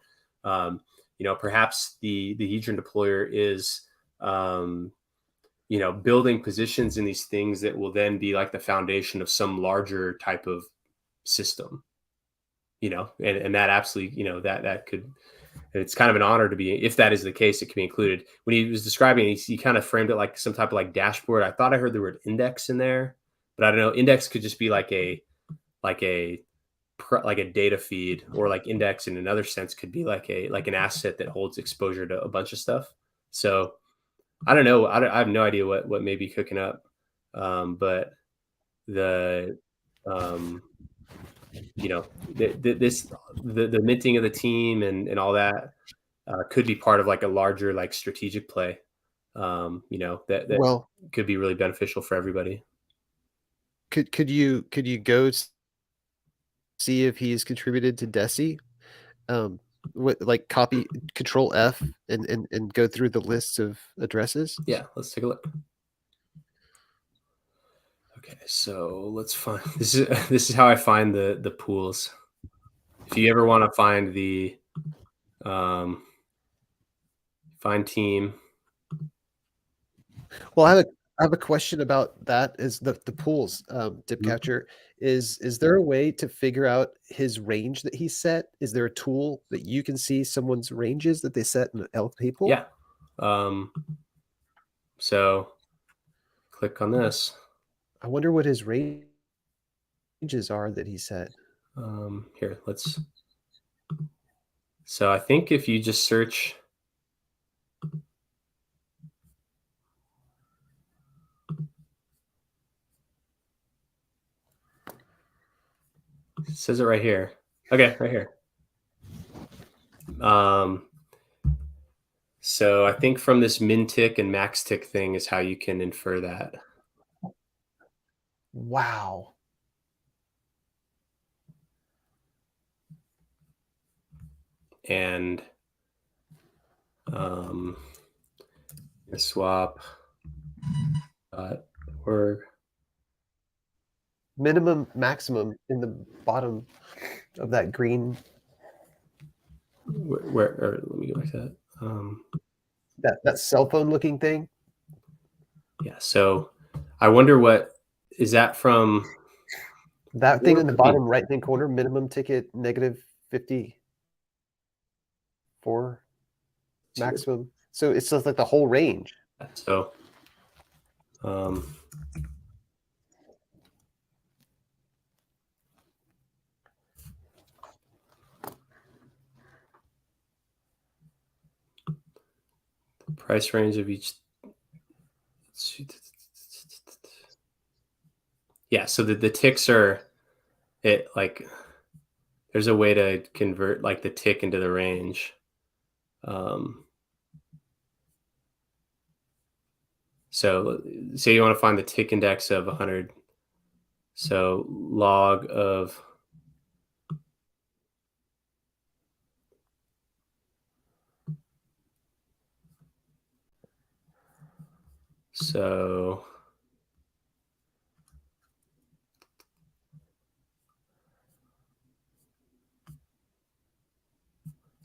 perhaps the Hedron deployer is building positions in these things that will then be like the foundation of some larger type of system. And that absolutely, that could. It's kind of an honor to be, if that is the case, it can be included. When he was describing it, he kind of framed it like some type of like dashboard. I thought I heard the word index in there, but I don't know. Index could just be like a data feed, or like index in another sense could be like an asset that holds exposure to a bunch of stuff. So I don't know. I have no idea what may be cooking up, but the the minting of the team and all that could be part of like a larger like strategic play. That could be really beneficial for everybody. Could you go see if he's contributed to Deci? Like copy Control F and go through the lists of addresses? Yeah, let's take a look. Okay, so let's find this is how I find the pools. If you ever want to find the find team. Well, I have a question about that. Is the pools, Dipcatcher, is there a way to figure out his range that he set? Is there a tool that you can see someone's ranges that they set in an LP pool? Yeah. So click on this. I wonder what his ranges are that he set. Here, so I think if you just search it says it right here. Okay, right here. So I think from this min tick and max tick thing is how you can infer that. Wow. And swap.org. Minimum, maximum in the bottom of that green. Let me go back to that. That cell phone looking thing. Yeah. So I wonder what is that from? That thing in the bottom right hand corner, minimum ticket -54, maximum. So it's just like the whole range. So price range of each. Yeah, so the ticks are it like there's a way to convert like the tick into the range. So say you want to find the tick index of 100. So log of so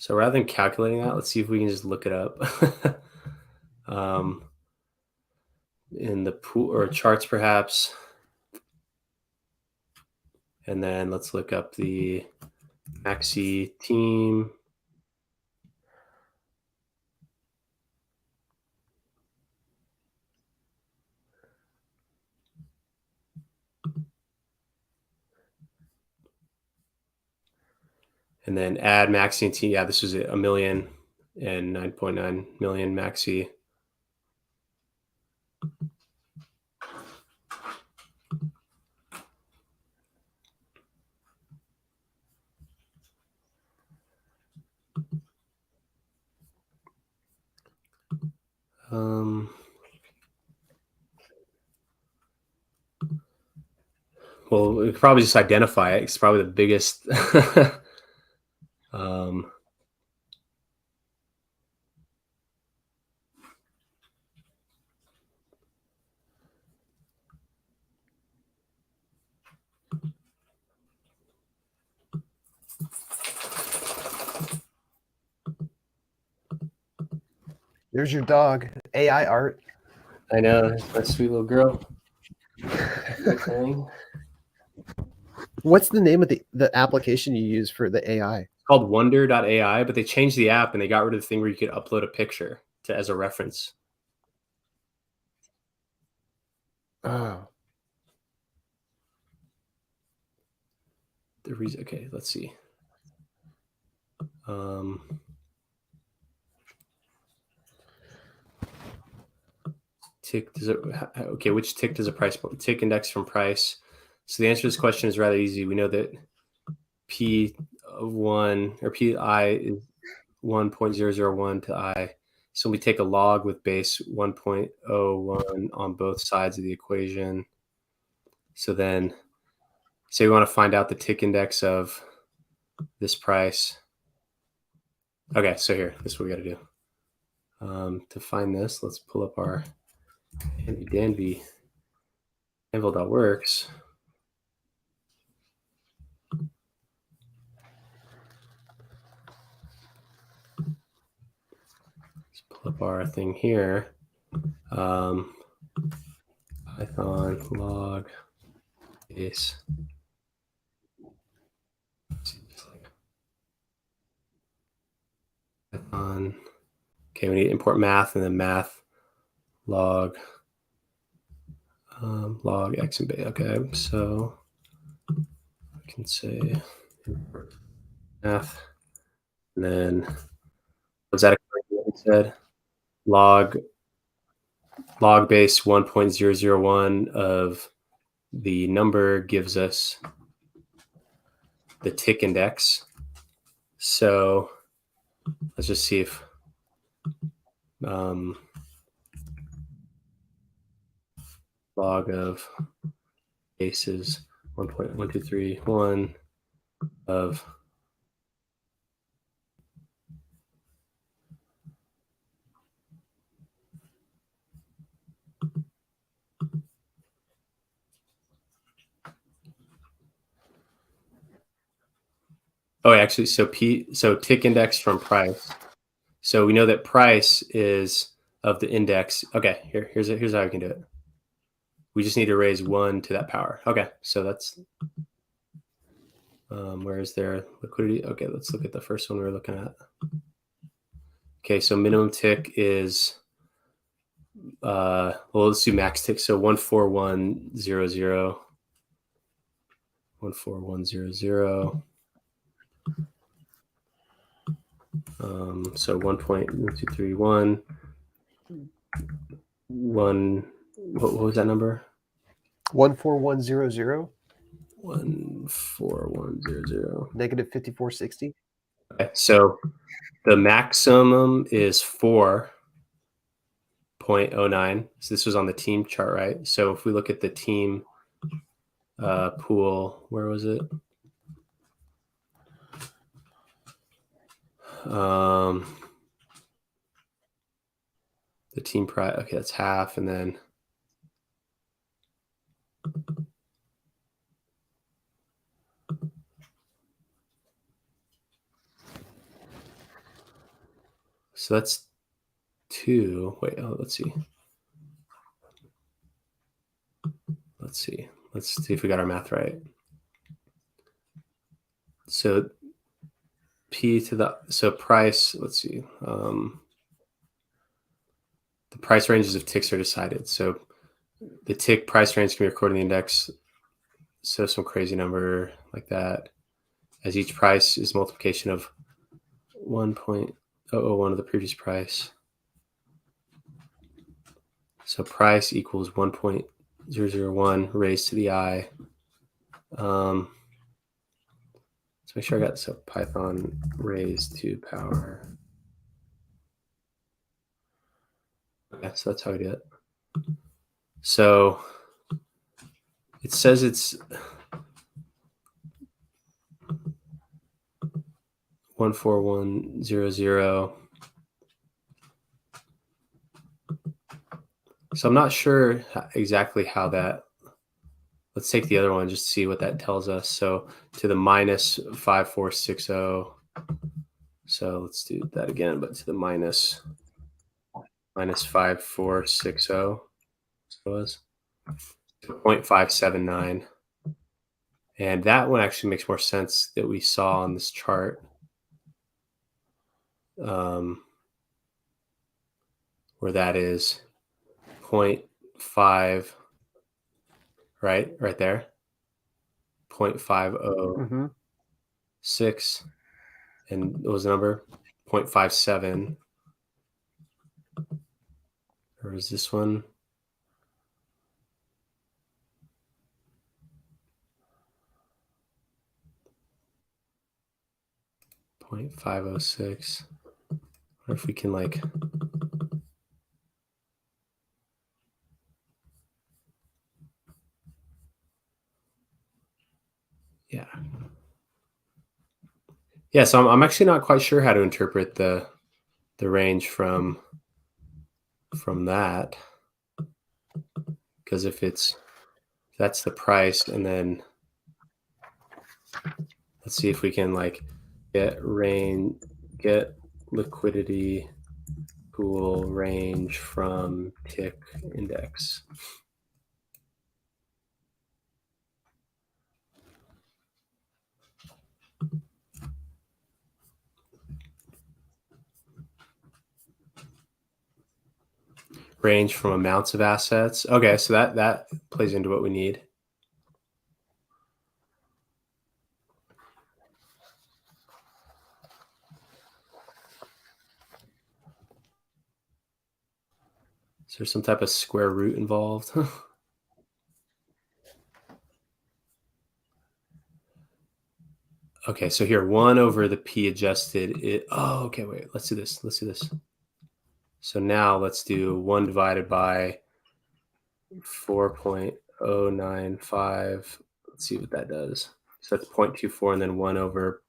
rather than calculating that, let's see if we can just look it up. In the pool or charts perhaps. And then let's look up the Maxi team. And then add Maxi team. Yeah, this was 1 million and 9.9 million Maxi. Well, we could probably just identify it. It's probably the biggest. There's your dog. AI art. I know, that's my sweet little girl. Okay. What's the name of the application you use for the AI? It's called wonder.ai, but they changed the app and they got rid of the thing where you could upload a picture as a reference. Oh. The reason, okay, let's see. Tick does it, okay, which tick does a price tick index from price? So the answer to this question is rather easy. We know that P1 or Pi is 1.001 to I. So we take a log with base 1.01 on both sides of the equation. So then say we want to find out the tick index of this price. Okay, so here, this is what we got to do. To find this, let's pull up our handy dandy anvil.works. Let's pull up our thing here. Python log base. Python. Okay, we need to import math and then math log log x and beta. Okay, so I can say import math, and then was that what we said? Log base 1.001 of the number gives us the tick index. So let's just see if log of base is 1.1231 of actually, so tick index from price. So we know that price is of the index. Okay, here's how we can do it. We just need to raise 1 to that power. Okay, so that's where is their liquidity? Okay, let's look at the first one we were looking at. Okay, so minimum tick is well, let's do max tick. So 14100. 14100. So 1.1231. What was that number? 14100. 14100. Negative 5460. Okay, so the maximum is 4.09. So this was on the team chart, right? So if we look at the team pool, where was it? The team price. Okay, that's half, and then so that's 2. Wait, let's see. Let's see if we got our math right. So P to the price. Let's see. The price ranges of ticks are decided. So the tick price range can be recorded in the index. So some crazy number like that, as each price is multiplication of 1.001 of the previous price. So price equals 1.001 raised to the I. Let's make sure I got this up. Python raised to power. Okay, so that's how we do it. So it says it's 14100. So I'm not sure exactly how that let's take the other one just to see what that tells us. So to the minus 5460. So let's do that again, but to the minus 5460 was 0.579. And that one actually makes more sense that we saw on this chart. Where that is 0.5, right there, 0.506, and what was the number? 0.57, or is this one? .506. I wonder if we can like. Yeah, so I'm actually not quite sure how to interpret the range from that, because if that's the price, and then let's see if we can like get liquidity pool range from tick index. Range from amounts of assets. Okay, so that plays into what we need. Is there some type of square root involved? Okay, so here 1 over the P adjusted. Oh, okay, wait. Let's do this. So now let's do 1 divided by 4.095. Let's see what that does. So that's 0.24, and then 1 over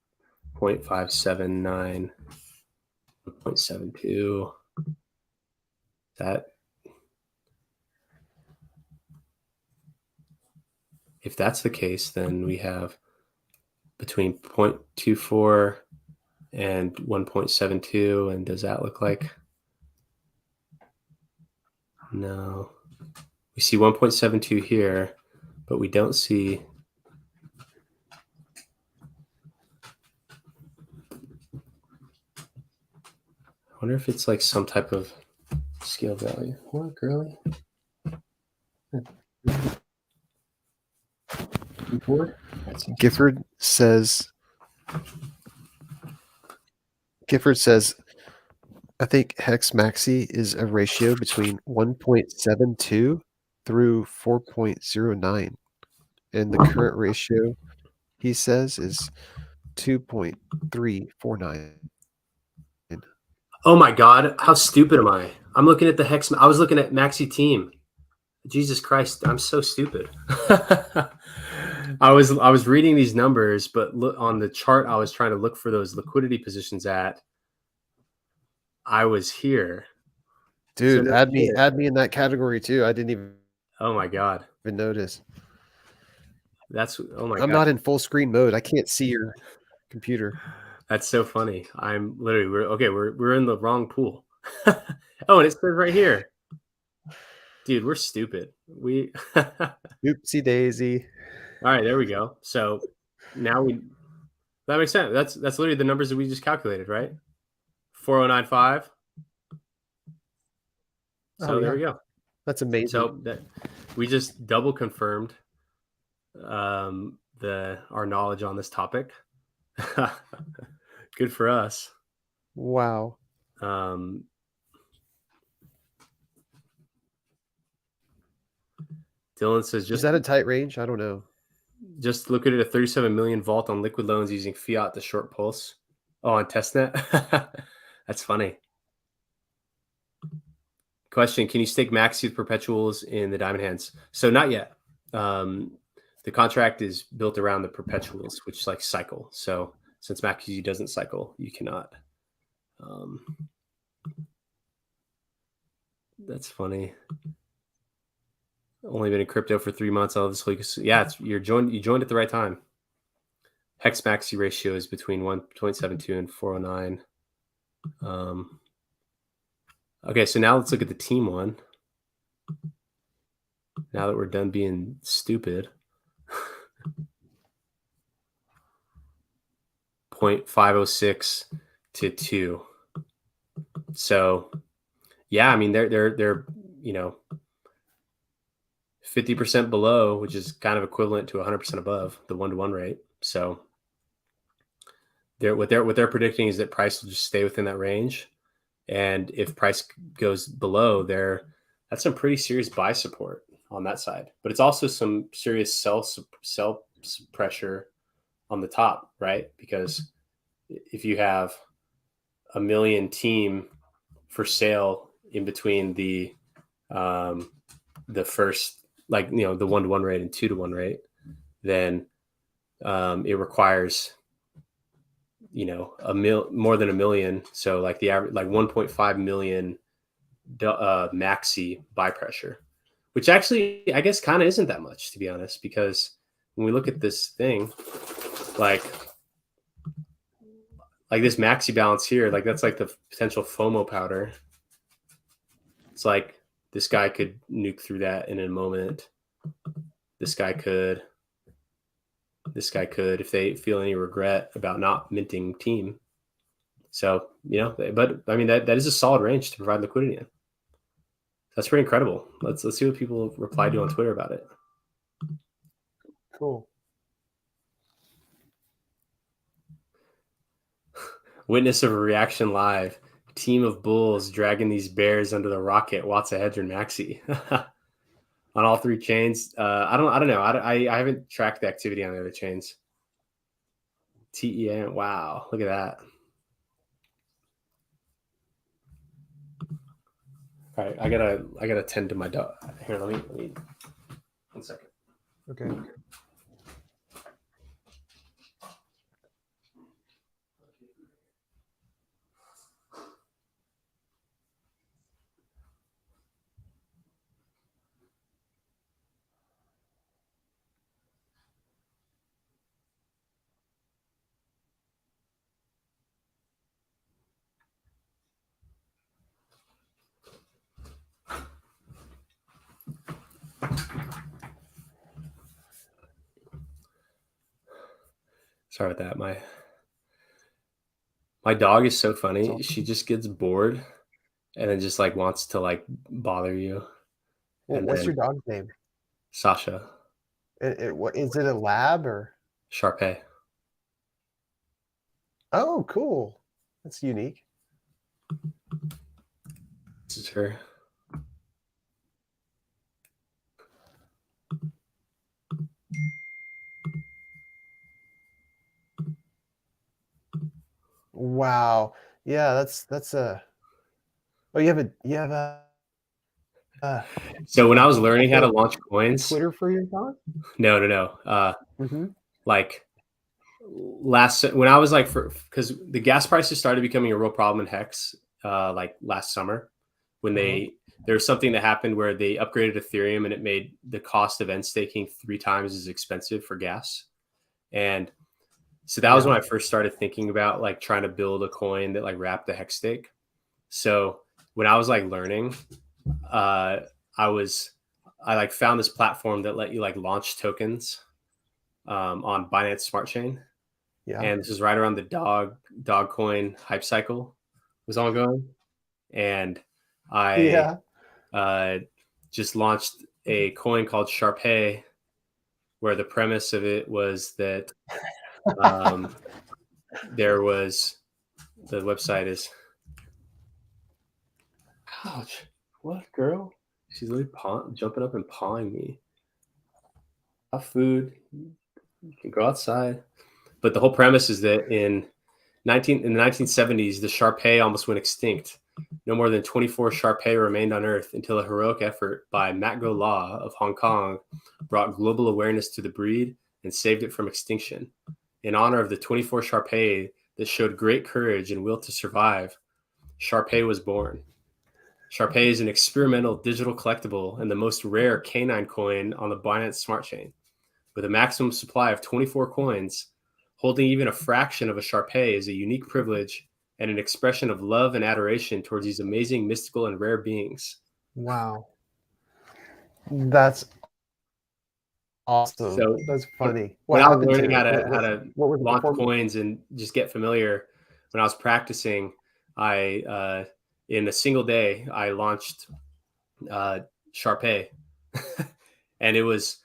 0.579, 0.72. That, if that's the case, then we have between 0.24 and 1.72. And does that look like? No. We see 1.72 here, but we don't see. I wonder if it's like some type of scale value. What, girly? Gifford says, I think hex maxi is a ratio between 1.72 through 4.09. And the current ratio, he says, is 2.349. Oh my God, how stupid am I? I'm looking at the hex. I was looking at Maxi Team. Jesus Christ, I'm so stupid. I was reading these numbers, but look on the chart I was trying to look for those liquidity positions at. I was here. Dude, so add me in that category too. I didn't even Oh my God. Even notice. That's oh my God. I'm not in full screen mode. I can't see your computer. That's so funny. I'm literally we're in the wrong pool. Oh, and it says right here. Dude, we're stupid. We Oopsie daisy. All right, there we go. So now that makes sense. That's literally the numbers that we just calculated, right? 4095. So there we go. That's amazing. So that we just double confirmed our knowledge on this topic. Good for us. Wow. Dylan says, is that a tight range? I don't know. Just look at it, a 37 million vault on liquid loans using fiat to short pulse. Oh, on testnet? That's funny. Question, can you stake Maxi with perpetuals in the diamond hands? So not yet. The contract is built around the perpetuals, which like cycle. So since Maxi doesn't cycle, you cannot. That's funny. Only been in crypto for 3 months. All this week. Yeah, you joined at the right time. Hex maxi ratio is between 1.72 and 409. Okay, so now let's look at the team one. Now that we're done being stupid. 0.506 to 2. So yeah, I mean they're 50% below, which is kind of equivalent to 100% above the 1-to-1 rate. So what they're predicting is that price will just stay within that range, and if price goes below there, that's some pretty serious buy support on that side. But it's also some serious sell pressure on the top, right? Because if you have a million team for sale in between the first, like, the 1-to-1 rate and 2-to-1 rate, then it requires more than a million. So like the average, like 1.5 million maxi buy pressure, which actually I guess kind of isn't that much, to be honest, because when we look at this thing, like this maxi balance here, like that's like the potential FOMO powder. It's like this guy could nuke through that in a moment. This guy could, if they feel any regret about not minting team. So, but I mean, that is a solid range to provide liquidity in. That's pretty incredible. Let's see what people reply to on Twitter about it. Cool. Witness of a reaction live. Team of bulls dragging these bears under the rocket. Wattahedron Maxi on all 3 chains. I don't know. I haven't tracked the activity on the other chains. TEAM. Wow, look at that. All right, I gotta tend to my dog. Here, let me 1 second. Okay. Sorry about that. My dog is so funny. She just gets bored and then just like wants to like bother you. Well, what's your dog's name? Sasha. What is it, a lab or Sharpay? Oh, cool. That's unique. This is her. Wow. Yeah, that's a. Oh, you have a. So when I was learning how to launch coins, Twitter for your dog? No. Like when I was like, because the gas prices started becoming a real problem in Hex, like last summer, when there was something that happened where they upgraded Ethereum and it made the cost of end staking 3 times as expensive for gas. And so that was when I first started thinking about like trying to build a coin that like wrapped the Hex stake. So when I was like learning, I like found this platform that let you like launch tokens on Binance Smart Chain. Yeah. And this is right around the dog coin hype cycle was ongoing. And I just launched a coin called Sharpay, where the premise of it was that there was, the website is, ouch, what, girl? She's literally jumping up and pawing me. Have food, you can go outside. But the whole premise is that in the 1970s, the Sharpay almost went extinct. No more than 24 Sharpay remained on Earth until a heroic effort by Matgo Law of Hong Kong brought global awareness to the breed and saved it from extinction. In honor of the 24 Sharpay that showed great courage and will to survive, Sharpay was born. Sharpay is an experimental digital collectible and the most rare canine coin on the Binance Smart Chain. With a maximum supply of 24 coins, holding even a fraction of a Sharpay is a unique privilege and an expression of love and adoration towards these amazing, mystical, and rare beings. Wow. That's awesome. So That's funny. when What I was happened learning to how it? to What were the launch performance? coins and just get familiar, when I was practicing, I in a single day I launched Sharpay, and it was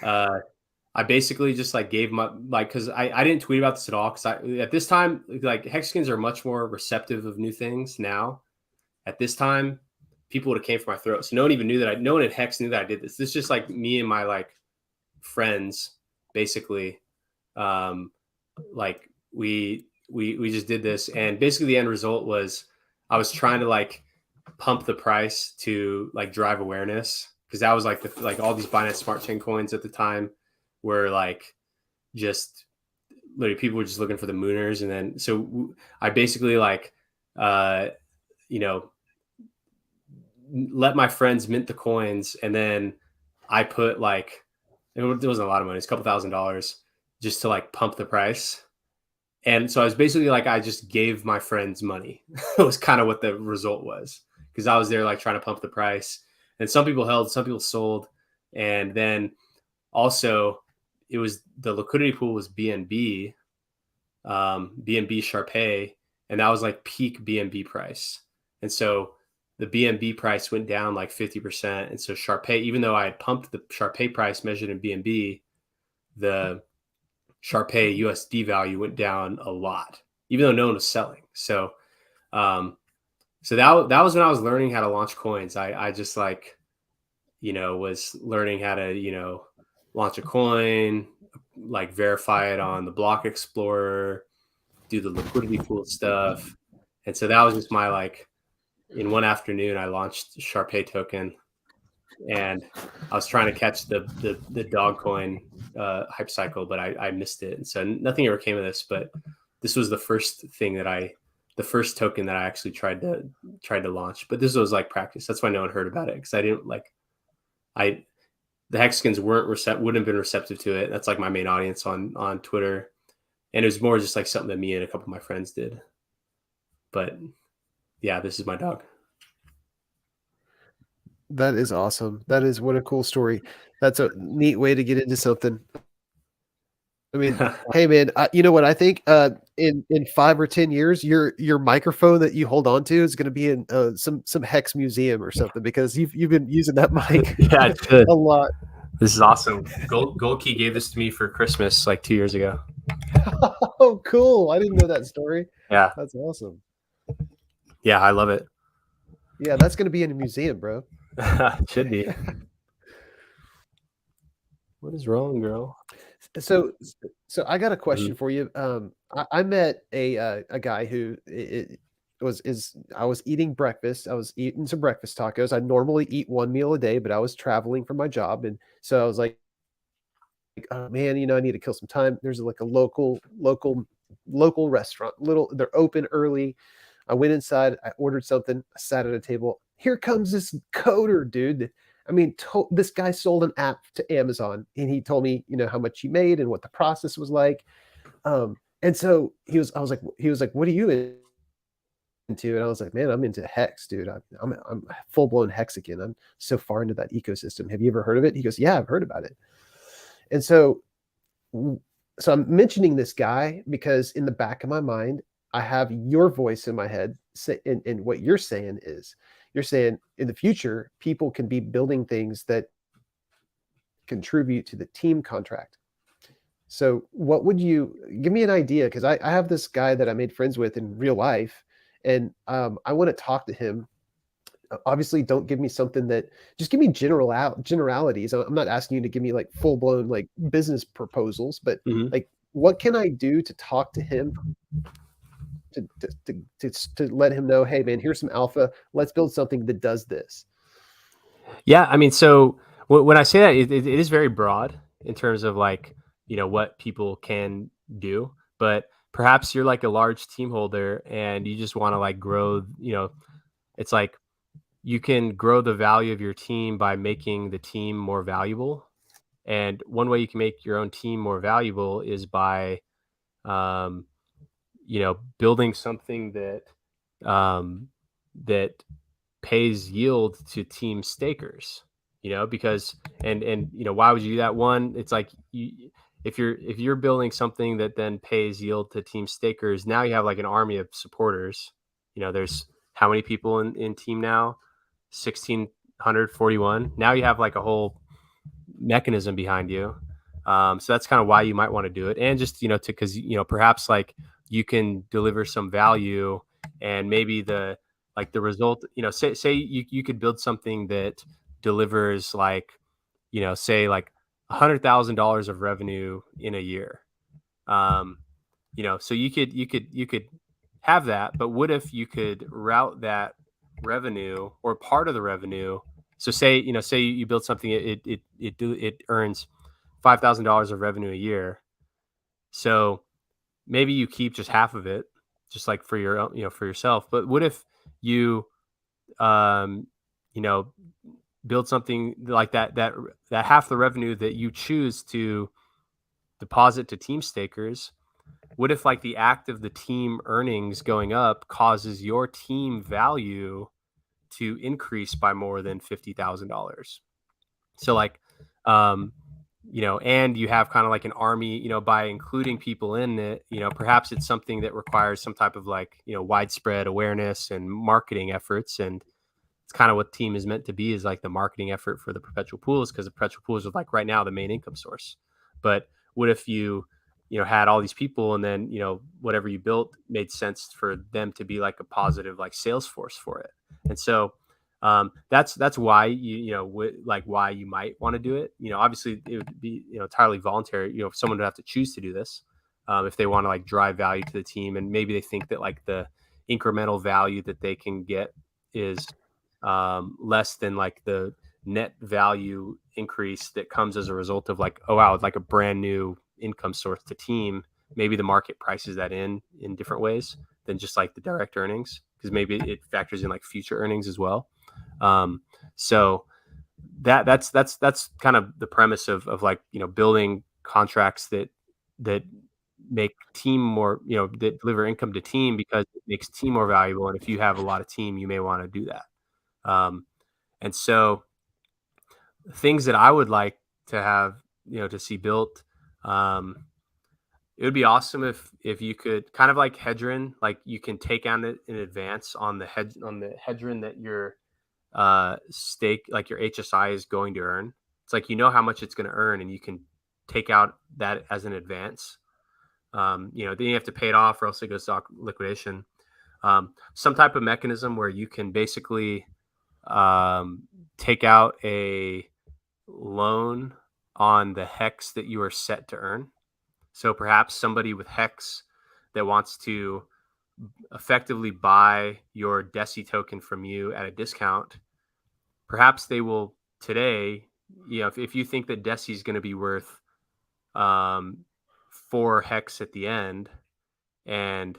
I basically just like gave my like because I didn't tweet about this at all because at this time like Hexagons are much more receptive of new things now. At this time, people would have came for my throat, so no one even knew that no one at Hex knew that I did this. This is just like me and my like friends basically. Like we just did this, and basically the end result was I was trying to like pump the price to like drive awareness because that was like like all these Binance Smart Chain coins at the time were like just literally people were just looking for the mooners, and then so I basically like you know let my friends mint the coins, and then I put like it wasn't a lot of money, it's a couple $1,000 just to like pump the price. And so I was basically like I just gave my friends money. It was kind of what the result was because I was there like trying to pump the price, and some people held, some people sold, and then also it was the liquidity pool was BNB, BNB Sharpay, and that was like peak BNB price. And so the BNB price went down like 50%. And so Sharpay, even though I had pumped the Sharpay price measured in BNB, the Sharpay USD value went down a lot, even though no one was selling. So, so that was when I was learning how to launch coins. I just like, was learning how to, launch a coin, like verify it on the block explorer, do the liquidity pool stuff. And so that was just my like, in one afternoon, I launched Sharpay token, and I was trying to catch the dog coin hype cycle, but I missed it. And so nothing ever came of this, but this was the first token that I actually tried to launch. But this was like practice. That's why no one heard about it, because I didn't like the Hexagons wouldn't have been receptive to it. That's like my main audience on Twitter. And it was more just like something that me and a couple of my friends did. But yeah, this is my dog. That is awesome. That is what a cool story. That's a neat way to get into something. I mean, hey man, you know what I think? In 5 or 10 years, your microphone that you hold on to is going to be in some Hex museum or something, because you've been using that mic Yeah, it should. a lot. This is awesome. Gold Key gave this to me for Christmas like 2 years ago. Oh, cool! I didn't know that story. Yeah, That's awesome. yeah, I love it. Yeah, that's going to be in a museum, bro. Should be. What is wrong, girl? So I got a question for you. I met a guy who I was eating breakfast. I was eating some breakfast tacos. I normally eat one meal a day, but I was traveling for my job, and so I was like, oh man, I need to kill some time. There's like a local restaurant. They're open early. I went inside. I ordered something. I sat at a table. Here comes this coder, dude. I mean, this guy sold an app to Amazon, and he told me, how much he made and what the process was like. And so he was like, what are you into? And I was like, man, I'm into Hex, dude. I'm full blown Hexagon. I'm so far into that ecosystem. Have you ever heard of it? He goes, yeah, I've heard about it. And so I'm mentioning this guy because in the back of my mind, I have your voice in my head. And what you're saying is, you're saying in the future, people can be building things that contribute to the team contract. So what would you give me an idea? Because I have this guy that I made friends with in real life, and I want to talk to him. Obviously, don't give me something just give me generalities. I'm not asking you to give me like full blown like business proposals, but like, what can I do to talk to him to let him know, hey man, here's some alpha. Let's build something that does this. Yeah, I mean, so when I say that, it is very broad in terms of like, what people can do. But perhaps you're like a large team holder and you just want to like grow, it's like you can grow the value of your team by making the team more valuable. And one way you can make your own team more valuable is by, building something that pays yield to team stakers. Because why would you do that? One, it's like if you're building something that then pays yield to team stakers, now you have like an army of supporters. There's how many people in team now? 1,641. Now you have like a whole mechanism behind you. So that's kind of why you might want to do it. And just, because, perhaps like you can deliver some value, and maybe the result, say you could build something that delivers like, say like $100,000 of revenue in a year. So you could have that, but what if you could route that revenue or part of the revenue? So say you build something, it earns $5,000 of revenue a year. So maybe you keep just half of it, just like for your own, for yourself. But what if you, build something like that half the revenue that you choose to deposit to team stakers? What if like the act of the team earnings going up causes your team value to increase by more than $50,000? So like, and you have kind of like an army, by including people in it, perhaps it's something that requires some type of like, widespread awareness and marketing efforts. And it's kind of what team is meant to be, is like the marketing effort for the perpetual pools, because the perpetual pools are like right now the main income source. But what if you had all these people, and then, whatever you built made sense for them to be like a positive like sales force for it. And so that's why why you might want to do it. Obviously it would be, entirely voluntary. If someone would have to choose to do this, if they want to like drive value to the team, and maybe they think that like the incremental value that they can get is less than like the net value increase that comes as a result of like, oh wow, it's like a brand new income source to team. Maybe the market prices that in different ways than just like the direct earnings, because maybe it factors in like future earnings as well. So that's kind of the premise of like, building contracts that make team more, that deliver income to team, because it makes team more valuable. And if you have a lot of team, you may want to do that. And so things that I would like to have, to see built, it would be awesome if you could kind of like Hedron, like you can take on it in advance on the Hedron that your stake, like your HSI is going to earn. It's like, how much it's going to earn, and you can take out that as an advance. Then you have to pay it off, or else it goes to liquidation. Some type of mechanism where you can basically take out a loan on the hex that you are set to earn. So perhaps somebody with hex that wants to effectively buy your DESI token from you at a discount, perhaps they will today, if you think that DESI is going to be worth 4 hex at the end, and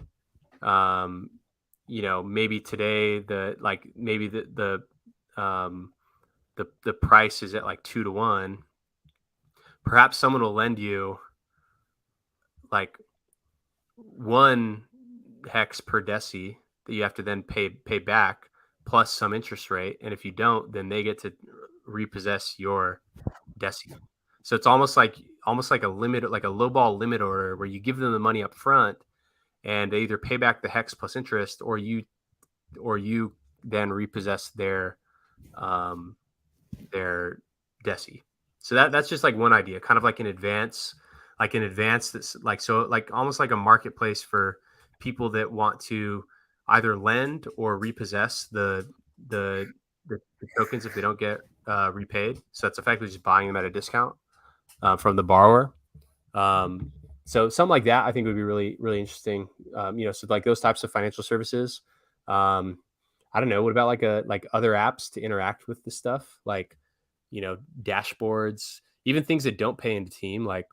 maybe today the price is at like 2 to 1, perhaps someone will lend you like 1 hex per DESI that you have to then pay back, plus some interest rate. And if you don't, then they get to repossess your DESI. So it's almost like a limit, like a lowball limit order, where you give them the money up front, and they either pay back the hex plus interest, or you then repossess their DESI. So that's just like one idea, kind of like an advance that's like, so like almost like a marketplace for people that want to either lend or repossess the tokens if they don't get repaid. So that's effectively just buying them at a discount from the borrower. So something like that, I think, would be really, really interesting. So like those types of financial services. I don't know. What about like other apps to interact with this stuff? Like, dashboards, even things that don't pay into team, like,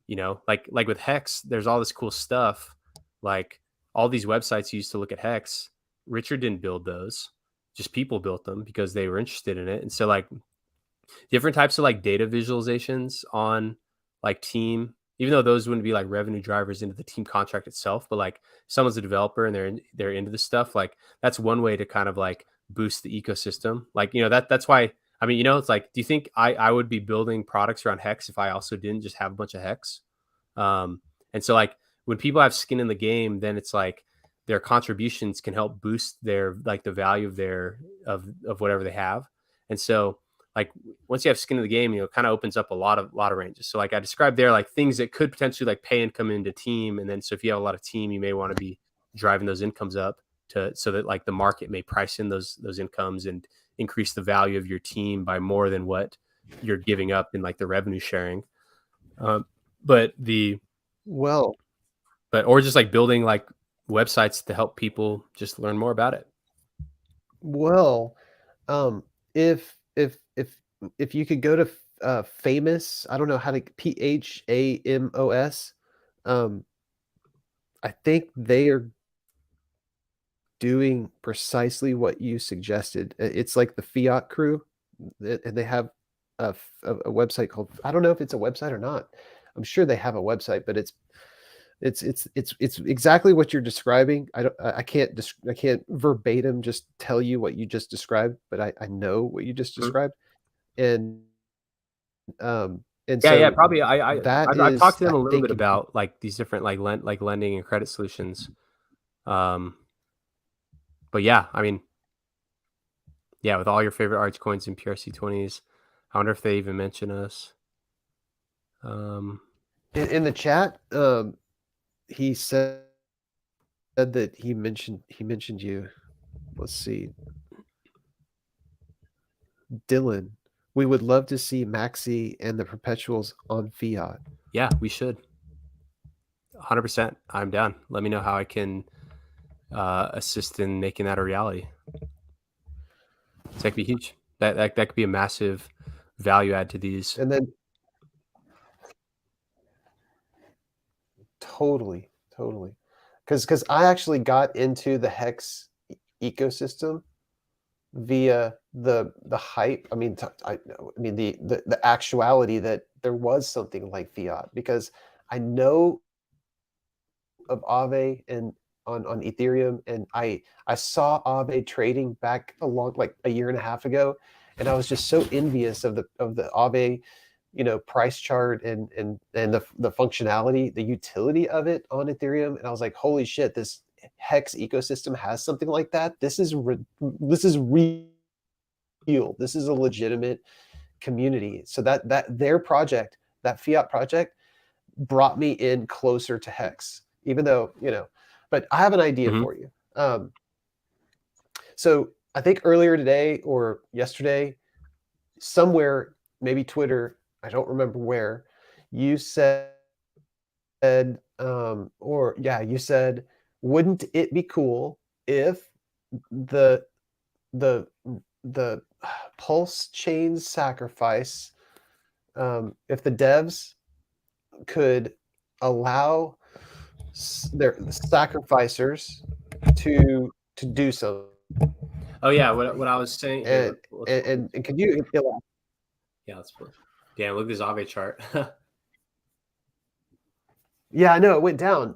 like with Hex, there's all this cool stuff. Like all these websites you used to look at Hex, Richard didn't build those. just people built them because they were interested in it. And so like different types of like data visualizations on like team, even though those wouldn't be like revenue drivers into the team contract itself, but like someone's a developer and they're into this stuff, like that's one way to kind of like boost the ecosystem. Like, you know, that's why, I mean, you know, it's like, do you think I would be building products around Hex if I also didn't just have a bunch of Hex? And so like when people have skin in the game, then it's like their contributions can help boost their like the value of their of whatever they have. And so like once you have skin in the game, you know, it kind of opens up a lot of ranges. So like I described there, like things that could potentially like pay income into team. And then so if you have a lot of team, you may want to be driving those incomes up to so that like the market may price in those incomes and increase the value of your team by more than what you're giving up in like the revenue sharing. But or just like building like websites to help people just learn more about it. Well, if you could go to Famous, I don't know how to PHAMOS. I think they are doing precisely what you suggested. It's like the Fiat crew, and they have a website called, I don't know if it's a website or not. I'm sure they have a website, but it's exactly what you're describing. I can't verbatim just tell you what you just described, but I know what you just described. And yeah, probably I've talked to them a little bit think, about like these different like lending and credit solutions. But yeah, I mean, yeah, with all your favorite arch coins and PRC20s, I wonder if they even mention us. In the chat, he said that he mentioned you. Let's see. Dylan, we would love to see Maxi and the Perpetuals on Fiat. Yeah, we should. 100%. I'm down. Let me know how I can assist in making that a reality. So that could be huge. That could be a massive value add to these. And then totally. Because I actually got into the Hex ecosystem via the hype. I mean, the actuality that there was something like Fiat, because I know of Aave and on Ethereum, and I saw Aave trading back like a year and a half ago, and I was just so envious of the Aave, you know, price chart and the functionality, the utility of it on Ethereum, and I was like, holy shit, this Hex ecosystem has something like that. This is real. This is a legitimate community. So that their project, that Fiat project, brought me in closer to Hex, even though, you know. But I have an idea for you. So I think earlier today or yesterday, somewhere, maybe Twitter, I don't remember where, you said, you said, wouldn't it be cool if the pulse chain sacrifice, if the devs could allow their sacrificers to do so? Oh yeah, what I was saying. And can you? Yeah, let's put. Damn, look at this Aave chart. Yeah, I know it went down.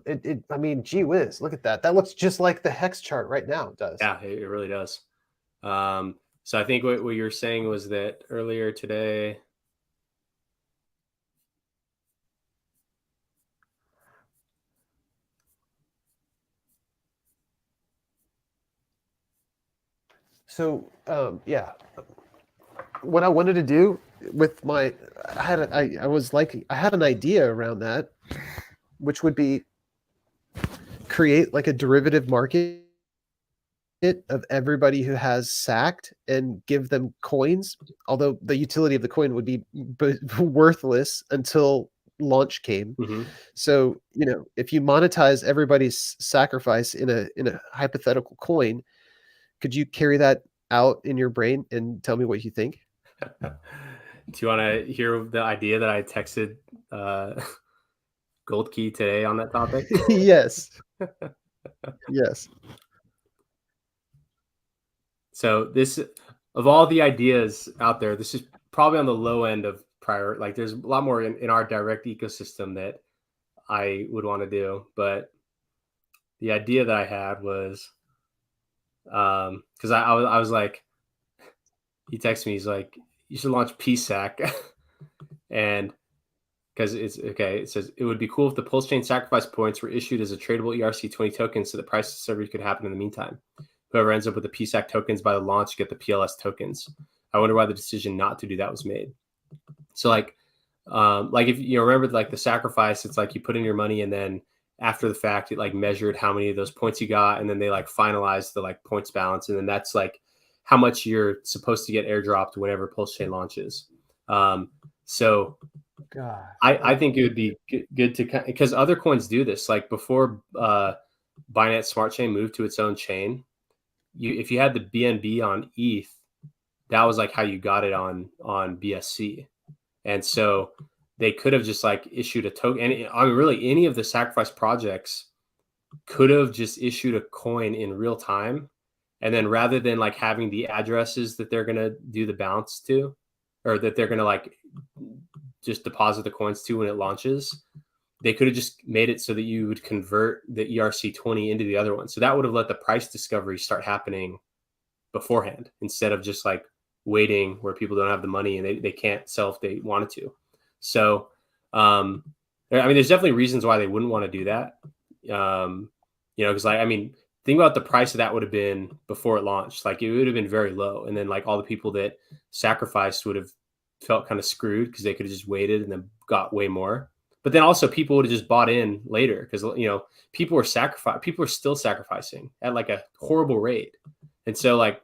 I mean, gee whiz, look at that. That looks just like the Hex chart right now. It does. Yeah, it really does. So I think what you were saying was that earlier today. So yeah, what I wanted to do with my, I had an idea around that, which would be create like a derivative market of everybody who has sacked and give them coins, although the utility of the coin would be worthless until launch came. Mm-hmm. So, you know, if you monetize everybody's sacrifice in a hypothetical coin, could you carry that out in your brain and tell me what you think? Do you want to hear the idea that I texted Gold Key today on that topic? Yes. Yes. So this, of all the ideas out there, this is probably on the low end of prior. Like there's a lot more in our direct ecosystem that I would want to do. But the idea that I had was, because I was like, he texted me, he's like, you should launch PSAC. And because it's okay, it says it would be cool if the pulse chain sacrifice points were issued as a tradable ERC20 token so the price discovery could happen in the meantime. Whoever ends up with the PSAC tokens by the launch get the PLS tokens. I wonder why the decision not to do that was made. So like if you remember like the sacrifice, it's like you put in your money and then after the fact it like measured how many of those points you got and then they like finalized the like points balance and then that's like how much you're supposed to get airdropped whenever pulse chain launches. So God. I think it would be good to, because other coins do this. Like before Binance Smart Chain moved to its own chain, if you had the BNB on ETH, that was like how you got it on BSC. And so they could have just like issued a token. And I mean, really, any of the sacrifice projects could have just issued a coin in real time. And then rather than like having the addresses that they're going to do the bounce to, or that they're going to like just deposit the coins to when it launches, they could have just made it so that you would convert the ERC20 into the other one. So that would have let the price discovery start happening beforehand instead of just like waiting where people don't have the money and they can't sell if they wanted to. So, I mean, there's definitely reasons why they wouldn't want to do that. Because like, I mean, think about the price of that would have been before it launched. Like it would have been very low. And then like all the people that sacrificed would have felt kind of screwed because they could have just waited and then got way more. But then also people would have just bought in later because, people were still sacrificing at like a horrible rate. And so like,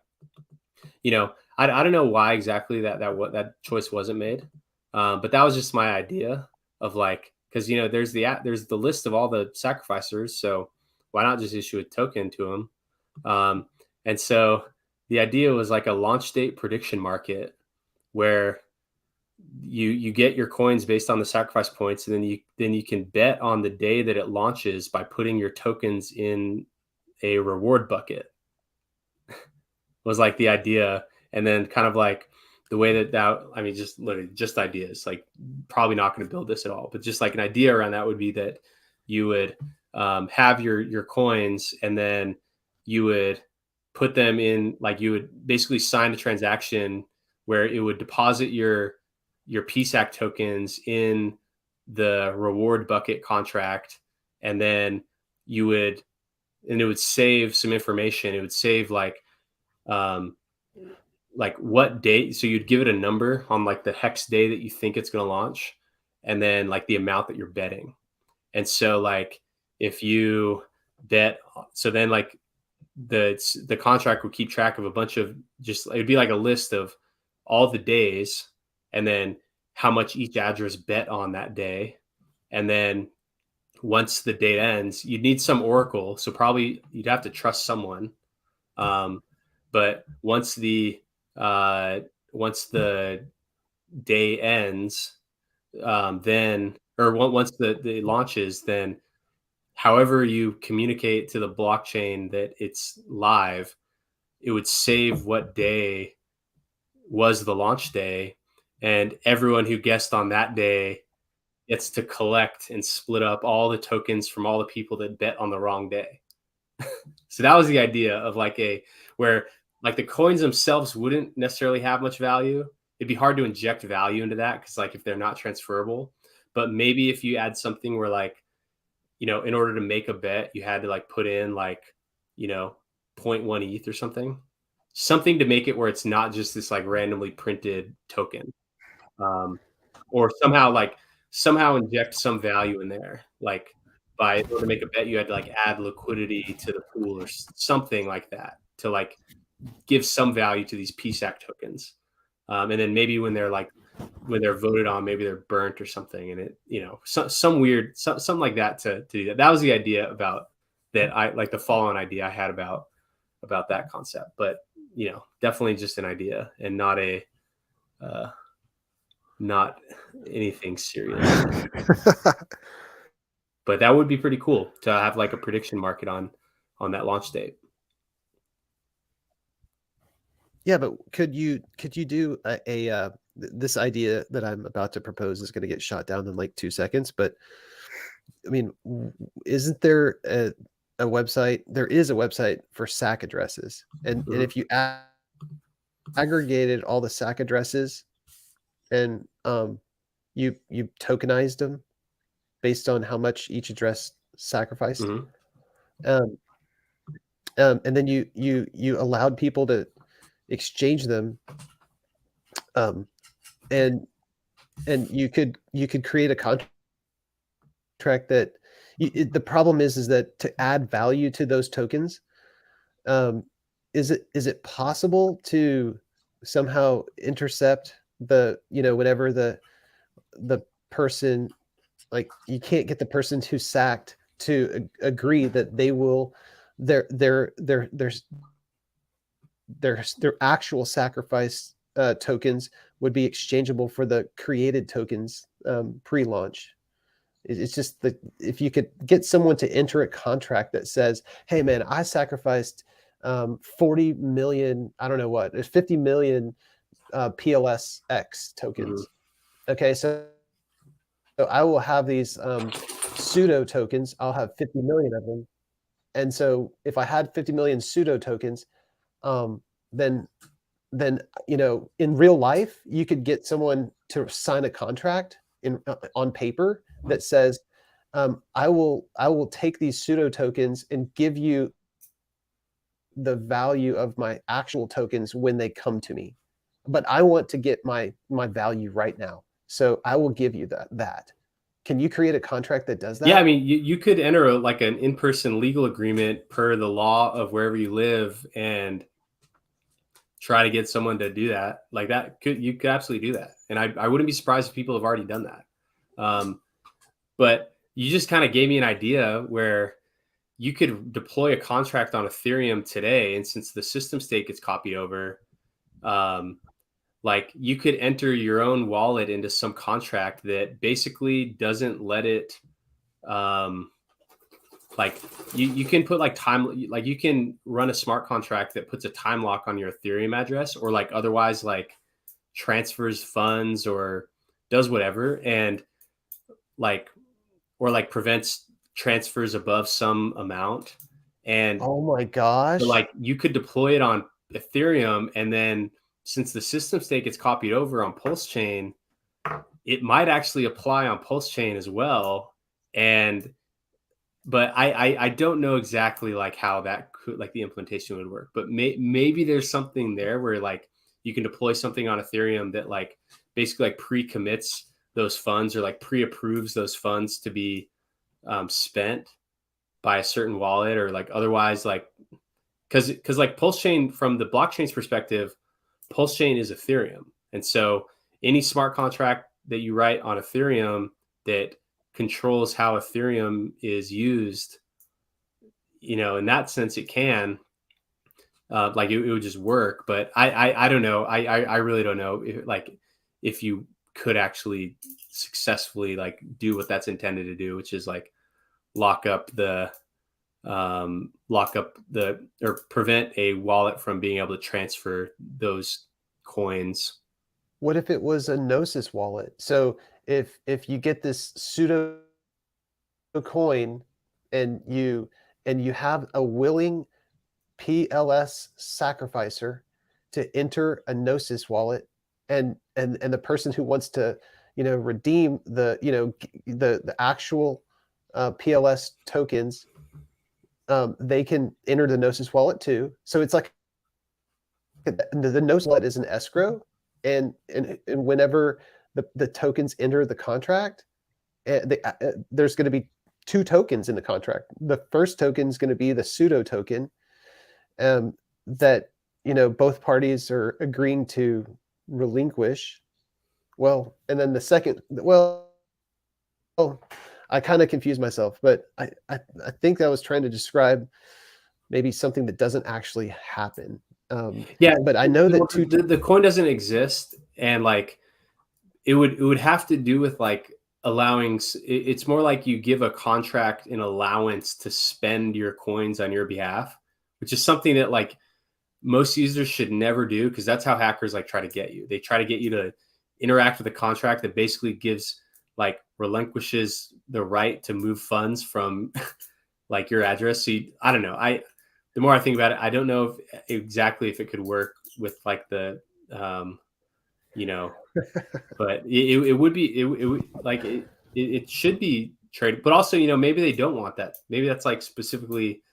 I don't know why exactly that choice wasn't made. But that was just my idea of like, because, there's the list of all the sacrificers. So why not just issue a token to them? And so the idea was like a launch date prediction market where you get your coins based on the sacrifice points, and then you can bet on the day that it launches by putting your tokens in a reward bucket. Was like the idea. And then kind of like the way that I mean, just literally just ideas, like probably not going to build this at all, but just like an idea around that would be that you would have your coins and then you would put them in, like you would basically sign a transaction where it would deposit your PSAC tokens in the reward bucket contract. And then it would save some information. It would save like what date. So you'd give it a number on like the hex day that you think it's going to launch. And then like the amount that you're betting. And so like, if you bet, so then like the contract would keep track of a bunch of it'd be like a list of all the days and then how much each address bet on that day. And then once the day ends, you'd need some oracle. So probably you'd have to trust someone. But once the day ends, once the launches, then however you communicate to the blockchain that it's live, it would save what day was the launch day, and everyone who guessed on that day gets to collect and split up all the tokens from all the people that bet on the wrong day. So that was the idea of like where like the coins themselves wouldn't necessarily have much value. It'd be hard to inject value into that because like if they're not transferable. But maybe if you add something where like, in order to make a bet, you had to like put in like, 0.1 ETH or something to make it where it's not just this like randomly printed token, or somehow inject some value in there. Like in order to make a bet, you had to like add liquidity to the pool or something like that to like give some value to these PSAC tokens. And then maybe when they're voted on, maybe they're burnt or something. And it, some weird, something like that to do that. That was the idea about that. I like the follow-on idea I had about that concept, but definitely just an idea and not anything serious. But that would be pretty cool to have like a prediction market on that launch date. Yeah, but could you do this idea that I'm about to propose is going to get shot down in like 2 seconds, but I mean, isn't there a website? There is a website for SAC addresses, and if you aggregated all the SAC addresses and you tokenized them based on how much each address sacrificed, and then you allowed people to exchange them, and you could create a contract that the problem is that to add value to those tokens, is it possible to somehow intercept the, whenever the person, like, you can't get the person who sacked to agree that they will their actual sacrifice tokens would be exchangeable for the created tokens pre-launch. It's just that if you could get someone to enter a contract that says, hey man, I sacrificed 40 million, I don't know what, there's 50 million PLSX tokens. Okay, so I will have these pseudo tokens. I'll have 50 million of them. And so if I had 50 million pseudo tokens, then in real life, you could get someone to sign a contract on paper that says, I will take these pseudo tokens and give you the value of my actual tokens when they come to me, but I want to get my value right now, so I will give you that. Can you create a contract that does that? Yeah, I mean, you could enter like an in-person legal agreement per the law of wherever you live and try to get someone to do that. Like that, you could absolutely do that. And I wouldn't be surprised if people have already done that. But you just kind of gave me an idea where you could deploy a contract on Ethereum today. And since the system state gets copied over, like you could enter your own wallet into some contract that basically doesn't let it, like you can put like time, like you can run a smart contract that puts a time lock on your Ethereum address, or like otherwise like transfers funds or does whatever. And like, or like prevents transfers above some amount. And oh my gosh, so like you could deploy it on Ethereum, and then since the system state gets copied over on Pulse Chain, it might actually apply on Pulse Chain as well. But I don't know exactly like how that could, like the implementation would work, but maybe there's something there where like you can deploy something on Ethereum that like basically like pre-commits those funds or like pre-approves those funds to be spent by a certain wallet, or like otherwise, like because like Pulse Chain, from the blockchain's perspective, Pulse Chain is Ethereum. And so any smart contract that you write on Ethereum that controls how Ethereum is used, in that sense, it can, like it would just work. But I don't know. I really don't know if you could actually successfully like do what that's intended to do, which is like lock up the or prevent a wallet from being able to transfer those coins. What if it was a Gnosis wallet? So if you get this pseudo coin and you have a willing PLS sacrificer to enter a Gnosis wallet, and the person who wants to redeem the actual PLS tokens, they can enter the Gnosis wallet too. So it's like the Gnosis wallet is an escrow, and whenever the tokens enter the contract, there's going to be two tokens in the contract. The first token is going to be the pseudo token that both parties are agreeing to relinquish. Well, and then the second, I kind of confused myself, but I think I was trying to describe maybe something that doesn't actually happen. Yeah, but I know that the coin doesn't exist, and like it would have to do with like allowing. It's more like you give a contract an allowance to spend your coins on your behalf, which is something that like most users should never do, because that's how hackers like try to get you. They try to get you to interact with a contract that basically gives like relinquishes the right to move funds from like your address. So I don't know. The more I think about it, I don't know exactly if it could work with like the but it would be it should be traded. But also, maybe they don't want that. Maybe that's like specifically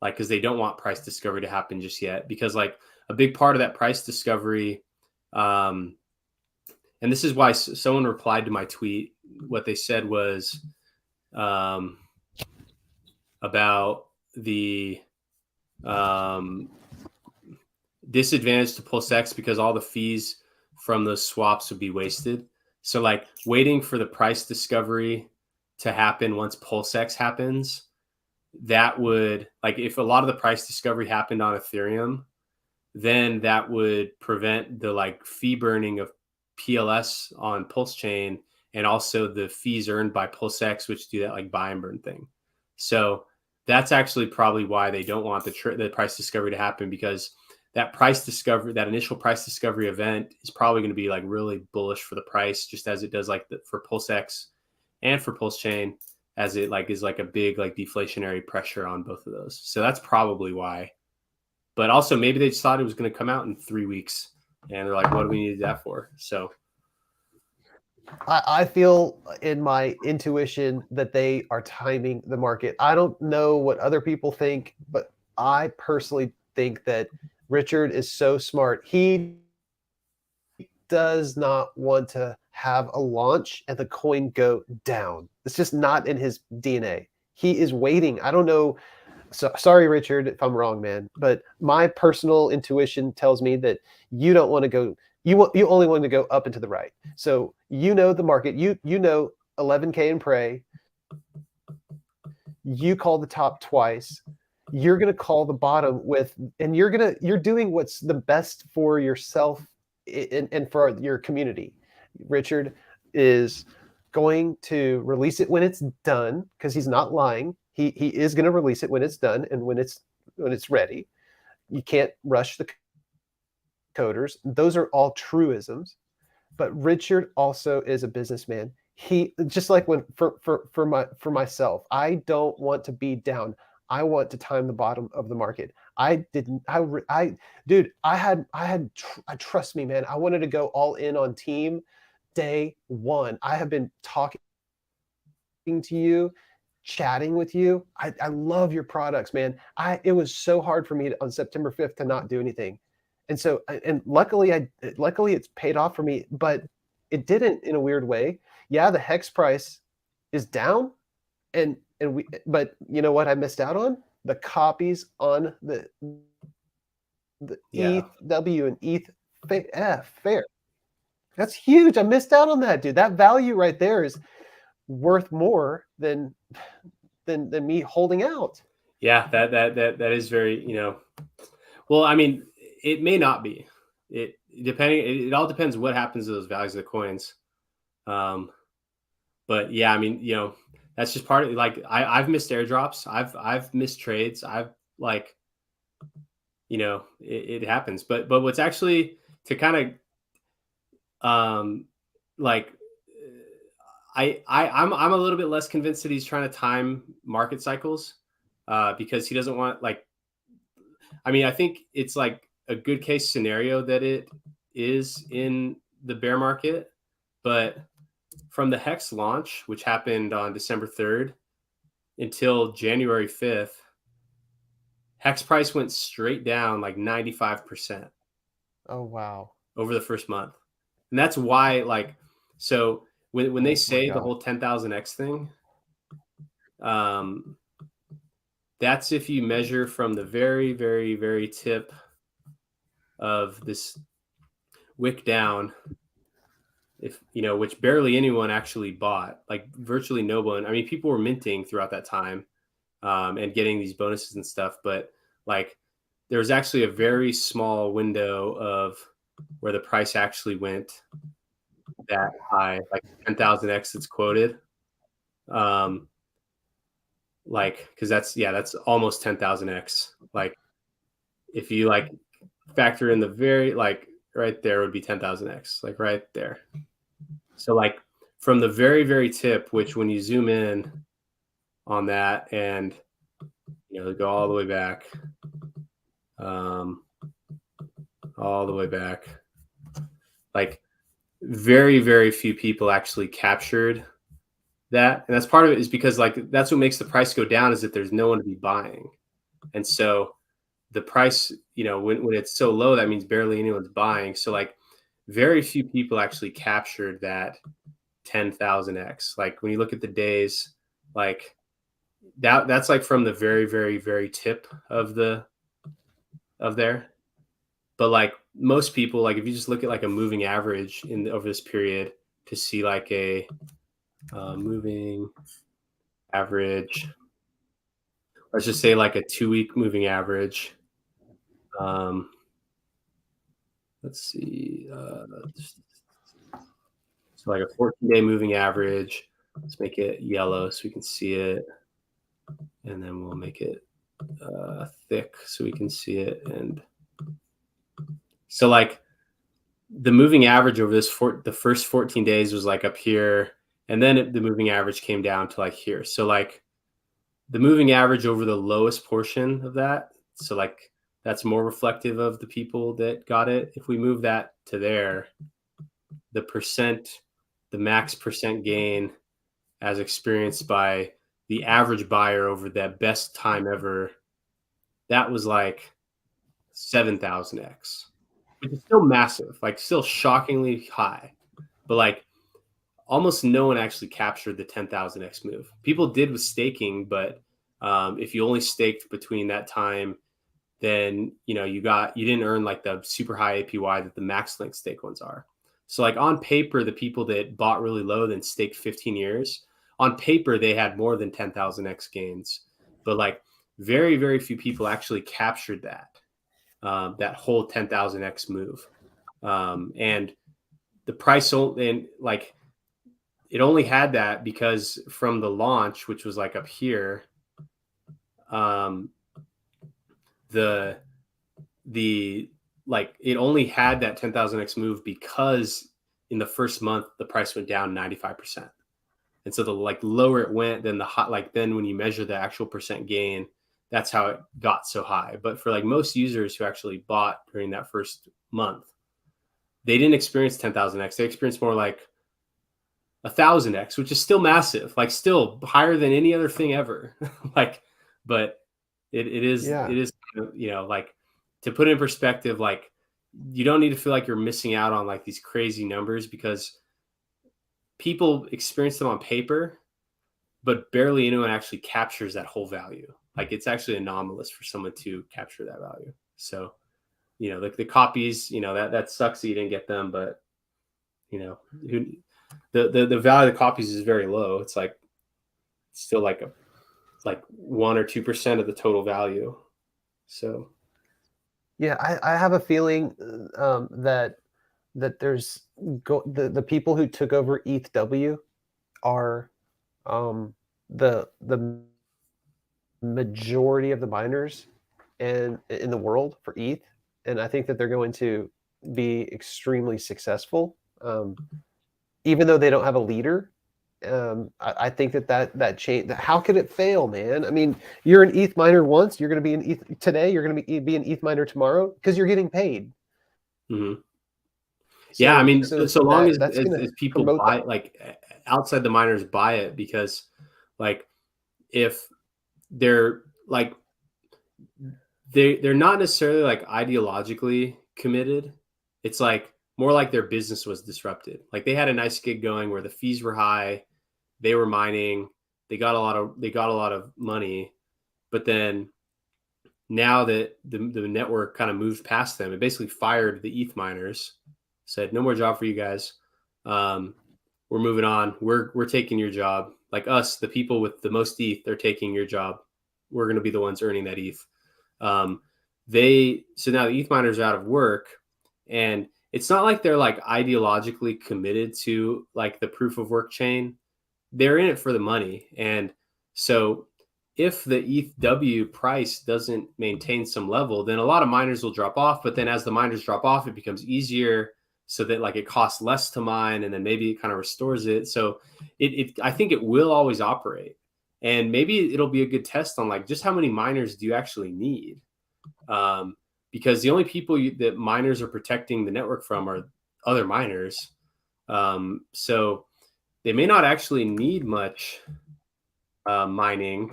like because they don't want price discovery to happen just yet, because like a big part of that price discovery, and this is why someone replied to my tweet. What they said was about the disadvantage to PulseX, because all the fees from those swaps would be wasted. So like waiting for the price discovery to happen once PulseX happens, that would, like, if a lot of the price discovery happened on Ethereum, then that would prevent the like fee burning of PLS on Pulse Chain, and also the fees earned by PulseX, which do that like buy and burn thing. So that's actually probably why they don't want the price discovery to happen, because that initial price discovery event is probably going to be like really bullish for the price, just as it does like for PulseX and for Pulse Chain, as it like is like a big like deflationary pressure on both of those. So that's probably why. But also maybe they just thought it was going to come out in 3 weeks, and they're like, what do we need that for? So I feel in my intuition that they are timing the market. I don't know what other people think, but I personally think that Richard is so smart. He does not want to have a launch and the coin go down. It's just not in his DNA. He is waiting. I don't know. So, sorry, Richard, if I'm wrong, man, but my personal intuition tells me that you don't want to go. You only want to go up and to the right. So the market. You know 11K in prey. You call the top twice. You're gonna call the bottom and you're doing what's the best for yourself and for your community. Richard is going to release it when it's done, because he's not lying. He is going to release it when it's done and when it's ready. You can't rush the coders. Those are all truisms. But Richard also is a businessman. He, just like when for myself, I don't want to be down. I want to time the bottom of the market. Trust me, man. I wanted to go all in on team day one. I have been talking to you, chatting with you. I love your products, man. It was so hard for me on September 5th to not do anything. And luckily it's paid off for me, but it didn't in a weird way. Yeah, the hex price is down, but you know what I missed out on? The copies on the ETH W and ETH fair. That's huge. I missed out on that, dude. That value right there is worth more than me holding out. Yeah, that is very, well, I mean, it may not be. It all depends what happens to those values of the coins. But yeah, I mean, that's just part of, like, I've missed airdrops. I've missed trades. I've like, it happens. But what's actually to kind of like, I'm a little bit less convinced that he's trying to time market cycles, because he doesn't want, like, I mean, I think it's like a good case scenario that it is in the bear market, but from the Hex launch, which happened on December 3rd until January 5th, Hex price went straight down like 95%. Oh, wow. Over the first month. And that's why, like, so when they say the whole 10,000x thing, that's if you measure from the very, very, very tip of this wick down, which barely anyone actually bought, like virtually no one. I mean, people were minting throughout that time, and getting these bonuses and stuff, but like there was actually a very small window of where the price actually went that high, like 10,000x it's quoted. Like, cause that's almost 10,000x. Like if you like factor in the very, like right there would be 10,000x, like right there. So like from the very, very tip, which when you zoom in on that and, go all the way back, all the way back, like very, very few people actually captured that. And that's part of it, is because like that's what makes the price go down, is that there's no one to be buying. And so the price, when it's so low, that means barely anyone's buying. So like very few people actually captured that 10,000x. Like when you look at the days, like that's like from the very, very, very tip of there. But like most people, like if you just look at like a moving average over this period to see like a moving average, let's just say like a 2-week moving average. Let's see. So like a 14-day moving average. Let's make it yellow so we can see it. And then we'll make it thick so we can see it. And so like the moving average over the first 14 days was like up here. And then the moving average came down to like here. So like the moving average over the lowest portion of that. So like that's more reflective of the people that got it. If we move that to there, the max percent gain as experienced by the average buyer over that best time ever, that was like 7,000x, which is still massive, like still shockingly high. But like almost no one actually captured the 10,000x move. People did with staking, but if you only staked between that time, then you didn't earn like the super high APY that the max link stake ones are. So like on paper, the people that bought really low then staked 15 years, on paper they had more than 10,000x gains, but like very, very few people actually captured that whole 10,000x move. And the price, and like it only had that because from the launch, which was like up here, like it only had that 10,000x move because in the first month the price went down 95%. And so the like lower it went, then then when you measure the actual percent gain, that's how it got so high. But for like most users who actually bought during that first month, they didn't experience 10,000x. They experienced more like 1,000x, which is still massive, like still higher than any other thing ever. Like, but it is, like to put it in perspective, like you don't need to feel like you're missing out on like these crazy numbers, because people experience them on paper, but barely anyone actually captures that whole value. Like it's actually anomalous for someone to capture that value. So, like the copies, that sucks that you didn't get them, but the value of the copies is very low. It's like still like 1 or 2% of the total value. So yeah, I have a feeling that there's the people who took over ETHW are the majority of the miners in the world for ETH, and I think that they're going to be extremely successful, even though they don't have a leader. I think that change. How could it fail, man? I mean, you're an ETH miner once. You're going to be an ETH today. You're going to be an ETH miner tomorrow because you're getting paid. Mm-hmm. Yeah, I mean, so long as people buy it, like outside the miners buy it, because like if they're like they're not necessarily like ideologically committed. It's like more like their business was disrupted. Like they had a nice gig going where the fees were high, they were mining, they got a lot of money, but then now that the network kind of moved past them, it basically fired the ETH miners, said no more job for you guys. We're moving on. We're taking your job. Like us, the people with the most ETH, they're taking your job. We're going to be the ones earning that ETH. So now the ETH miners are out of work, and it's not like they're like ideologically committed to like the proof of work chain. They're in it for the money. And so if the ETH-W price doesn't maintain some level, then a lot of miners will drop off. But then as the miners drop off, it becomes easier, so that like it costs less to mine, and then maybe it kind of restores it. So I think it will always operate, and maybe it'll be a good test on like just how many miners do you actually need, because the only people that miners are protecting the network from are other miners. So they may not actually need much mining,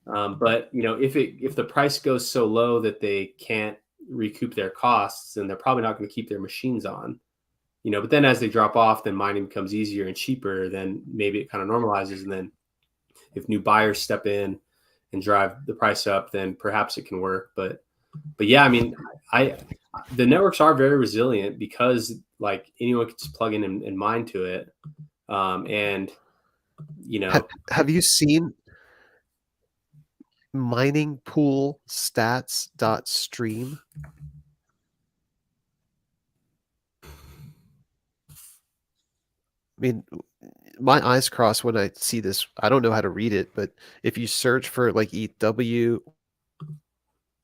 but if the price goes so low that they can't recoup their costs, then they're probably not going to keep their machines on. But then as they drop off, then mining becomes easier and cheaper. Then maybe it kind of normalizes, and then if new buyers step in and drive the price up, then perhaps it can work. But yeah, I mean, the networks are very resilient because like anyone can just plug in and mine to it. And have you seen mining pool stats.stream? I mean, my eyes cross when I see this. I don't know how to read it, but if you search for like ETH-W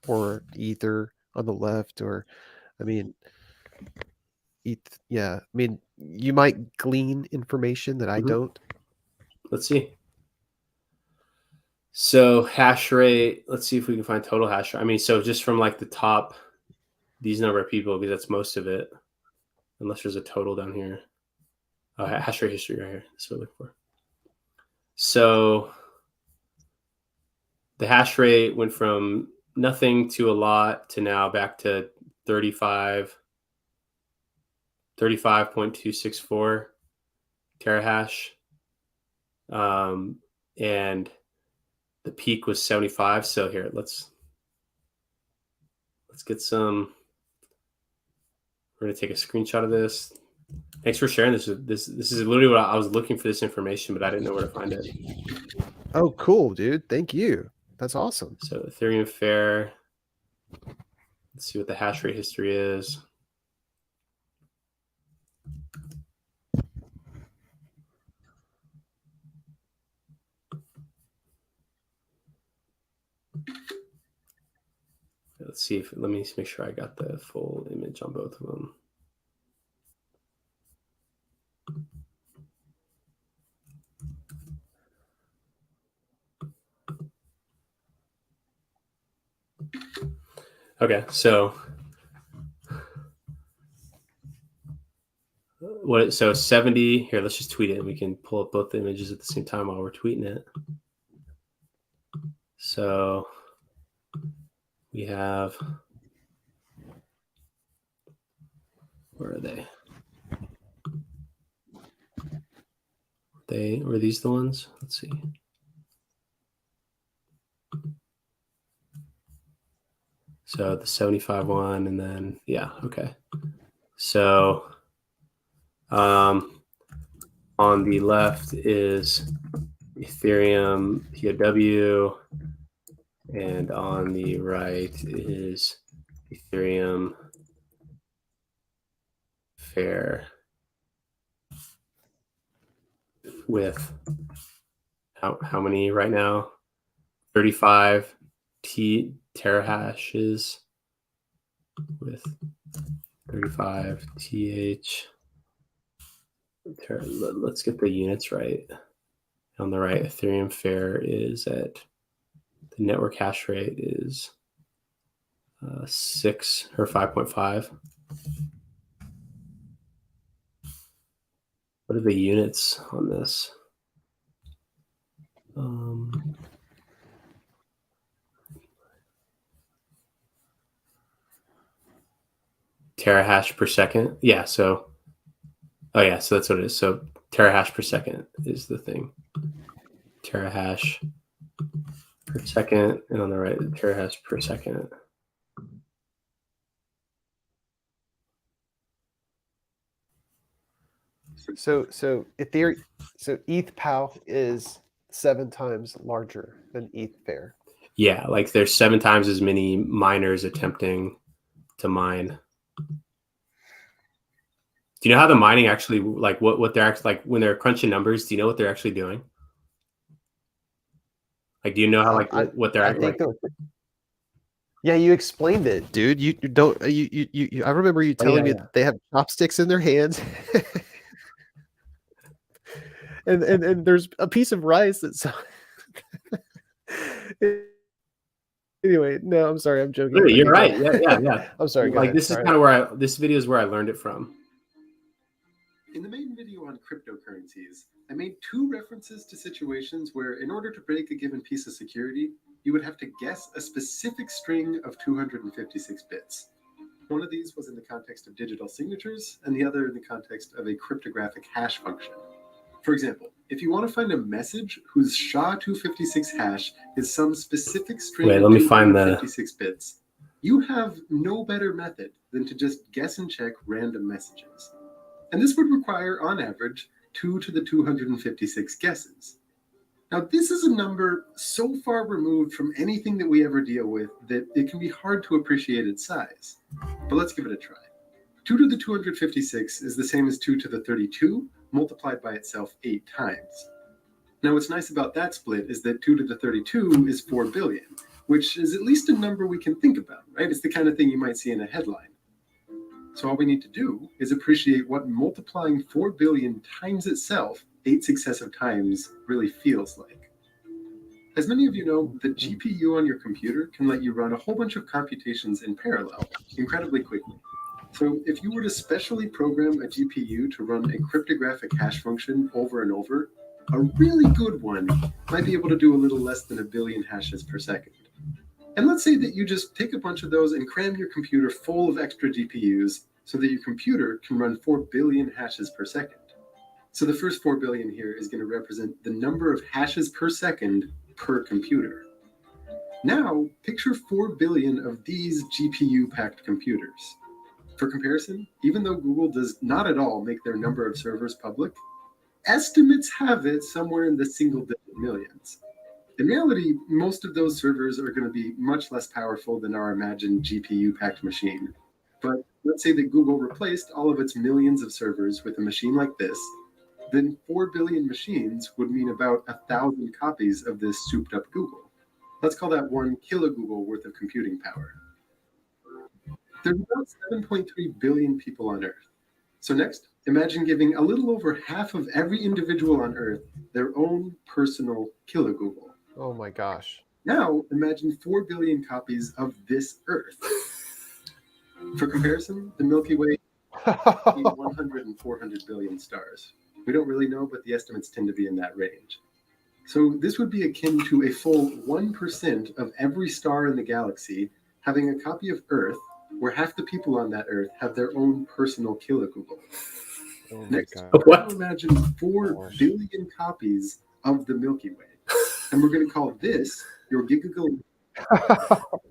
or Ether on the left, or I mean, yeah, I mean, you might glean information that I don't. Let's see. So hash rate, let's see if we can find total hash rate. I mean, so just from like the top, these number of people, because that's most of it, unless there's a total down here. Oh, hash rate history right here. That's what we're looking for. So the hash rate went from nothing to a lot to now back to 35.264 terahash. And the peak was 75. So here, let's get some. We're gonna take a screenshot of this. Thanks for sharing this. This is literally what I was looking for, this information, but I didn't know where to find it. Oh, cool, dude. Thank you. That's awesome. So Ethereum Fair. Let's see what the hash rate history is. Let's see let me make sure I got the full image on both of them. Okay, so so 70 here, let's just tweet it and we can pull up both the images at the same time while we're tweeting it. So we have, where are they? Were these the ones? Let's see. So the 75 one, and then, yeah, okay. So on the left is Ethereum POW, and on the right is Ethereum Fair with how many right now? 35 terahashes with 35 TH. Let's get the units right. On the right, Ethereum Fair is at, the network hash rate is 6 or 5.5. What are the units on this? Terahash per second. Yeah, so, oh yeah, so that's what it is. So terahash per second is the thing. Terahash per second, and on the right, terahash per second. So Ethereum, so ETH-POW is 7 times larger than ETH-Fair. Yeah, like there's 7 times as many miners attempting to mine. Do you know how the mining actually, like what they're actually, like when they're crunching numbers, do you know what they're actually doing? Like, do you know how what they're I like? think yeah, you explained it, dude. You don't you I remember you telling me that they have chopsticks in their hands. and there's a piece of rice that's anyway, no, I'm sorry, I'm joking. You're right. Yeah. I'm sorry. Go ahead. This is kind of this video is where I learned it from. In the main video on cryptocurrencies, I made 2 references to situations where, in order to break a given piece of security, you would have to guess a specific string of 256 bits. One of these was in the context of digital signatures, and the other in the context of a cryptographic hash function. For example, if you want to find a message whose SHA-256 hash is some specific string of 256 bits, you have no better method than to just guess and check random messages. And this would require, on average, 2 to the 256 guesses. Now, this is a number so far removed from anything that we ever deal with that it can be hard to appreciate its size. But let's give it a try. 2 to the 256 is the same as 2 to the 32 multiplied by itself 8 times. Now, what's nice about that split is that 2 to the 32 is 4 billion, which is at least a number we can think about, right? It's the kind of thing you might see in a headline. So all we need to do is appreciate what multiplying 4 billion times itself 8 successive times really feels like. As many of you know, the GPU on your computer can let you run a whole bunch of computations in parallel incredibly quickly. So if you were to specially program a GPU to run a cryptographic hash function over and over, a really good one might be able to do a little less than 1 billion hashes per second. And let's say that you just take a bunch of those and cram your computer full of extra GPUs so that your computer can run 4 billion hashes per second. So the first 4 billion here is going to represent the number of hashes per second per computer. Now, picture 4 billion of these GPU-packed computers. For comparison, even though Google does not at all make their number of servers public, estimates have it somewhere in the single-digit millions. In reality, most of those servers are going to be much less powerful than our imagined GPU-packed machine. But let's say that Google replaced all of its millions of servers with a machine like this, then 4 billion machines would mean about 1,000 copies of this souped-up Google. Let's call that 1 kilogoogle worth of computing power. There's about 7.3 billion people on Earth. So next, imagine giving a little over half of every individual on Earth their own personal kilogoogle. Oh my gosh. Now, imagine 4 billion copies of this Earth. For comparison, the Milky Way has 100 and 400 billion stars. We don't really know, but the estimates tend to be in that range. So this would be akin to a full 1% of every star in the galaxy having a copy of Earth, where half the people on that Earth have their own personal kilogoogle. Oh Next, What? imagine 4 billion copies of the Milky Way. And we're going to call this your gigagal,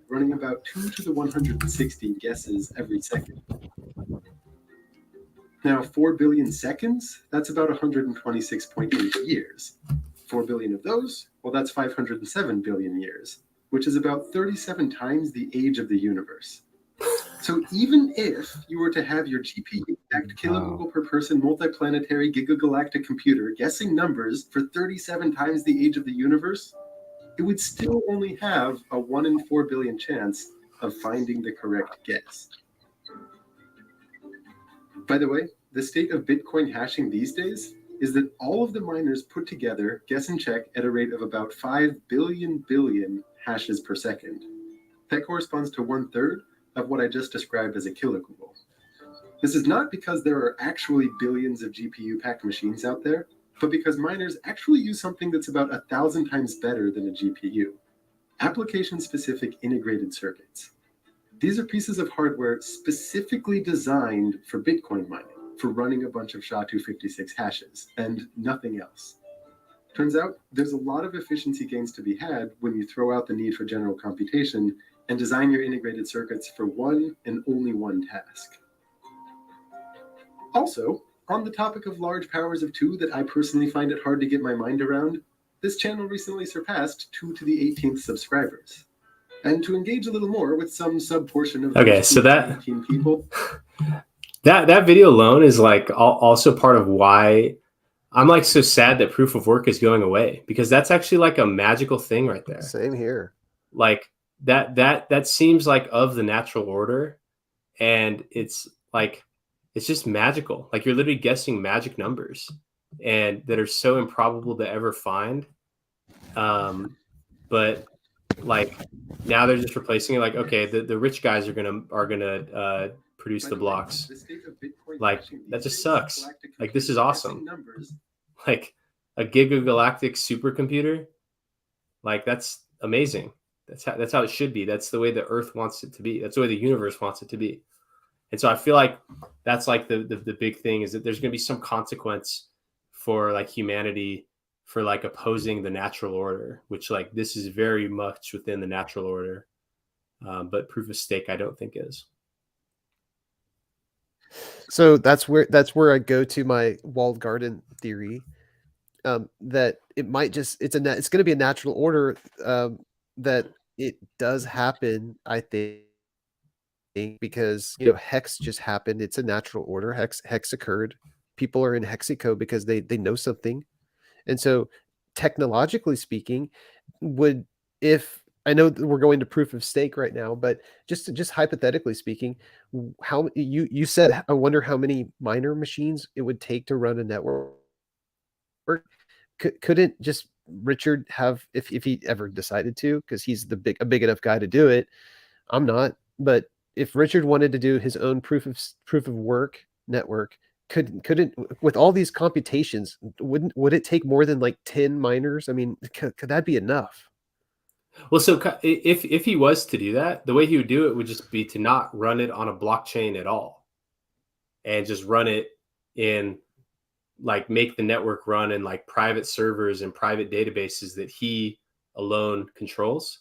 running about 2 to the 160 guesses every second. Now, 4 billion seconds, that's about 126.8 years. 4 billion of those, well, that's 507 billion years, which is about 37 times the age of the universe. So even if you were to have your GPU-backed kilogoogle per person multiplanetary gigagalactic computer guessing numbers for 37 times the age of the universe, it would still only have a 1 in 4 billion chance of finding the correct guess. By the way, the state of Bitcoin hashing these days is that all of the miners put together guess and check at a rate of about 5 billion hashes per second. That corresponds to 1/3 of what I just described as a kilogoogle. This is not because there are actually billions of GPU-packed machines out there, but because miners actually use something that's about 1,000 times better than a GPU: application-specific integrated circuits. These are pieces of hardware specifically designed for Bitcoin mining, for running a bunch of SHA-256 hashes, and nothing else. Turns out there's a lot of efficiency gains to be had when you throw out the need for general computation and design your integrated circuits for one and only one task. Also, on the topic of large powers of 2 that I personally find it hard to get my mind around, this channel recently surpassed 2 to the 18th subscribers. And to engage a little more with some sub-portion of Okay, so that 18 people, that video alone is like also part of why I'm like so sad that proof of work is going away, because that's actually like a magical thing right there. Same here. Like that seems like of the natural order, and it's like it's just magical. Like you're literally guessing magic numbers, and that are so improbable to ever find. But like now they're just replacing it. Like, okay, the rich guys are gonna produce the blocks. Like that just sucks. Like this is awesome. Like a gigagalactic supercomputer. Like that's amazing. That's how it should be. That's the way the Earth wants it to be. That's the way the universe wants it to be. And so I feel like that's like the big thing, is that there's going to be some consequence for like humanity for like opposing the natural order, which like this is very much within the natural order. But proof of stake, I don't think is. So that's where I go to my walled garden theory, that it might just it's going to be a natural order, that it does happen. I think because hex just happened. It's a natural order. Hex occurred. People are in hexicode because they know something, and so technologically speaking, if I know that we're going to proof of stake right now, but just hypothetically speaking, how you said, I wonder how many miner machines it would take to run a network. Couldn't just Richard have, if he ever decided to, because he's a big enough guy to do it. I'm not, but if Richard wanted to do his own proof of work network, couldn't with all these computations, would it take more than like 10 miners? I mean, could that be enough? Well, so if he was to do that, the way he would do it would just be to not run it on a blockchain at all, and just run it in like make the network run in like private servers and private databases that he alone controls.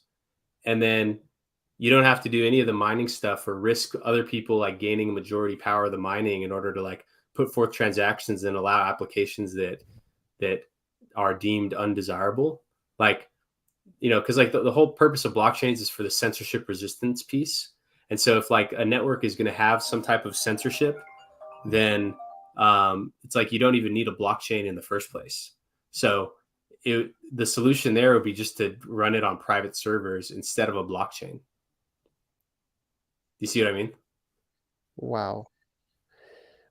And then you don't have to do any of the mining stuff or risk other people like gaining a majority power of the mining in order to like put forth transactions and allow applications that are deemed undesirable. Like, because like the whole purpose of blockchains is for the censorship resistance piece. And so if like a network is going to have some type of censorship, then it's like you don't even need a blockchain in the first place. So the solution there would be just to run it on private servers instead of a blockchain. You see what I mean? Wow.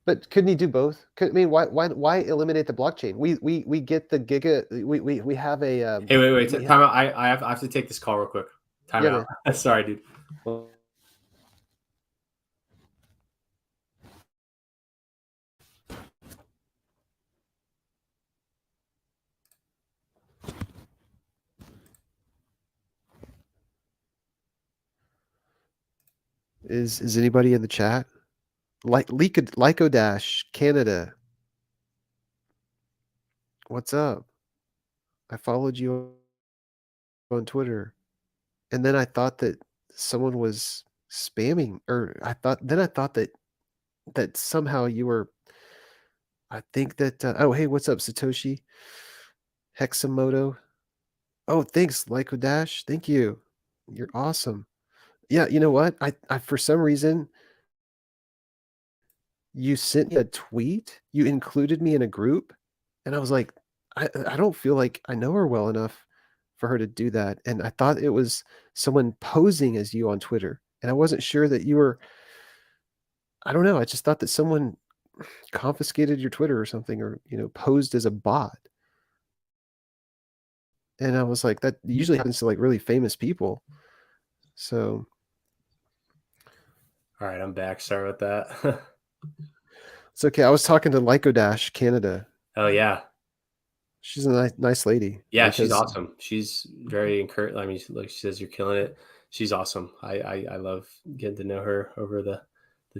But couldn't he do both? Why eliminate the blockchain? We get the giga. We have a. Hey, wait! Time out. I have to take this call real quick. Time out. Man. Sorry, dude. Is anybody in the chat? Lyco Dash Canada. What's up? I followed you on Twitter, and then I thought that someone was spamming, or I thought that somehow you were. I think that. Oh, hey, what's up, Satoshi? Hexamoto. Oh, thanks, Lyco Dash. Thank you. You're awesome. Yeah, you know what? I for some reason, you sent me a tweet. You included me in a group, and I was like, I don't feel like I know her well enough for her to do that. And I thought it was someone posing as you on Twitter, and I wasn't sure that you were. I don't know. I just thought that someone confiscated your Twitter or something, or posed as a bot. And I was like, that usually happens to like really famous people. So. All right, I'm back. Sorry about that. It's okay. I was talking to Lyco Dash Canada. Oh yeah, she's a nice lady. Yeah, she's awesome. She's very encouraged. I mean, like she says, you're killing it. She's awesome. I love getting to know her over the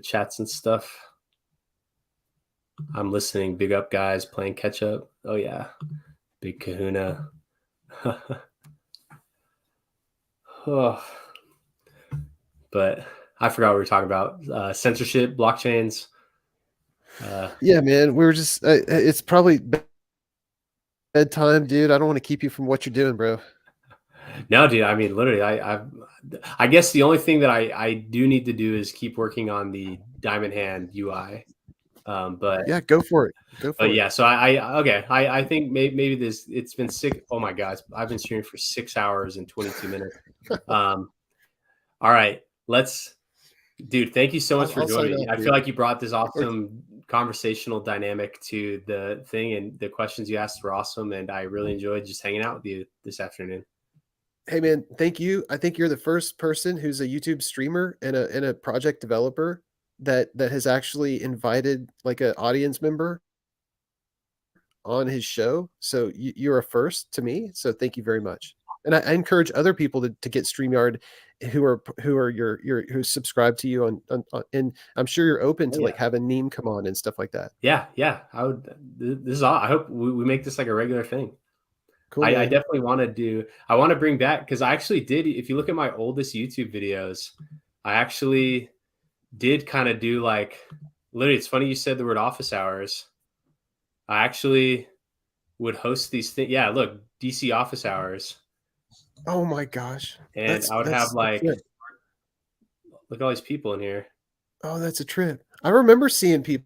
chats and stuff. I'm listening. Big up, guys. Playing catch up. Oh yeah, big Kahuna. Oh. But I forgot what we were talking about. Censorship, blockchains. Yeah, man. We were just. It's probably bedtime, dude. I don't want to keep you from what you're doing, bro. No, dude. I mean, literally, I guess the only thing that I do need to do is keep working on the Diamond Hand UI. But Yeah, go for it. Go for but it. yeah, so I think maybe this, it's been sick. Oh my God, I've been streaming for 6 hours and 22 minutes. All right, dude, thank you so much for I'll joining sign me. off, I dude. feel like you brought this awesome conversational dynamic to the thing, and the questions you asked were awesome, and I really enjoyed just hanging out with you this afternoon. Hey man, thank you. I think you're the first person who's a YouTube streamer and a project developer that has actually invited like an audience member on his show. So you're a first to me. So thank you very much. And I encourage other people to get StreamYard who are your who subscribe to you on and I'm sure you're open to Yeah. like having Neem come on and stuff like that. Yeah. I would. This is all. I hope we make this like a regular thing. Cool. I Man. definitely want to do. I want to bring back, because I actually did. If you look at my oldest YouTube videos, I actually did kind of do like, literally. It's funny you said the word office hours. I actually would host these things. Yeah, look, DC office hours, Oh my gosh. and I would have That's a like, trip. look at all these people in here. Oh, that's a trip. I remember seeing people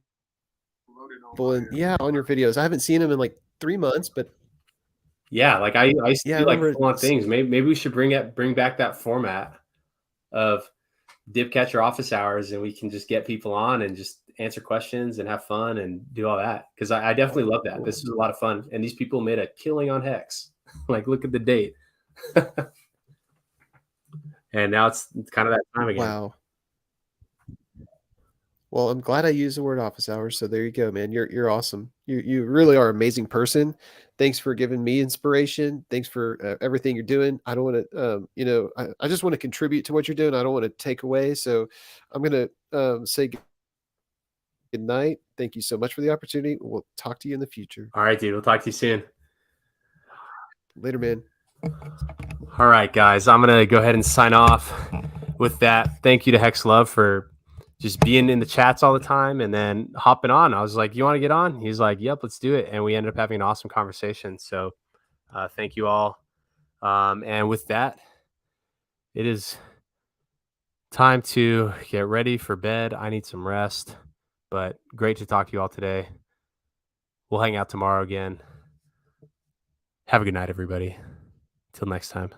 Loaded in on your videos. I haven't seen them in like 3 months, but Yeah, like I used to yeah, I do like remember full on things. Maybe we should bring back that format of dip catcher office hours, and we can just get people on and just answer questions and have fun and do all that, because I definitely love that. This is a lot of fun, and these people made a killing on Hex. Like, look at the date. And now it's kind of that time again. wow. Well, I'm glad I used the word office hours. So there you go, man. You're awesome. You really are an amazing person. Thanks for giving me inspiration. Thanks for everything you're doing. I don't want to, I just want to contribute to what you're doing. I don't want to take away. So I'm going to say good night. Thank you so much for the opportunity. We'll talk to you in the future. All right, dude. We'll talk to you soon. Later, man. All right, guys. I'm going to go ahead and sign off with that. Thank you to Hex Love for just being in the chats all the time and then hopping on. I was like, you want to get on? He's like, yep, let's do it. And we ended up having an awesome conversation. So thank you all. And with that, it is time to get ready for bed. I need some rest, but great to talk to you all today. We'll hang out tomorrow again. Have a good night, everybody. Till next time.